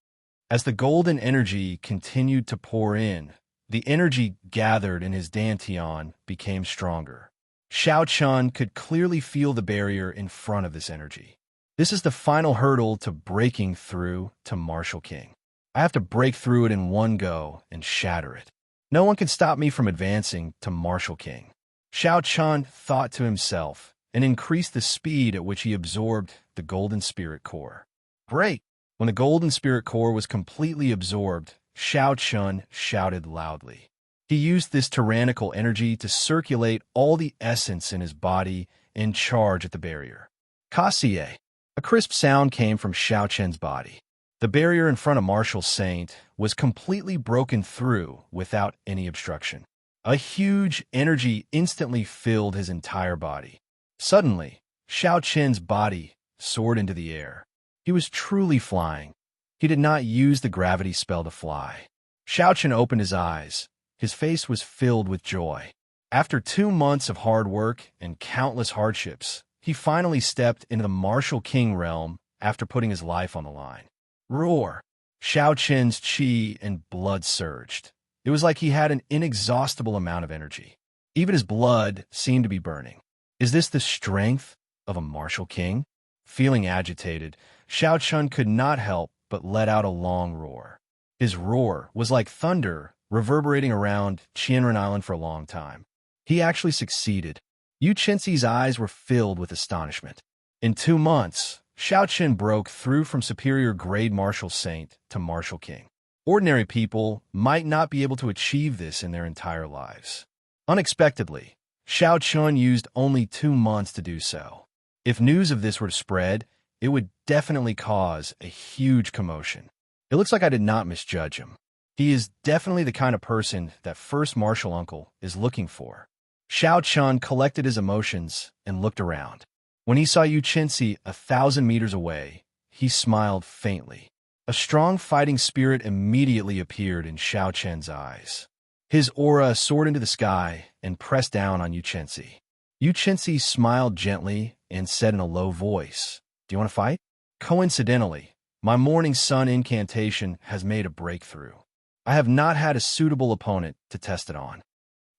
As the golden energy continued to pour in, the energy gathered in his dantian became stronger. Xiaochun could clearly feel the barrier in front of this energy. This is the final hurdle to breaking through to Martial King. I have to break through it in one go and shatter it. No one can stop me from advancing to Martial King. Xiaochun thought to himself and increased the speed at which he absorbed the golden spirit core. Great! When the golden spirit core was completely absorbed, Xiaochun shouted loudly. He used this tyrannical energy to circulate all the essence in his body and charge at the barrier. Kasie! A crisp sound came from Xiaochun's body. The barrier in front of Martial Saint was completely broken through without any obstruction. A huge energy instantly filled his entire body. Suddenly, Xiaochun's body soared into the air. He was truly flying. He did not use the gravity spell to fly. Xiaochun opened his eyes. His face was filled with joy. After 2 months of hard work and countless hardships, he finally stepped into the Martial King realm after putting his life on the line. Roar! Xiaochun's qi and blood surged. It was like he had an inexhaustible amount of energy. Even his blood seemed to be burning. Is this the strength of a Martial King? Feeling agitated, Xiaochun could not help but let out a long roar. His roar was like thunder reverberating around Qianren Island for a long time. He actually succeeded. Xianxia's eyes were filled with astonishment. In 2 months, Xiaochun broke through from superior grade martial saint to martial king. Ordinary people might not be able to achieve this in their entire lives. Unexpectedly, Xiaochun used only 2 months to do so. If news of this were to spread, it would definitely cause a huge commotion. It looks like I did not misjudge him. He is definitely the kind of person that first martial uncle is looking for. Xiaochun collected his emotions and looked around. When he saw Xianxia 1,000 meters away, he smiled faintly. A strong fighting spirit immediately appeared in Xiaochun's eyes. His aura soared into the sky and pressed down on Xianxia. Xianxia smiled gently and said in a low voice, "Do you want to fight?" Coincidentally, my morning sun incantation has made a breakthrough. I have not had a suitable opponent to test it on.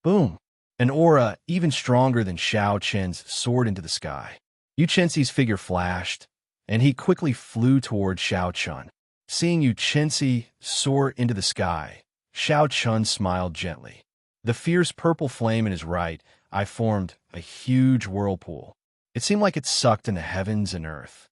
Boom! An aura even stronger than Xiaochun's soared into the sky. Xianxia's figure flashed, and he quickly flew toward Xiaochun. Seeing Xianxia soar into the sky, Xiaochun smiled gently. The fierce purple flame in his right eye formed a huge whirlpool. It seemed like it sucked into heavens and earth.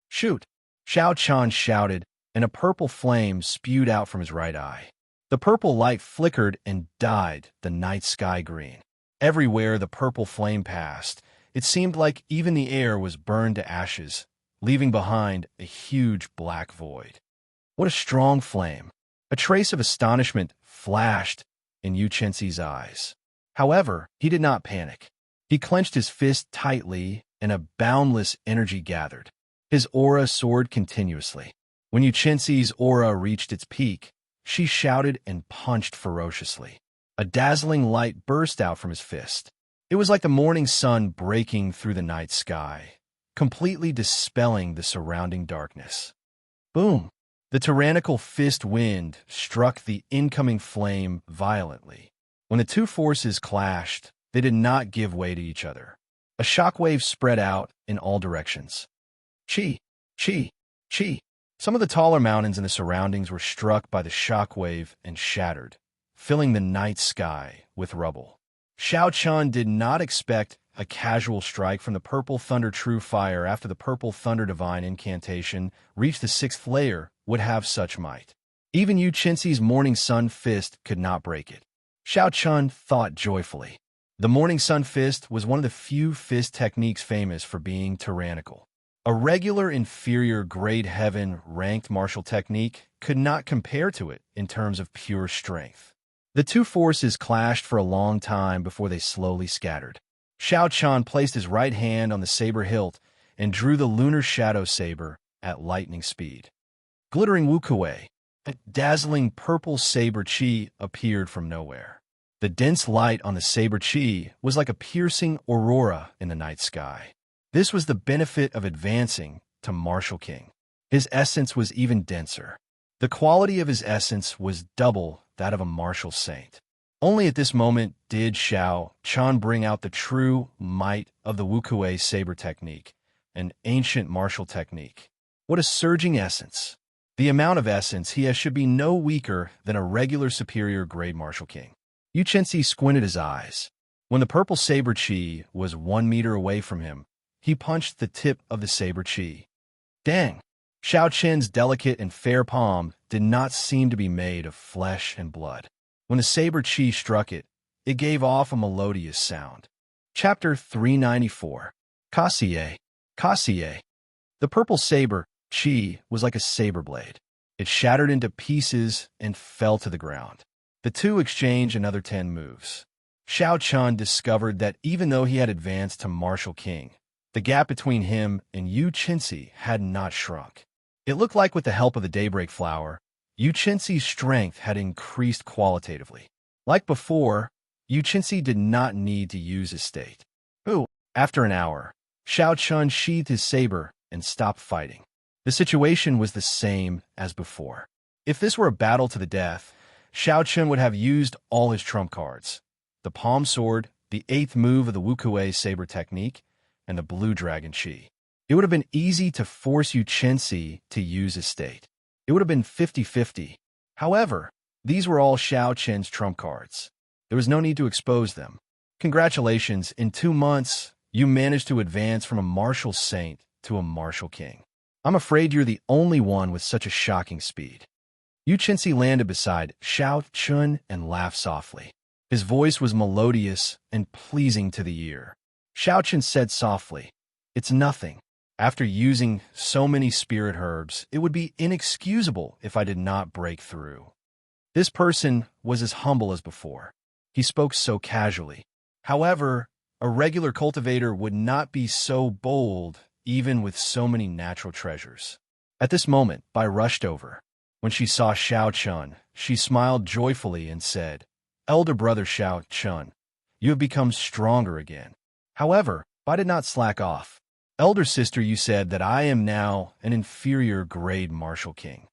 "Shoot!" Xiaochun shouted, and a purple flame spewed out from his right eye. The purple light flickered and dyed the night sky green. Everywhere the purple flame passed, it seemed like even the air was burned to ashes, leaving behind a huge black void. What a strong flame! A trace of astonishment flashed in Xianxia's eyes. However, he did not panic. He clenched his fist tightly, and a boundless energy gathered. His aura soared continuously. When Xianxia's aura reached its peak, she shouted and punched ferociously. A dazzling light burst out from his fist. It was like the morning sun breaking through the night sky, completely dispelling the surrounding darkness. Boom! The tyrannical fist wind struck the incoming flame violently. When the two forces clashed, they did not give way to each other. A shockwave spread out in all directions. Chi! Chi! Chi! Some of the taller mountains in the surroundings were struck by the shockwave and shattered, filling the night sky with rubble. Xianxia did not expect a casual strike from the Purple Thunder True Fire after the Purple Thunder Divine Incantation reached the 6th layer would have such might. Even Xianxia's Morning Sun Fist could not break it. Xianxia thought joyfully. The Morning Sun Fist was one of the few fist techniques famous for being tyrannical. A regular inferior grade heaven-ranked martial technique could not compare to it in terms of pure strength. The two forces clashed for a long time before they slowly scattered. Xianxia placed his right hand on the saber hilt and drew the lunar shadow saber at lightning speed. Glittering Wuxia, a dazzling purple saber chi appeared from nowhere. The dense light on the saber chi was like a piercing aurora in the night sky. This was the benefit of advancing to Martial King. His essence was even denser. The quality of his essence was double that of a martial saint. Only at this moment did Xianxia bring out the true might of the Wuxia saber technique, an ancient martial technique. What a surging essence! The amount of essence he has should be no weaker than a regular superior grade Martial King. Xianxia squinted his eyes. When the purple saber chi was 1 meter away from him, he punched the tip of the saber chi. Dang! Xianxia's delicate and fair palm did not seem to be made of flesh and blood. When the saber chi struck it, it gave off a melodious sound. Chapter 394. Xianxia. Xianxia. The purple saber chi was like a saber blade. It shattered into pieces and fell to the ground. The two exchanged another 10 moves. Xianxia discovered that even though he had advanced to Martial King, the gap between him and Xianxia had not shrunk. It looked like with the help of the Daybreak Flower, Xianxia's strength had increased qualitatively. Like before, Xianxia did not need to use his state. After an hour, Xianxia sheathed his saber and stopped fighting. The situation was the same as before. If this were a battle to the death, Xianxia would have used all his trump cards: the palm sword, the 8th move of the Wuxia saber technique, and the blue dragon chi. It would have been easy to force Xianxia to use his state. It would have been 50-50. However, these were all Xianxia's trump cards. There was no need to expose them. Congratulations, in 2 months, you managed to advance from a martial saint to a martial king. I'm afraid you're the only one with such a shocking speed. Xianxia landed beside Xianxia and laughed softly. His voice was melodious and pleasing to the ear. Xianxia said softly, "It's nothing. After using so many spirit herbs, it would be inexcusable if I did not break through." This person was as humble as before. He spoke so casually. However, a regular cultivator would not be so bold even with so many natural treasures. At this moment, Bai rushed over. When she saw Xianxia, she smiled joyfully and said, "Elder brother Xianxia, you have become stronger again." However, Bai did not slack off. "Elder sister, you said that I am now an inferior grade martial king."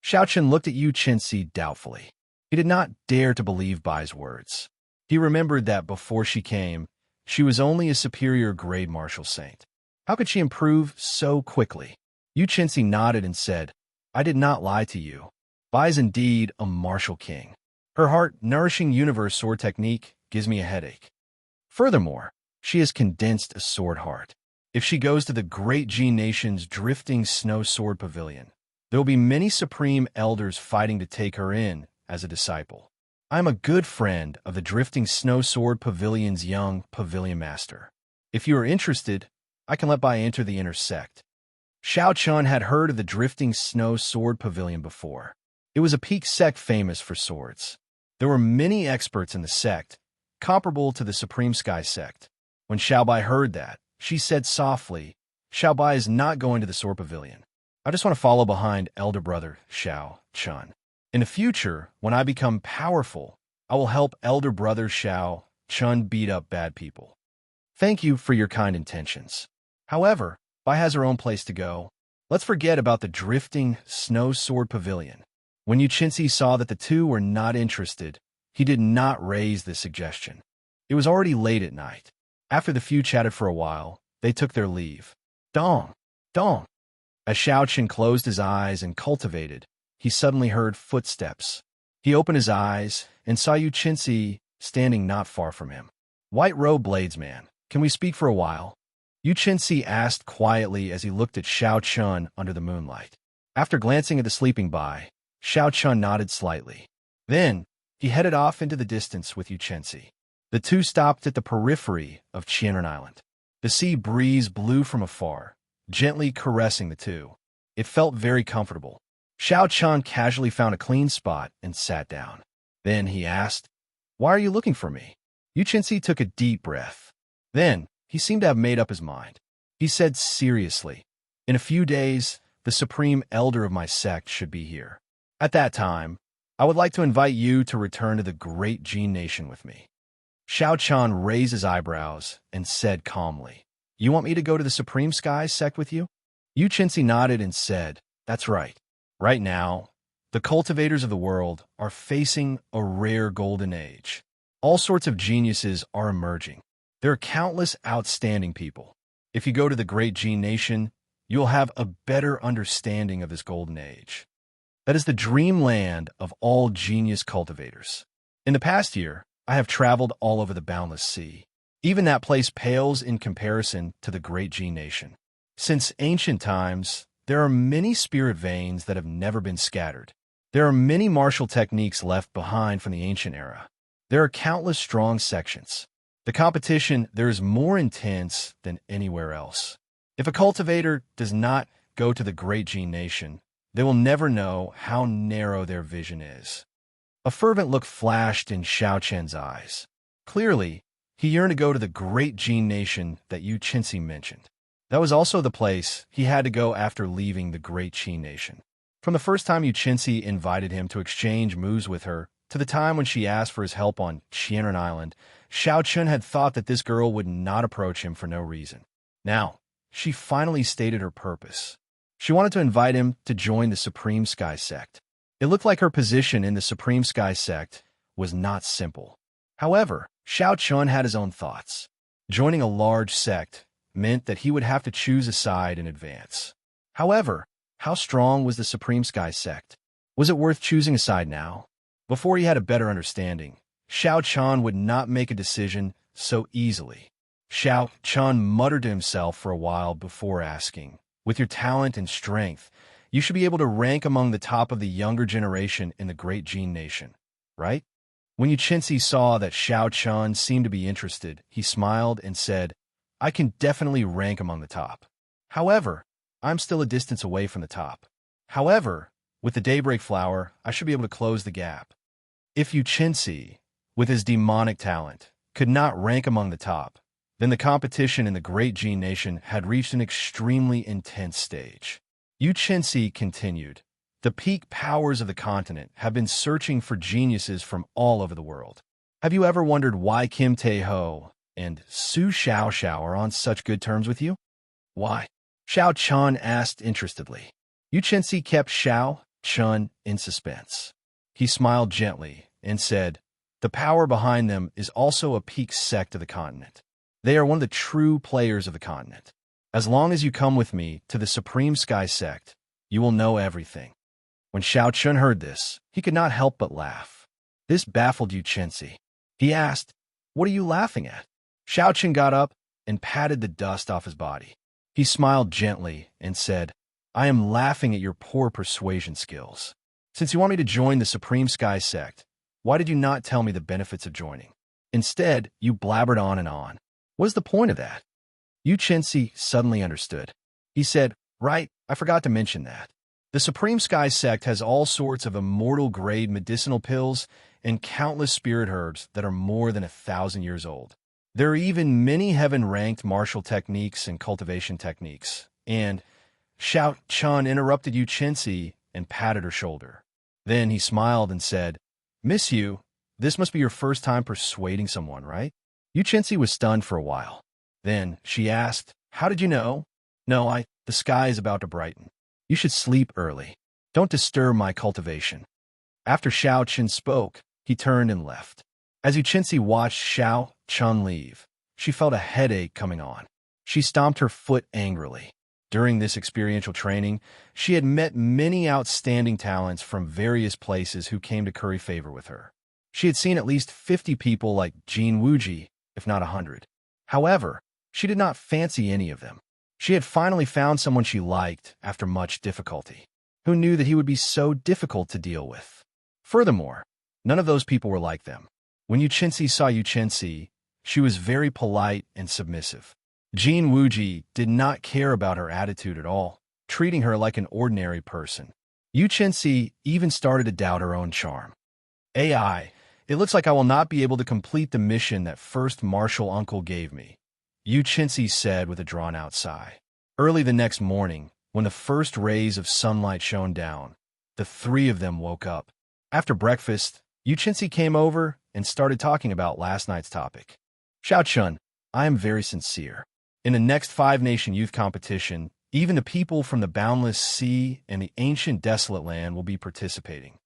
Xianxia looked at Xianxia doubtfully. He did not dare to believe Bai's words. He remembered that before she came, she was only a superior grade martial saint. How could she improve so quickly? Xianxia nodded and said, "I did not lie to you. Bai is indeed a martial king. Her heart-nourishing universe sword technique gives me a headache. Furthermore, she has condensed a sword heart. If she goes to the Great G Nation's drifting snow sword pavilion, there will be many supreme elders fighting to take her in as a disciple. I am a good friend of the drifting snow sword pavilion's young pavilion master. If you are interested, I can let Bai enter the inner sect." Xianxia had heard of the drifting snow sword pavilion before. It was a peak sect famous for swords. There were many experts in the sect, comparable to the Supreme Sky sect. When Xiaobai heard that, she said softly, "Xiaobai is not going to the sword pavilion. I just want to follow behind elder brother Xianxia. In the future, when I become powerful, I will help elder brother Xianxia beat up bad people. Thank you for your kind intentions. However, Bai has her own place to go. Let's forget about the drifting snow sword pavilion." When Xianxia saw that the two were not interested, he did not raise this suggestion. It was already late at night. After the few chatted for a while, they took their leave. Dong! Dong! As Xianxia closed his eyes and cultivated, he suddenly heard footsteps. He opened his eyes and saw Xianxia standing not far from him. "White Robe Bladesman, can we speak for a while?" Xianxia asked quietly as he looked at Xianxia under the moonlight. After glancing at the sleeping Bai, Xianxia nodded slightly. Then, he headed off into the distance with Xianxia. The two stopped at the periphery of Qianren Island. The sea breeze blew from afar, gently caressing the two. It felt very comfortable. Xianxia casually found a clean spot and sat down. Then he asked, "Why are you looking for me?" Xianxia took a deep breath. Then, he seemed to have made up his mind. He said seriously, "In a few days, the supreme elder of my sect should be here. At that time, I would like to invite you to return to the great Jin nation with me." Xianxia raised his eyebrows and said calmly, "You want me to go to the Supreme Sky sect with you?" Xianxia nodded and said, "That's right. Right now, the cultivators of the world are facing a rare golden age. All sorts of geniuses are emerging. There are countless outstanding people. If you go to the great Jin nation, you'll have a better understanding of this golden age. That is the dreamland of all genius cultivators. In the past year, I have traveled all over the boundless sea. Even that place pales in comparison to the great Jin nation. Since ancient times, there are many spirit veins that have never been scattered. There are many martial techniques left behind from the ancient era. There are countless strong sections. The competition there is more intense than anywhere else. If a cultivator does not go to the great Jin nation, they will never know how narrow their vision is." A fervent look flashed in Xiaoqian's eyes. Clearly, he yearned to go to the great Jin nation that Xianxia mentioned. That was also the place he had to go after leaving the great Qin nation. From the first time Xianxia invited him to exchange moves with her, to the time when she asked for his help on Qianren Island, Xiaoqian had thought that this girl would not approach him for no reason. Now, she finally stated her purpose. She wanted to invite him to join the Supreme Sky sect. It looked like her position in the Supreme Sky sect was not simple. However, Xiaoqian had his own thoughts. Joining a large sect meant that he would have to choose a side in advance. However, how strong was the Supreme Sky sect? Was it worth choosing a side now? Before he had a better understanding, Xiaoqian would not make a decision so easily. Xiaoqian muttered to himself for a while before asking, "With your talent and strength, you should be able to rank among the top of the younger generation in the great Jin nation, right?" When Xianxia saw that Xiaoqian seemed to be interested, he smiled and said, "I can definitely rank among the top. However, I'm still a distance away from the top. However, with the Daybreak Flower, I should be able to close the gap." If Xianxia, with his demonic talent, could not rank among the top, then the competition in the great Jin nation had reached an extremely intense stage. Xianxia continued, "The peak powers of the continent have been searching for geniuses from all over the world. Have you ever wondered why Kim Tae-ho and Su Xiaoxiao are on such good terms with you?" "Why?" Xiaoqian asked interestedly. Xianxia kept Xiaoqian in suspense. He smiled gently and said, "The power behind them is also a peak sect of the continent. They are one of the true players of the continent. As long as you come with me to the Supreme Sky sect, you will know everything." When Xiaoqian heard this, he could not help but laugh. This baffled Xianxia. He asked, "What are you laughing at?" Xiaoqian got up and patted the dust off his body. He smiled gently and said, "I am laughing at your poor persuasion skills. Since you want me to join the Supreme Sky sect, why did you not tell me the benefits of joining? Instead, you blabbered on and on. What is the point of that?" Xianxia suddenly understood. He said, "Right, I forgot to mention that. The Supreme Sky sect has all sorts of immortal-grade medicinal pills and countless spirit herbs that are more than 1,000 years old. There are even many heaven-ranked martial techniques and cultivation techniques." And Xiaoqian interrupted Xianxia and patted her shoulder. Then he smiled and said, "Miss Yu, this must be your first time persuading someone, right?" Xianxia was stunned for a while. Then she asked, "How did you know?" "No, the sky is about to brighten. You should sleep early. Don't disturb my cultivation." After Xiaoqian spoke, he turned and left. As Xianxia watched Xiaoqian leave, she felt a headache coming on. She stomped her foot angrily. During this experiential training, she had met many outstanding talents from various places who came to curry favor with her. She had seen at least 50 people like Jin Wuji, if not 100. However, she did not fancy any of them. She had finally found someone she liked after much difficulty. Who knew that he would be so difficult to deal with? Furthermore, none of those people were like them. When Xianxia saw Xianxia, she was very polite and submissive. Jin Wuji did not care about her attitude at all, treating her like an ordinary person. Xianxia even started to doubt her own charm. AI, it looks like I will not be able to complete the mission that first martial uncle gave me, Xianxia said with a drawn-out sigh. Early the next morning, when the first rays of sunlight shone down, the three of them woke up. After breakfast, Xianxia came over and started talking about last night's topic. Xiaochun, I am very sincere. In the next 5-nation youth competition, even the people from the boundless sea and the ancient desolate land will be participating.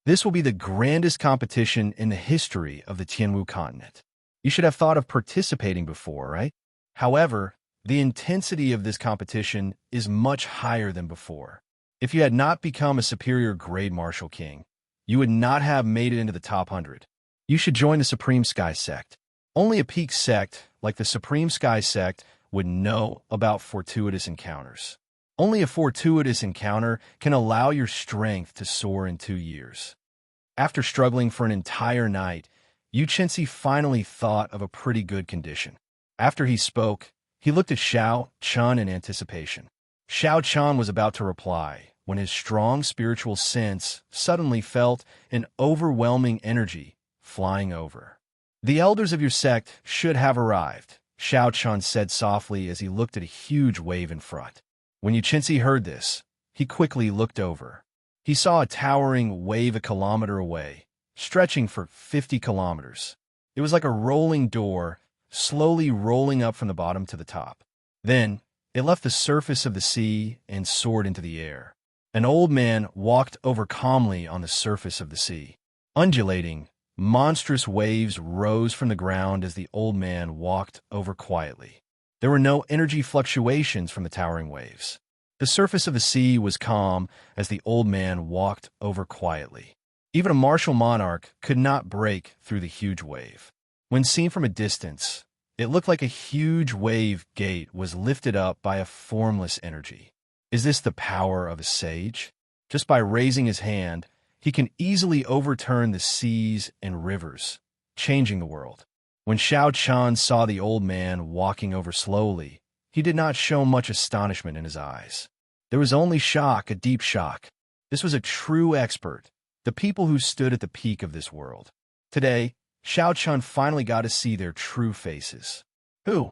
This will be the grandest competition in the history of the Tianwu continent. You should have thought of participating before, right? However, the intensity of this competition is much higher than before. If you had not become a superior grade martial king, you would not have made it into the top 100. You should join the Supreme Sky Sect. Only a peak sect, like the Supreme Sky Sect, would know about fortuitous encounters. Only a fortuitous encounter can allow your strength to soar in 2 years. After struggling for an entire night, Xianxia finally thought of a pretty good condition. After he spoke, he looked at Xiaochun in anticipation. Xiaochun was about to reply when his strong spiritual sense suddenly felt an overwhelming energy flying over. The elders of your sect should have arrived, Xiaochun said softly as he looked at a huge wave in front. When Xianxia heard this, he quickly looked over. He saw a towering wave a kilometer away, stretching for 50 kilometers. It was like a rolling door, slowly rolling up from the bottom to the top. Then, it left the surface of the sea and soared into the air. An old man walked over calmly on the surface of the sea. Undulating, monstrous waves rose from the ground as the old man walked over quietly. There were no energy fluctuations from the towering waves. The surface of the sea was calm as the old man walked over quietly. Even a martial monarch could not break through the huge wave. When seen from a distance, it looked like a huge wave gate was lifted up by a formless energy. Is this the power of a sage? Just by raising his hand, he can easily overturn the seas and rivers, changing the world. When Xiaochun saw the old man walking over slowly, he did not show much astonishment in his eyes. There was only shock, a deep shock. This was a true expert, the people who stood at the peak of this world. Today, Xiaochun finally got to see their true faces. Who?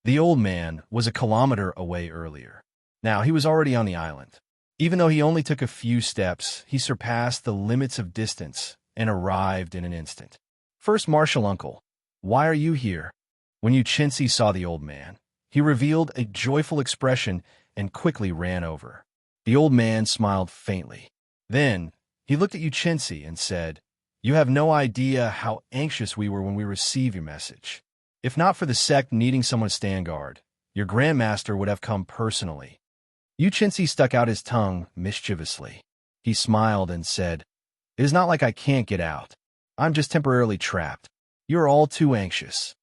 The old man was a kilometer away earlier. Now he was already on the island. Even though he only took a few steps, he surpassed the limits of distance and arrived in an instant. First martial uncle, why are you here? When Xianxia saw the old man, he revealed a joyful expression and quickly ran over. The old man smiled faintly. Then, he looked at Xianxia and said, "You have no idea how anxious we were when we received your message. If not for the sect needing someone to stand guard, your grandmaster would have come personally." Xianxia stuck out his tongue mischievously. He smiled and said, "It is not like I can't get out. I'm just temporarily trapped. You're all too anxious."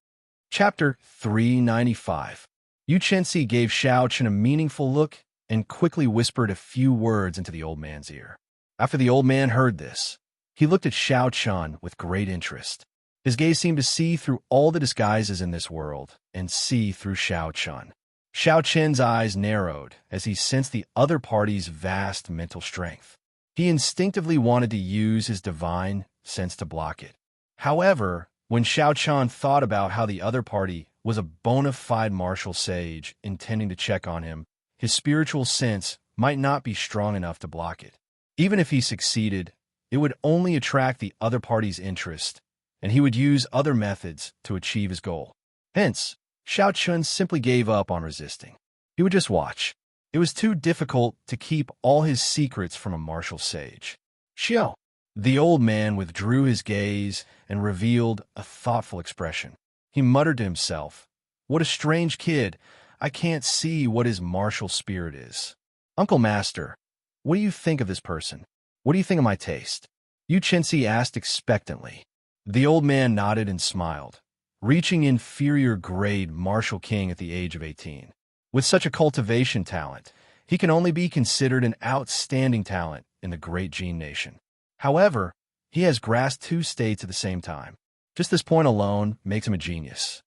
Chapter 395. Xianxia gave Xiaochun a meaningful look and quickly whispered a few words into the old man's ear. After the old man heard this, he looked at Xiaochun with great interest. His gaze seemed to see through all the disguises in this world and see through Xiaochun. Xiaochun's eyes narrowed as he sensed the other party's vast mental strength. He instinctively wanted to use his divine sense to block it. However, when Xiaochun thought about how the other party was a bona fide martial sage intending to check on him, his spiritual sense might not be strong enough to block it. Even if he succeeded, it would only attract the other party's interest, and he would use other methods to achieve his goal. Hence, Xiaochun simply gave up on resisting. He would just watch. It was too difficult to keep all his secrets from a martial sage. Xiao. The old man withdrew his gaze and revealed a thoughtful expression. He muttered to himself, "What a strange kid. I can't see what his martial spirit is. Uncle Master, what do you think of this person? What do you think of my taste? Xianxia asked expectantly. The old man nodded and smiled, reaching inferior grade martial king at the age of 18. With such a cultivation talent, he can only be considered an outstanding talent in the great Jin nation. However, he has grasped two states at the same time. Just this point alone makes him a genius.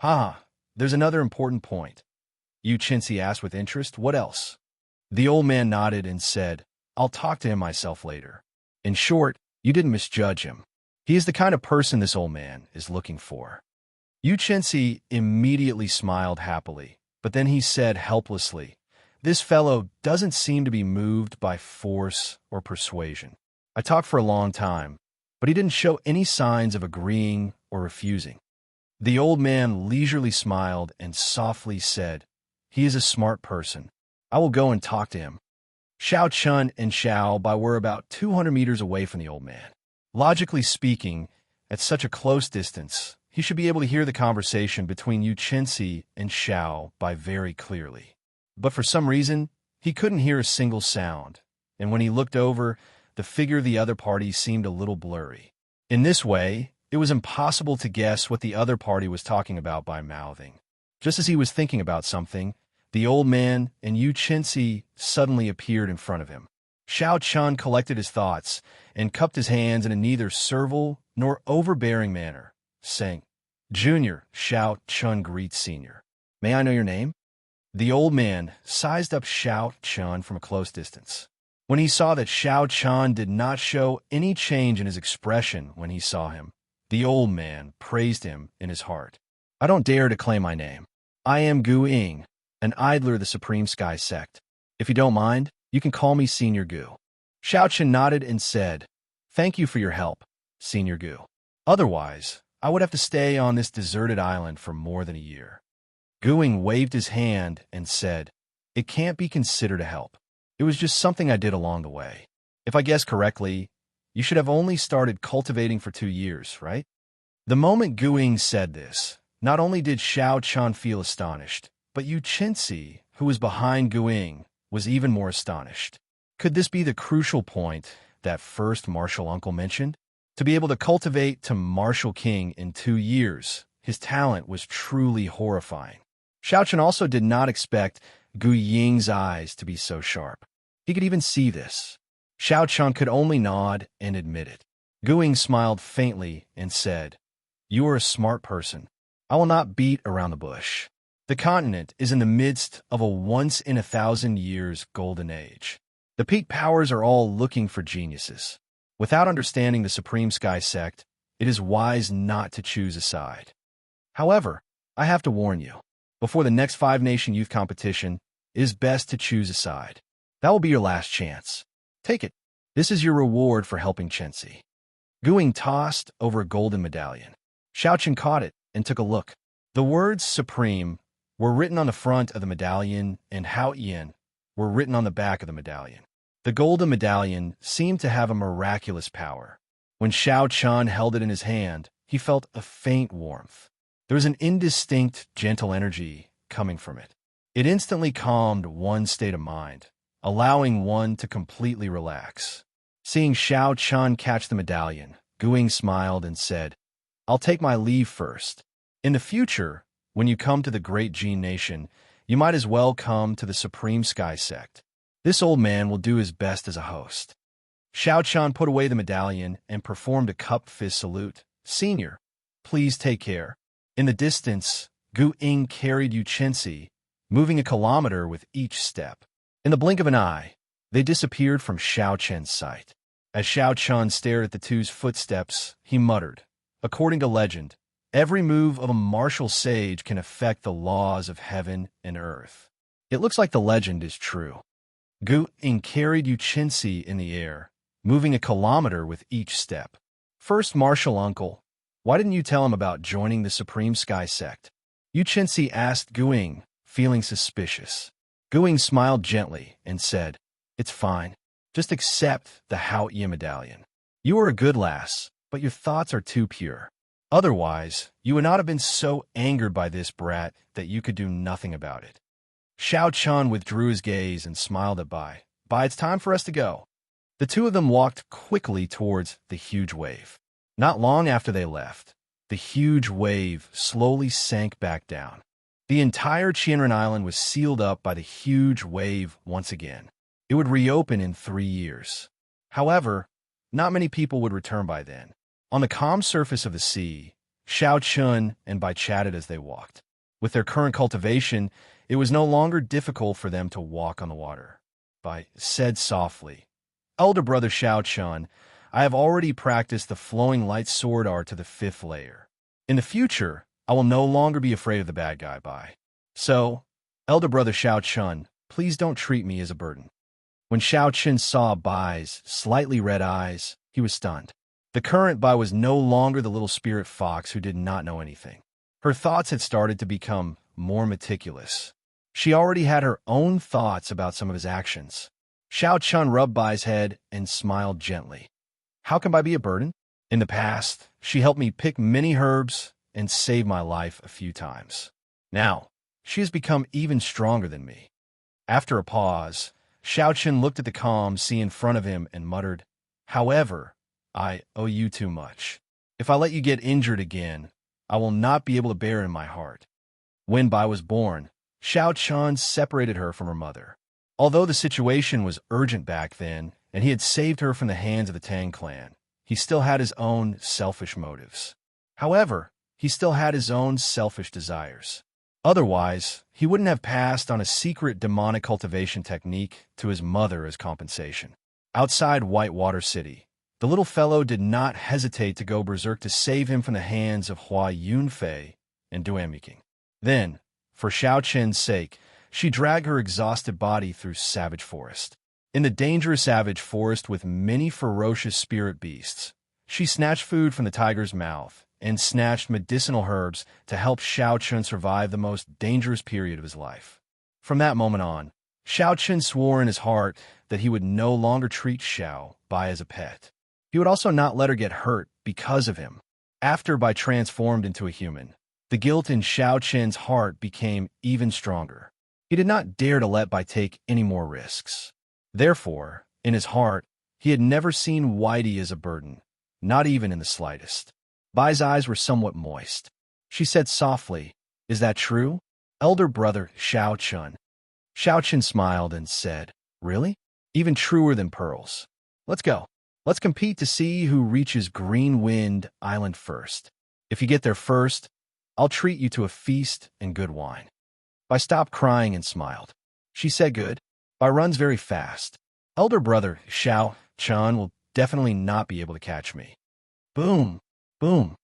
There's another important point. Xianxia asked with interest. What else? The old man nodded and said, I'll talk to him myself later. In short, you didn't misjudge him. He is the kind of person this old man is looking for. Xianxia immediately smiled happily, but then he said helplessly, this fellow doesn't seem to be moved by force or persuasion. I talked for a long time, but he didn't show any signs of agreeing or refusing. The old man leisurely smiled and softly said, he is a smart person. I will go and talk to him. Xiaochun and Xiao were about 200 meters away from the old man. Logically speaking, at such a close distance, he should be able to hear the conversation between Xianxia and Xiao very clearly. But for some reason, he couldn't hear a single sound, and when he looked over, the figure of the other party seemed a little blurry. In this way, it was impossible to guess what the other party was talking about by mouthing. Just as he was thinking about something, the old man and Xianxia suddenly appeared in front of him. Xiaochun collected his thoughts and cupped his hands in a neither servile nor overbearing manner, saying, Junior, Xiaochun greets Senior. May I know your name? The old man sized up Xiaochun from a close distance. When he saw that Xiaochun did not show any change in his expression when he saw him, the old man praised him in his heart. I don't dare to claim my name. I am Gu Ying, an idler of the Supreme Sky Sect. If you don't mind, you can call me Senior Gu. Xiaochun nodded and said, Thank you for your help, Senior Gu. Otherwise, I would have to stay on this deserted island for more than a year. Gu Ying waved his hand and said, It can't be considered a help. It was just something I did along the way. If I guess correctly, you should have only started cultivating for 2 years, right? The moment Gu Ying said this, not only did Xiaochun feel astonished, but Xianxia, who was behind Gu Ying, was even more astonished. Could this be the crucial point that first martial uncle mentioned? To be able to cultivate to martial king in 2 years, his talent was truly horrifying. Xiaochun also did not expect Gu Ying's eyes to be so sharp. He could even see this. Xiaochun could only nod and admit it. Gu Ying smiled faintly and said, You are a smart person. I will not beat around the bush. The continent is in the midst of a once-in-a-thousand-years golden age. The peak powers are all looking for geniuses. Without understanding the Supreme Sky Sect, it is wise not to choose a side. However, I have to warn you, before the next 5-nation youth competition, it is best to choose a side. That will be your last chance. Take it. This is your reward for helping Xianxia. Gu Ying tossed over a golden medallion. Xiaochun caught it and took a look. The words Supreme were written on the front of the medallion and Hao Yin were written on the back of the medallion. The golden medallion seemed to have a miraculous power. When Xiaochun held it in his hand, he felt a faint warmth. There was an indistinct, gentle energy coming from it. It instantly calmed one's state of mind, allowing one to completely relax. Seeing Xiaochun catch the medallion, Gu Ying smiled and said, I'll take my leave first. In the future, when you come to the great Jin nation, you might as well come to the Supreme Sky Sect. This old man will do his best as a host. Xiaochun put away the medallion and performed a cup fist salute. Senior, please take care. In the distance, Gu Ying carried Xianxia, moving a kilometer with each step. In the blink of an eye, they disappeared from Xiaochun's sight. As Xiaochun stared at the two's footsteps, he muttered, According to legend, every move of a martial sage can affect the laws of heaven and earth. It looks like the legend is true. Gu Ying carried Xianxia in the air, moving a kilometer with each step. First martial uncle, why didn't you tell him about joining the Supreme Sky Sect? Xianxia asked Gu Ying, feeling suspicious. Gu Ying smiled gently and said, It's fine. Just accept the Hao Yin medallion. You are a good lass, but your thoughts are too pure. Otherwise, you would not have been so angered by this brat that you could do nothing about it. Xiao Chun withdrew his gaze and smiled at Bai. Bai, it's time for us to go. The two of them walked quickly towards the huge wave. Not long after they left, the huge wave slowly sank back down. The entire Qianren Island was sealed up by the huge wave once again. It would reopen in 3 years. However, not many people would return by then. On the calm surface of the sea, Xiao Chun and Bai chatted as they walked. With their current cultivation, it was no longer difficult for them to walk on the water. Bai said softly, "Elder brother Xiao Chun, I have already practiced the flowing light sword art to the 5th layer. In the future, I will no longer be afraid of the bad guy, Bai. So, elder brother Xiao Chun, please don't treat me as a burden." When Xiao Chun saw Bai's slightly red eyes, he was stunned. The current Bai was no longer the little spirit fox who did not know anything. Her thoughts had started to become more meticulous. She already had her own thoughts about some of his actions. Xiao Chun rubbed Bai's head and smiled gently. "How can Bai be a burden? In the past, she helped me pick many herbs and saved my life a few times. Now, she has become even stronger than me." After a pause, Xiao Chun looked at the calm sea in front of him and muttered, "However, I owe you too much. If I let you get injured again, I will not be able to bear it in my heart." When Bai was born, Xiao Chun separated her from her mother. Although the situation was urgent back then, and he had saved her from the hands of the Tang clan, he still had his own selfish motives. However, he still had his own selfish desires. Otherwise, he wouldn't have passed on a secret demonic cultivation technique to his mother as compensation. Outside Whitewater City, the little fellow did not hesitate to go berserk to save him from the hands of Hua Yunfei and Duanmiking. Then, for Xiao Chen's sake, she dragged her exhausted body through savage forest. In the dangerous savage forest with many ferocious spirit beasts, she snatched food from the tiger's mouth and snatched medicinal herbs to help Xiao Chun survive the most dangerous period of his life. From that moment on, Xiao Chun swore in his heart that he would no longer treat Xiao Bai as a pet. He would also not let her get hurt because of him. After Bai transformed into a human, the guilt in Xiao Chen's heart became even stronger. He did not dare to let Bai take any more risks. Therefore, in his heart, he had never seen Whitey as a burden, not even in the slightest. Bai's eyes were somewhat moist. She said softly, "Is that true, elder brother Xiao Chun?" Xiao Chun smiled and said, "Really? Even truer than pearls. Let's go. Let's compete to see who reaches Green Wind Island first. If you get there first, I'll treat you to a feast and good wine." Bai stopped crying and smiled. She said, "Good. Bai runs very fast. Elder brother Xiao Chun will definitely not be able to catch me." Boom! Boom!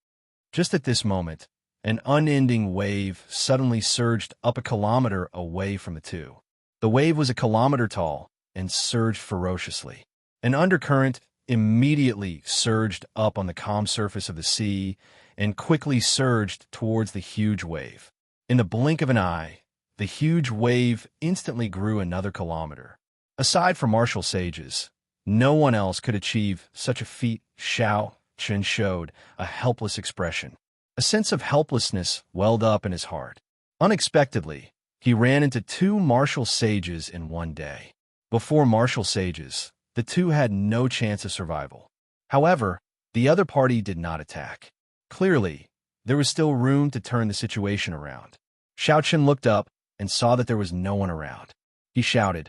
Just at this moment, an unending wave suddenly surged up a kilometer away from the two. The wave was a kilometer tall and surged ferociously. An undercurrent immediately surged up on the calm surface of the sea and quickly surged towards the huge wave. In the blink of an eye, the huge wave instantly grew another kilometer. Aside from martial sages, no one else could achieve such a feat. Xiao Chun showed a helpless expression. A sense of helplessness welled up in his heart. Unexpectedly, he ran into 2 martial sages in one day. Before martial sages, the two had no chance of survival. However, the other party did not attack. Clearly, there was still room to turn the situation around. Xiao Chun looked up and saw that there was no one around. He shouted,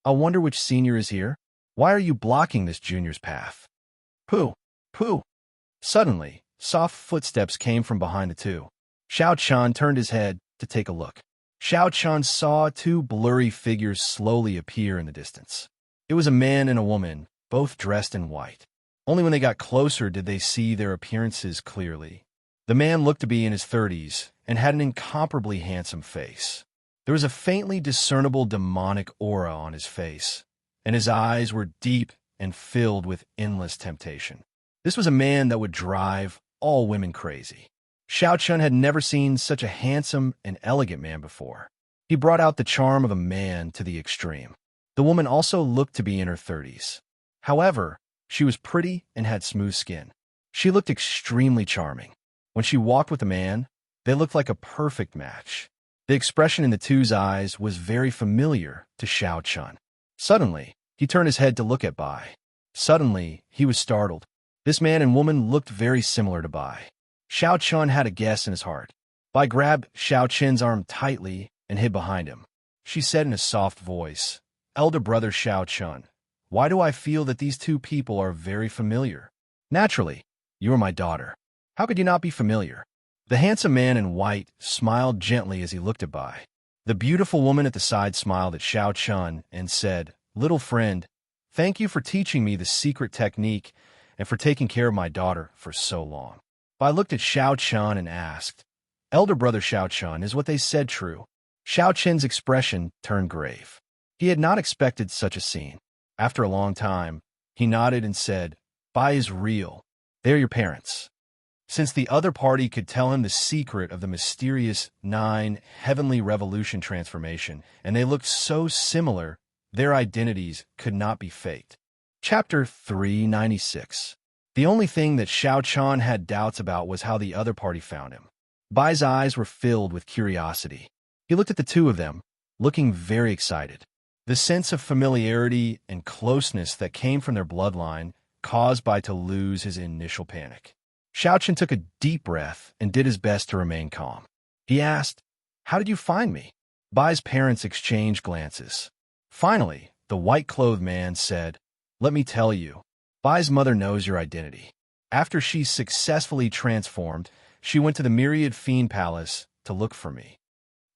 "I wonder which senior is here? Why are you blocking this junior's path?" "Pooh! Pooh!" Suddenly, soft footsteps came from behind the two. Xiao Chun turned his head to take a look. Xiao Chun saw 2 blurry figures slowly appear in the distance. It was a man and a woman, both dressed in white. Only when they got closer did they see their appearances clearly. The man looked to be in his 30s and had an incomparably handsome face. There was a faintly discernible demonic aura on his face, and his eyes were deep and filled with endless temptation. This was a man that would drive all women crazy. Xiao Chun had never seen such a handsome and elegant man before. He brought out the charm of a man to the extreme. The woman also looked to be in her 30s. However, she was pretty and had smooth skin. She looked extremely charming. When she walked with the man, they looked like a perfect match. The expression in the two's eyes was very familiar to Xiaochun. Suddenly, he turned his head to look at Bai. Suddenly, he was startled. This man and woman looked very similar to Bai. Xiaochun had a guess in his heart. Bai grabbed Xiaochun's arm tightly and hid behind him. She said in a soft voice, "Elder brother Xiaochun, why do I feel that these two people are very familiar? Naturally, you are my daughter. How could you not be familiar?" The handsome man in white smiled gently as he looked at Bai. The beautiful woman at the side smiled at Xiaochun and said, "Little friend, thank you for teaching me the secret technique and for taking care of my daughter for so long." Bai looked at Xiaochun and asked, "Elder brother Xiaochun, is what they said true?" Xiaochun's expression turned grave. He had not expected such a scene. After a long time, he nodded and said, "Bai is real. They are your parents." Since the other party could tell him the secret of the mysterious 9 heavenly revolution transformation, and they looked so similar, their identities could not be faked. Chapter 396. The only thing that Xiaochun had doubts about was how the other party found him. Bai's eyes were filled with curiosity. He looked at the two of them, looking very excited. The sense of familiarity and closeness that came from their bloodline caused Bai to lose his initial panic. Xiaochun took a deep breath and did his best to remain calm. He asked, "How did you find me?" Bai's parents exchanged glances. Finally, the white-clothed man said, "Let me tell you, Bai's mother knows your identity. After she successfully transformed, she went to the Myriad Fiend Palace to look for me.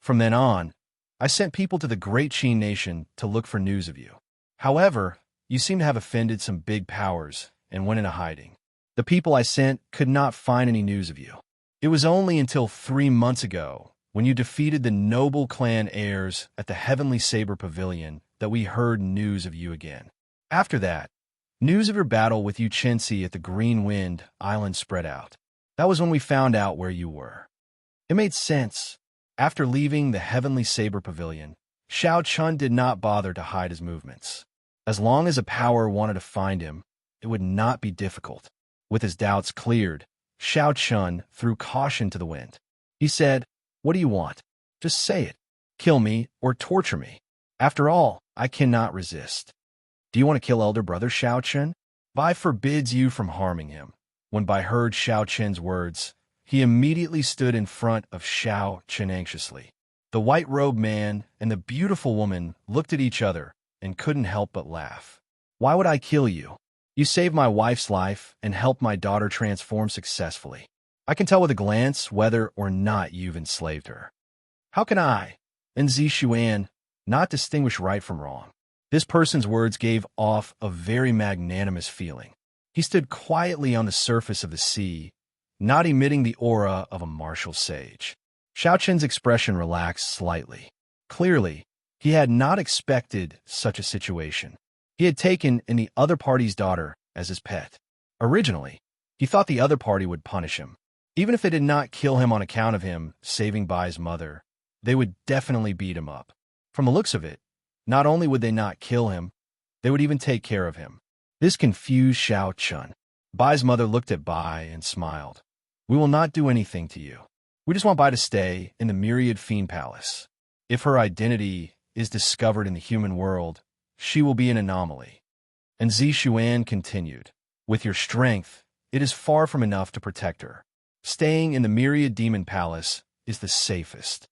From then on, I sent people to the Great Qin Nation to look for news of you. However, you seem to have offended some big powers and went into hiding. The people I sent could not find any news of you. It was only until 3 months ago, when you defeated the noble clan heirs at the Heavenly Saber Pavilion, that we heard news of you again. After that, news of your battle with Xianxia at the Green Wind Island spread out. That was when we found out where you were." It made sense. After leaving the Heavenly Saber Pavilion, Xiaochun did not bother to hide his movements. As long as a power wanted to find him, it would not be difficult. With his doubts cleared, Xiaochun threw caution to the wind. He said, "What do you want? Just say it. Kill me or torture me. After all, I cannot resist." "Do you want to kill elder brother Xiaochun?" "Bai forbids you from harming him." When Bai heard Xiaochun's words, he immediately stood in front of Xiaochun anxiously. The white-robed man and the beautiful woman looked at each other and couldn't help but laugh. "Why would I kill you? You saved my wife's life and helped my daughter transform successfully. I can tell with a glance whether or not you've enslaved her. How can I, and Zixuan, not distinguish right from wrong?" This person's words gave off a very magnanimous feeling. He stood quietly on the surface of the sea, not emitting the aura of a martial sage. Xiaochun's expression relaxed slightly. Clearly, he had not expected such a situation. He had taken in the other party's daughter as his pet. Originally, he thought the other party would punish him. Even if they did not kill him on account of him saving Bai's mother, they would definitely beat him up. From the looks of it, not only would they not kill him, they would even take care of him. This confused Xiaochun. Bai's mother looked at Bai and smiled. "We will not do anything to you. We just want Bai to stay in the Myriad Fiend Palace. If her identity is discovered in the human world, she will be an anomaly." And Zixuan continued, "With your strength, it is far from enough to protect her. Staying in the Myriad Demon Palace is the safest."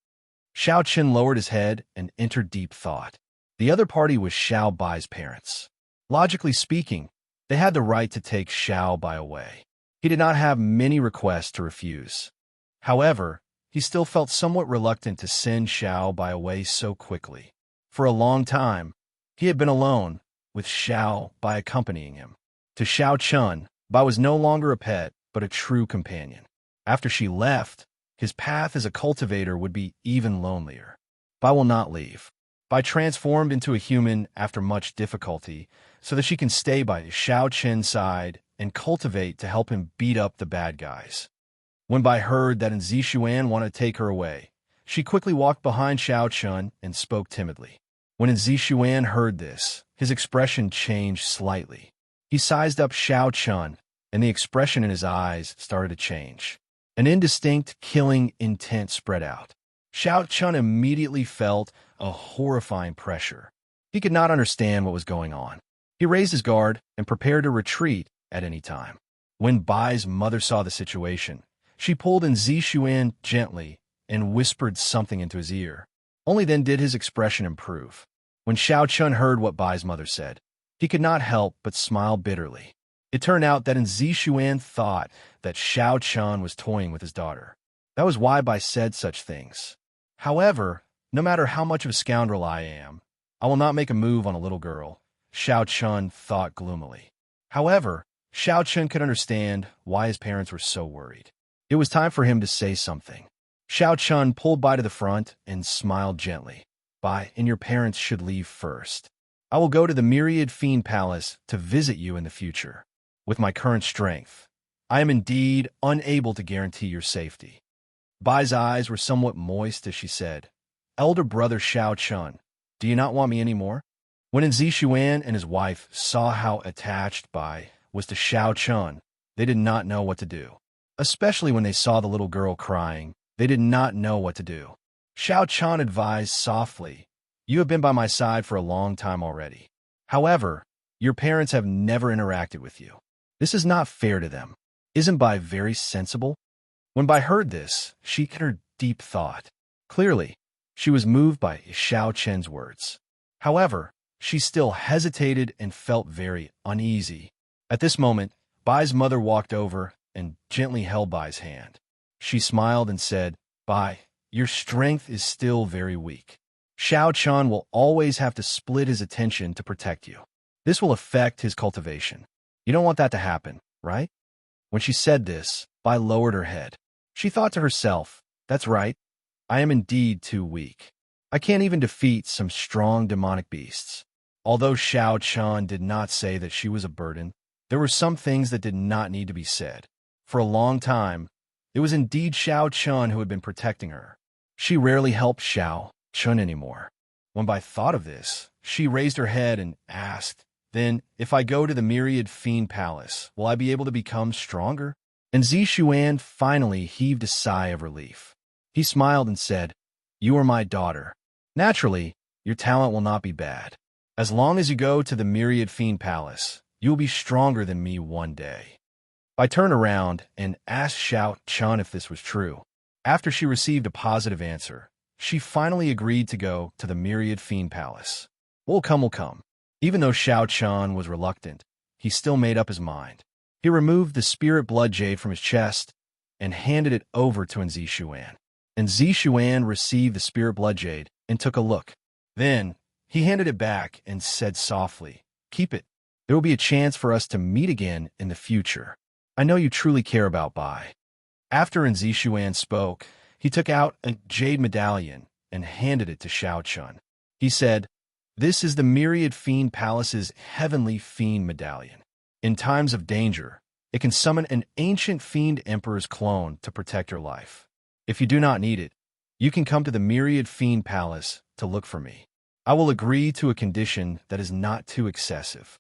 Xiaochun lowered his head and entered deep thought. The other party was Xiao Bai's parents. Logically speaking, they had the right to take Xiao Bai away. He did not have many requests to refuse. However, he still felt somewhat reluctant to send Xiao Bai away so quickly. For a long time, he had been alone, with Xiao Bai accompanying him. To Xiaochun, Bai was no longer a pet, but a true companion. After she left, his path as a cultivator would be even lonelier. Bai will not leave. Bai transformed into a human after much difficulty, so that she can stay by Xiaochun's side and cultivate to help him beat up the bad guys. When Bai heard that Zixuan wanted to take her away, she quickly walked behind Xiaochun and spoke timidly. When Zixuan heard this, his expression changed slightly. He sized up Xiaochun, and the expression in his eyes started to change. An indistinct, killing intent spread out. Xiao Chun immediately felt a horrifying pressure. He could not understand what was going on. He raised his guard and prepared to retreat at any time. When Bai's mother saw the situation, she pulled in Zixuan gently and whispered something into his ear. Only then did his expression improve. When Xiao Chun heard what Bai's mother said, he could not help but smile bitterly. It turned out that Zixuan thought that Xiao Chun was toying with his daughter. That was why Bai said such things. However, no matter how much of a scoundrel I am, I will not make a move on a little girl, Xiao Chun thought gloomily. However, Xiao Chun could understand why his parents were so worried. It was time for him to say something. Xiao Chun pulled Bai to the front and smiled gently. Bai, and your parents should leave first. I will go to the Myriad Fiend Palace to visit you in the future. With my current strength, I am indeed unable to guarantee your safety. Bai's eyes were somewhat moist as she said, Elder brother Xiao Chun, do you not want me anymore? When Zixuan and his wife saw how attached Bai was to Xiao Chun, they did not know what to do. Especially when they saw the little girl crying, they did not know what to do. Xiao Chun advised softly, you have been by my side for a long time already. However, your parents have never interacted with you. This is not fair to them. Isn't Bai very sensible? When Bai heard this, she uttered deep thought. Clearly, she was moved by Xiao Chen's words. However, she still hesitated and felt very uneasy. At this moment, Bai's mother walked over and gently held Bai's hand. She smiled and said, Bai, your strength is still very weak. Xiao Chun will always have to split his attention to protect you. This will affect his cultivation. You don't want that to happen, right? When she said this, Bai lowered her head. She thought to herself, that's right. I am indeed too weak. I can't even defeat some strong demonic beasts. Although Xiao Chun did not say that she was a burden, there were some things that did not need to be said. For a long time, it was indeed Xiao Chun who had been protecting her. She rarely helped Xiao Chun anymore. When Bai thought of this, she raised her head and asked, then, if I go to the Myriad Fiend Palace, will I be able to become stronger? And Zixuan finally heaved a sigh of relief. He smiled and said, you are my daughter. Naturally, your talent will not be bad. As long as you go to the Myriad Fiend Palace, you will be stronger than me one day. I turned around and asked Xiao Chun if this was true. After she received a positive answer, she finally agreed to go to the Myriad Fiend Palace. Will come. Even though Xiao Chun was reluctant, he still made up his mind. He removed the spirit blood jade from his chest and handed it over to Zixuan. And Zixuan received the spirit blood jade and took a look. Then, he handed it back and said softly, keep it. There will be a chance for us to meet again in the future. I know you truly care about Bai. After Zixuan spoke, he took out a jade medallion and handed it to Xiao Chun. He said, this is the Myriad Fiend Palace's Heavenly Fiend Medallion. In times of danger, it can summon an ancient Fiend Emperor's clone to protect your life. If you do not need it, you can come to the Myriad Fiend Palace to look for me. I will agree to a condition that is not too excessive.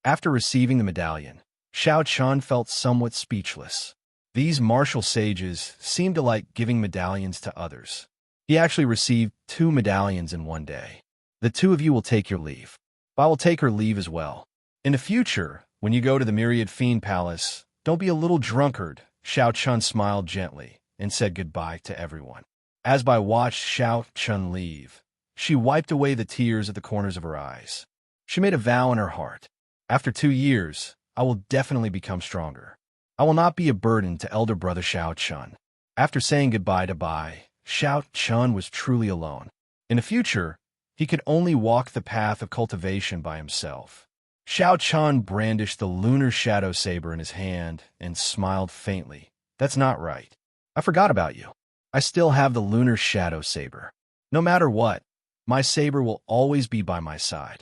After receiving the medallion, Xiao Chun felt somewhat speechless. These martial sages seemed to like giving medallions to others. He actually received 2 medallions in one day. The 2 of you will take your leave. I will take her leave as well. In the future, when you go to the Myriad Fiend Palace, don't be a little drunkard. Xiao Chun smiled gently and said goodbye to everyone. As Bai watched Xiao Chun leave, she wiped away the tears at the corners of her eyes. She made a vow in her heart. After 2 years, I will definitely become stronger. I will not be a burden to elder brother Xiao Chun. After saying goodbye to Bai, Xiao Chun was truly alone. In the future, he could only walk the path of cultivation by himself. Xiao Chun brandished the lunar shadow saber in his hand and smiled faintly. That's not right. I forgot about you. I still have the lunar shadow saber. No matter what, my saber will always be by my side.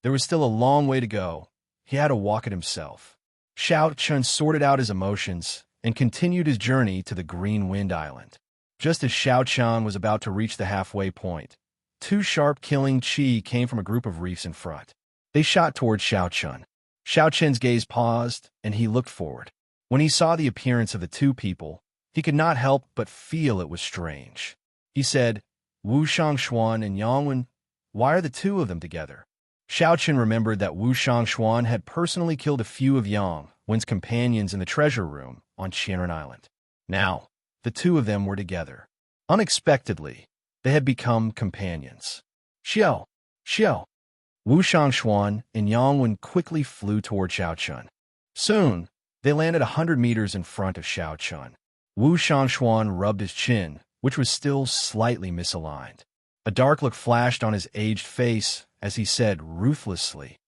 There was still a long way to go. He had to walk it himself. Xiao Chun sorted out his emotions and continued his journey to the Green Wind Island. Just as Xiao Chun was about to reach the halfway point, 2 sharp killing chi came from a group of reefs in front. They shot towards Xiao Chun. Xiao Chun's gaze paused, and he looked forward. When he saw the appearance of the 2 people, He could not help but feel it was strange. He said, Wu Xianxuan and Yangwen, why are the two of them together? Xiaochen remembered that Wu Xianxuan had personally killed a few of Yang Wen's companions in the treasure room on Qianren Island. Now, the two of them were together. Unexpectedly, they had become companions. Xiao, Xiao. Wu Xianxuan and Yang Wen quickly flew toward Xiaochen. Soon, they landed 100 meters in front of Xiaochen. Wu Xianxuan rubbed his chin, which was still slightly misaligned. A dark look flashed on his aged face as he said ruthlessly,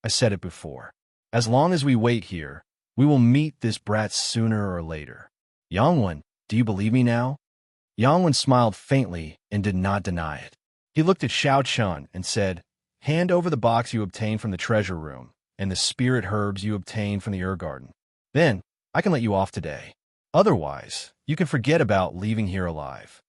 I said it before. As long as we wait here, we will meet this brat sooner or later. Yangwen, do you believe me now? Yangwen smiled faintly and did not deny it. He looked at Xiaochen and said, hand over the box you obtained from the treasure room and the spirit herbs you obtained from the herb garden. Then, I can let you off today. Otherwise, you can forget about leaving here alive.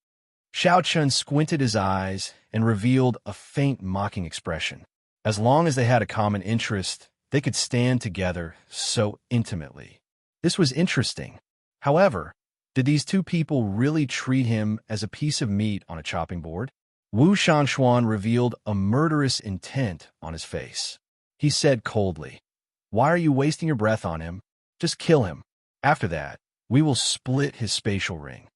Xiaochen squinted his eyes and revealed a faint mocking expression. As long as they had a common interest, they could stand together so intimately. This was interesting. However, did these two people really treat him as a piece of meat on a chopping board? Wu Xianxuan revealed a murderous intent on his face. He said coldly, why are you wasting your breath on him? Just kill him. After that, we will split his spatial ring.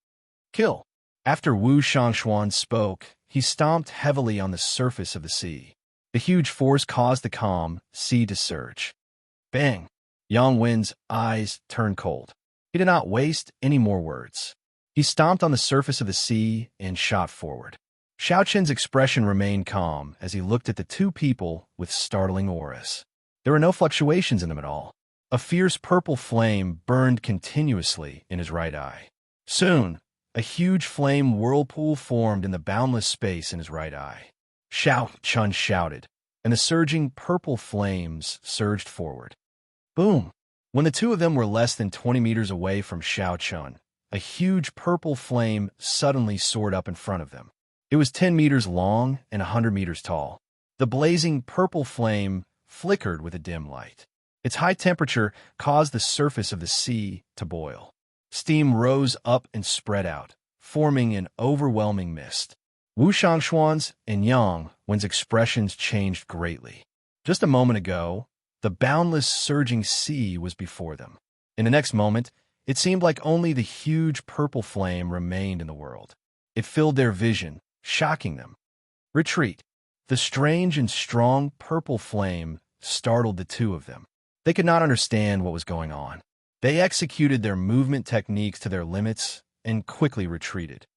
Kill. After Wu Xianxuan spoke, he stomped heavily on the surface of the sea. The huge force caused the calm sea to surge. Bang! Yang Wen's eyes turned cold. He did not waste any more words. He stomped on the surface of the sea and shot forward. Xiaochen's expression remained calm as he looked at the two people with startling auras. There were no fluctuations in them at all. A fierce purple flame burned continuously in his right eye. Soon, a huge flame whirlpool formed in the boundless space in his right eye. Xiaochen shouted, and the surging purple flames surged forward. Boom! When the two of them were less than 20 meters away from Xiaochen, a huge purple flame suddenly soared up in front of them. It was 10 meters long and 100 meters tall. The blazing purple flame flickered with a dim light. Its high temperature caused the surface of the sea to boil. Steam rose up and spread out, forming an overwhelming mist. Wu Xianxuan's and Yang Wen's expressions changed greatly. Just a moment ago, the boundless surging sea was before them. In the next moment, it seemed like only the huge purple flame remained in the world. It filled their vision, shocking them. Retreat. The strange and strong purple flame startled the two of them. They could not understand what was going on. They executed their movement techniques to their limits and quickly retreated.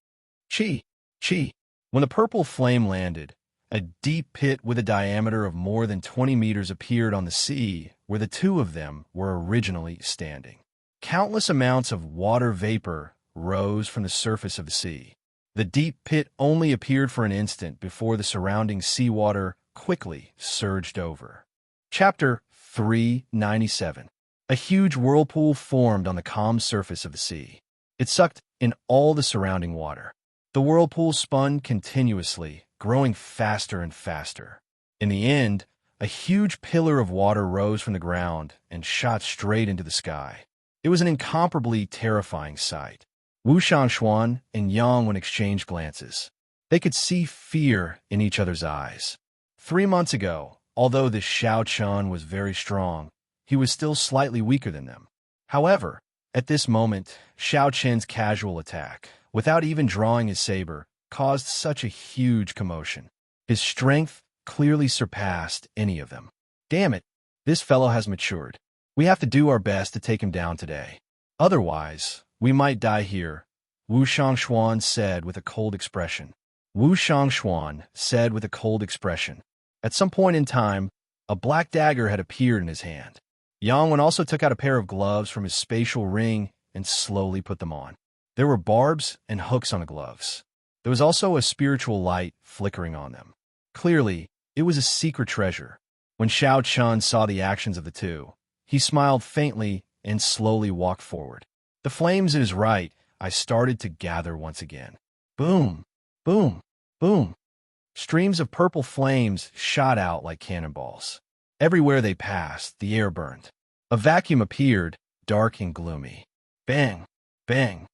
Chi! Chi! When the purple flame landed, a deep pit with a diameter of more than 20 meters appeared on the sea where the two of them were originally standing. Countless amounts of water vapor rose from the surface of the sea. The deep pit only appeared for an instant before the surrounding seawater quickly surged over. Chapter 397. A huge whirlpool formed on the calm surface of the sea. It sucked in all the surrounding water. The whirlpool spun continuously, growing faster and faster. In the end, a huge pillar of water rose from the ground and shot straight into the sky. It was an incomparably terrifying sight. Wu Xianxuan and Yang Wen exchanged glances. They could see fear in each other's eyes. 3 months ago, although this Xiaochen was very strong, he was still slightly weaker than them. However, at this moment, Xiaochen's casual attack, without even drawing his saber, caused such a huge commotion. His strength clearly surpassed any of them. Damn it, this fellow has matured. We have to do our best to take him down today. Otherwise, we might die here, Wu Xianxuan said with a cold expression. Wu Xianxuan said with a cold expression. At some point in time, a black dagger had appeared in his hand. Yang Wen also took out a pair of gloves from his spatial ring and slowly put them on. There were barbs and hooks on the gloves. There was also a spiritual light flickering on them. Clearly, it was a secret treasure. When Xiaochen saw the actions of the two, he smiled faintly and slowly walked forward. The flames in his right eye started to gather once again. Boom! Boom! Boom! Streams of purple flames shot out like cannonballs. Everywhere they passed, the air burned. A vacuum appeared, dark and gloomy. Bang! Bang!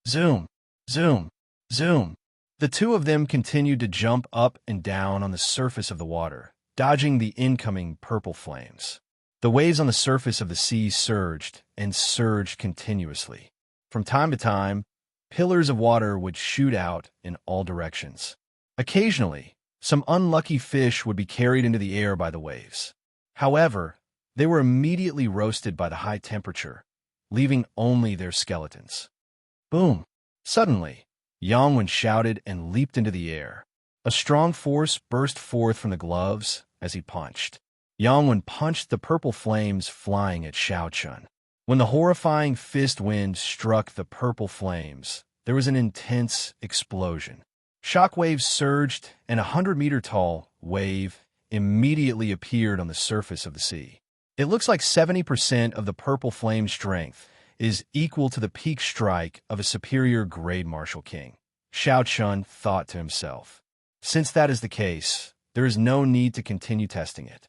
Zoom, zoom, zoom. The two of them continued to jump up and down on the surface of the water, dodging the incoming purple flames. The waves on the surface of the sea surged and surged continuously. From time to time, pillars of water would shoot out in all directions. Occasionally, some unlucky fish would be carried into the air by the waves. However, they were immediately roasted by the high temperature, leaving only their skeletons. Boom! Suddenly, Yangwen shouted and leaped into the air. A strong force burst forth from the gloves as he punched. Yangwen punched the purple flames flying at Xiaochun. When the horrifying fist wind struck the purple flames, there was an intense explosion. Shockwaves surged, and a 100-meter-tall wave immediately appeared on the surface of the sea. It looks like 70% of the purple flame strength is equal to the peak strike of a superior grade martial king. Xiaochun thought to himself. Since that is the case, there is no need to continue testing it.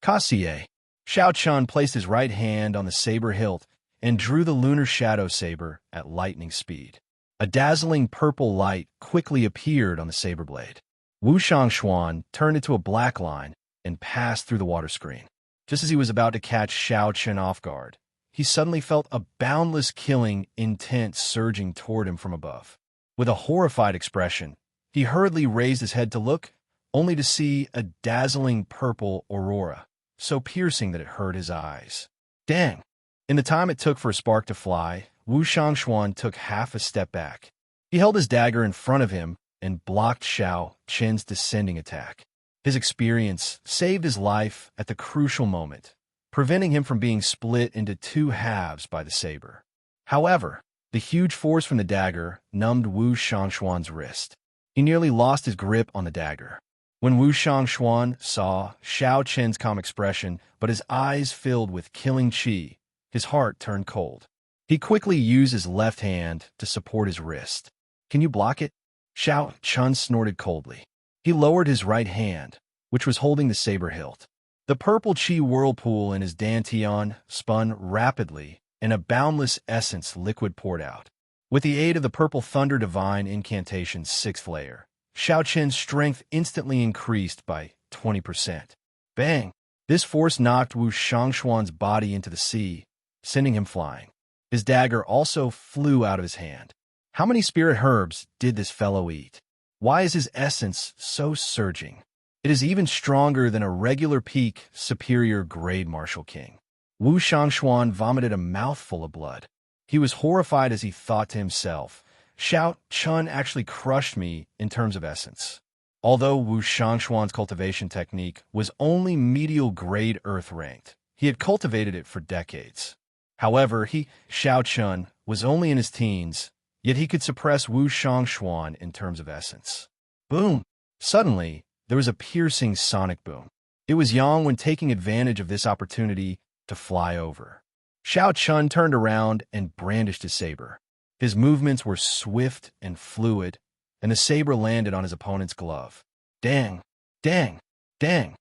Kasie. Xiaochun placed his right hand on the saber hilt and drew the lunar shadow saber at lightning speed. A dazzling purple light quickly appeared on the saber blade. Wu Xianxia turned into a black line and passed through the water screen. Just as he was about to catch Xiaochun off guard, he suddenly felt a boundless killing intent surging toward him from above. With a horrified expression, he hurriedly raised his head to look, only to see a dazzling purple aurora, so piercing that it hurt his eyes. Dang! In the time it took for a spark to fly, Wu Xianxia took half a step back. He held his dagger in front of him and blocked Xiaochun's descending attack. His experience saved his life at the crucial moment, preventing him from being split into two halves by the saber. However, the huge force from the dagger numbed Wu Xianxia's wrist. He nearly lost his grip on the dagger. When Wu Xianxia saw Xiaochun's calm expression, but his eyes filled with killing qi, his heart turned cold. He quickly used his left hand to support his wrist. "Can you block it?" Xiaochun snorted coldly. He lowered his right hand, which was holding the saber hilt. The purple qi whirlpool in his dantian spun rapidly, and a boundless essence liquid poured out. With the aid of the purple thunder divine incantation's 6th layer, Xiaochun's strength instantly increased by 20%. Bang! This force knocked Wu Xianxuan's body into the sea, sending him flying. His dagger also flew out of his hand. How many spirit herbs did this fellow eat? Why is his essence so surging? It is even stronger than a regular peak superior grade martial king. Wu Xianxia vomited a mouthful of blood. He was horrified as he thought to himself, Xiaochun actually crushed me in terms of essence. Although Wu Xianxuan's cultivation technique was only medial grade earth ranked, he had cultivated it for decades. However, Xiaochun, was only in his teens, yet he could suppress Wu Xianxia in terms of essence. Boom! Suddenly, there was a piercing sonic boom. It was Yangwen taking advantage of this opportunity to fly over. Xiaochun turned around and brandished his saber. His movements were swift and fluid, and the saber landed on his opponent's glove. Dang! Dang! Dang!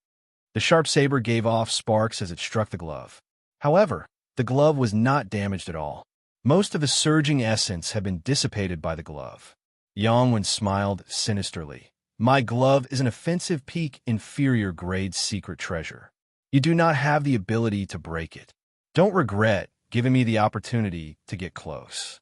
The sharp saber gave off sparks as it struck the glove. However, the glove was not damaged at all. Most of the surging essence had been dissipated by the glove. Yangwen smiled sinisterly. My glove is an offensive peak inferior grade secret treasure. You do not have the ability to break it. Don't regret giving me the opportunity to get close.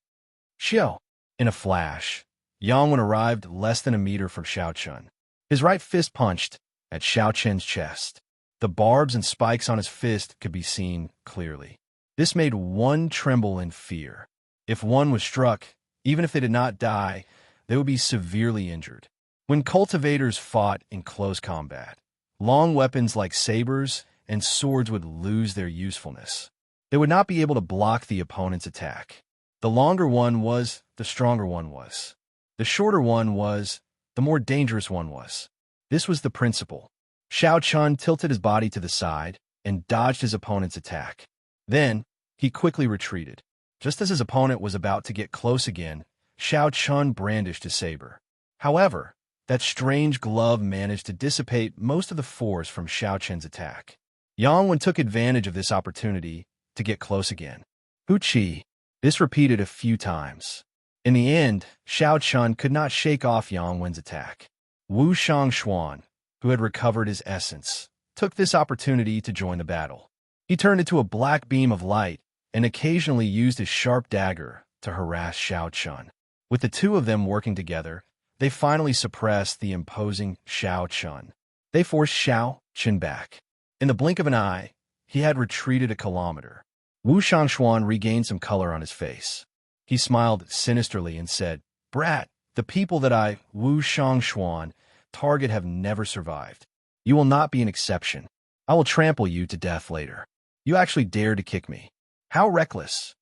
Xiao! In a flash, Yangwen arrived less than a meter from Xiaochun. His right fist punched at Xiaochun's chest. The barbs and spikes on his fist could be seen clearly. This made one tremble in fear. If one was struck, even if they did not die, they would be severely injured. When cultivators fought in close combat, long weapons like sabers and swords would lose their usefulness. They would not be able to block the opponent's attack. The longer one was, the stronger one was. The shorter one was, the more dangerous one was. This was the principle. Xiaochun tilted his body to the side and dodged his opponent's attack. Then, he quickly retreated. Just as his opponent was about to get close again, Xiaochun brandished his saber. However, that strange glove managed to dissipate most of the force from Xiaochun's attack. Yangwen took advantage of this opportunity to get close again. Huqi. This repeated a few times. In the end, Xianxia could not shake off Yang Wen's attack. Wu Xianxuan, who had recovered his essence, took this opportunity to join the battle. He turned into a black beam of light and occasionally used his sharp dagger to harass Xiaochun. With the two of them working together, they finally suppressed the imposing Xiaochun. They forced Xiaochun back. In the blink of an eye, he had retreated a kilometer. Wu Xianxuan regained some color on his face. He smiled sinisterly and said, "Brat, the people that I, Wu Xianxuan, target have never survived. You will not be an exception. I will trample you to death later. You actually dared to kick me. How reckless."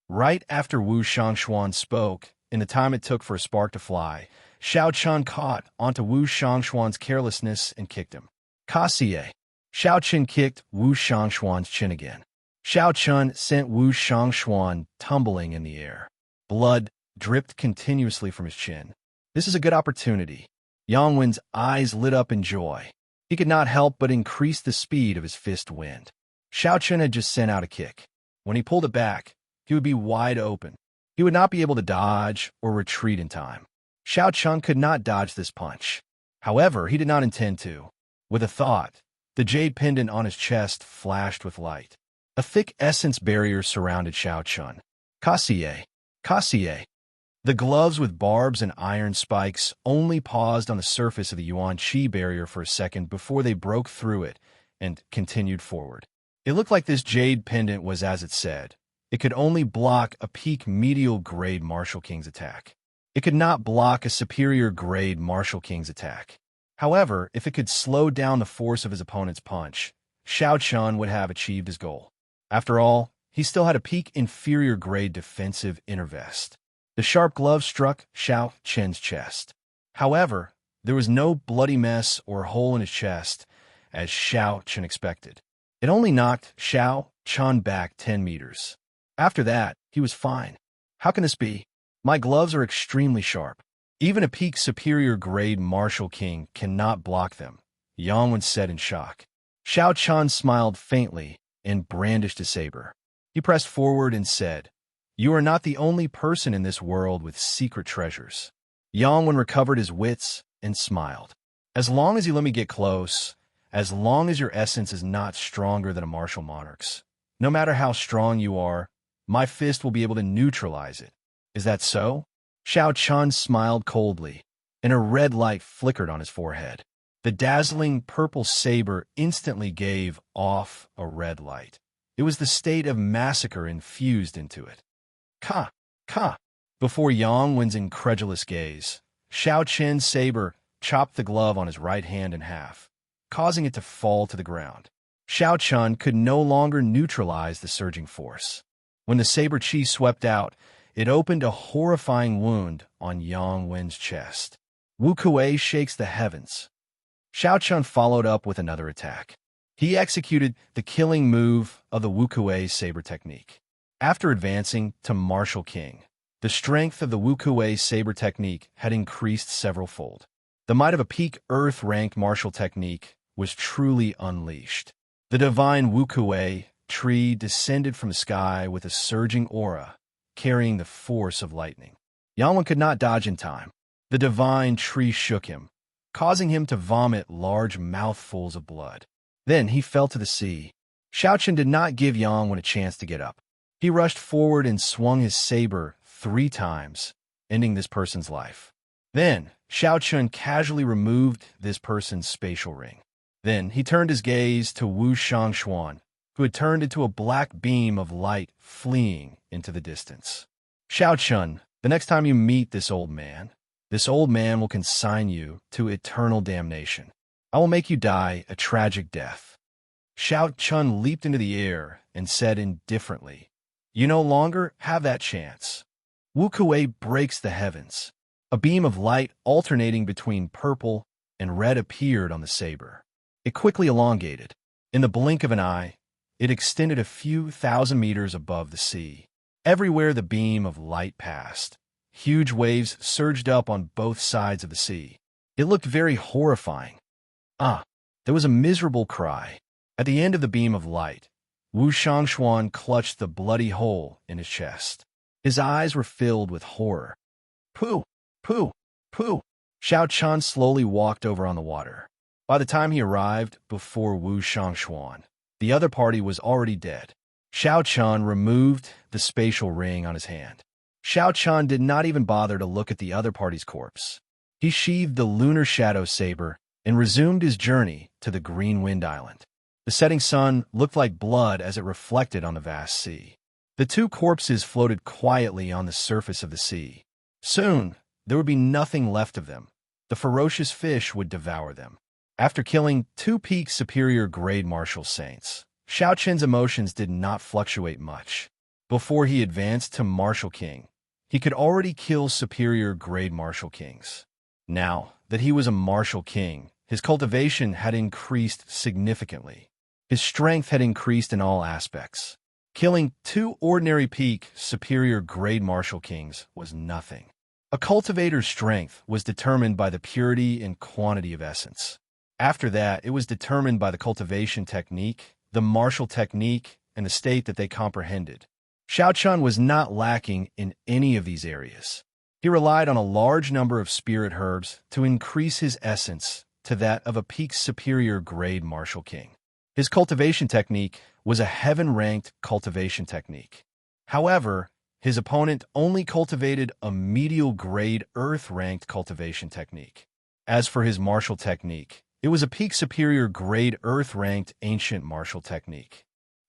Right after Wu Xianxuan spoke, in the time it took for a spark to fly, Xiaochun caught onto Wu Xianxuan's carelessness and kicked him. Kaxie. Xiaochun kicked Wu Xianxuan's chin again. Xiaochun sent Wu Xianxuan tumbling in the air. Blood dripped continuously from his chin. This is a good opportunity. Yang Wen's eyes lit up in joy. He could not help but increase the speed of his fist wind. Xiaochun had just sent out a kick. When he pulled it back, he would be wide open. He would not be able to dodge or retreat in time. Xiaochun could not dodge this punch. However, he did not intend to. With a thought, the jade pendant on his chest flashed with light. A thick essence barrier surrounded Xiaochun. Kaxie. Kaxie. The gloves with barbs and iron spikes only paused on the surface of the Yuan Qi barrier for a second before they broke through it and continued forward. It looked like this jade pendant was as it said. It could only block a peak medial grade Martial King's attack. It could not block a superior grade Martial King's attack. However, if it could slow down the force of his opponent's punch, Xiaochun would have achieved his goal. After all, he still had a peak inferior grade defensive inner vest. The sharp glove struck Xiaochun's chest. However, there was no bloody mess or hole in his chest, as Xiaochun expected. It only knocked Xiaochun back 10 meters. After that, he was fine. How can this be? My gloves are extremely sharp. Even a peak superior grade Martial King cannot block them, Yang Wen said in shock. Xiaochun smiled faintly and brandished his saber. He pressed forward and said, "You are not the only person in this world with secret treasures." Yang Wen recovered his wits and smiled. "As long as you let me get close, as long as your essence is not stronger than a martial monarch's, no matter how strong you are, my fist will be able to neutralize it. Is that so?" Xiaochun smiled coldly, and a red light flickered on his forehead. The dazzling purple saber instantly gave off a red light. It was the state of massacre infused into it. Ka! Ka! Before Yang Wen's incredulous gaze, Xiaochun's saber chopped the glove on his right hand in half, causing it to fall to the ground. Xiaochun could no longer neutralize the surging force. When the saber chi swept out, it opened a horrifying wound on Yang Wen's chest. Wu Kuei shakes the heavens. Xiaochun followed up with another attack. He executed the killing move of the Wu Kuei saber technique. After advancing to Martial King, the strength of the Wu Kuei saber technique had increased several-fold. The might of a peak Earth-ranked martial technique was truly unleashed. The divine Wu Kuei tree descended from the sky with a surging aura, carrying the force of lightning. Yang Wen could not dodge in time. The divine tree shook him, causing him to vomit large mouthfuls of blood. Then he fell to the sea. Xiaochun did not give Yang Wen a chance to get up. He rushed forward and swung his saber 3 times, ending this person's life. Then Xiaochun casually removed this person's spatial ring. Then he turned his gaze to Wu Xianxuan, who had turned into a black beam of light fleeing into the distance. "Xiaochun, the next time you meet this old man will consign you to eternal damnation. I will make you die a tragic death." Xiaochun leaped into the air and said indifferently, "You no longer have that chance." Wu Kuei breaks the heavens. A beam of light alternating between purple and red appeared on the saber. It quickly elongated. In the blink of an eye, it extended a few thousand meters above the sea. Everywhere the beam of light passed, huge waves surged up on both sides of the sea. It looked very horrifying. There was a miserable cry. At the end of the beam of light, Wu Xianxuan clutched the bloody hole in his chest. His eyes were filled with horror. Pooh, pooh, pooh. Xiao slowly walked over on the water. By the time he arrived before Wu Xiangshuan, the other party was already dead. Xiao removed the spatial ring on his hand. Xiao did not even bother to look at the other party's corpse. He sheathed the lunar shadow saber and resumed his journey to the Green Wind Island. The setting sun looked like blood as it reflected on the vast sea. The two corpses floated quietly on the surface of the sea. Soon, there would be nothing left of them. The ferocious fish would devour them. After killing two peak superior grade martial saints, Xiaoqin's emotions did not fluctuate much. Before he advanced to Martial King, he could already kill superior grade martial kings. Now that he was a Martial King, his cultivation had increased significantly. His strength had increased in all aspects. Killing two ordinary peak superior grade martial kings was nothing. A cultivator's strength was determined by the purity and quantity of essence. After that, it was determined by the cultivation technique, the martial technique, and the state that they comprehended. Xiaoqin was not lacking in any of these areas. He relied on a large number of spirit herbs to increase his essence to that of a peak superior grade martial king. His cultivation technique was a heaven-ranked cultivation technique. However, his opponent only cultivated a medial grade earth-ranked cultivation technique. As for his martial technique, it was a peak superior grade earth-ranked ancient martial technique.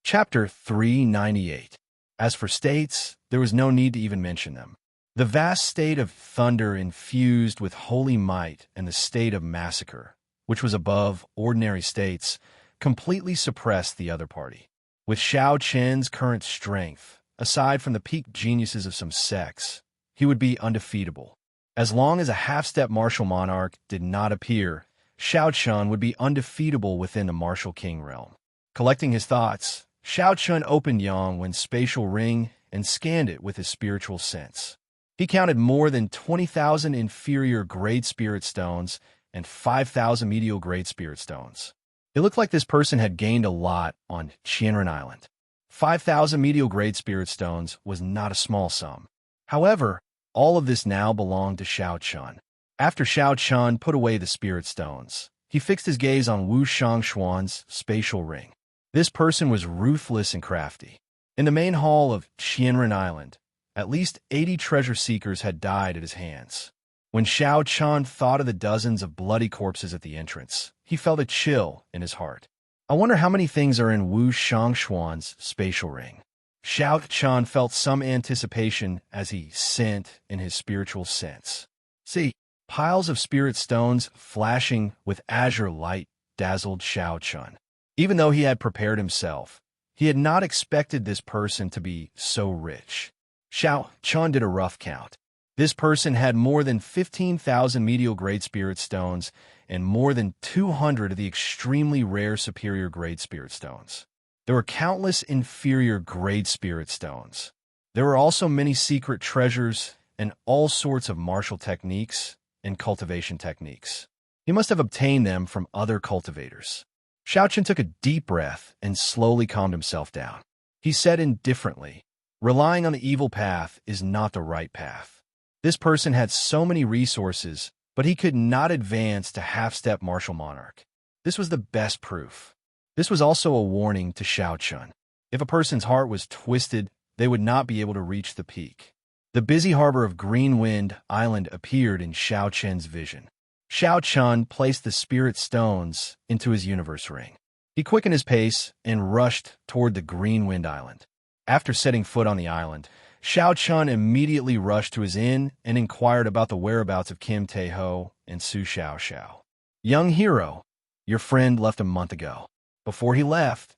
Chapter 398. As for states, there was no need to even mention them. The vast state of thunder infused with holy might and the state of massacre, which was above ordinary states, completely suppressed the other party. With Xiaoqin's current strength, aside from the peak geniuses of some sects, he would be undefeatable. As long as a half-step martial monarch did not appear, Xiaoqin would be undefeatable within the martial king realm. Collecting his thoughts, Xiaoqin opened Yangwen's spatial ring and scanned it with his spiritual sense. He counted more than 20,000 inferior grade spirit stones and 5,000 medial grade spirit stones. It looked like this person had gained a lot on Qianren Island. 5,000 medial grade spirit stones was not a small sum. However, all of this now belonged to Xiaoqin. After Xiaoqin put away the spirit stones, he fixed his gaze on Wu Xiangshuan's spatial ring. This person was ruthless and crafty. In the main hall of Qianren Island, at least 80 treasure seekers had died at his hands. When Xiaoqin thought of the dozens of bloody corpses at the entrance, he felt a chill in his heart. I wonder how many things are in Wu Xiangshuan's spatial ring. Xiaoqin felt some anticipation as he sent in his spiritual sense. See, piles of spirit stones flashing with azure light dazzled Xiaoqin. Even though he had prepared himself, he had not expected this person to be so rich. Xiaoqin did a rough count. This person had more than 15,000 medial grade spirit stones and more than 200 of the extremely rare superior grade spirit stones. There were countless inferior grade spirit stones. There were also many secret treasures and all sorts of martial techniques and cultivation techniques. He must have obtained them from other cultivators. Xiaoqin took a deep breath and slowly calmed himself down. He said indifferently, "Relying on the evil path is not the right path." This person had so many resources, but he could not advance to half-step martial monarch. This was the best proof. This was also a warning to Xiaoqin. If a person's heart was twisted, they would not be able to reach the peak. The busy harbor of Green Wind Island appeared in Xiaoqin's vision. Xiaoqin placed the spirit stones into his universe ring. He quickened his pace and rushed toward the Green Wind Island. After setting foot on the island, Xiaoqin immediately rushed to his inn and inquired about the whereabouts of Kim Taeho and Su Xiaoxiao. "Young hero, your friend left a month ago. Before he left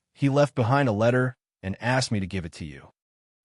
behind a letter and asked me to give it to you."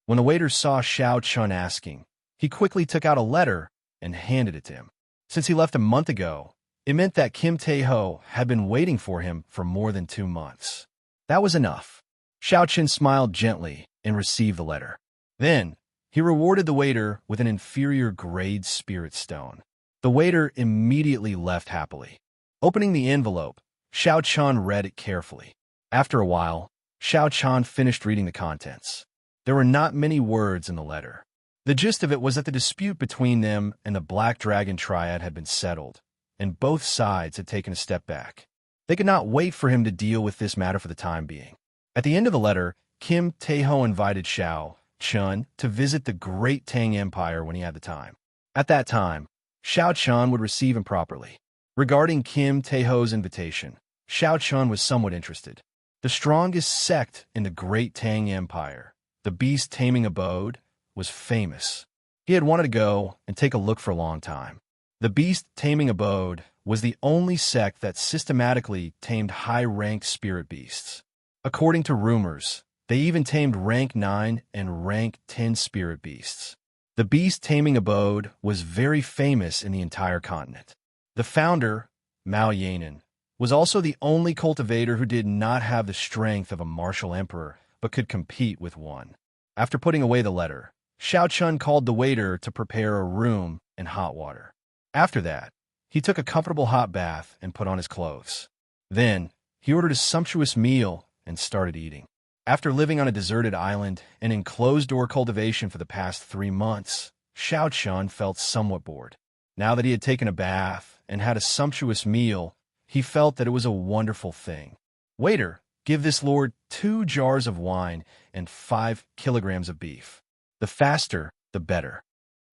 When the waiter saw Xiaoqin asking, he quickly took out a letter and handed it to him. Since he left a month ago, it meant that Kim Taeho had been waiting for him for more than 2 months. That was enough. Xiaoqin smiled gently and received the letter. Then, he rewarded the waiter with an inferior grade spirit stone. The waiter immediately left happily. Opening the envelope, Xiaoqin read it carefully. After a while, Xiaoqin finished reading the contents. There were not many words in the letter. The gist of it was that the dispute between them and the Black Dragon Triad had been settled, and both sides had taken a step back. They could not wait for him to deal with this matter for the time being. At the end of the letter, Kim Taeho invited Xiao Chun to visit the great Tang Empire when he had the time. At that time, Xiao Chun would receive him properly. Regarding Kim Taeho's invitation, Xiao Chun was somewhat interested. The strongest sect in the great Tang Empire, the Beast Taming Abode, was famous. He had wanted to go and take a look for a long time. The Beast Taming Abode was the only sect that systematically tamed high-ranked spirit beasts. According to rumors, they even tamed rank 9 and rank 10 spirit beasts. The Beast Taming Abode was very famous in the entire continent. The founder, Mao Yanan, was also the only cultivator who did not have the strength of a martial emperor, but could compete with one. After putting away the letter, Xiao Chun called the waiter to prepare a room and hot water. After that, he took a comfortable hot bath and put on his clothes. Then, he ordered a sumptuous meal and started eating. After living on a deserted island and in closed-door cultivation for the past 3 months, Xiao Chun felt somewhat bored. Now that he had taken a bath and had a sumptuous meal, he felt that it was a wonderful thing. Waiter, give this lord 2 jars of wine and 5 kilograms of beef. The faster, the better.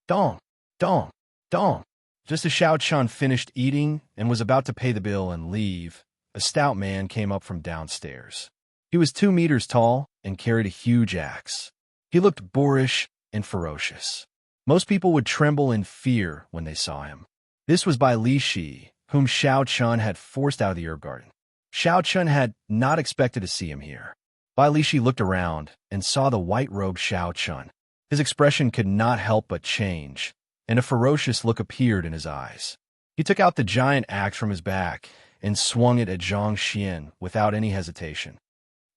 Dong, dong, dong. Just as Xiao Chun finished eating and was about to pay the bill and leave, a stout man came up from downstairs. He was 2 meters tall and carried a huge axe. He looked boorish and ferocious. Most people would tremble in fear when they saw him. This was Bai Li Shi, whom Xiao Chun had forced out of the herb garden. Xiao Chun had not expected to see him here. Bai Li Shi looked around and saw the white-robed Xiao Chun. His expression could not help but change, and a ferocious look appeared in his eyes. He took out the giant axe from his back and swung it at Zhang Xian without any hesitation.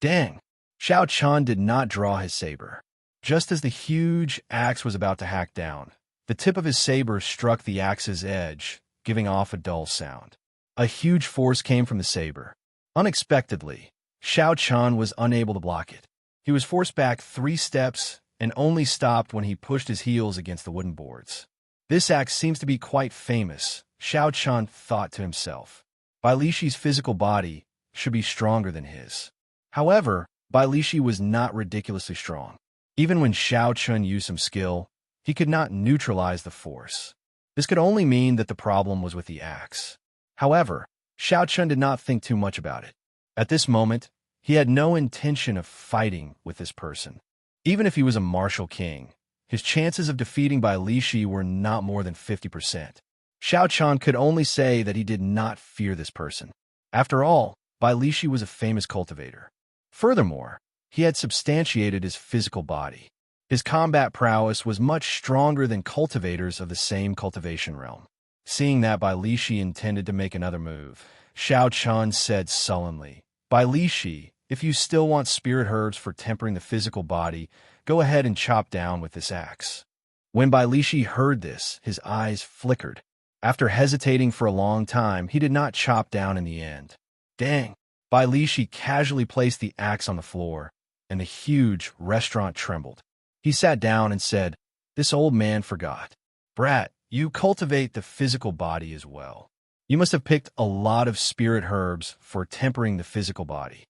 Dang! Xiao Chun did not draw his saber. Just as the huge axe was about to hack down, the tip of his saber struck the axe's edge, giving off a dull sound. A huge force came from the saber. Unexpectedly, Xiao Chun was unable to block it. He was forced back 3 steps and only stopped when he pushed his heels against the wooden boards. This axe seems to be quite famous, Xiao Chun thought to himself. Bai Li Shi's physical body should be stronger than his. However, Bai Li Shi was not ridiculously strong. Even when Xiao Chun used some skill, he could not neutralize the force. This could only mean that the problem was with the axe. However, Xiao Chun did not think too much about it. At this moment, he had no intention of fighting with this person. Even if he was a martial king, his chances of defeating Bai Li Shi were not more than 50%. Xiao Chun could only say that he did not fear this person. After all, Bai Li Shi was a famous cultivator. Furthermore, he had substantiated his physical body. His combat prowess was much stronger than cultivators of the same cultivation realm. Seeing that Bai Li Shi intended to make another move, Xiao Chun said sullenly, Bai Li Shi, if you still want spirit herbs for tempering the physical body, go ahead and chop down with this axe. When Bai Li Shi heard this, his eyes flickered. After hesitating for a long time, he did not chop down in the end. Dang! Bai Li Shi casually placed the axe on the floor, and the huge restaurant trembled. He sat down and said, This old man forgot. Brat, you cultivate the physical body as well. You must have picked a lot of spirit herbs for tempering the physical body.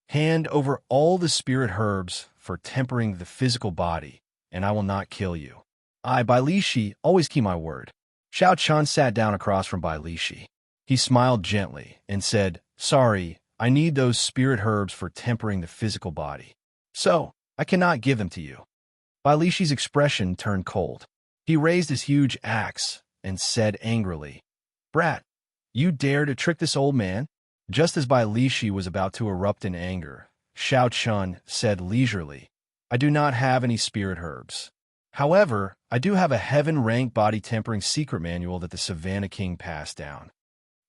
Hand over all the spirit herbs for tempering the physical body, and I will not kill you. I, Bai Li Shi, always keep my word. Xiao Chun sat down across from Bai Li Shi. He smiled gently and said, Sorry, I need those spirit herbs for tempering the physical body. So, I cannot give them to you. Bai Li Shi's expression turned cold. He raised his huge axe and said angrily, Brat, you dare to trick this old man? Just as Bai Li Shi was about to erupt in anger, Xiao Chun said leisurely, I do not have any spirit herbs. However, I do have a heaven-rank body-tempering secret manual that the Savannah King passed down.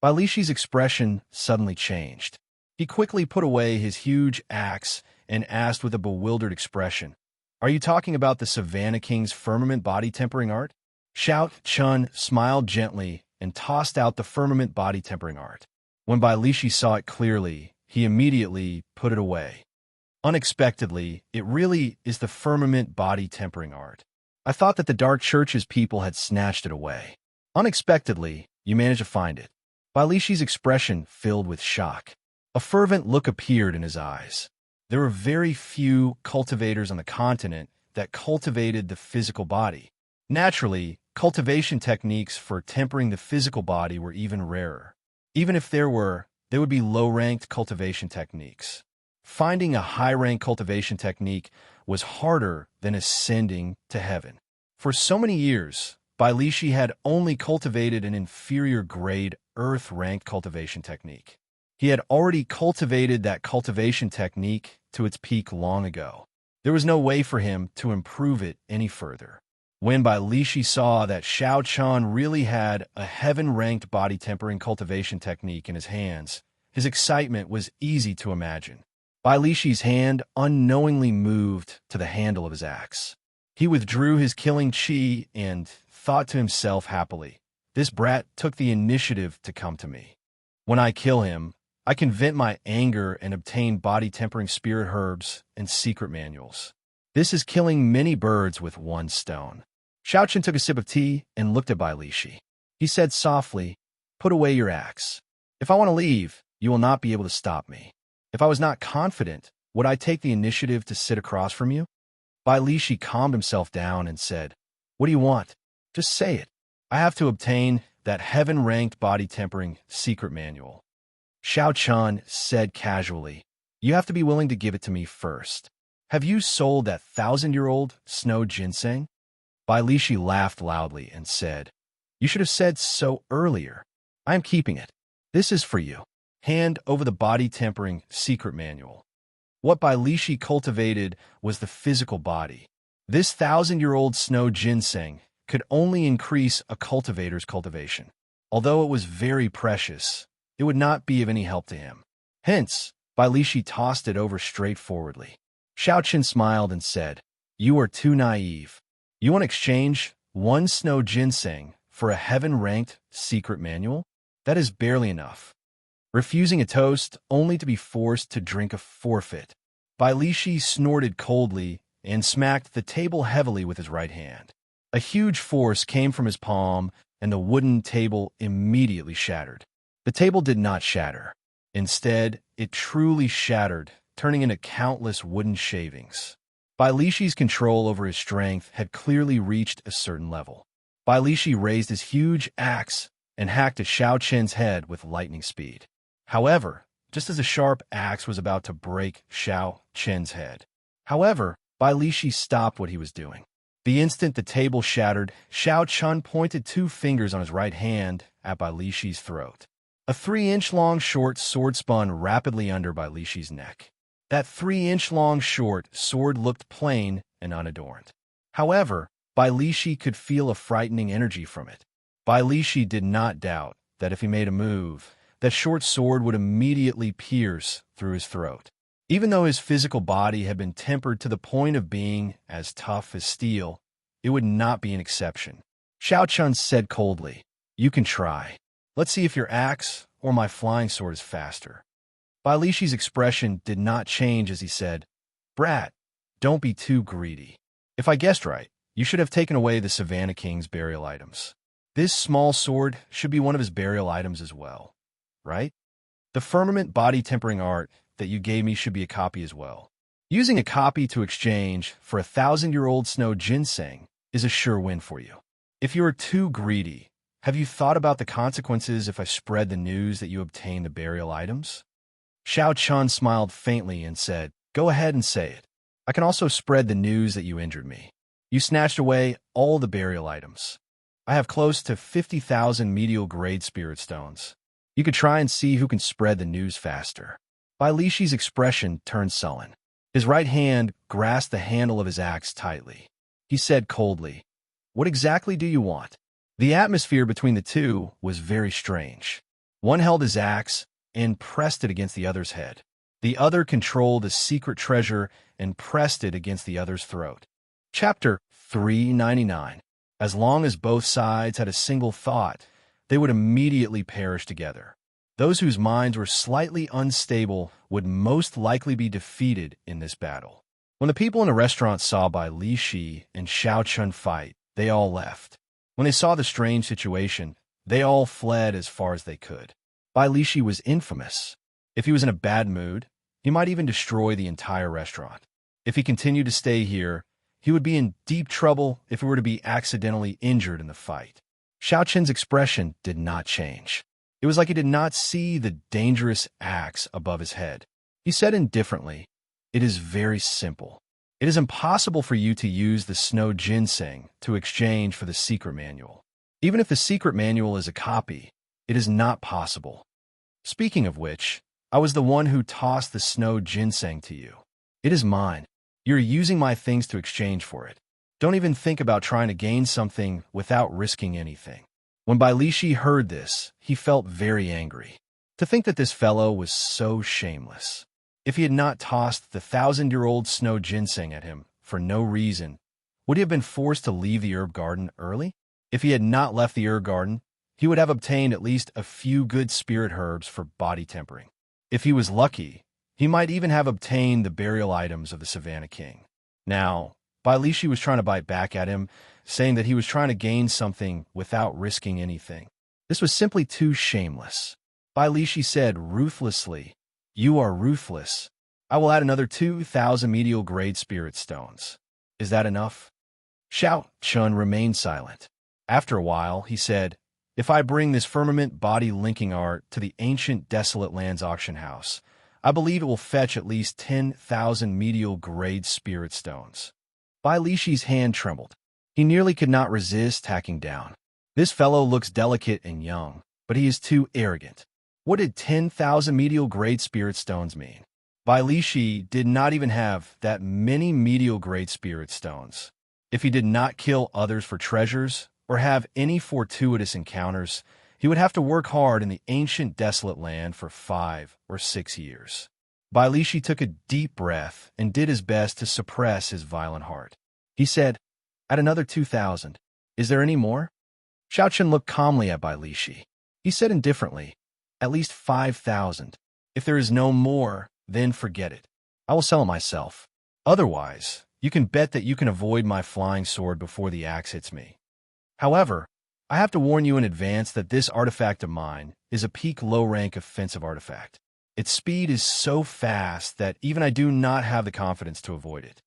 Bai Li Shi's expression suddenly changed. He quickly put away his huge axe and asked with a bewildered expression, Are you talking about the Savannah King's firmament body-tempering art? Xiao Chun smiled gently and tossed out the firmament body-tempering art. When Bai Li Shi saw it clearly, he immediately put it away. Unexpectedly, it really is the firmament body-tempering art. I thought that the Dark Church's people had snatched it away. Unexpectedly, you managed to find it. Bailishi's expression filled with shock. A fervent look appeared in his eyes. There were very few cultivators on the continent that cultivated the physical body. Naturally, cultivation techniques for tempering the physical body were even rarer. Even if there would be low-ranked cultivation techniques. Finding a high-ranked cultivation technique was harder than ascending to heaven. For so many years, Bailishi had only cultivated an inferior-grade earth-ranked cultivation technique. He had already cultivated that cultivation technique to its peak long ago. There was no way for him to improve it any further. When Bailishi saw that Xiaochun really had a heaven-ranked body-tempering cultivation technique in his hands, his excitement was easy to imagine. Bailishi's hand unknowingly moved to the handle of his axe. He withdrew his killing chi and thought to himself happily, "This brat took the initiative to come to me. When I kill him, I can vent my anger and obtain body-tempering spirit herbs and secret manuals. This is killing many birds with one stone." Xiaochun took a sip of tea and looked at Bailishi. He said softly, "Put away your axe. If I want to leave, you will not be able to stop me. If I was not confident, would I take the initiative to sit across from you?" Bailishi calmed himself down and said, "What do you want? Just say it. I have to obtain that heaven-ranked body-tempering secret manual." Xiaochun said casually, "You have to be willing to give it to me first. Have you sold that 1,000-year-old snow ginseng?" Bailishi laughed loudly and said, "You should have said so earlier. I am keeping it. This is for you. Hand over the body-tempering secret manual." What Bailishi cultivated was the physical body. This 1,000-year-old snow ginseng could only increase a cultivator's cultivation. Although it was very precious, it would not be of any help to him. Hence, Bailishi tossed it over straightforwardly. Xiaochun smiled and said, "You are too naive. You want to exchange one snow ginseng for a heaven-ranked secret manual? That is barely enough. Refusing a toast only to be forced to drink a forfeit." Bailishi snorted coldly and smacked the table heavily with his right hand. A huge force came from his palm, and the wooden table immediately shattered. The table did not shatter. Instead, it truly shattered, turning into countless wooden shavings. Bailishi's control over his strength had clearly reached a certain level. Bailishi raised his huge axe and hacked at Xiaochun's head with lightning speed. However, just as the sharp axe was about to break Xiaochun's head, Bailishi stopped what he was doing. The instant the table shattered, Xiaochun pointed 2 fingers on his right hand at Bailishi's throat. A 3-inch-long short sword spun rapidly under Bailishi's neck. That 3-inch-long short sword looked plain and unadorned. However, Bailishi could feel a frightening energy from it. Bailishi did not doubt that if he made a move, that short sword would immediately pierce through his throat. Even though his physical body had been tempered to the point of being as tough as steel, it would not be an exception. Xiaochun said coldly, "You can try. Let's see if your axe or my flying sword is faster." Bailishi's expression did not change as he said, "Brat, don't be too greedy. If I guessed right, you should have taken away the Savannah King's burial items. This small sword should be one of his burial items as well, right? The firmament body-tempering art that you gave me should be a copy as well. Using a copy to exchange for a 1,000-year-old snow ginseng is a sure win for you. If you are too greedy, have you thought about the consequences if I spread the news that you obtained the burial items?" Xiaochun smiled faintly and said, "Go ahead and say it. I can also spread the news that you injured me. You snatched away all the burial items. I have close to 50,000 medial-grade spirit stones. You could try and see who can spread the news faster." Bailishi's expression turned sullen. His right hand grasped the handle of his axe tightly. He said coldly, "What exactly do you want?" The atmosphere between the two was very strange. One held his axe and pressed it against the other's head. The other controlled a secret treasure and pressed it against the other's throat. Chapter 399. As long as both sides had a single thought, they would immediately perish together. Those whose minds were slightly unstable would most likely be defeated in this battle. When the people in the restaurant saw Bai Lishi and Xiaochun fight, they all left. When they saw the strange situation, they all fled as far as they could. Bai Lishi was infamous. If he was in a bad mood, he might even destroy the entire restaurant. If he continued to stay here, he would be in deep trouble if he were to be accidentally injured in the fight. Xiaochun's expression did not change. It was like he did not see the dangerous axe above his head. He said indifferently, "It is very simple. It is impossible for you to use the snow ginseng to exchange for the secret manual. Even if the secret manual is a copy, it is not possible. Speaking of which, I was the one who tossed the snow ginseng to you. It is mine. You're using my things to exchange for it. Don't even think about trying to gain something without risking anything." When Bai Lishi heard this, he felt very angry. To think that this fellow was so shameless. If he had not tossed the 1,000-year-old snow ginseng at him for no reason, would he have been forced to leave the herb garden early? If he had not left the herb garden, he would have obtained at least a few good spirit herbs for body tempering. If he was lucky, he might even have obtained the burial items of the Savannah King. Now, Bai Lishi was trying to bite back at him, saying that he was trying to gain something without risking anything. This was simply too shameless. Bai Lishi said ruthlessly, "You are ruthless. I will add another 2,000 medial grade spirit stones. Is that enough?" Xiaochun remained silent. After a while, he said, "If I bring this firmament body linking art to the ancient desolate lands auction house, I believe it will fetch at least 10,000 medial grade spirit stones." Bai Lishi's hand trembled. He nearly could not resist hacking down. This fellow looks delicate and young, but he is too arrogant. What did 10,000 medial grade spirit stones mean? Bai Lishi did not even have that many medial grade spirit stones. If he did not kill others for treasures or have any fortuitous encounters, he would have to work hard in the ancient desolate land for 5 or 6 years. Bai Lishi took a deep breath and did his best to suppress his violent heart. He said, "Add another 2,000. Is there any more?" Xiaochun looked calmly at Bai Lishi. He said indifferently, "At least 5,000. If there is no more, then forget it. I will sell it myself. Otherwise, you can bet that you can avoid my flying sword before the axe hits me. However, I have to warn you in advance that this artifact of mine is a peak low-rank offensive artifact. Its speed is so fast that even I do not have the confidence to avoid it."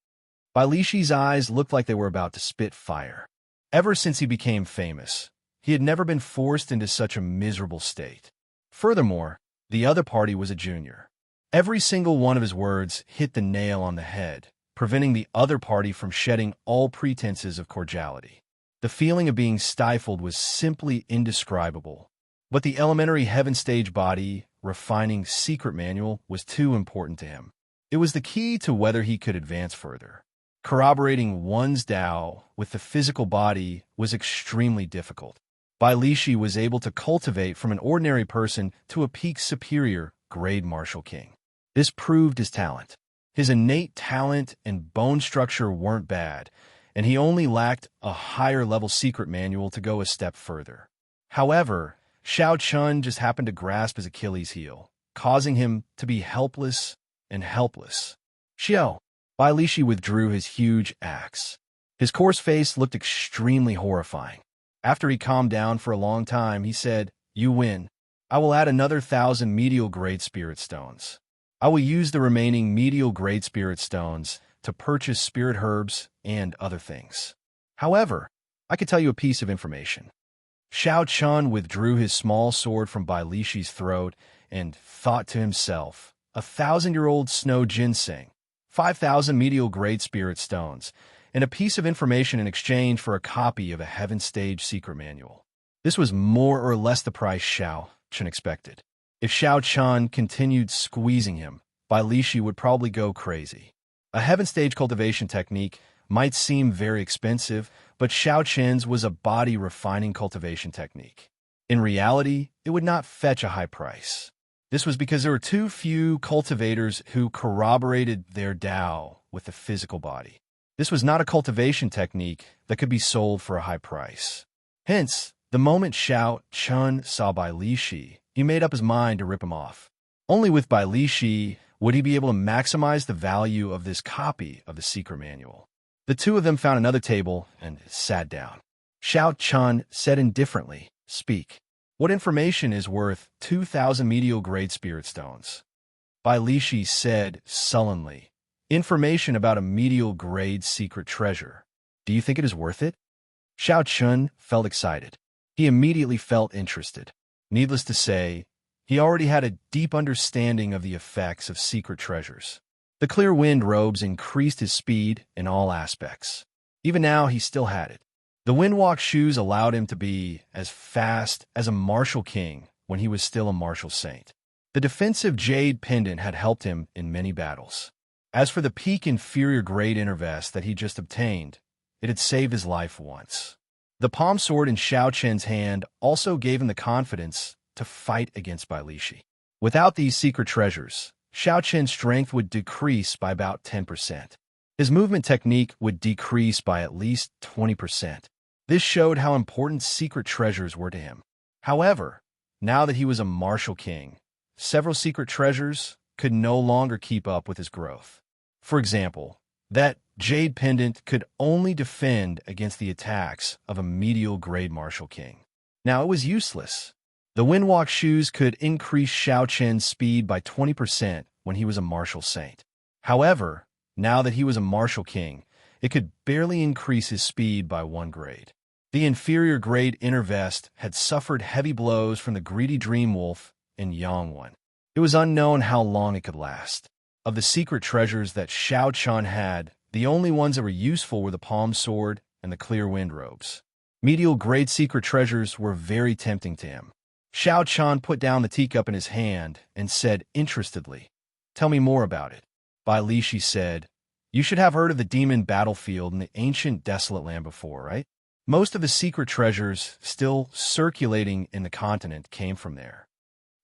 Bai Lishi's eyes looked like they were about to spit fire. Ever since he became famous, he had never been forced into such a miserable state. Furthermore, the other party was a junior. Every single one of his words hit the nail on the head, preventing the other party from shedding all pretenses of cordiality. The feeling of being stifled was simply indescribable. But the elementary heaven stage body refining secret manual was too important to him. It was the key to whether he could advance further. Corroborating one's Tao with the physical body was extremely difficult. Bai Lishi was able to cultivate from an ordinary person to a peak superior grade martial king. This proved his talent. His innate talent and bone structure weren't bad, and he only lacked a higher level secret manual to go a step further. However, Xiaochun just happened to grasp his Achilles heel, causing him to be helpless and helpless. "Xiao!" Bai Lishi withdrew his huge axe. His coarse face looked extremely horrifying. After he calmed down for a long time, he said, "You win. I will add another 1,000 medial grade spirit stones. I will use the remaining medial grade spirit stones to purchase spirit herbs and other things. However, I could tell you a piece of information." Xiaochun withdrew his small sword from Bai Lishi's throat and thought to himself, 1,000-year-old snow ginseng, 5,000 medial grade spirit stones, and a piece of information in exchange for a copy of a heaven stage secret manual. This was more or less the price Xiaochun expected. If Xiaochun continued squeezing him, Bai Lishi would probably go crazy. A heaven stage cultivation technique might seem very expensive, but Xiaochun's was a body refining cultivation technique. In reality, it would not fetch a high price. This was because there were too few cultivators who corroborated their Tao with the physical body. This was not a cultivation technique that could be sold for a high price. Hence, the moment Xiaochun saw Bai Lishi, he made up his mind to rip him off. Only with Bai Lishi Would he be able to maximize the value of this copy of the secret manual? The two of them found another table and sat down. Xianxia said indifferently, "Speak. What information is worth 2,000 medial-grade spirit stones?" Bailishi said sullenly, "Information about a medial-grade secret treasure. Do you think it is worth it?" Xianxia felt excited. He immediately felt interested. Needless to say, he already had a deep understanding of the effects of secret treasures. The clear wind robes increased his speed in all aspects. Even now, he still had it. The windwalk shoes allowed him to be as fast as a martial king when he was still a martial saint. The defensive jade pendant had helped him in many battles. As for the peak inferior grade inner vest that he just obtained, it had saved his life once. The palm sword in Xiaoqian's hand also gave him the confidence to fight against Bailishi. Without these secret treasures, Xiaoqian's strength would decrease by about 10%. His movement technique would decrease by at least 20%. This showed how important secret treasures were to him. However, now that he was a martial king, several secret treasures could no longer keep up with his growth. For example, that jade pendant could only defend against the attacks of a medial-grade martial king. Now it was useless. The windwalk shoes could increase Xiaoqian's speed by 20% when he was a martial saint. However, now that he was a martial king, it could barely increase his speed by 1 grade. The inferior grade inner vest had suffered heavy blows from the greedy dream wolf and Yangwan. It was unknown how long it could last. Of the secret treasures that Xiaoqian had, the only ones that were useful were the palm sword and the clear wind robes. Medial grade secret treasures were very tempting to him. Xiaoqian put down the teacup in his hand and said interestedly, "Tell me more about it." Bailishi said, "You should have heard of the demon battlefield in the ancient desolate land before, right? Most of the secret treasures still circulating in the continent came from there."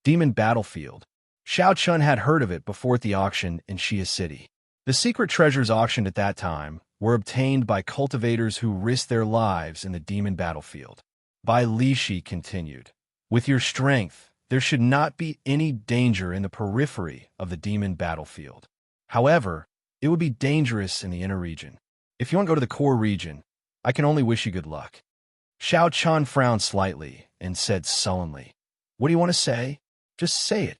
Demon battlefield. Xiaoqian had heard of it before at the auction in Xia City. The secret treasures auctioned at that time were obtained by cultivators who risked their lives in the demon battlefield. Bailishi continued, "With your strength, there should not be any danger in the periphery of the demon battlefield. However, it would be dangerous in the inner region. If you want to go to the core region, I can only wish you good luck." Xiaoqian frowned slightly and said sullenly, "What do you want to say? Just say it."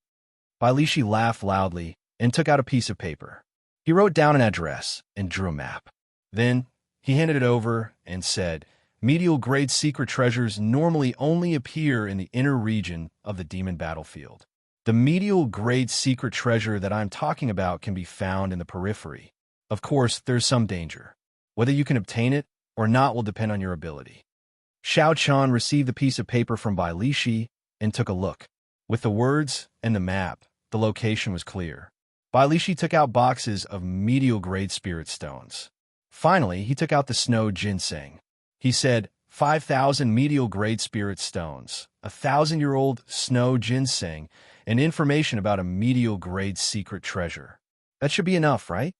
Bailishi laughed loudly and took out a piece of paper. He wrote down an address and drew a map. Then he handed it over and said, "Medial-grade secret treasures normally only appear in the inner region of the demon battlefield. The medial-grade secret treasure that I'm talking about can be found in the periphery. Of course, there's some danger. Whether you can obtain it or not will depend on your ability." Xiaoqian received the piece of paper from Bailishi and took a look. With the words and the map, the location was clear. Bailishi took out boxes of medial-grade spirit stones. Finally, he took out the snow ginseng. He said, 5,000 medial-grade spirit stones, 1,000-year-old snow ginseng, and information about a medial-grade secret treasure. That should be enough, right?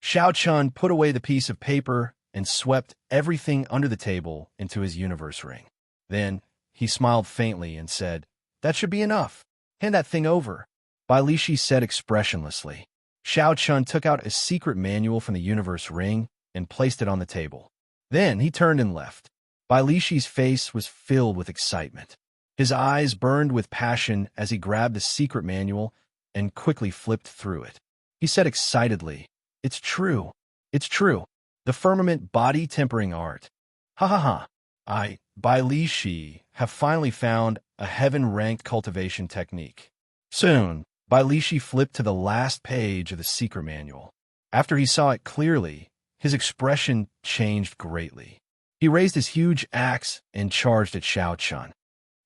Xiaoqian put away the piece of paper and swept everything under the table into his universe ring. Then he smiled faintly and said, "That should be enough. Hand that thing over." Bailishi said expressionlessly. Xiaoqian took out a secret manual from the universe ring and placed it on the table. Then he turned and left. Bailishi's face was filled with excitement. His eyes burned with passion as he grabbed the secret manual and quickly flipped through it. He said excitedly, "It's true. It's true. The firmament body tempering art. Ha ha ha. I, Bailishi, have finally found a heaven-ranked cultivation technique." Soon, Bailishi flipped to the last page of the secret manual. After he saw it clearly, his expression changed greatly. He raised his huge axe and charged at Xiaoqian.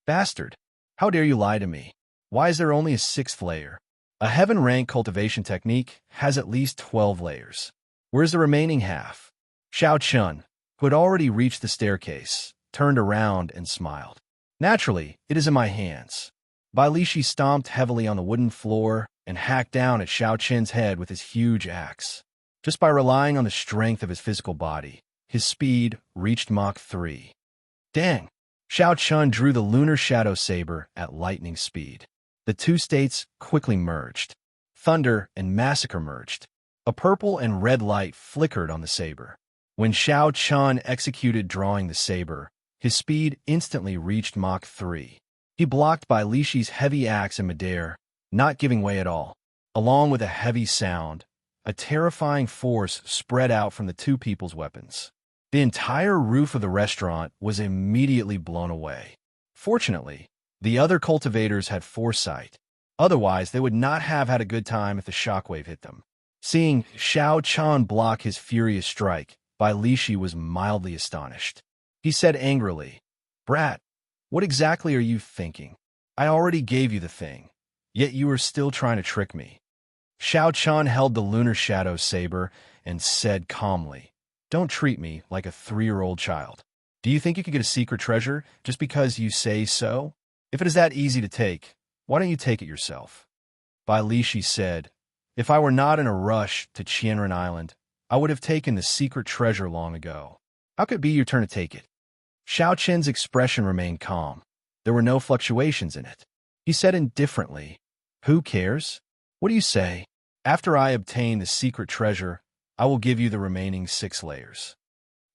"Bastard! How dare you lie to me? Why is there only a 6th layer? A heaven-ranked cultivation technique has at least 12 layers. Where's the remaining half?" Xiaoqian, who had already reached the staircase, turned around and smiled. "Naturally, it is in my hands." Bailishi stomped heavily on the wooden floor and hacked down at Xiaoqian's head with his huge axe. Just by relying on the strength of his physical body, his speed reached Mach 3. Dang! Xiaoqian drew the lunar shadow saber at lightning speed. The two states quickly merged. thunder and massacre merged. A purple and red light flickered on the saber. When Xiao Chun executed drawing the saber, his speed instantly reached Mach 3. He blocked Bai Lishi's heavy axe in midair, not giving way at all. Along with a heavy sound, a terrifying force spread out from the two people's weapons. The entire roof of the restaurant was immediately blown away. Fortunately, the other cultivators had foresight. Otherwise, they would not have had a good time if the shockwave hit them. Seeing Xiao Chun block his furious strike, Bai Lishi was mildly astonished. He said angrily, "Brat, what exactly are you thinking? I already gave you the thing, yet you are still trying to trick me." Xiao Chun held the lunar shadow saber and said calmly, "Don't treat me like a 3-year-old child. Do you think you could get a secret treasure just because you say so? If it is that easy to take, why don't you take it yourself?" Bai Lishi said, "If I were not in a rush to Qianren Island, I would have taken the secret treasure long ago. How could it be your turn to take it?" Xiao Chen's expression remained calm. There were no fluctuations in it. He said indifferently, "Who cares? What do you say? After I obtain the secret treasure, I will give you the remaining 6 layers.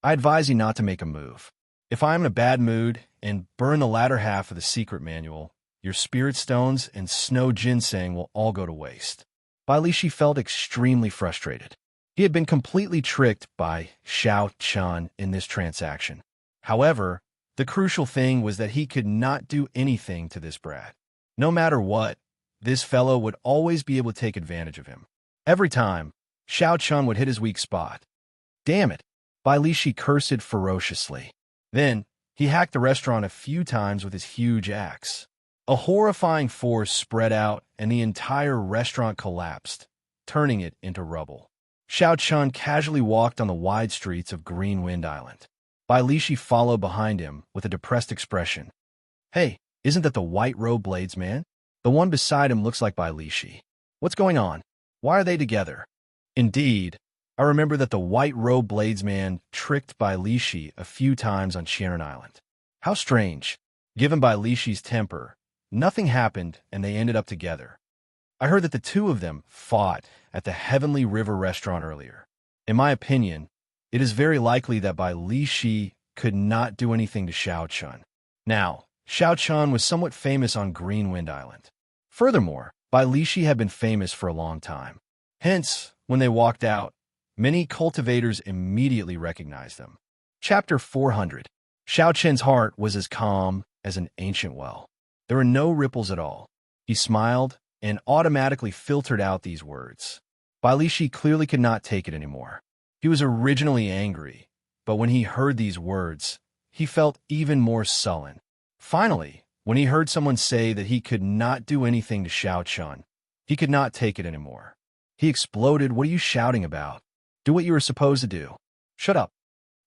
I advise you not to make a move. If I am in a bad mood and burn the latter half of the secret manual, your spirit stones and snow ginseng will all go to waste." Bai Lishi felt extremely frustrated. He had been completely tricked by Xiao Chun in this transaction. However, the crucial thing was that he could not do anything to this brat. No matter what, this fellow would always be able to take advantage of him. Every time, Xiao Chun would hit his weak spot. Damn it! Bai Lishi cursed ferociously. Then, he hacked the restaurant a few times with his huge axe. A horrifying force spread out and the entire restaurant collapsed, turning it into rubble. Xiao Chun casually walked on the wide streets of Green Wind Island. Bai Lishi followed behind him with a depressed expression. "Hey, isn't that the white-robed bladesman? The one beside him looks like Bai Lishi. What's going on? Why are they together?" Indeed, I remember that the white-robed bladesman tricked Bai Lishi a few times on Qianren Island. How strange. Given Bai Lishi's temper, nothing happened and they ended up together. I heard that the two of them fought at the Heavenly River restaurant earlier. In my opinion, it is very likely that Bai Lishi could not do anything to Xiao Chun. Now, Xiao Chun was somewhat famous on Green Wind Island. Furthermore, Bai Lishi had been famous for a long time. Hence, when they walked out, many cultivators immediately recognized them. Chapter 400. Xiao Chen's heart was as calm as an ancient well. There were no ripples at all. He smiled and automatically filtered out these words. Bai Lishi clearly could not take it anymore. He was originally angry, but when he heard these words, he felt even more sullen. Finally, when he heard someone say that he could not do anything to Xiao Chun, he could not take it anymore. He exploded, "What are you shouting about? Do what you were supposed to do. Shut up."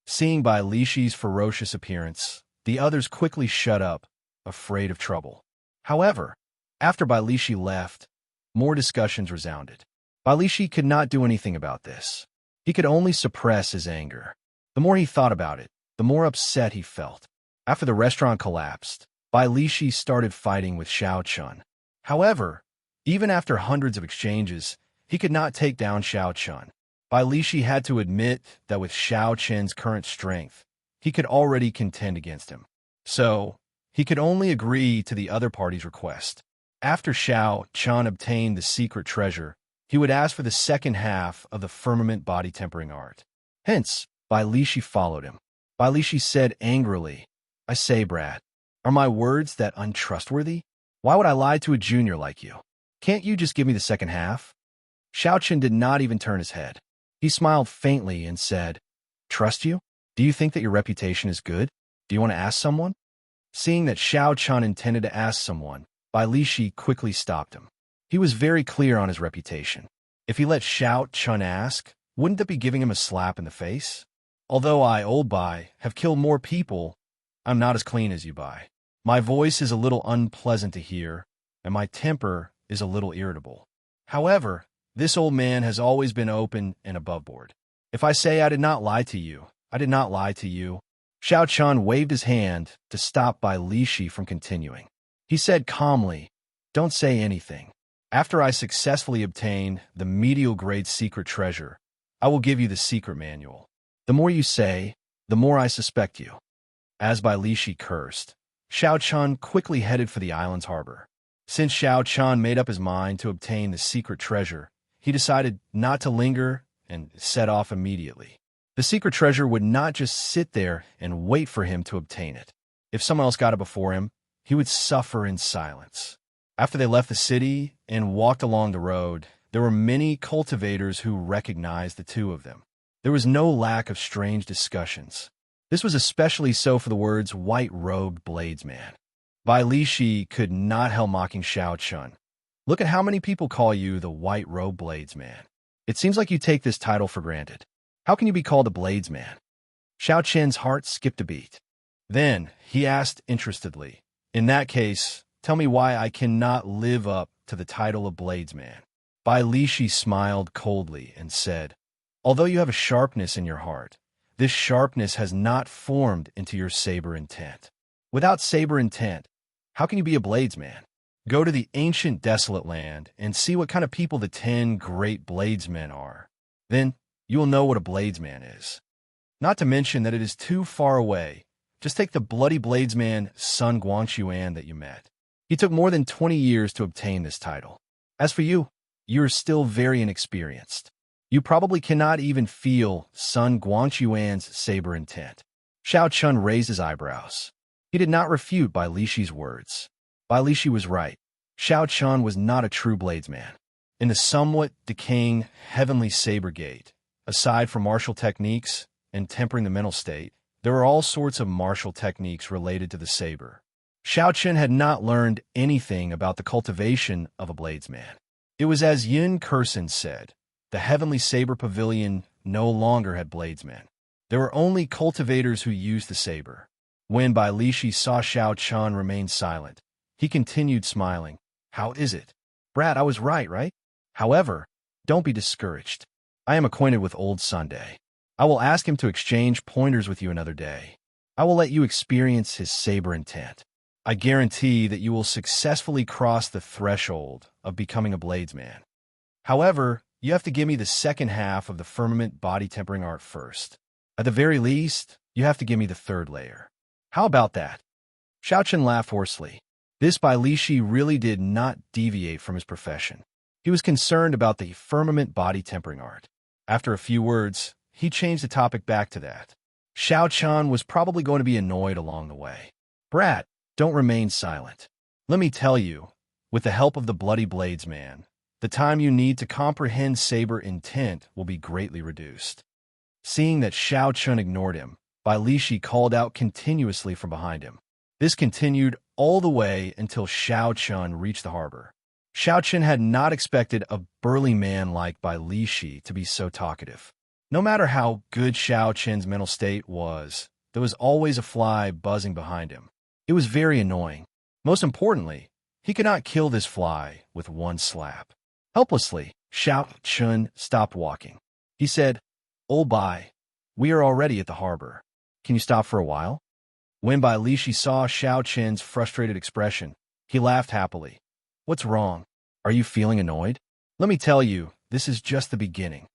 Seeing Bai Lishi's ferocious appearance, the others quickly shut up, afraid of trouble. However, after Bai Lishi left, more discussions resounded. Bai Lishi could not do anything about this. He could only suppress his anger. The more he thought about it, the more upset he felt. After the restaurant collapsed, Bai Lishi started fighting with Xiao Chun. However, even after hundreds of exchanges, he could not take down Xiao Chun. Bai Lishi had to admit that with Xiao Chen's current strength, he could already contend against him. So, he could only agree to the other party's request. After Xiao Chun obtained the secret treasure, he would ask for the second half of the firmament body tempering art. Hence, Bai Lishi followed him. Bai Lishi said angrily, "I say, brat, are my words that untrustworthy? Why would I lie to a junior like you? Can't you just give me the second half?" Xiao Chun did not even turn his head. He smiled faintly and said, "Trust you? Do you think that your reputation is good? Do you want to ask someone?" Seeing that Xiao Chun intended to ask someone, Bai Lishi quickly stopped him. He was very clear on his reputation. If he let Xiao Chun ask, wouldn't that be giving him a slap in the face? Although I, old Bai, have killed more people, I'm not as clean as you, Bai. My voice is a little unpleasant to hear, and my temper is a little irritable. However, this old man has always been open and aboveboard. If I say I did not lie to you, I did not lie to you. Xiao Chun waved his hand to stop Bai Lishi from continuing. He said calmly, "Don't say anything. After I successfully obtain the medial-grade secret treasure, I will give you the secret manual. The more you say, the more I suspect you." As Bai Lishi cursed, Xiao Chun quickly headed for the island's harbor. Since Xiao Chun made up his mind to obtain the secret treasure, he decided not to linger and set off immediately. The secret treasure would not just sit there and wait for him to obtain it. If someone else got it before him, he would suffer in silence. After they left the city and walked along the road, there were many cultivators who recognized the two of them. There was no lack of strange discussions. This was especially so for the words white-robed bladesman. Bai Lishi could not help mocking Xiao Chun. "Look at how many people call you the white-robed bladesman. It seems like you take this title for granted. How can you be called a bladesman?" Xiao Chen's heart skipped a beat. Then he asked interestedly, "In that case, tell me why I cannot live up to the title of bladesman." Bai Lishi smiled coldly and said, "Although you have a sharpness in your heart, this sharpness has not formed into your saber intent. Without saber intent, how can you be a bladesman? Go to the ancient desolate land and see what kind of people the 10 great bladesmen are. Then you will know what a bladesman is. Not to mention that it is too far away. Just take the bloody bladesman Sun Guangxuan that you met. He took more than 20 years to obtain this title. As for you, you are still very inexperienced. You probably cannot even feel Sun Guangxuan's saber intent." Xiao Chun raised his eyebrows. He did not refute Bai Lishi's words. Bai Lishi was right. Xiao Chun was not a true bladesman. In the somewhat decaying heavenly saber gate, aside from martial techniques and tempering the mental state, there were all sorts of martial techniques related to the saber. Xiao Chun had not learned anything about the cultivation of a bladesman. It was as Yin Kursen said, the heavenly saber pavilion no longer had bladesmen. There were only cultivators who used the saber. When Bai Lishi saw Xiao Chun remain silent, he continued smiling. "How is it? Brat, I was right? However, don't be discouraged. I am acquainted with old Sunday. I will ask him to exchange pointers with you another day. I will let you experience his saber intent. I guarantee that you will successfully cross the threshold of becoming a bladesman. However, you have to give me the second half of the firmament body tempering art first. At the very least, you have to give me the third layer. How about that?" Xiao Chun laughed hoarsely. This Bai Lishi really did not deviate from his profession. He was concerned about the firmament body tempering art. After a few words, he changed the topic back to that. Xiao Chun was probably going to be annoyed along the way. "Brat, don't remain silent. Let me tell you, with the help of the bloody bladesman, the time you need to comprehend saber intent will be greatly reduced." Seeing that Xiao Chun ignored him, Bai Lishi called out continuously from behind him. This continued all the way until Xiao Chun reached the harbor. Xiao Chun had not expected a burly man like Bai Lishi to be so talkative. No matter how good Xiao Chun's mental state was, there was always a fly buzzing behind him. It was very annoying. Most importantly, he could not kill this fly with one slap. Helplessly, Xiao Chun stopped walking. He said, "Oh Bai, we are already at the harbor. Can you stop for a while?" When Bai Lishi saw Xiao Chun's frustrated expression, he laughed happily. "What's wrong? Are you feeling annoyed? Let me tell you, this is just the beginning.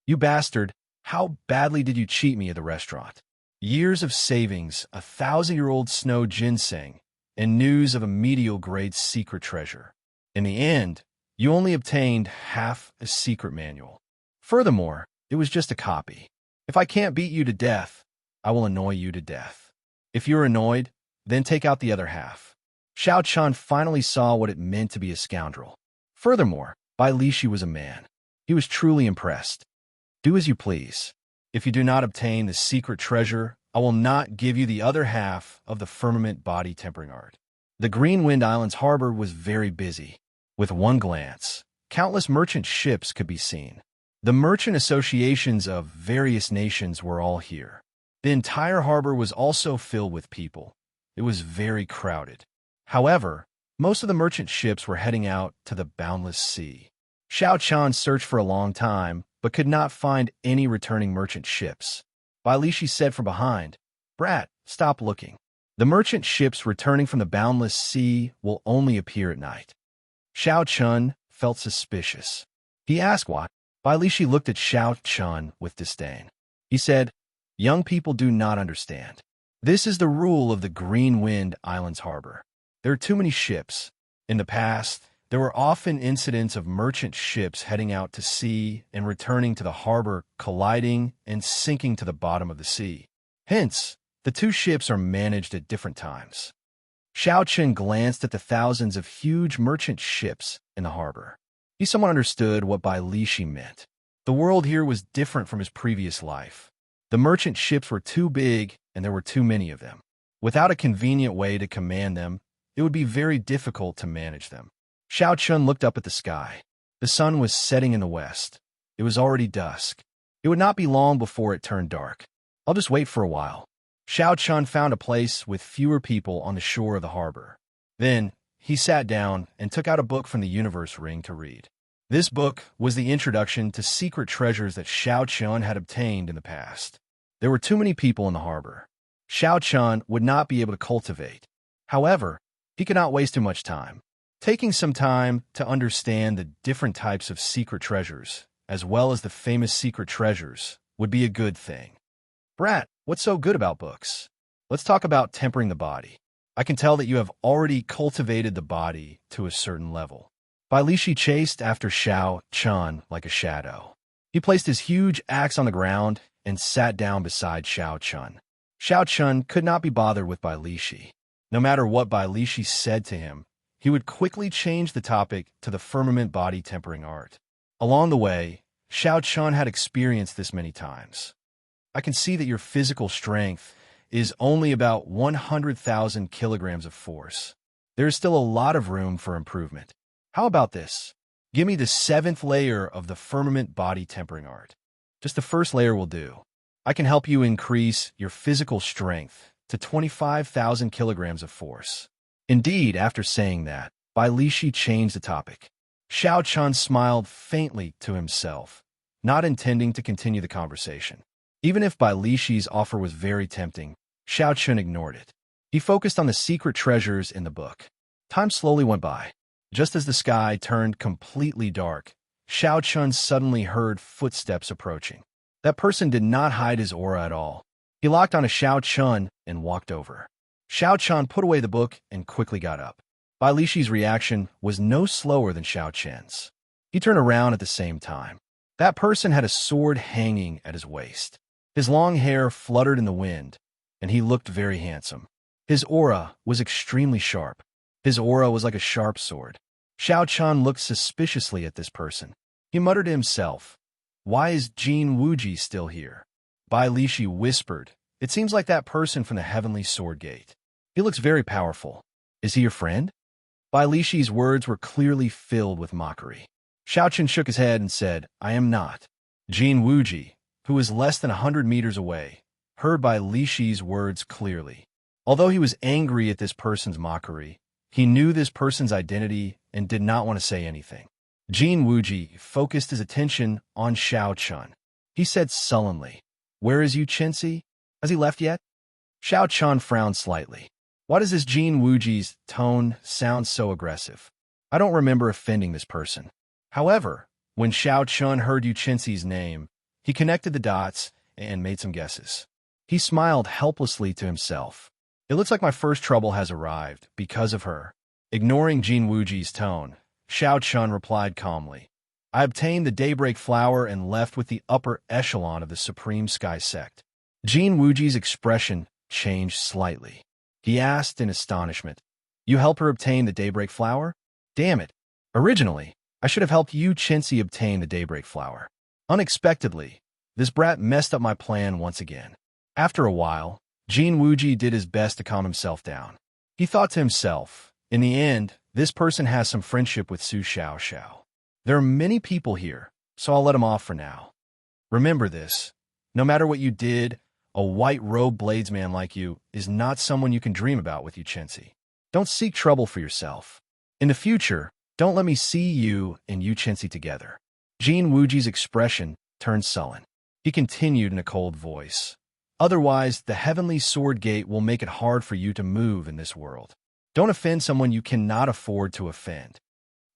You bastard, how badly did you cheat me at the restaurant? Years of savings, 1,000-year-old snow ginseng, and news of a medial-grade secret treasure. In the end, you only obtained half a secret manual. Furthermore, it was just a copy. If I can't beat you to death, I will annoy you to death. If you're annoyed, then take out the other half." Xiao Chun finally saw what it meant to be a scoundrel. Furthermore, Bai Lishi was a man. He was truly impressed. "Do as you please. If you do not obtain the secret treasure, I will not give you the other half of the firmament body tempering art." The Green Wind Island's harbor was very busy. With one glance, countless merchant ships could be seen. The merchant associations of various nations were all here. The entire harbor was also filled with people. It was very crowded. However, most of the merchant ships were heading out to the boundless sea. Xiao Chun searched for a long time, but could not find any returning merchant ships. Bai Lishi said from behind, "Brat, stop looking. The merchant ships returning from the boundless sea will only appear at night." Xiao Chun, felt suspicious. He asked why. Bai Lishi looked at Xianxia with disdain. He said, "Young people do not understand. This is the rule of the Green Wind Islands harbor. There are too many ships. In the past, there were often incidents of merchant ships heading out to sea and returning to the harbor, colliding and sinking to the bottom of the sea. Hence, the two ships are managed at different times." Xiaoqin glanced at the thousands of huge merchant ships in the harbor. He somewhat understood what Bai Lishi meant. The world here was different from his previous life. The merchant ships were too big, and there were too many of them. Without a convenient way to command them, it would be very difficult to manage them. Xiaoqin looked up at the sky. The sun was setting in the west. It was already dusk. It would not be long before it turned dark. I'll just wait for a while. Xiaoqin found a place with fewer people on the shore of the harbor. Then, he sat down and took out a book from the universe ring to read. This book was the introduction to secret treasures that Xiaoqin had obtained in the past. There were too many people in the harbor. Xiaoqin would not be able to cultivate. However, he could not waste too much time. Taking some time to understand the different types of secret treasures, as well as the famous secret treasures, would be a good thing. Brat, what's so good about books? Let's talk about tempering the body. I can tell that you have already cultivated the body to a certain level. Bai Lishi chased after Xiaoqin like a shadow. He placed his huge axe on the ground and sat down beside Xiaoqin. Xiaoqin could not be bothered with Bai Lishi. No matter what Bai Lishi said to him, he would quickly change the topic to the firmament body tempering art. Along the way, Xiaoqin had experienced this many times. I can see that your physical strength is only about 100,000 kilograms of force. There is still a lot of room for improvement. How about this? Give me the 7th layer of the firmament body tempering art. Just the first layer will do. I can help you increase your physical strength to 25,000 kilograms of force. Indeed, after saying that, Bai Lishi changed the topic. Xiaoqin smiled faintly to himself, not intending to continue the conversation. Even if Bai Lishi's offer was very tempting, Xiaoqin ignored it. He focused on the secret treasures in the book. Time slowly went by. Just as the sky turned completely dark, Xiaoqin suddenly heard footsteps approaching. That person did not hide his aura at all. He locked on a Xiaoqin and walked over. Xiaoqin put away the book and quickly got up. Bai Lishi's reaction was no slower than Xiaoqin's. He turned around at the same time. That person had a sword hanging at his waist. His long hair fluttered in the wind, and he looked very handsome. His aura was extremely sharp. His aura was like a sharp sword. Xiaoqin looked suspiciously at this person. He muttered to himself, "Why is Jin Wuji still here?" Bai Lishi whispered, "It seems like that person from the Heavenly Sword Gate. He looks very powerful. Is he your friend?" Bai Lishi's words were clearly filled with mockery. Xiaoqin shook his head and said, "I am not." Jin Wuji, who was less than 100 meters away, heard Bai Lishi's words clearly. Although he was angry at this person's mockery, he knew this person's identity and did not want to say anything. Jin Wuji focused his attention on Xiaoqin. He said sullenly, "Where is Xianxia? Has he left yet?" Xiaoqin frowned slightly. Why does this Jin Wuji's tone sound so aggressive? I don't remember offending this person. However, when Xiaoqin heard Xianxia's name, he connected the dots and made some guesses. He smiled helplessly to himself. It looks like my first trouble has arrived because of her. Ignoring Jin Wuji's tone, Xiaoqin replied calmly, "I obtained the Daybreak Flower and left with the upper echelon of the Supreme Sky Sect." Jin Wuji's expression changed slightly. He asked in astonishment, "You helped her obtain the Daybreak Flower? Damn it. Originally, I should have helped you Xianxia obtain the Daybreak Flower. Unexpectedly, this brat messed up my plan once again." After a while, Jin Wuji did his best to calm himself down. He thought to himself, in the end, this person has some friendship with Su Xiaoxiao. There are many people here, so I'll let him off for now. Remember this, no matter what you did, a white-robed bladesman like you is not someone you can dream about with Xianxia. Don't seek trouble for yourself. In the future, don't let me see you and Xianxia together. Jin Wuji's expression turned sullen. He continued in a cold voice. Otherwise, the Heavenly Sword Gate will make it hard for you to move in this world. Don't offend someone you cannot afford to offend.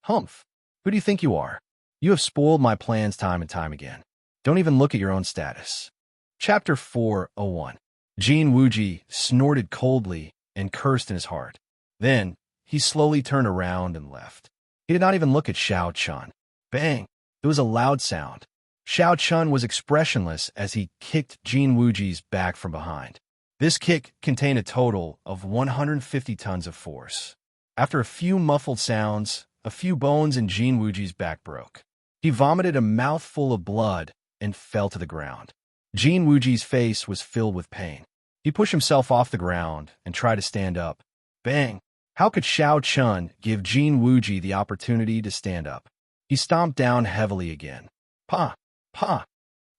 Humph. Who do you think you are? You have spoiled my plans time and time again. Don't even look at your own status. Chapter 4:01. Jin Wuji snorted coldly and cursed in his heart. Then, he slowly turned around and left. He did not even look at Xiao Chun. Bang! There was a loud sound. Xiao Chun was expressionless as he kicked Jin Wuji's back from behind. This kick contained a total of 150 tons of force. After a few muffled sounds, a few bones in Jin Wuji's back broke. He vomited a mouthful of blood and fell to the ground. Jin Wuji's face was filled with pain. He pushed himself off the ground and tried to stand up. Bang! How could Xiao Chun give Jin Wuji the opportunity to stand up? He stomped down heavily again. Pa! Pa!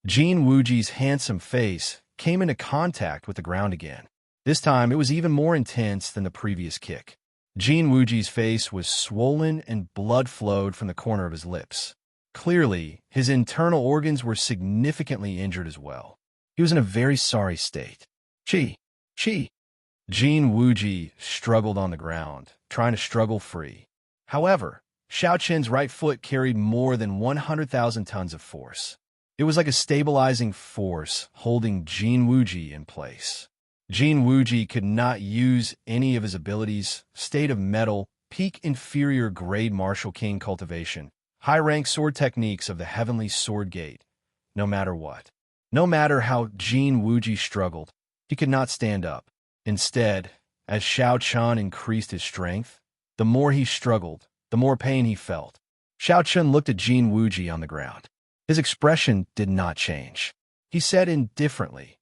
Jin Wuji's handsome face came into contact with the ground again. This time, it was even more intense than the previous kick. Jin Wuji's face was swollen and blood flowed from the corner of his lips. Clearly, his internal organs were significantly injured as well. He was in a very sorry state. Chi! Chi! Jin Wuji struggled on the ground, trying to struggle free. However, Xiao Chen's right foot carried more than 100,000 tons of force. It was like a stabilizing force holding Jin Wuji in place. Jin Wuji could not use any of his abilities: State of Metal, Peak Inferior Grade Martial King Cultivation, high-rank sword techniques of the Heavenly Sword Gate. No matter what. No matter how Jin Wuji struggled, he could not stand up. Instead, as Xiao Chun increased his strength, the more he struggled, the more pain he felt. Xiao Chun looked at Jin Wuji on the ground. His expression did not change. He said indifferently,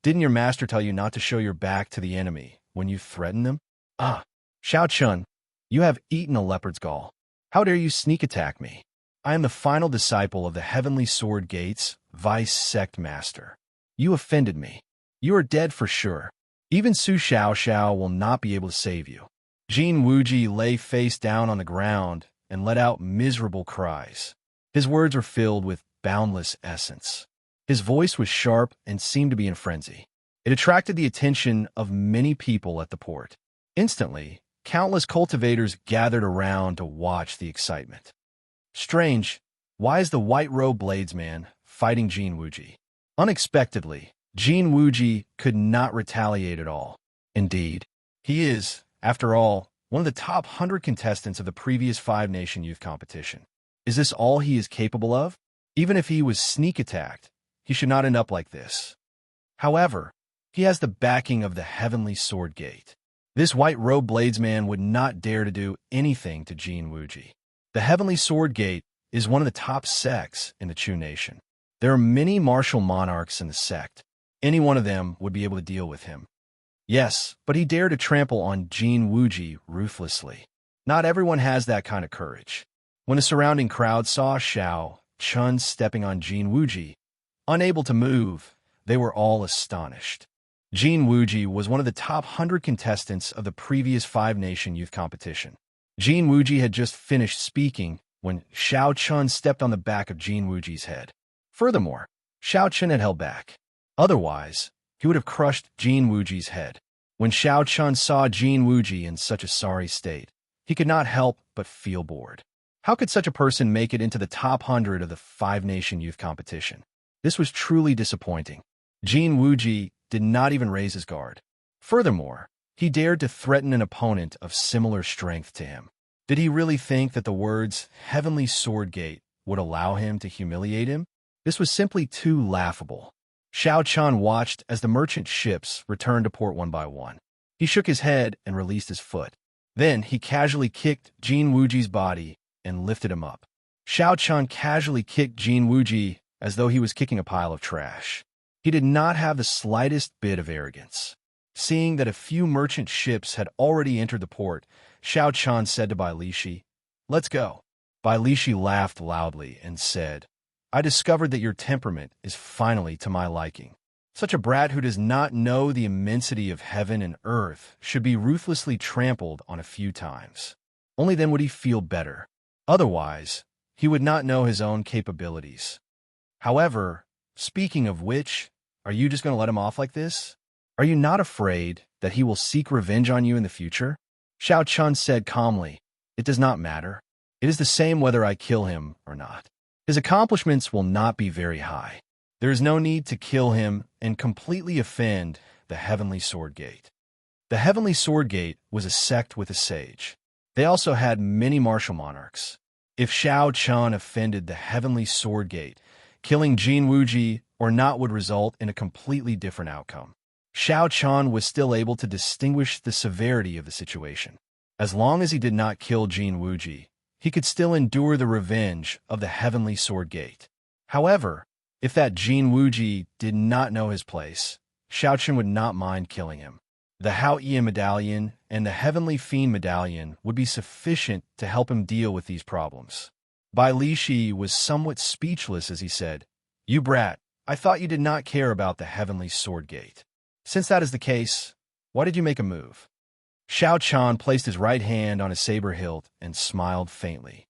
"Didn't your master tell you not to show your back to the enemy when you threaten them?" "Ah, Xiao Chun, you have eaten a leopard's gall. How dare you sneak attack me? I am the final disciple of the Heavenly Sword Gate's Vice Sect Master. You offended me. You are dead for sure. Even Su Xiao will not be able to save you." Jin Wuji lay face down on the ground and let out miserable cries. His words were filled with boundless essence. His voice was sharp and seemed to be in frenzy. It attracted the attention of many people at the port. Instantly, countless cultivators gathered around to watch the excitement. Strange, why is the white-robed bladesman fighting Jin Wuji? Unexpectedly, Jin Wuji could not retaliate at all. Indeed, he is, after all, one of the top 100 contestants of the previous five-nation youth competition. Is this all he is capable of? Even if he was sneak-attacked, he should not end up like this. However, he has the backing of the Heavenly Sword Gate. This white-robed bladesman would not dare to do anything to Jin Wuji. The Heavenly Sword Gate is one of the top sects in the Chu Nation. There are many martial monarchs in the sect. Any one of them would be able to deal with him. Yes, but he dared to trample on Jin Wuji ruthlessly. Not everyone has that kind of courage. When the surrounding crowd saw Xiao Chun stepping on Jin Wuji, unable to move, they were all astonished. Jin Wuji was one of the top 100 contestants of the previous five-nation youth competition. Jin Wuji had just finished speaking when Xiao Chun stepped on the back of Jin Wuji's head. Furthermore, Xiao Chun had held back. Otherwise, he would have crushed Jin Wuji's head. When Xiao Chun saw Jin Wuji in such a sorry state, he could not help but feel bored. How could such a person make it into the top 100 of the five-nation youth competition? This was truly disappointing. Jin Wuji did not even raise his guard. Furthermore, he dared to threaten an opponent of similar strength to him. Did he really think that the words Heavenly Sword Gate would allow him to humiliate him? This was simply too laughable. Xiao Chun watched as the merchant ships returned to port one by one. He shook his head and released his foot. Then he casually kicked Jin Wuji's body and lifted him up. Xiao Chun casually kicked Jin Wuji as though he was kicking a pile of trash. He did not have the slightest bit of arrogance. Seeing that a few merchant ships had already entered the port, Xiao Chun said to Bai Lishi, "Let's go." Bai Lishi laughed loudly and said, "I discovered that your temperament is finally to my liking. Such a brat who does not know the immensity of heaven and earth should be ruthlessly trampled on a few times. Only then would he feel better. Otherwise, he would not know his own capabilities. However, speaking of which, are you just going to let him off like this? Are you not afraid that he will seek revenge on you in the future?" Xiao Chun said calmly, "It does not matter. It is the same whether I kill him or not. His accomplishments will not be very high. There is no need to kill him and completely offend the Heavenly Sword Gate. The Heavenly Sword Gate was a sect with a sage. They also had many martial monarchs. If Xianxia offended the Heavenly Sword Gate, killing Jin Wuji or not would result in a completely different outcome. Xianxia was still able to distinguish the severity of the situation. As long as he did not kill Jin Wuji, he could still endure the revenge of the Heavenly Sword Gate. However, if that Jin Wuji did not know his place, Xianxia would not mind killing him. The Haoye Medallion and the Heavenly Fiend Medallion would be sufficient to help him deal with these problems. Bai Lishi was somewhat speechless as he said, "You brat, I thought you did not care about the Heavenly Sword Gate. Since that is the case, why did you make a move?" Xianxia placed his right hand on his saber hilt and smiled faintly.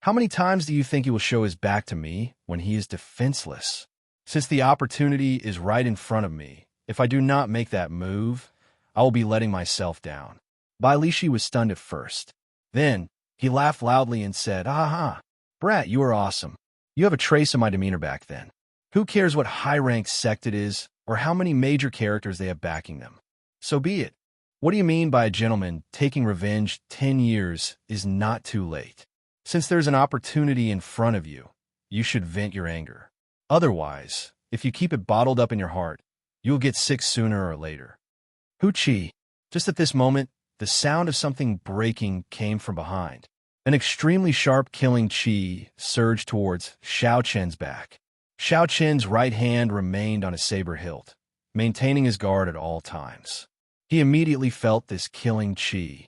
"How many times do you think he will show his back to me when he is defenseless? Since the opportunity is right in front of me, if I do not make that move, I will be letting myself down." Bai Lishi was stunned at first. Then, he laughed loudly and said, "Aha, brat, you are awesome. You have a trace of my demeanor back then. Who cares what high-ranked sect it is, or how many major characters they have backing them? So be it. What do you mean by a gentleman taking revenge 10 years is not too late? Since there's an opportunity in front of you, you should vent your anger. Otherwise, if you keep it bottled up in your heart, you'll get sick sooner or later." Huchi. Just at this moment, the sound of something breaking came from behind. An extremely sharp killing chi surged towards Xiaoqian's back. Xiaoqian's right hand remained on his saber hilt, maintaining his guard at all times. He immediately felt this killing chi.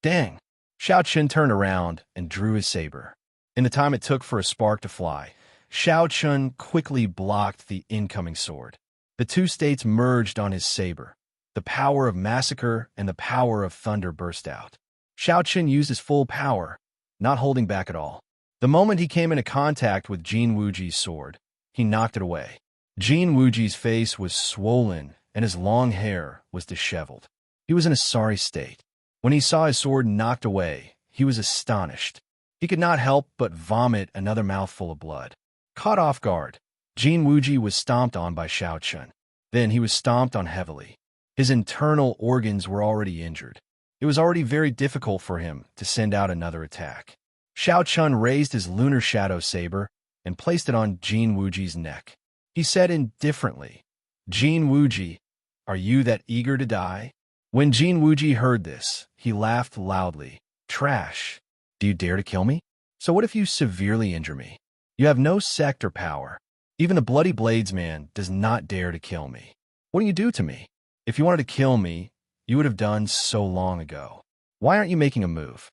Dang! Xiaoqian turned around and drew his saber. In the time it took for a spark to fly, Xiaoqian quickly blocked the incoming sword. The two states merged on his saber. The power of massacre and the power of thunder burst out. Xiaoqian used his full power, not holding back at all. The moment he came into contact with Jin Wuji's sword, he knocked it away. Jin Wuji's face was swollen and his long hair was disheveled. He was in a sorry state. When he saw his sword knocked away, he was astonished. He could not help but vomit another mouthful of blood. Caught off guard, Jin Wuji was stomped on by Xiaoqian. Then he was stomped on heavily. His internal organs were already injured. It was already very difficult for him to send out another attack. Xiaoqian raised his lunar shadow saber and placed it on Jin Wuji's neck. He said indifferently, "Jin Wuji, are you that eager to die?" When Jin Wuji heard this, he laughed loudly. "Trash! Do you dare to kill me? So what if you severely injure me? You have no sect or power. Even the Bloody Blades man does not dare to kill me. What do you do to me? If you wanted to kill me, you would have done so long ago. Why aren't you making a move?"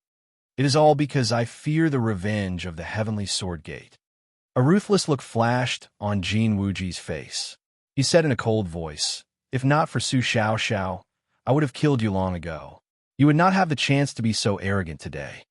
"It is all because I fear the revenge of the Heavenly Sword Gate." A ruthless look flashed on Jin Wuji's face. He said in a cold voice, "If not for Su Xiao, I would have killed you long ago. You would not have the chance to be so arrogant today.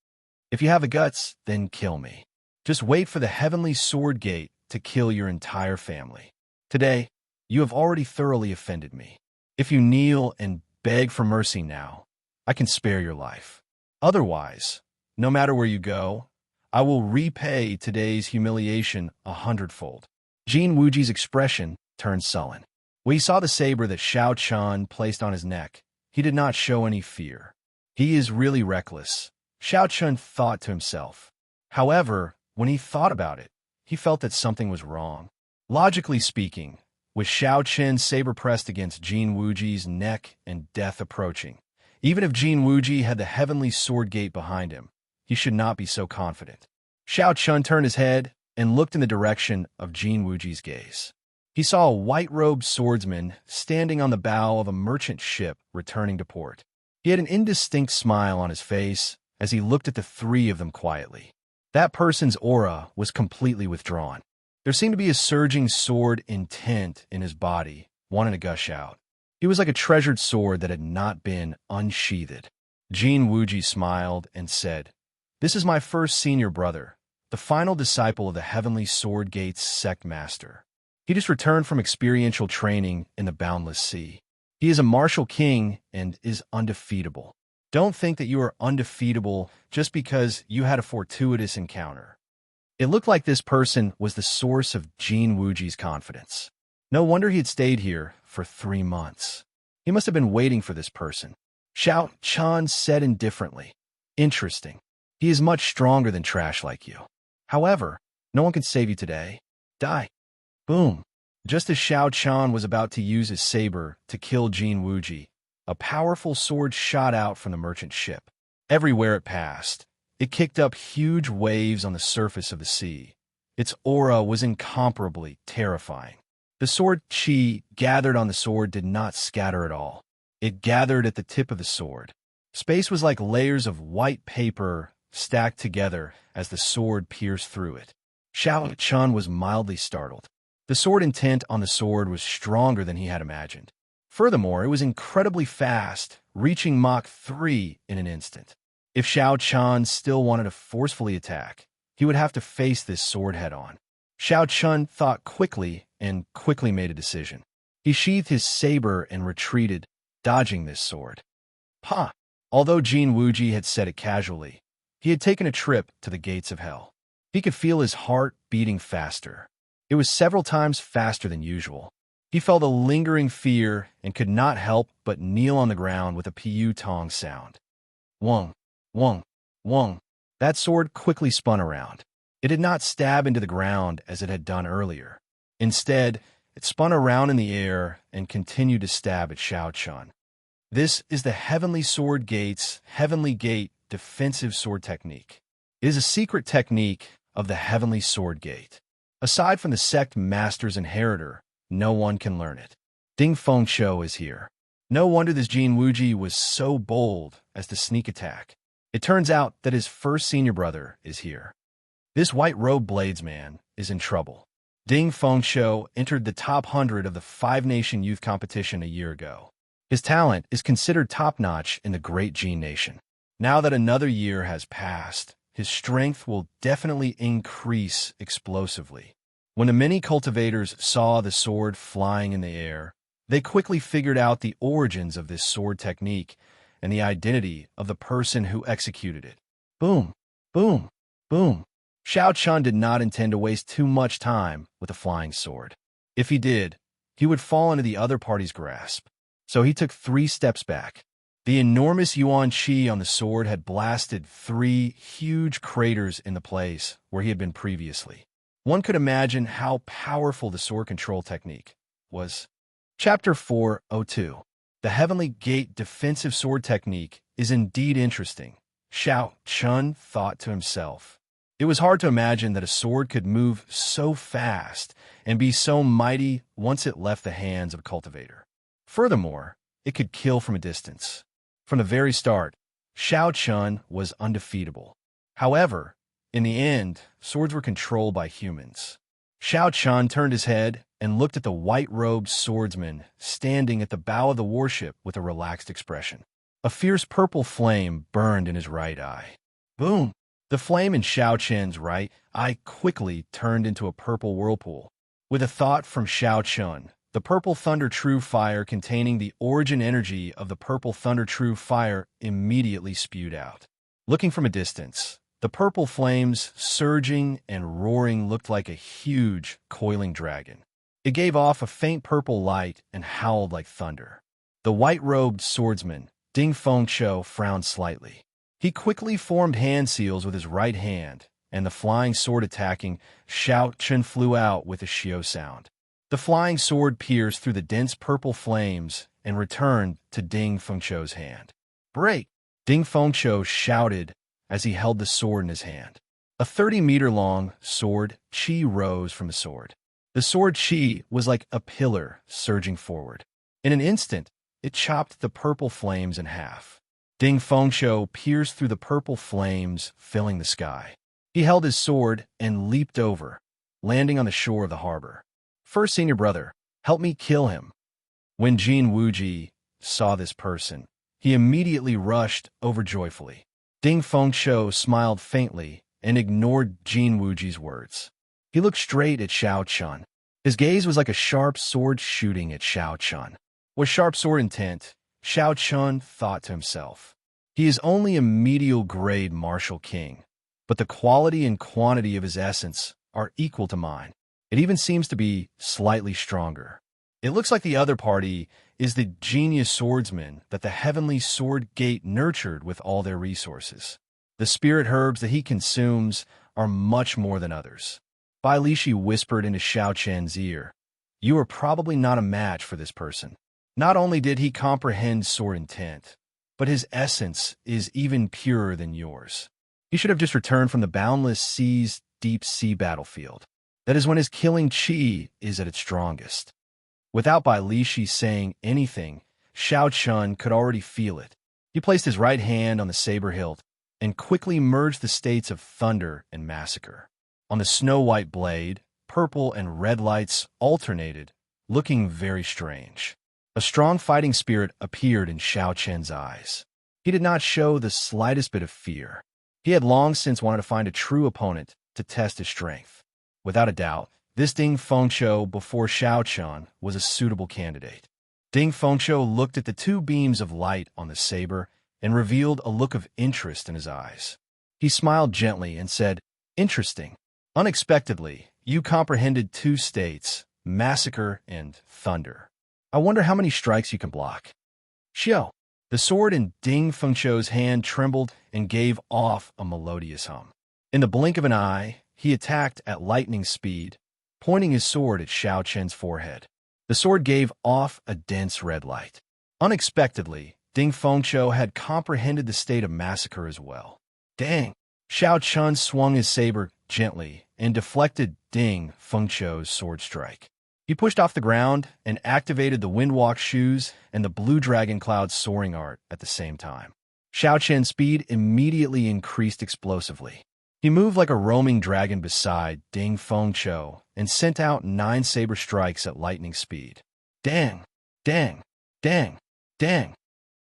If you have the guts, then kill me. Just wait for the Heavenly Sword Gate to kill your entire family. Today, you have already thoroughly offended me. If you kneel and beg for mercy now, I can spare your life. Otherwise, no matter where you go, I will repay today's humiliation 100-fold. Jin Wuji's expression turned sullen. When he saw the saber that Xiaoqian placed on his neck, he did not show any fear. He is really reckless, Xiaoqian thought to himself. However, when he thought about it, he felt that something was wrong. Logically speaking, with Xiaoqian's saber pressed against Jin Wuji's neck and death approaching, even if Jin Wuji had the Heavenly Sword Gate behind him, he should not be so confident. Xiaoqian turned his head and looked in the direction of Jin Wuji's gaze. He saw a white-robed swordsman standing on the bow of a merchant ship returning to port. He had an indistinct smile on his face as he looked at the three of them quietly. That person's aura was completely withdrawn. There seemed to be a surging sword intent in his body, wanting to gush out. He was like a treasured sword that had not been unsheathed. Jin Wuji smiled and said, "This is my first senior brother, the final disciple of the Heavenly Sword Gate's sect master. He just returned from experiential training in the Boundless Sea. He is a martial king and is undefeatable. Don't think that you are undefeatable just because you had a fortuitous encounter. It looked like this person was the source of Jin Wuji's confidence. No wonder he had stayed here for 3 months. He must have been waiting for this person. Xiao Chan said indifferently. Interesting. He is much stronger than trash like you. However, no one can save you today. Die. Boom. Just as Xiao Chan was about to use his saber to kill Jin Wuji, a powerful sword shot out from the merchant ship. Everywhere it passed, it kicked up huge waves on the surface of the sea. Its aura was incomparably terrifying. The sword chi gathered on the sword did not scatter at all. It gathered at the tip of the sword. Space was like layers of white paper stacked together as the sword pierced through it. Xiao Chun was mildly startled. The sword intent on the sword was stronger than he had imagined. Furthermore, it was incredibly fast, reaching Mach 3 in an instant. If Xiao Chun still wanted to forcefully attack, he would have to face this sword head-on. Xiao Chun thought quickly and quickly made a decision. He sheathed his saber and retreated, dodging this sword. Ha! Although Jin Wuji had said it casually, he had taken a trip to the gates of hell. He could feel his heart beating faster. It was several times faster than usual. He felt a lingering fear and could not help but kneel on the ground with a piu tong sound. Wong, wong, wong. That sword quickly spun around. It did not stab into the ground as it had done earlier. Instead, it spun around in the air and continued to stab at Xiao Chun. This is the Heavenly Sword Gate's Heavenly Gate defensive sword technique. It is a secret technique of the Heavenly Sword Gate. Aside from the sect master's inheritor, no one can learn it. Ding Fengqiu is here. No wonder this Jin Wuji was so bold as to sneak attack. It turns out that his first senior brother is here. This white-robed bladesman is in trouble. Ding Fengqiu entered the top 100 of the Five-Nation Youth Competition a year ago. His talent is considered top-notch in the Great Jin Nation. Now that another year has passed, his strength will definitely increase explosively. When the many cultivators saw the sword flying in the air, they quickly figured out the origins of this sword technique and the identity of the person who executed it. Boom, boom, boom. Xiao Chun did not intend to waste too much time with a flying sword. If he did, he would fall into the other party's grasp. So he took 3 steps back. The enormous yuan qi on the sword had blasted 3 huge craters in the place where he had been previously. One could imagine how powerful the sword control technique was. Chapter 402. The Heavenly Gate defensive sword technique is indeed interesting, Xiao Chun thought to himself. It was hard to imagine that a sword could move so fast and be so mighty once it left the hands of a cultivator. Furthermore, it could kill from a distance. From the very start, Xiao Chun was undefeatable. However, in the end, swords were controlled by humans. Xiao Chun turned his head and looked at the white-robed swordsman standing at the bow of the warship with a relaxed expression. A fierce purple flame burned in his right eye. Boom! The flame in Xiao Chun's right eye quickly turned into a purple whirlpool. With a thought from Xiao Chun, the purple thunder true fire containing the origin energy of the purple thunder true fire immediately spewed out. Looking from a distance, the purple flames surging and roaring looked like a huge, coiling dragon. It gave off a faint purple light and howled like thunder. The white-robed swordsman, Ding Fengqiu, frowned slightly. He quickly formed hand seals with his right hand, and the flying sword attacking Xiao Chun flew out with a xiao sound. The flying sword pierced through the dense purple flames and returned to Ding Fengqiu's hand. Break! Ding Fengqiu shouted as he held the sword in his hand. A 30-meter-long sword qi rose from the sword. The sword qi was like a pillar surging forward. In an instant, it chopped the purple flames in half. Ding Fengqiu pierced through the purple flames, filling the sky. He held his sword and leaped over, landing on the shore of the harbor. First senior brother, help me kill him. When Jin Wuji saw this person, he immediately rushed over joyfully. Ding Fengqiu smiled faintly and ignored Jin Wuji's words. He looked straight at Xiao Chun. His gaze was like a sharp sword shooting at Xiao Chun. With sharp sword intent, Xiao Chun thought to himself. He is only a medial grade martial king, but the quality and quantity of his essence are equal to mine. It even seems to be slightly stronger. It looks like the other party is the genius swordsman that the heavenly sword gate nurtured with all their resources. The spirit herbs that he consumes are much more than others. Bai Lishi whispered into Xianxia's ear, "You are probably not a match for this person. Not only did he comprehend sword intent, but his essence is even purer than yours. He should have just returned from the boundless sea's deep sea battlefield. That is when his killing chi is at its strongest." Without Bai Lishi saying anything, Xianxia could already feel it. He placed his right hand on the saber hilt and quickly merged the states of thunder and massacre. On the snow-white blade, purple and red lights alternated, looking very strange. A strong fighting spirit appeared in Xianxia's eyes. He did not show the slightest bit of fear. He had long since wanted to find a true opponent to test his strength. Without a doubt, this Ding Fengqiu before Xianxia was a suitable candidate. Ding Fengqiu looked at the two beams of light on the saber and revealed a look of interest in his eyes. He smiled gently and said, "Interesting. Unexpectedly, you comprehended two states, massacre and thunder. I wonder how many strikes you can block." Xiao. The sword in Ding Fengqiu's hand trembled and gave off a melodious hum. In the blink of an eye, he attacked at lightning speed, pointing his sword at Xianxia's forehead. The sword gave off a dense red light. Unexpectedly, Ding Fengqiu had comprehended the state of massacre as well. Dang! Xianxia swung his saber gently and deflected Ding Fengqiu's sword strike. He pushed off the ground and activated the Windwalk shoes and the Blue Dragon Cloud soaring art at the same time. Xianxia's speed immediately increased explosively. He moved like a roaming dragon beside Ding Fengqiu and sent out 9 saber strikes at lightning speed. Dang! Dang! Dang! Dang!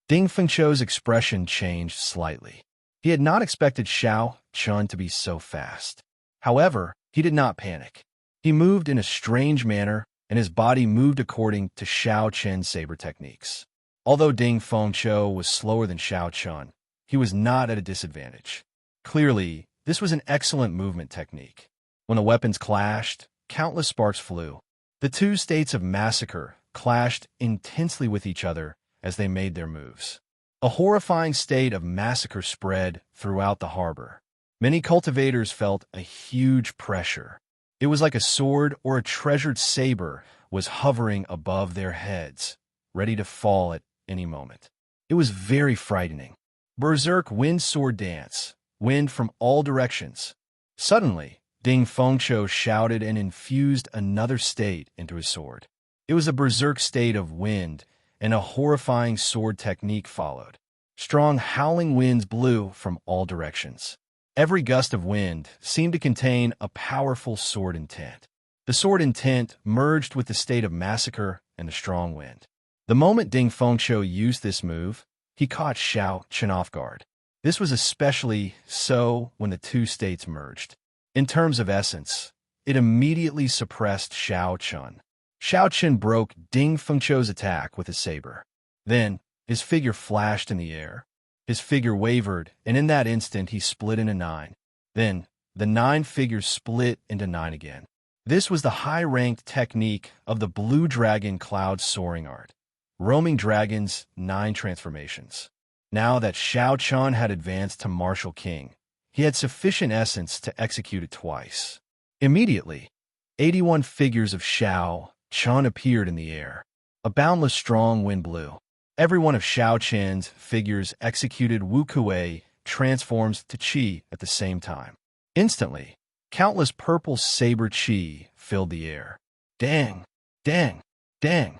Ding Fengqiu's expression changed slightly. He had not expected Xianxia to be so fast. However, he did not panic. He moved in a strange manner, and his body moved according to Xianxia's saber techniques. Although Ding Fengqiu was slower than Xianxia, he was not at a disadvantage. Clearly, this was an excellent movement technique. When the weapons clashed, countless sparks flew. The two states of massacre clashed intensely with each other as they made their moves. A horrifying state of massacre spread throughout the harbor. Many cultivators felt a huge pressure. It was like a sword or a treasured saber was hovering above their heads, ready to fall at any moment. It was very frightening. Berserk wind sword dance, wind from all directions. Suddenly, Ding Fengqiu shouted and infused another state into his sword. It was a berserk state of wind, and a horrifying sword technique followed. Strong howling winds blew from all directions. Every gust of wind seemed to contain a powerful sword intent. The sword intent merged with the state of massacre and the strong wind. The moment Ding Fengqiu used this move, he caught Xianxia off guard. This was especially so when the two states merged. In terms of essence, it immediately suppressed Xianxia. Xianxia broke Ding Fengqiu's attack with his saber. Then, his figure flashed in the air. His figure wavered, and in that instant he split into 9. Then, the 9 figures split into 9 again. This was the high-ranked technique of the Blue Dragon Cloud soaring art. Roaming Dragon's 9 transformations. Now that Xianxia had advanced to Martial King, he had sufficient essence to execute it twice. Immediately, 81 figures of Xianxia appeared in the air. A boundless strong wind blew. Every one of Xianxia's figures executed Wuxia transforms to Qi at the same time. Instantly, countless purple saber Qi filled the air. Dang! Dang! Dang!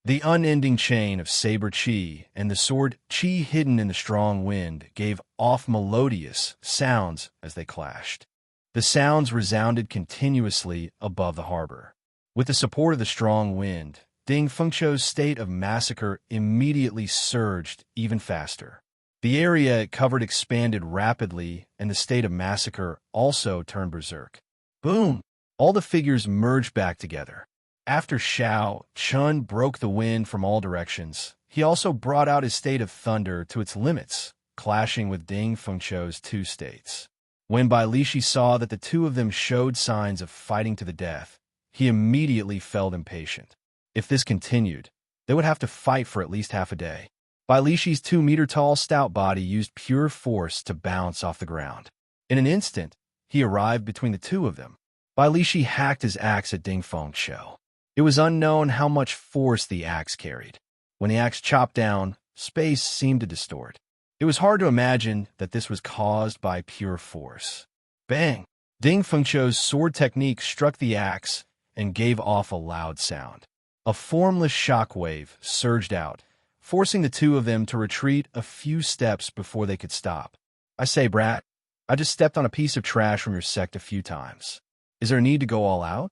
The unending chain of saber Qi and the sword Qi hidden in the strong wind gave off melodious sounds as they clashed. The sounds resounded continuously above the harbor. With the support of the strong wind, Ding Fengqiu's state of massacre immediately surged even faster. The area it covered expanded rapidly, and the state of massacre also turned berserk. Boom! All the figures merged back together. After Xianxia broke the wind from all directions, he also brought out his state of thunder to its limits, clashing with Ding Fengqiu's two states. When Bai Lishi saw that the two of them showed signs of fighting to the death, he immediately felt impatient. If this continued, they would have to fight for at least half a day. Bai Lishi's 2-meter-tall stout body used pure force to bounce off the ground. In an instant, he arrived between the two of them. Bai Lishi hacked his axe at Ding Fengqiu. It was unknown how much force the axe carried. When the axe chopped down, space seemed to distort. It was hard to imagine that this was caused by pure force. Bang! Ding Fengqiu's sword technique struck the axe and gave off a loud sound. A formless shockwave surged out, forcing the two of them to retreat a few steps before they could stop. I say, brat, I just stepped on a piece of trash from your sect a few times. Is there a need to go all out?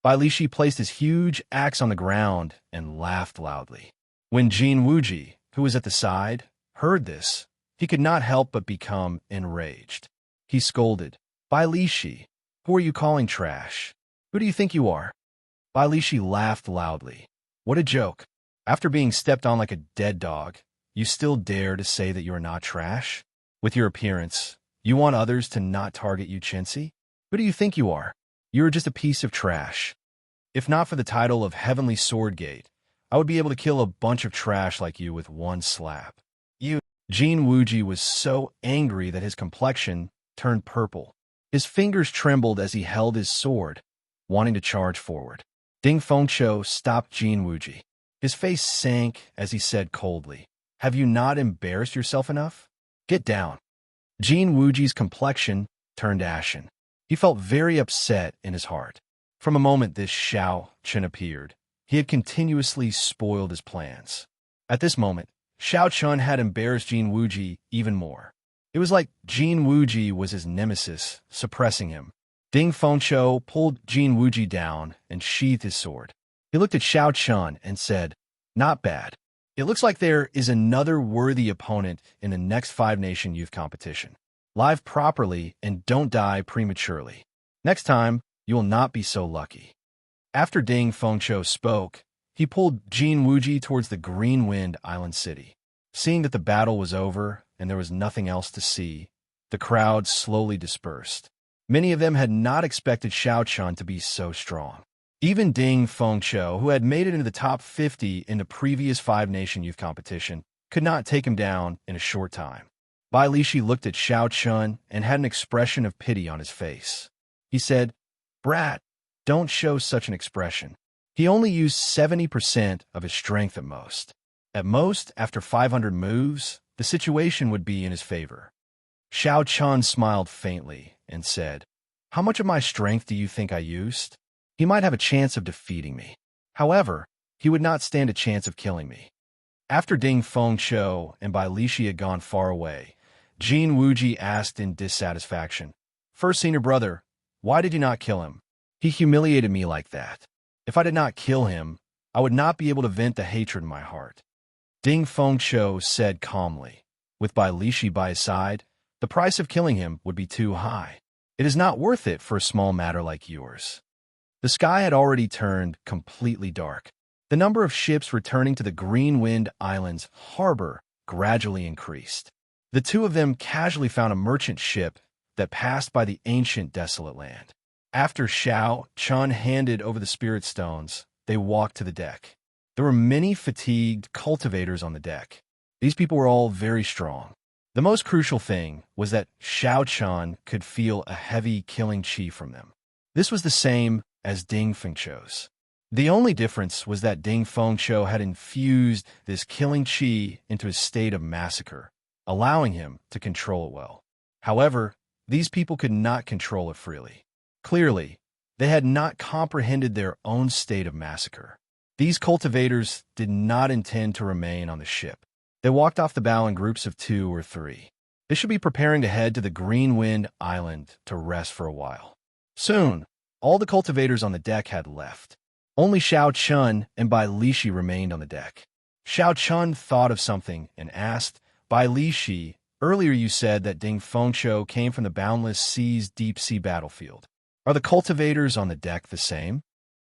Bai Lishi placed his huge axe on the ground and laughed loudly. When Jin Wuji, who was at the side, heard this, he could not help but become enraged. He scolded, Bai Lishi, who are you calling trash? Who do you think you are? Bai Lishi laughed loudly. What a joke. After being stepped on like a dead dog, you still dare to say that you are not trash? With your appearance, you want others to not target you, chintzy? Who do you think you are? You are just a piece of trash. If not for the title of Heavenly Swordgate, I would be able to kill a bunch of trash like you with one slap. Jin Wuji was so angry that his complexion turned purple. His fingers trembled as he held his sword, wanting to charge forward. Ding Fengqiu stopped Jin Wuji. His face sank as he said coldly, Have you not embarrassed yourself enough? Get down. Jin Wuji's complexion turned ashen. He felt very upset in his heart. From a moment this Xianxia appeared, he had continuously spoiled his plans. At this moment, Xianxia had embarrassed Jin Wuji even more. It was like Jin Wuji was his nemesis, suppressing him. Ding Fengqiu pulled Jin Wuji down and sheathed his sword. He looked at Xianxia and said, Not bad. It looks like there is another worthy opponent in the next 5-nation youth competition. Live properly and don't die prematurely. Next time, you will not be so lucky. After Ding Fengqiu spoke, he pulled Jin Wuji towards the Green Wind Island City. Seeing that the battle was over and there was nothing else to see, the crowd slowly dispersed. Many of them had not expected Xianxia to be so strong. Even Ding Fengqiu, who had made it into the top 50 in the previous 5-nation youth competition, could not take him down in a short time. Bai Lishi looked at Xianxia and had an expression of pity on his face. He said, Brat, don't show such an expression. He only used 70% of his strength at most. At most, after 500 moves, the situation would be in his favor. Xianxia smiled faintly and said, How much of my strength do you think I used? He might have a chance of defeating me. However, he would not stand a chance of killing me. After Ding Fengqiu and Bai Lishi had gone far away, Jin Wuji asked in dissatisfaction, First senior brother, why did you not kill him? He humiliated me like that. If I did not kill him, I would not be able to vent the hatred in my heart. Ding Fengqiu said calmly. With Bai Lishi by his side, the price of killing him would be too high. It is not worth it for a small matter like yours. The sky had already turned completely dark. The number of ships returning to the Green Wind Islands harbor gradually increased. The two of them casually found a merchant ship that passed by the ancient desolate land. After Xianxia handed over the spirit stones, they walked to the deck. There were many fatigued cultivators on the deck. These people were all very strong. The most crucial thing was that Xianxia could feel a heavy killing chi from them. This was the same as Ding Fengqiu's. The only difference was that Ding Fengqiu had infused this killing chi into a state of massacre, allowing him to control it well. However, these people could not control it freely. Clearly, they had not comprehended their own state of massacre. These cultivators did not intend to remain on the ship. They walked off the bow in groups of 2 or 3. They should be preparing to head to the Green Wind Island to rest for a while. Soon, all the cultivators on the deck had left. Only Xianxia and Bai Lishi remained on the deck. Xianxia thought of something and asked, Bai Lishi, earlier you said that Ding Fengqiu came from the Boundless Sea's deep-sea battlefield. Are the cultivators on the deck the same?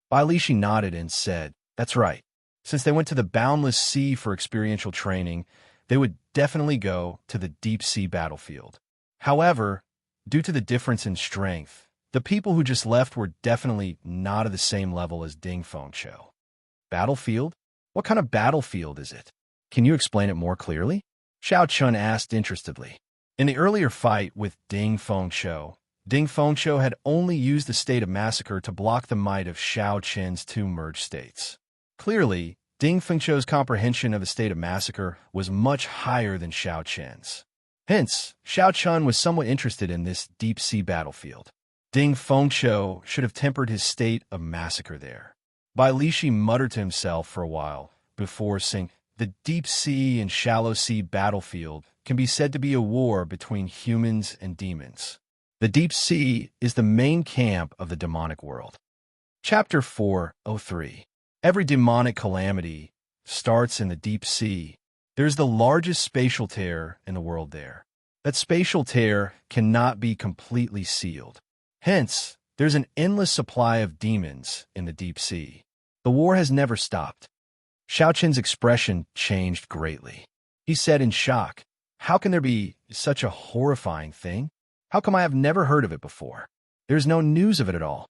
Bai Lishi nodded and said, That's right. Since they went to the Boundless Sea for experiential training, they would definitely go to the deep-sea battlefield. However, due to the difference in strength, the people who just left were definitely not at the same level as Ding Fengqiu. Battlefield? What kind of battlefield is it? Can you explain it more clearly? Xiaochun asked interestedly. In the earlier fight with Ding Fengqiu had only used the state of massacre to block the might of Xiao Qin's two merged states. Clearly, Ding Fengqiu's comprehension of the state of massacre was much higher than Xiao Qin's. Hence, Xiaochun was somewhat interested in this deep-sea battlefield. Ding Fengqiu should have tempered his state of massacre there. Bai Lishi muttered to himself for a while before saying, the deep-sea and shallow-sea battlefield can be said to be a war between humans and demons. The deep sea is the main camp of the demonic world. Chapter 403. Every demonic calamity starts in the deep sea. There's the largest spatial tear in the world there. That spatial tear cannot be completely sealed. Hence, there's an endless supply of demons in the deep sea. The war has never stopped. Xiaoqin's expression changed greatly. He said in shock, how can there be such a horrifying thing? How come I have never heard of it before? There's no news of it at all.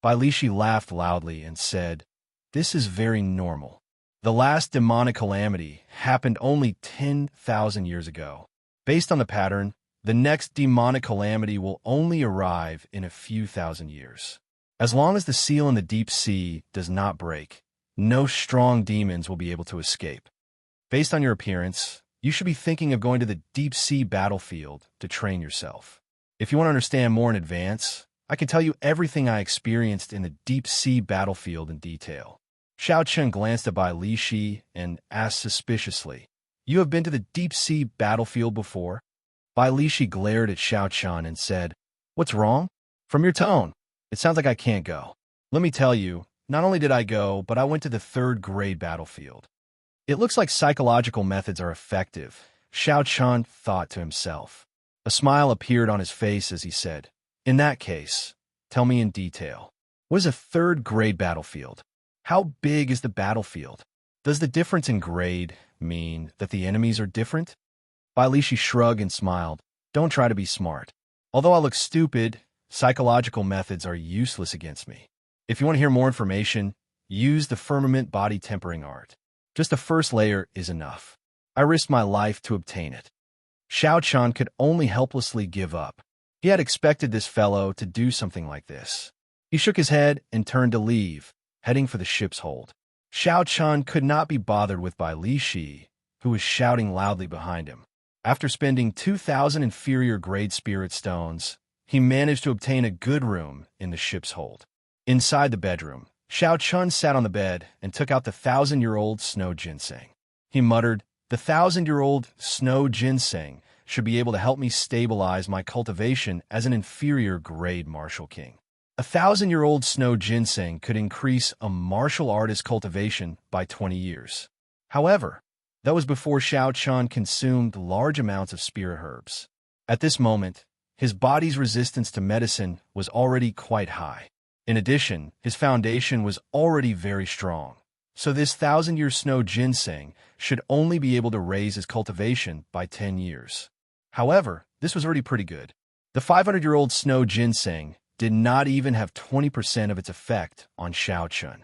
Bai Lishi laughed loudly and said, this is very normal. The last demonic calamity happened only 10,000 years ago. Based on the pattern, the next demonic calamity will only arrive in a few thousand years. As long as the seal in the deep sea does not break, no strong demons will be able to escape. Based on your appearance, you should be thinking of going to the deep sea battlefield to train yourself. If you want to understand more in advance, I can tell you everything I experienced in the deep sea battlefield in detail. Xiaochun glanced at Bai Lishi and asked suspiciously, you have been to the deep sea battlefield before? Bai Lishi glared at Xiaochun and said, what's wrong? From your tone, it sounds like I can't go. Let me tell you, not only did I go, but I went to the third-grade battlefield. It looks like psychological methods are effective, Xiaochun thought to himself. A smile appeared on his face as he said, in that case, tell me in detail. What is a third-grade battlefield? How big is the battlefield? Does the difference in grade mean that the enemies are different? Bai Lishi shrugged and smiled. Don't try to be smart. Although I look stupid, psychological methods are useless against me. If you want to hear more information, use the firmament body tempering art. Just the first layer is enough. I risked my life to obtain it. Xiaochun could only helplessly give up. He had expected this fellow to do something like this. He shook his head and turned to leave, heading for the ship's hold. Xiaochun could not be bothered with Bai Lishi, who was shouting loudly behind him. After spending 2,000 inferior grade spirit stones, he managed to obtain a good room in the ship's hold. Inside the bedroom, Xiaochun sat on the bed and took out the 1,000-year-old snow ginseng. He muttered, the 1,000-year-old snow ginseng should be able to help me stabilize my cultivation as an inferior grade martial king. A 1,000-year-old snow ginseng could increase a martial artist's cultivation by 20 years. However, that was before Xiaochun consumed large amounts of spirit herbs. At this moment, his body's resistance to medicine was already quite high. In addition, his foundation was already very strong. So this 1,000-year snow ginseng should only be able to raise his cultivation by 10 years. However, this was already pretty good. The 500-year-old snow ginseng did not even have 20% of its effect on Xiaochun.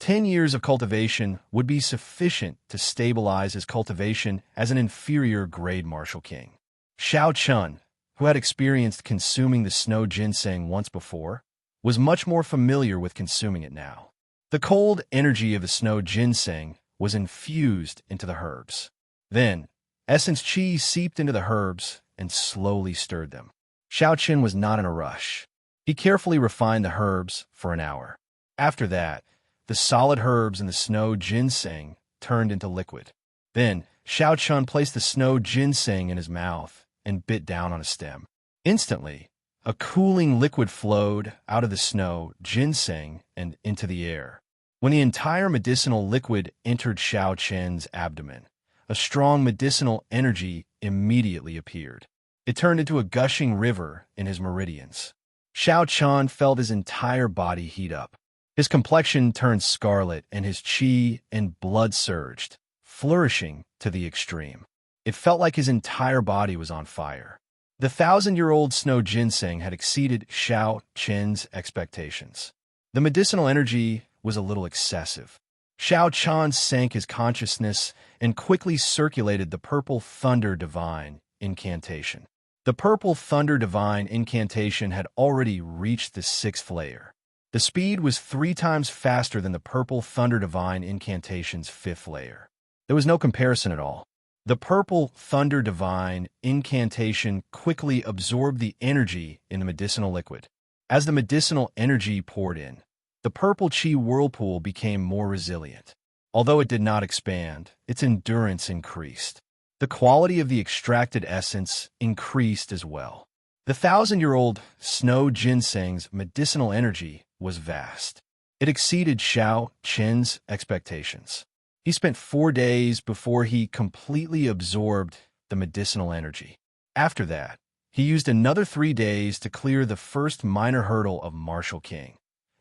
10 years of cultivation would be sufficient to stabilize his cultivation as an inferior grade martial king. Xiaochun, who had experienced consuming the snow ginseng once before, was much more familiar with consuming it now. The cold energy of the snow ginseng was infused into the herbs. Then, essence qi seeped into the herbs and slowly stirred them. Xiaochun was not in a rush. He carefully refined the herbs for an hour. After that, the solid herbs in the snow ginseng turned into liquid. Then, Xiaochun placed the snow ginseng in his mouth and bit down on a stem. Instantly, a cooling liquid flowed out of the snow ginseng and into the air. When the entire medicinal liquid entered Xiaochun's abdomen, a strong medicinal energy immediately appeared. It turned into a gushing river in his meridians. Xiaochun felt his entire body heat up. His complexion turned scarlet and his qi and blood surged, flourishing to the extreme. It felt like his entire body was on fire. The 1,000-year-old snow ginseng had exceeded Xiao Qin's expectations. The medicinal energy was a little excessive. Xiao Qian sank his consciousness and quickly circulated the Purple Thunder Divine incantation. The Purple Thunder Divine incantation had already reached the 6th layer. The speed was 3 times faster than the Purple Thunder Divine incantation's 5th layer. There was no comparison at all. The Purple Thunder Divine incantation quickly absorbed the energy in the medicinal liquid. As the medicinal energy poured in, the purple chi whirlpool became more resilient. Although it did not expand, its endurance increased. The quality of the extracted essence increased as well. The 1,000-year-old snow ginseng's medicinal energy was vast. It exceeded Xiao Qin's expectations. He spent 4 days before he completely absorbed the medicinal energy. After that, he used another 3 days to clear the first minor hurdle of Martial King,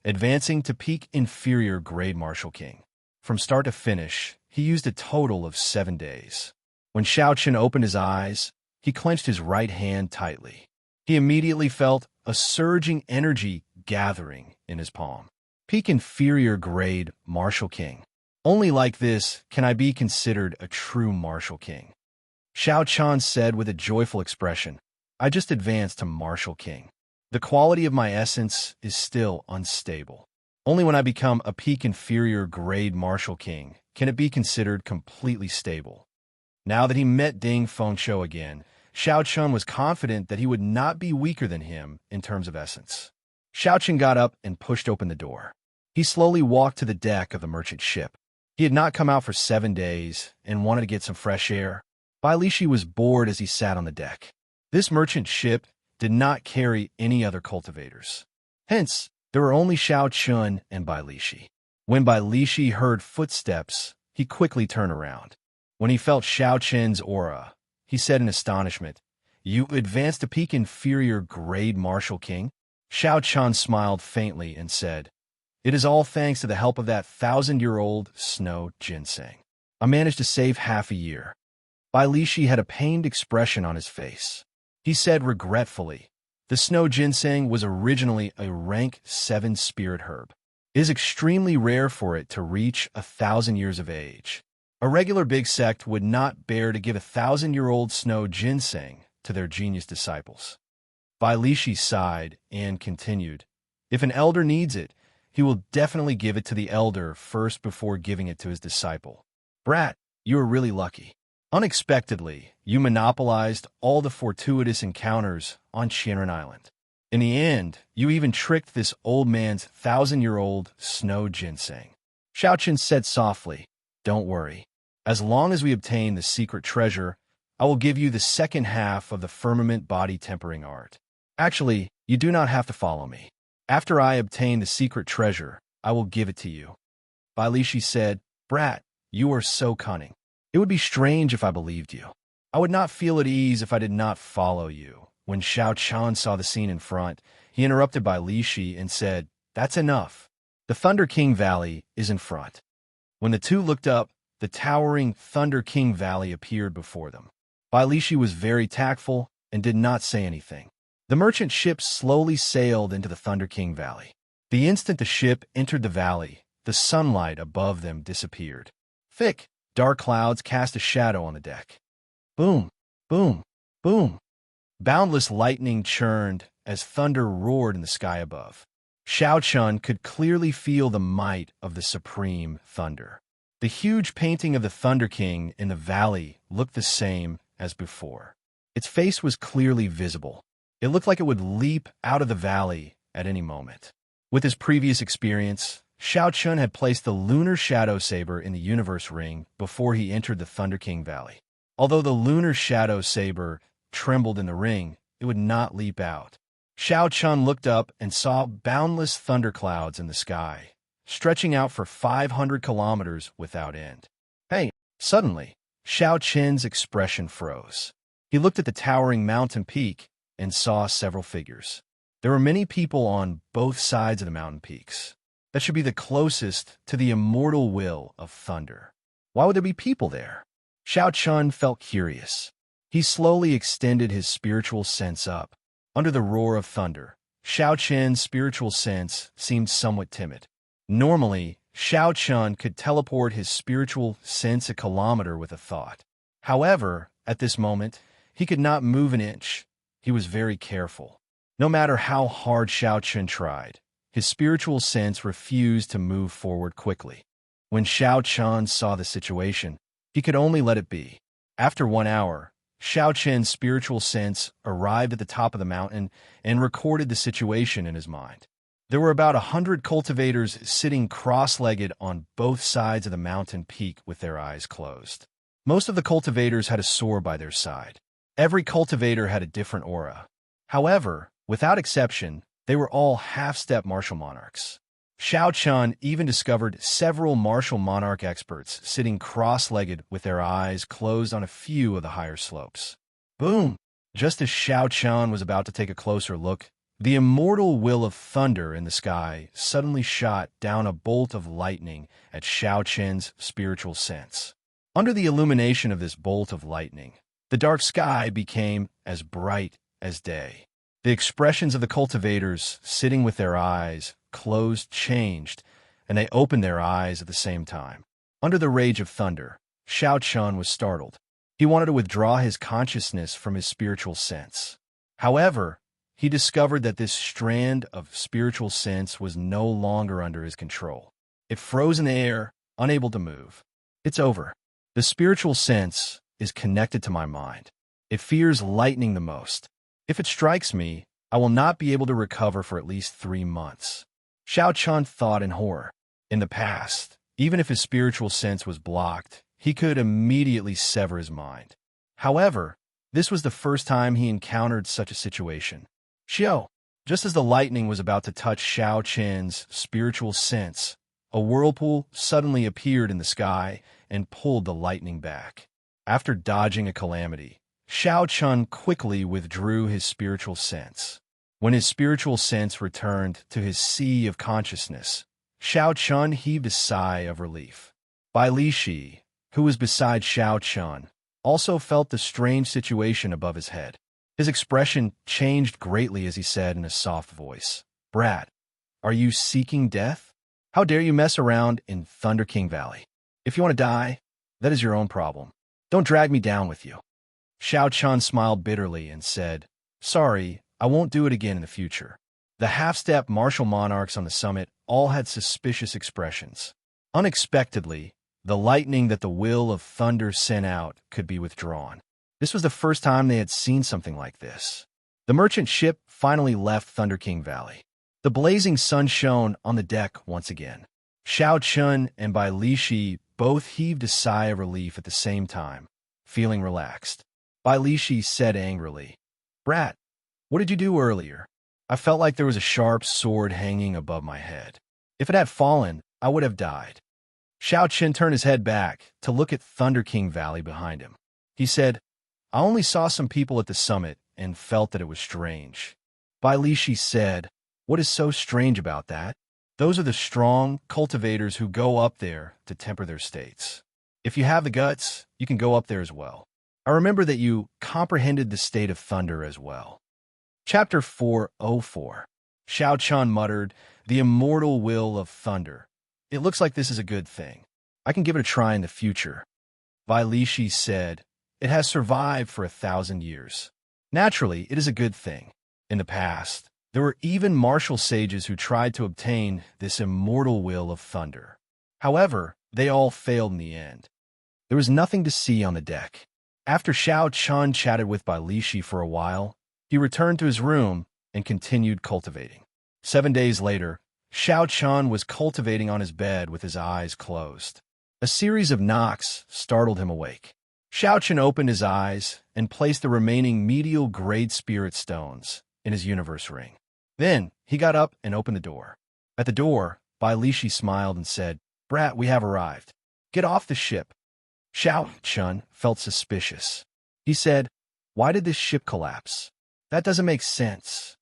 advancing to peak inferior grade Martial King. From start to finish, he used a total of 7 days. When Xiaoqin opened his eyes, he clenched his right hand tightly. He immediately felt a surging energy gathering in his palm. Peak inferior grade Martial King. Only like this can I be considered a true Martial King. Xiao Qian said with a joyful expression, I just advanced to Martial King. The quality of my essence is still unstable. Only when I become a peak inferior grade Martial King can it be considered completely stable. Now that he met Ding Fengshou again, Xiao Qian was confident that he would not be weaker than him in terms of essence. Xiaoqin got up and pushed open the door. He slowly walked to the deck of the merchant ship. He had not come out for 7 days and wanted to get some fresh air. Bai Lishi was bored as he sat on the deck. This merchant ship did not carry any other cultivators. Hence, there were only Xiao Chun and Bai Lishi. When Bai Lishi heard footsteps, he quickly turned around. When he felt Xiao Chen's aura, he said in astonishment, You advanced to peak inferior grade Martial King? Xiao Chun smiled faintly and said, It is all thanks to the help of that 1,000-year-old snow ginseng. I managed to save half a year. Bai Lishi had a pained expression on his face. He said regretfully, The snow ginseng was originally a rank 7 spirit herb. It is extremely rare for it to reach 1,000 years of age. A regular big sect would not bear to give 1,000-year-old snow ginseng to their genius disciples. Bai Lishi sighed and continued, If an elder needs it, he will definitely give it to the elder first before giving it to his disciple. Brat, you are really lucky. Unexpectedly, you monopolized all the fortuitous encounters on Qianren Island. In the end, you even tricked this old man's 1,000-year-old snow ginseng. Xiaoqin said softly, Don't worry. As long as we obtain the secret treasure, I will give you the second half of the firmament body tempering art. Actually, you do not have to follow me. After I obtain the secret treasure, I will give it to you. Bai Lishi said, Brat, you are so cunning. It would be strange if I believed you. I would not feel at ease if I did not follow you. When Xiao Qian saw the scene in front, he interrupted Bai Lishi and said, That's enough. The Thunder King Valley is in front. When the two looked up, the towering Thunder King Valley appeared before them. Bai Lishi was very tactful and did not say anything. The merchant ship slowly sailed into the Thunder King Valley. The instant the ship entered the valley, the sunlight above them disappeared. Thick, dark clouds cast a shadow on the deck. Boom, boom, boom. Boundless lightning churned as thunder roared in the sky above. Xiao Chun could clearly feel the might of the supreme thunder. The huge painting of the Thunder King in the valley looked the same as before. Its face was clearly visible. It looked like it would leap out of the valley at any moment. With his previous experience, Xiao Chun had placed the lunar shadow saber in the universe ring before he entered the Thunder King Valley. Although the lunar shadow saber trembled in the ring, it would not leap out. Xiao Chun looked up and saw boundless thunderclouds in the sky, stretching out for 500 kilometers without end. Hey! Suddenly, Xiao Chen's expression froze. He looked at the towering mountain peak and saw several figures. There were many people on both sides of the mountain peaks. That should be the closest to the immortal will of thunder. Why would there be people there? Xiao Chun felt curious. He slowly extended his spiritual sense up. Under the roar of thunder, Xiao Chen's spiritual sense seemed somewhat timid. Normally, Xiao Chun could teleport his spiritual sense a kilometer with a thought. However, at this moment, he could not move an inch. He was very careful. No matter how hard Xiao Chun tried, his spiritual sense refused to move forward quickly. When Xiao Chun saw the situation, he could only let it be. After 1 hour, Xiao Chen's spiritual sense arrived at the top of the mountain and recorded the situation in his mind. There were about 100 cultivators sitting cross-legged on both sides of the mountain peak with their eyes closed. Most of the cultivators had a sword by their side. Every cultivator had a different aura. However, without exception, they were all half-step martial monarchs. Xiao Chun even discovered several martial monarch experts sitting cross-legged with their eyes closed on a few of the higher slopes. Boom! Just as Xiao Chun was about to take a closer look, the immortal will of thunder in the sky suddenly shot down a bolt of lightning at Xiao Chen's spiritual sense. Under the illumination of this bolt of lightning, the dark sky became as bright as day. The expressions of the cultivators sitting with their eyes closed changed, and they opened their eyes at the same time. Under the rage of thunder, Xiao Chun was startled. He wanted to withdraw his consciousness from his spiritual sense. However, he discovered that this strand of spiritual sense was no longer under his control. It froze in the air, unable to move. It's over. The spiritual sense is connected to my mind. It fears lightning the most. If it strikes me, I will not be able to recover for at least 3 months. Xiao Chun thought in horror. In the past, even if his spiritual sense was blocked, he could immediately sever his mind. However, this was the first time he encountered such a situation. Xiao, just as the lightning was about to touch Xiao Chen's spiritual sense, a whirlpool suddenly appeared in the sky and pulled the lightning back. After dodging a calamity, Xiao Chun quickly withdrew his spiritual sense. When his spiritual sense returned to his sea of consciousness, Xiao Chun heaved a sigh of relief. Bai Lishi, who was beside Xiao Chun, also felt the strange situation above his head. His expression changed greatly as he said in a soft voice, "Brat, are you seeking death? How dare you mess around in Thunder King Valley? If you want to die, that is your own problem. Don't drag me down with you." Xiao Chun smiled bitterly and said, "Sorry, I won't do it again in the future." The half-step martial monarchs on the summit all had suspicious expressions. Unexpectedly, the lightning that the will of thunder sent out could be withdrawn. This was the first time they had seen something like this. The merchant ship finally left Thunder King Valley. The blazing sun shone on the deck once again. Xiao Chun and Bai Lishi both heaved a sigh of relief at the same time, feeling relaxed. Bai Lishi said angrily, "Brat, what did you do earlier? I felt like there was a sharp sword hanging above my head. If it had fallen, I would have died." Xiao Chun turned his head back to look at Thunder King Valley behind him. He said, "I only saw some people at the summit and felt that it was strange." Bai Lishi said, "What is so strange about that? Those are the strong cultivators who go up there to temper their states. If you have the guts, you can go up there as well. I remember that you comprehended the state of thunder as well." Chapter 404. Xiao Chun muttered, "The immortal will of thunder. It looks like this is a good thing. I can give it a try in the future." Bai Lishi said, "It has survived for 1,000 years. Naturally, it is a good thing. In the past, there were even martial sages who tried to obtain this immortal will of thunder. However, they all failed in the end." There was nothing to see on the deck. After Xiao Chun chatted with Bai Lishi for a while, he returned to his room and continued cultivating. 7 days later, Xiao Chun was cultivating on his bed with his eyes closed. A series of knocks startled him awake. Xiao Chun opened his eyes and placed the remaining medial grade spirit stones in his universe ring. Then he got up and opened the door. At the door, Bai Lishi smiled and said, "Brat, we have arrived. Get off the ship." Xiao Chun felt suspicious. He said, "Why did this ship collapse? That doesn't make sense."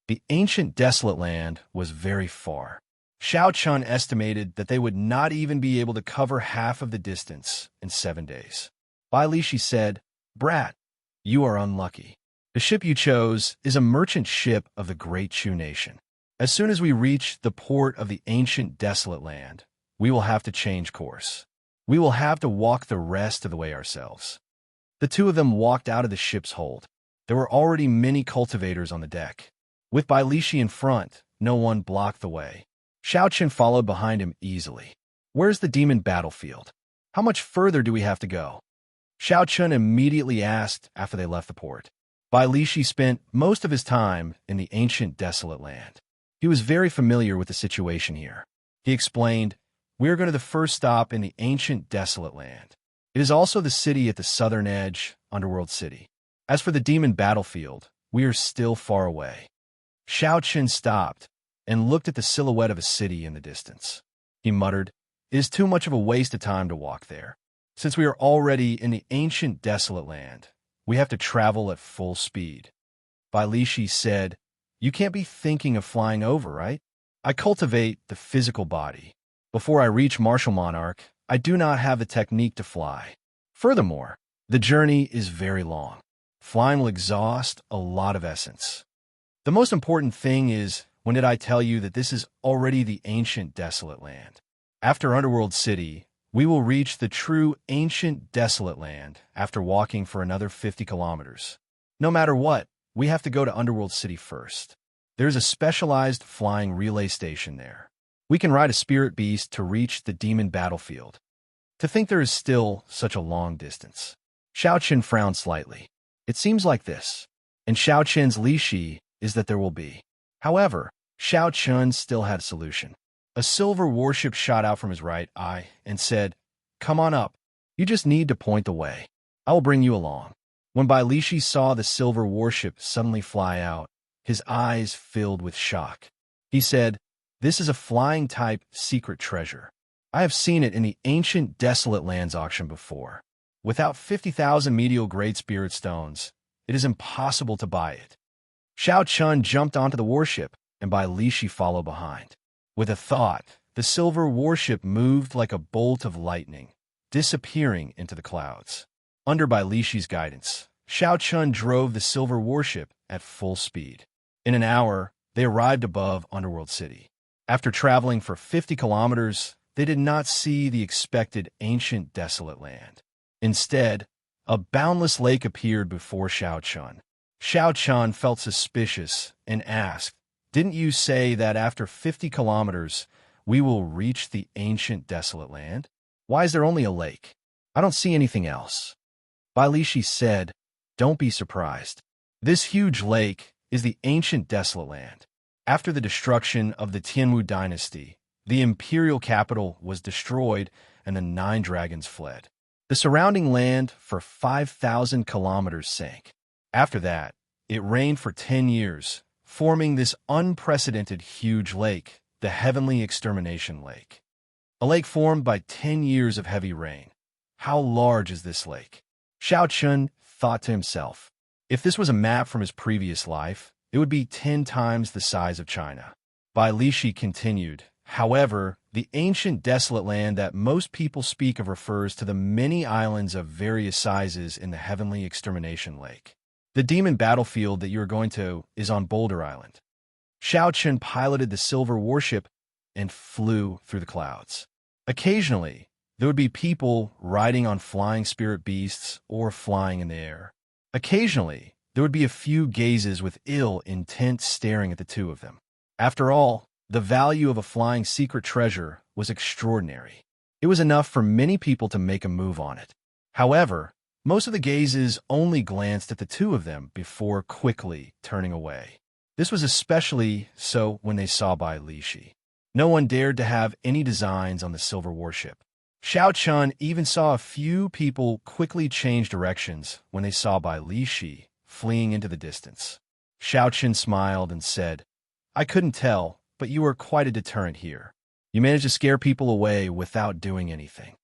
The ancient desolate land was very far. Xiao Chun estimated that they would not even be able to cover half of the distance in 7 days. Bai Lishi said, "Brat, you are unlucky. The ship you chose is a merchant ship of the great Chu nation. As soon as we reach the port of the ancient desolate land, we will have to change course. We will have to walk the rest of the way ourselves." The two of them walked out of the ship's hold. There were already many cultivators on the deck. With Bai Lishi in front, no one blocked the way. Xianxia followed behind him easily. "Where's the demon battlefield? How much further do we have to go?" Xianxia immediately asked after they left the port. Bai Lishi spent most of his time in the ancient desolate land. He was very familiar with the situation here. He explained, "We are going to the first stop in the ancient desolate land. It is also the city at the southern edge, Underworld City. As for the demon battlefield, we are still far away." Xianxia stopped and looked at the silhouette of a city in the distance. He muttered, "It is too much of a waste of time to walk there. Since we are already in the ancient desolate land, we have to travel at full speed." Bai Lishi said, "You can't be thinking of flying over, right? I cultivate the physical body. Before I reach Martial Monarch, I do not have the technique to fly. Furthermore, the journey is very long. Flying will exhaust a lot of essence. The most important thing is, when did I tell you that this is already the ancient desolate land? After Underworld City, we will reach the true ancient desolate land after walking for another 50 kilometers. No matter what, we have to go to Underworld City first. There is a specialized flying relay station there. We can ride a spirit beast to reach the demon battlefield. To think there is still such a long distance." Xianxia frowned slightly. "It seems like this, and Xianxia's Lishi is that there will be." However, Xianxia still had a solution. A silver warship shot out from his right eye and said, "Come on up. You just need to point the way. I will bring you along." When Bai Lishi saw the silver warship suddenly fly out, his eyes filled with shock. He said, "This is a flying type secret treasure. I have seen it in the ancient desolate lands auction before. Without 50,000 medial grade spirit stones, it is impossible to buy it." Xianxia jumped onto the warship, and Bai Lishi followed behind. With a thought, the silver warship moved like a bolt of lightning, disappearing into the clouds. Under Bai Lishi's guidance, Xianxia drove the silver warship at full speed. In an hour, they arrived above Underworld City. After traveling for 50 kilometers, they did not see the expected ancient desolate land. Instead, a boundless lake appeared before Xianxia. Xianxia felt suspicious and asked, "Didn't you say that after 50 kilometers, we will reach the ancient desolate land? Why is there only a lake? I don't see anything else." Bai Lishi said, "Don't be surprised. This huge lake is the ancient desolate land. After the destruction of the Tianwu dynasty, the imperial capital was destroyed and the 9 dragons fled. The surrounding land for 5,000 kilometers sank. After that, it rained for 10 years, forming this unprecedented huge lake, the Heavenly Extermination Lake. A lake formed by 10 years of heavy rain. How large is this lake?" Xianxia thought to himself, if this was a map from his previous life, it would be 10 times the size of China. Bai Lishi continued, "However, the ancient desolate land that most people speak of refers to the many islands of various sizes in the Heavenly Extermination Lake. The demon battlefield that you are going to is on Boulder Island." Xianxia piloted the silver warship and flew through the clouds. Occasionally, there would be people riding on flying spirit beasts or flying in the air. Occasionally, there would be a few gazes with ill intent staring at the two of them. After all, the value of a flying secret treasure was extraordinary. It was enough for many people to make a move on it. However, most of the gazes only glanced at the two of them before quickly turning away. This was especially so when they saw Bai Lishi. No one dared to have any designs on the silver warship. Xianxia even saw a few people quickly change directions when they saw Bai Lishi fleeing into the distance. Xianxia smiled and said, "I couldn't tell, but you are quite a deterrent here. You managed to scare people away without doing anything."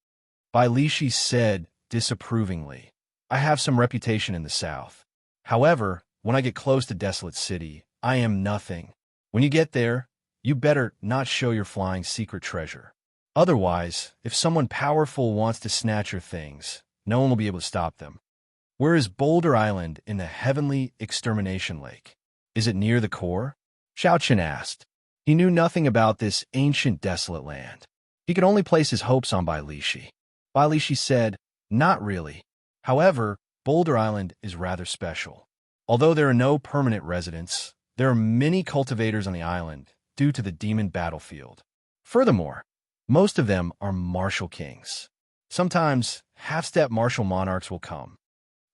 Bai Lishi said disapprovingly, "I have some reputation in the south. However, when I get close to Desolate City, I am nothing. When you get there, you better not show your flying secret treasure. Otherwise, if someone powerful wants to snatch your things, no one will be able to stop them. Where is Boulder Island in the Heavenly Extermination Lake? Is it near the core? Xianxia asked. He knew nothing about this ancient desolate land. He could only place his hopes on Bai Lishi. Bai Lishi said, not really. However, Boulder Island is rather special. Although there are no permanent residents, there are many cultivators on the island due to the demon battlefield. Furthermore, most of them are martial kings. Sometimes, half-step martial monarchs will come.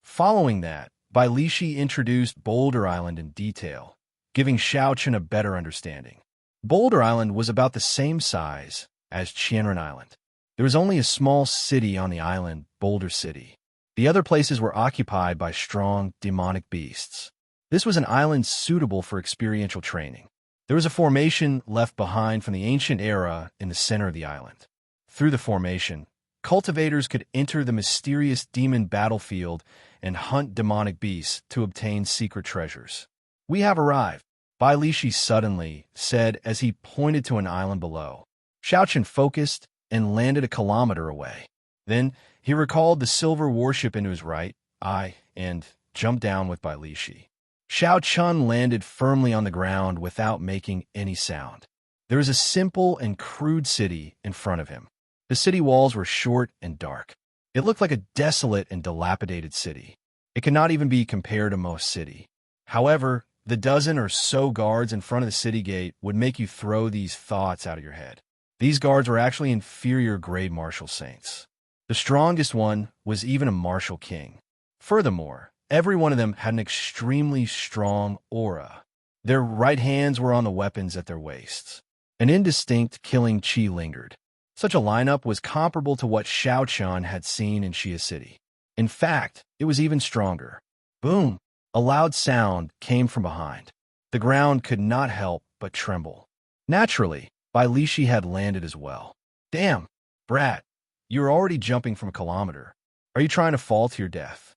Following that, Bai Lishi introduced Boulder Island in detail, giving Xianxia a better understanding. Boulder Island was about the same size as Qianren Island. There was only a small city on the island, Boulder City. The other places were occupied by strong, demonic beasts. This was an island suitable for experiential training. There was a formation left behind from the ancient era in the center of the island. Through the formation, cultivators could enter the mysterious demon battlefield and hunt demonic beasts to obtain secret treasures. We have arrived, Bai Lishi suddenly said as he pointed to an island below. Xianxia focused and landed a kilometer away. Then he recalled the silver warship into his right eye and jumped down with Bai Lishi. Xianxia landed firmly on the ground without making any sound. There was a simple and crude city in front of him. The city walls were short and dark. It looked like a desolate and dilapidated city. It could not even be compared to most city. However, the dozen or so guards in front of the city gate would make you throw these thoughts out of your head. These guards were actually inferior grade martial saints. The strongest one was even a martial king. Furthermore, every one of them had an extremely strong aura. Their right hands were on the weapons at their waists. An indistinct killing chi lingered. Such a lineup was comparable to what Xianxia had seen in Xia City. In fact, it was even stronger. Boom! A loud sound came from behind. The ground could not help but tremble. Naturally, Bai Lishi had landed as well. Damn, brat, you're already jumping from a kilometer. Are you trying to fall to your death?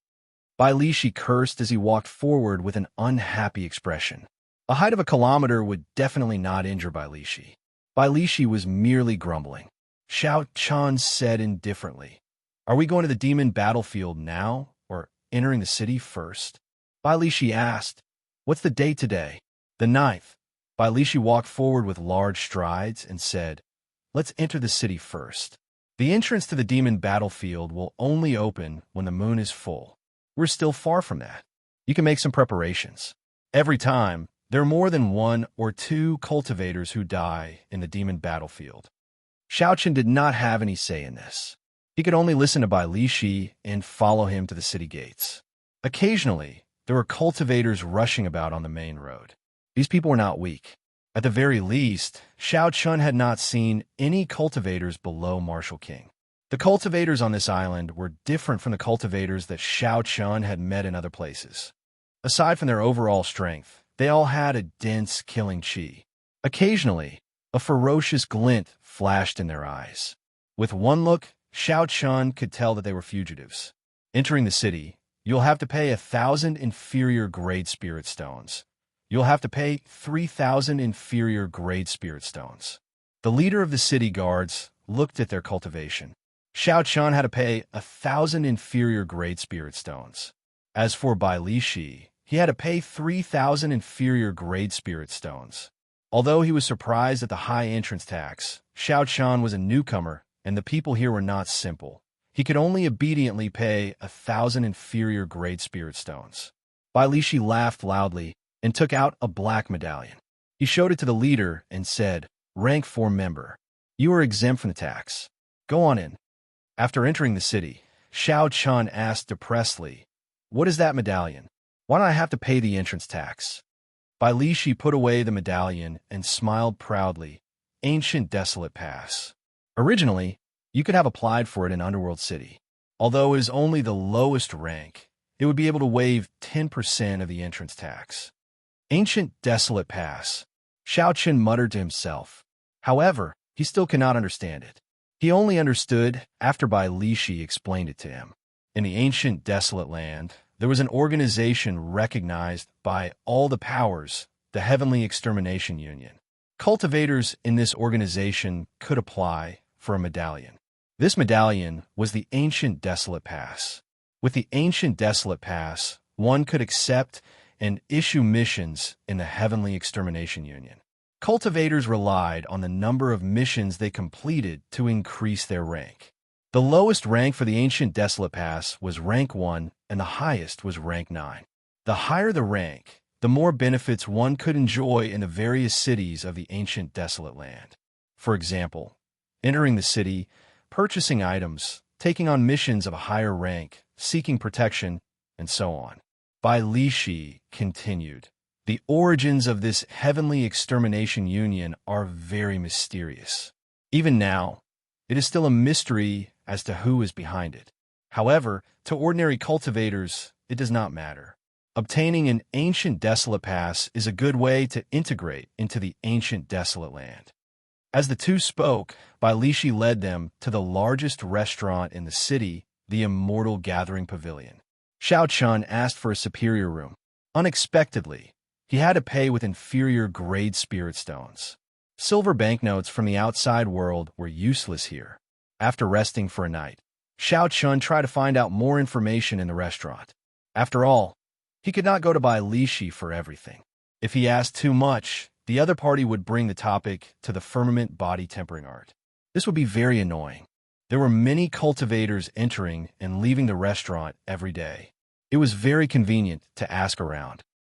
Bai Lishi cursed as he walked forward with an unhappy expression. A height of a kilometer would definitely not injure Bai Lishi. Bai Lishi was merely grumbling. Xianxia said indifferently, are we going to the demon battlefield now, or entering the city first? Bai Lishi asked, what's the date today? The 9th. Bai Lishi walked forward with large strides and said, let's enter the city first. The entrance to the demon battlefield will only open when the moon is full. We're still far from that. You can make some preparations. Every time, there are more than 1 or 2 cultivators who die in the demon battlefield. Xianxia did not have any say in this. He could only listen to Bai Lishi and follow him to the city gates. Occasionally, there were cultivators rushing about on the main road. These people were not weak. At the very least, Xianxia had not seen any cultivators below Martial King. The cultivators on this island were different from the cultivators that Xianxia had met in other places. Aside from their overall strength, they all had a dense killing chi. Occasionally, a ferocious glint flashed in their eyes. With one look, Xianxia could tell that they were fugitives. Entering the city, you'll have to pay 1,000 inferior grade spirit stones. You'll have to pay 3,000 inferior grade spirit stones. The leader of the city guards looked at their cultivation. Xianxia had to pay 1,000 inferior grade spirit stones. As for Bai Lishi, he had to pay 3,000 inferior grade spirit stones. Although he was surprised at the high entrance tax, Xianxia was a newcomer and the people here were not simple. He could only obediently pay 1,000 inferior grade spirit stones. Bai Lishi laughed loudly and took out a black medallion. He showed it to the leader and said, rank 4 member. You are exempt from the tax. Go on in. After entering the city, Xianxia asked depressedly, what is that medallion? Why do I have to pay the entrance tax? Bai Lishi put away the medallion and smiled proudly. Ancient Desolate Pass. Originally, you could have applied for it in Underworld City. Although it is only the lowest rank, it would be able to waive 10% of the entrance tax. Ancient Desolate Pass. Xianxia muttered to himself. However, he still cannot understand it. He only understood after Bai Lishi explained it to him. In the ancient desolate land, there was an organization recognized by all the powers, the Heavenly Extermination Union. Cultivators in this organization could apply for a medallion. This medallion was the Ancient Desolate Pass. With the Ancient Desolate Pass, one could accept and issue missions in the Heavenly Extermination Union. Cultivators relied on the number of missions they completed to increase their rank. The lowest rank for the Ancient Desolate Pass was rank 1, and the highest was rank 9. The higher the rank, the more benefits one could enjoy in the various cities of the Ancient Desolate Land. For example, entering the city, purchasing items, taking on missions of a higher rank, seeking protection, and so on. Bai Lishi continued, "The origins of this Heavenly Extermination Union are very mysterious. Even now, it is still a mystery as to who is behind it. However, to ordinary cultivators, it does not matter. Obtaining an Ancient Desolate Pass is a good way to integrate into the Ancient Desolate Land." As the two spoke, Bai Lishi led them to the largest restaurant in the city, the Immortal Gathering Pavilion. Xianxia asked for a superior room. Unexpectedly, he had to pay with inferior grade spirit stones. Silver banknotes from the outside world were useless here. After resting for a night, Xianxia tried to find out more information in the restaurant. After all, he could not go to Bai Lishi for everything. If he asked too much, the other party would bring the topic to the firmament body tempering art. This would be very annoying. There were many cultivators entering and leaving the restaurant every day. It was very convenient to ask around.